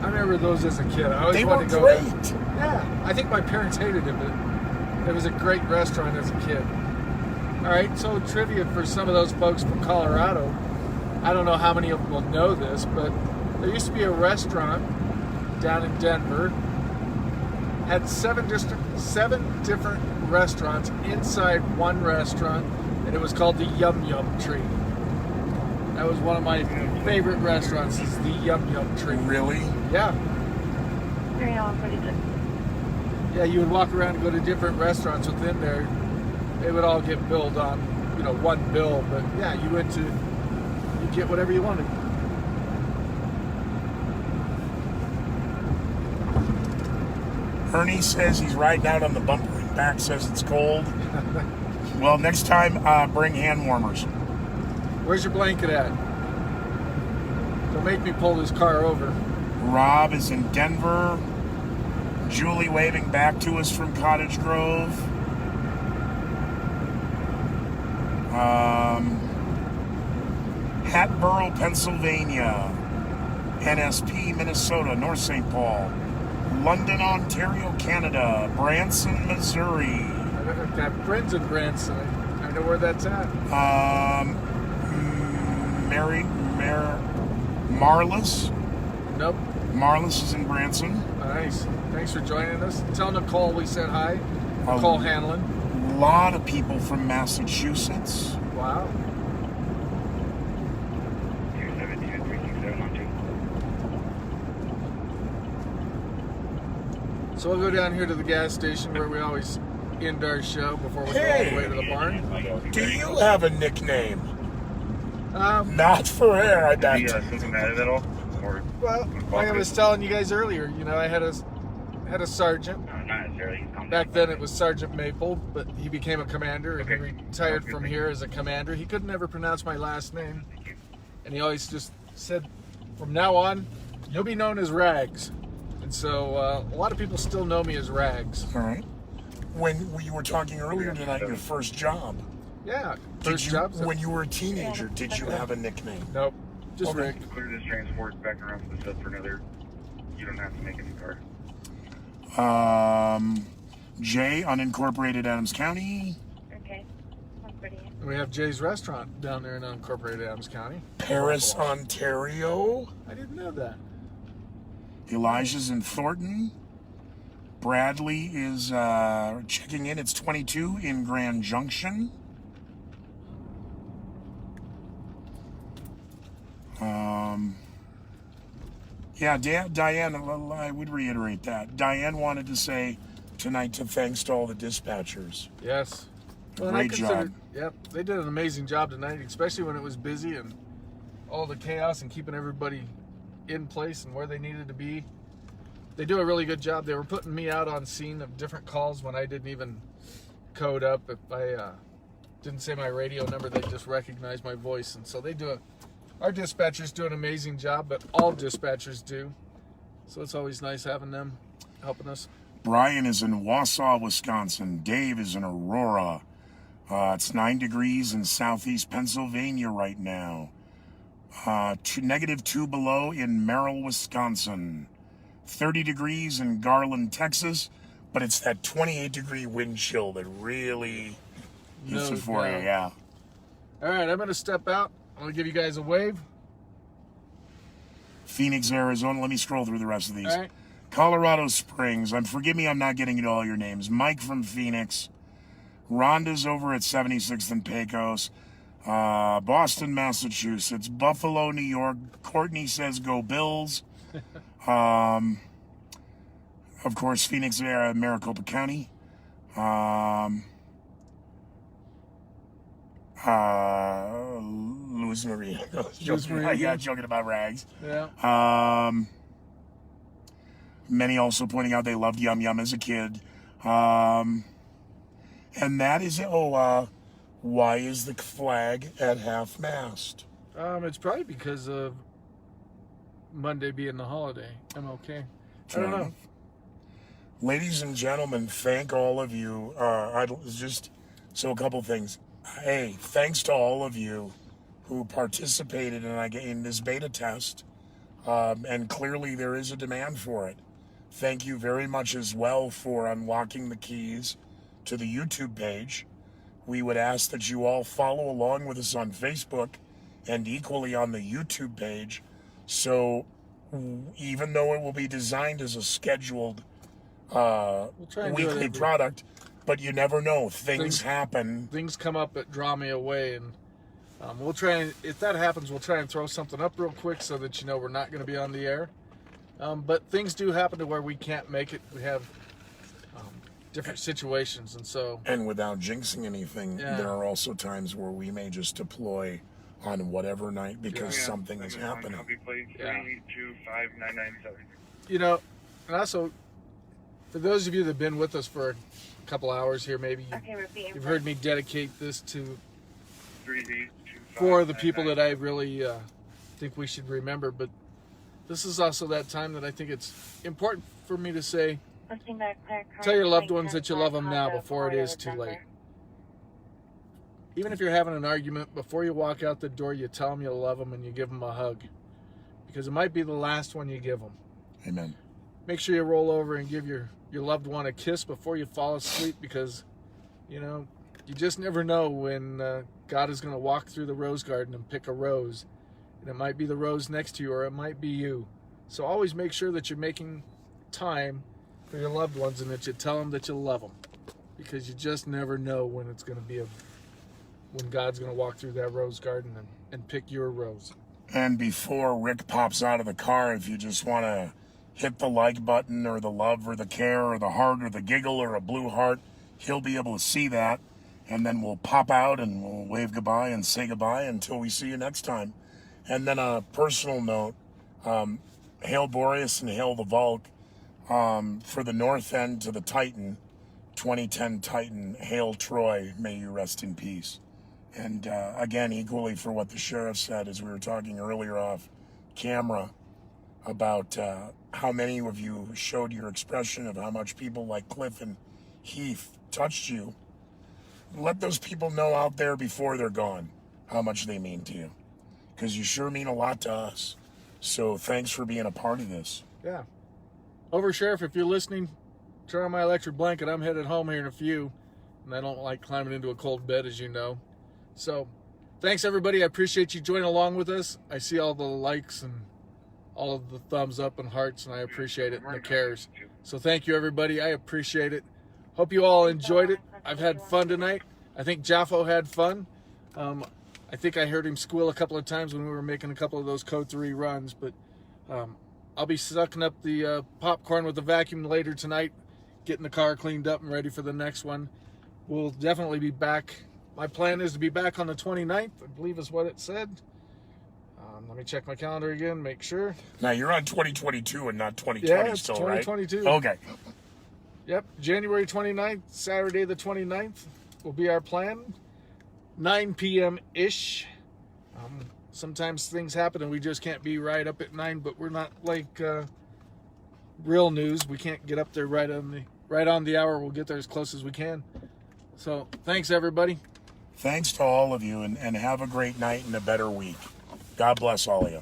I remember those as a kid. I always They were wanted to go great. there. Yeah. I think my parents hated it, but it was a great restaurant as a kid. All right, so trivia for some of those folks from Colorado. I don't know how many of them will know this, but there used to be a restaurant down in Denver. Had seven different restaurants inside one restaurant, and it was called the Yum Yum Tree. That was one of my favorite restaurants, is the Yum Yum Tree. Really? Yeah. Yeah, pretty good. Yeah, you would walk around and go to different restaurants within there. They would all get billed on, one bill. But yeah, you get whatever you wanted. Ernie says he's riding out on the bumper and back says it's cold. Well, next time, bring hand warmers. Where's your blanket at? Don't make me pull this car over. Rob is in Denver. Julie waving back to us from Cottage Grove. Hatboro, Pennsylvania. NSP, Minnesota. North St. Paul. London, Ontario, Canada. Branson, Missouri. I've got friends in Branson. I know where that's at. Marlis. Nope. Marlis is in Branson. Nice. Thanks for joining us. Tell Nicole we said hi. Nicole Hanlon. A lot of people from Massachusetts. Wow. 272-36712. So we'll go down here to the gas station where we always end our show before we go all the way to the barn. Do you have a nickname? Not for air, I bet. Yeah, something added at all? Or Well, like I was telling you guys earlier, you know, I had a sergeant. Not necessarily. Back then it was Sergeant Maple, but he became a commander and he retired from here as a commander. He could never pronounce my last name. And he always just said, from now on, you'll be known as Rags. And so a lot of people still know me as Rags. All right. When you were talking earlier tonight, your first job. Yeah, first job. When you were a teenager, did you have a nickname? Nope, just Okay. Rick. clear this transport back around to the sub for another. You don't have to make a new car. J, unincorporated Adams County. Okay. That's pretty. We have Jay's Restaurant down there in unincorporated Adams County. Paris, Ontario. I didn't know that. Elijah's in Thornton. Bradley is checking in. It's 22 in Grand Junction. Yeah, Diane, I would reiterate that. Diane wanted to say tonight to thanks to all the dispatchers. Yes. Well, Great job. Yep, they did an amazing job tonight, especially when it was busy and all the chaos and keeping everybody in place and where they needed to be. They do a really good job. They were putting me out on scene of different calls when I didn't even code up. If I didn't say my radio number, they just recognized my voice. And so they do our dispatchers do an amazing job, but all dispatchers do. So it's always nice having them helping us. Brian is in Wausau, Wisconsin. Dave is in Aurora. It's 9 degrees in southeast Pennsylvania right now. -2 below in Merrill, Wisconsin. 30 degrees in Garland, Texas. But it's that 28-degree wind chill that really gets it for you, yeah. All right, I'm going to step out. I'm going to give you guys a wave. Phoenix, Arizona. Let me scroll through the rest of these. All right. Colorado Springs. Forgive me, I'm not getting into all your names. Mike from Phoenix. Rhonda's over at 76th and Pecos. Boston, Massachusetts. Buffalo, New York. Courtney says go Bills. Of course, Phoenix, Maricopa County. Louis Marie. Yeah, joking about Rags. Yeah. Many also pointing out they loved Yum Yum as a kid. And that is, why is the flag at half-mast? It's probably because of Monday being the holiday. MLK. I don't know. Ladies and gentlemen, thank all of you. A couple things. Hey, thanks to all of you who participated in this beta test. And clearly there is a demand for it. Thank you very much as well for unlocking the keys to the YouTube page. We would ask that you all follow along with us on Facebook and equally on the YouTube page. So even though it will be designed as a scheduled weekly product, but you never know. Things happen. Things come up that draw me away, and we'll try and, if that happens, we'll try and throw something up real quick so that you know we're not going to be on the air. But things do happen to where we can't make it. We have different situations, and so... And without jinxing anything, there are also times where we may just deploy on whatever night because something is happening. You know, and also, for those of you that have been with us for a couple hours here, maybe you've heard me dedicate this to for the people that I really think we should remember, but this is also that time that I think it's important for me to say, tell your loved ones that you love them now before it is too late. Even if you're having an argument, before you walk out the door, you tell them you love them and you give them a hug. Because it might be the last one you give them. Amen. make sure you roll over and give your loved one a kiss before you fall asleep, because, you know, you just never know when God is going to walk through the rose garden and pick a rose. And it might be the rose next to you, or it might be you. So always make sure that you're making time for your loved ones and that you tell them that you love them, because you just never know when it's going to be when God's going to walk through that rose garden and pick your rose. And before Rick pops out of the car, if you just want to hit the like button or the love or the care or the heart or the giggle or a blue heart, he'll be able to see that. And then we'll pop out and we'll wave goodbye and say goodbye until we see you next time. And then a personal note, hail Boreas and hail the Vulk. For the north end to the Titan, 2010 Titan, hail Troy, may you rest in peace. And again, equally for what the sheriff said, as we were talking earlier off camera, about how many of you showed your expression of how much people like Cliff and Heath touched you. Let those people know out there before they're gone how much they mean to you, because you sure mean a lot to us. So thanks for being a part of this. Yeah. Over, Sheriff, if you're listening, turn on my electric blanket. I'm headed home here in a few, and I don't like climbing into a cold bed, as you know. So thanks, everybody. I appreciate you joining along with us. I see all the likes and all of the thumbs up and hearts, and I appreciate it, and the cares. So thank you, everybody. I appreciate it. Hope you all enjoyed it. I've had fun tonight. I think Jaffo had fun. I think I heard him squeal a couple of times when we were making a couple of those Code 3 runs, but I'll be sucking up the popcorn with the vacuum later tonight, getting the car cleaned up and ready for the next one. We'll definitely be back. My plan is to be back on the 29th, I believe is what it said. Let me check my calendar again, make sure. Now, you're on 2022 and not 2020 Yeah, it's still, 2022. right? Okay. Yep, January 29th, Saturday the 29th will be our plan. 9 p.m.-ish. Sometimes things happen and we just can't be right up at 9, but we're not like real news. We can't get up there right on the hour. We'll get there as close as we can. So thanks, everybody. Thanks to all of you, and have a great night and a better week. God bless all of you.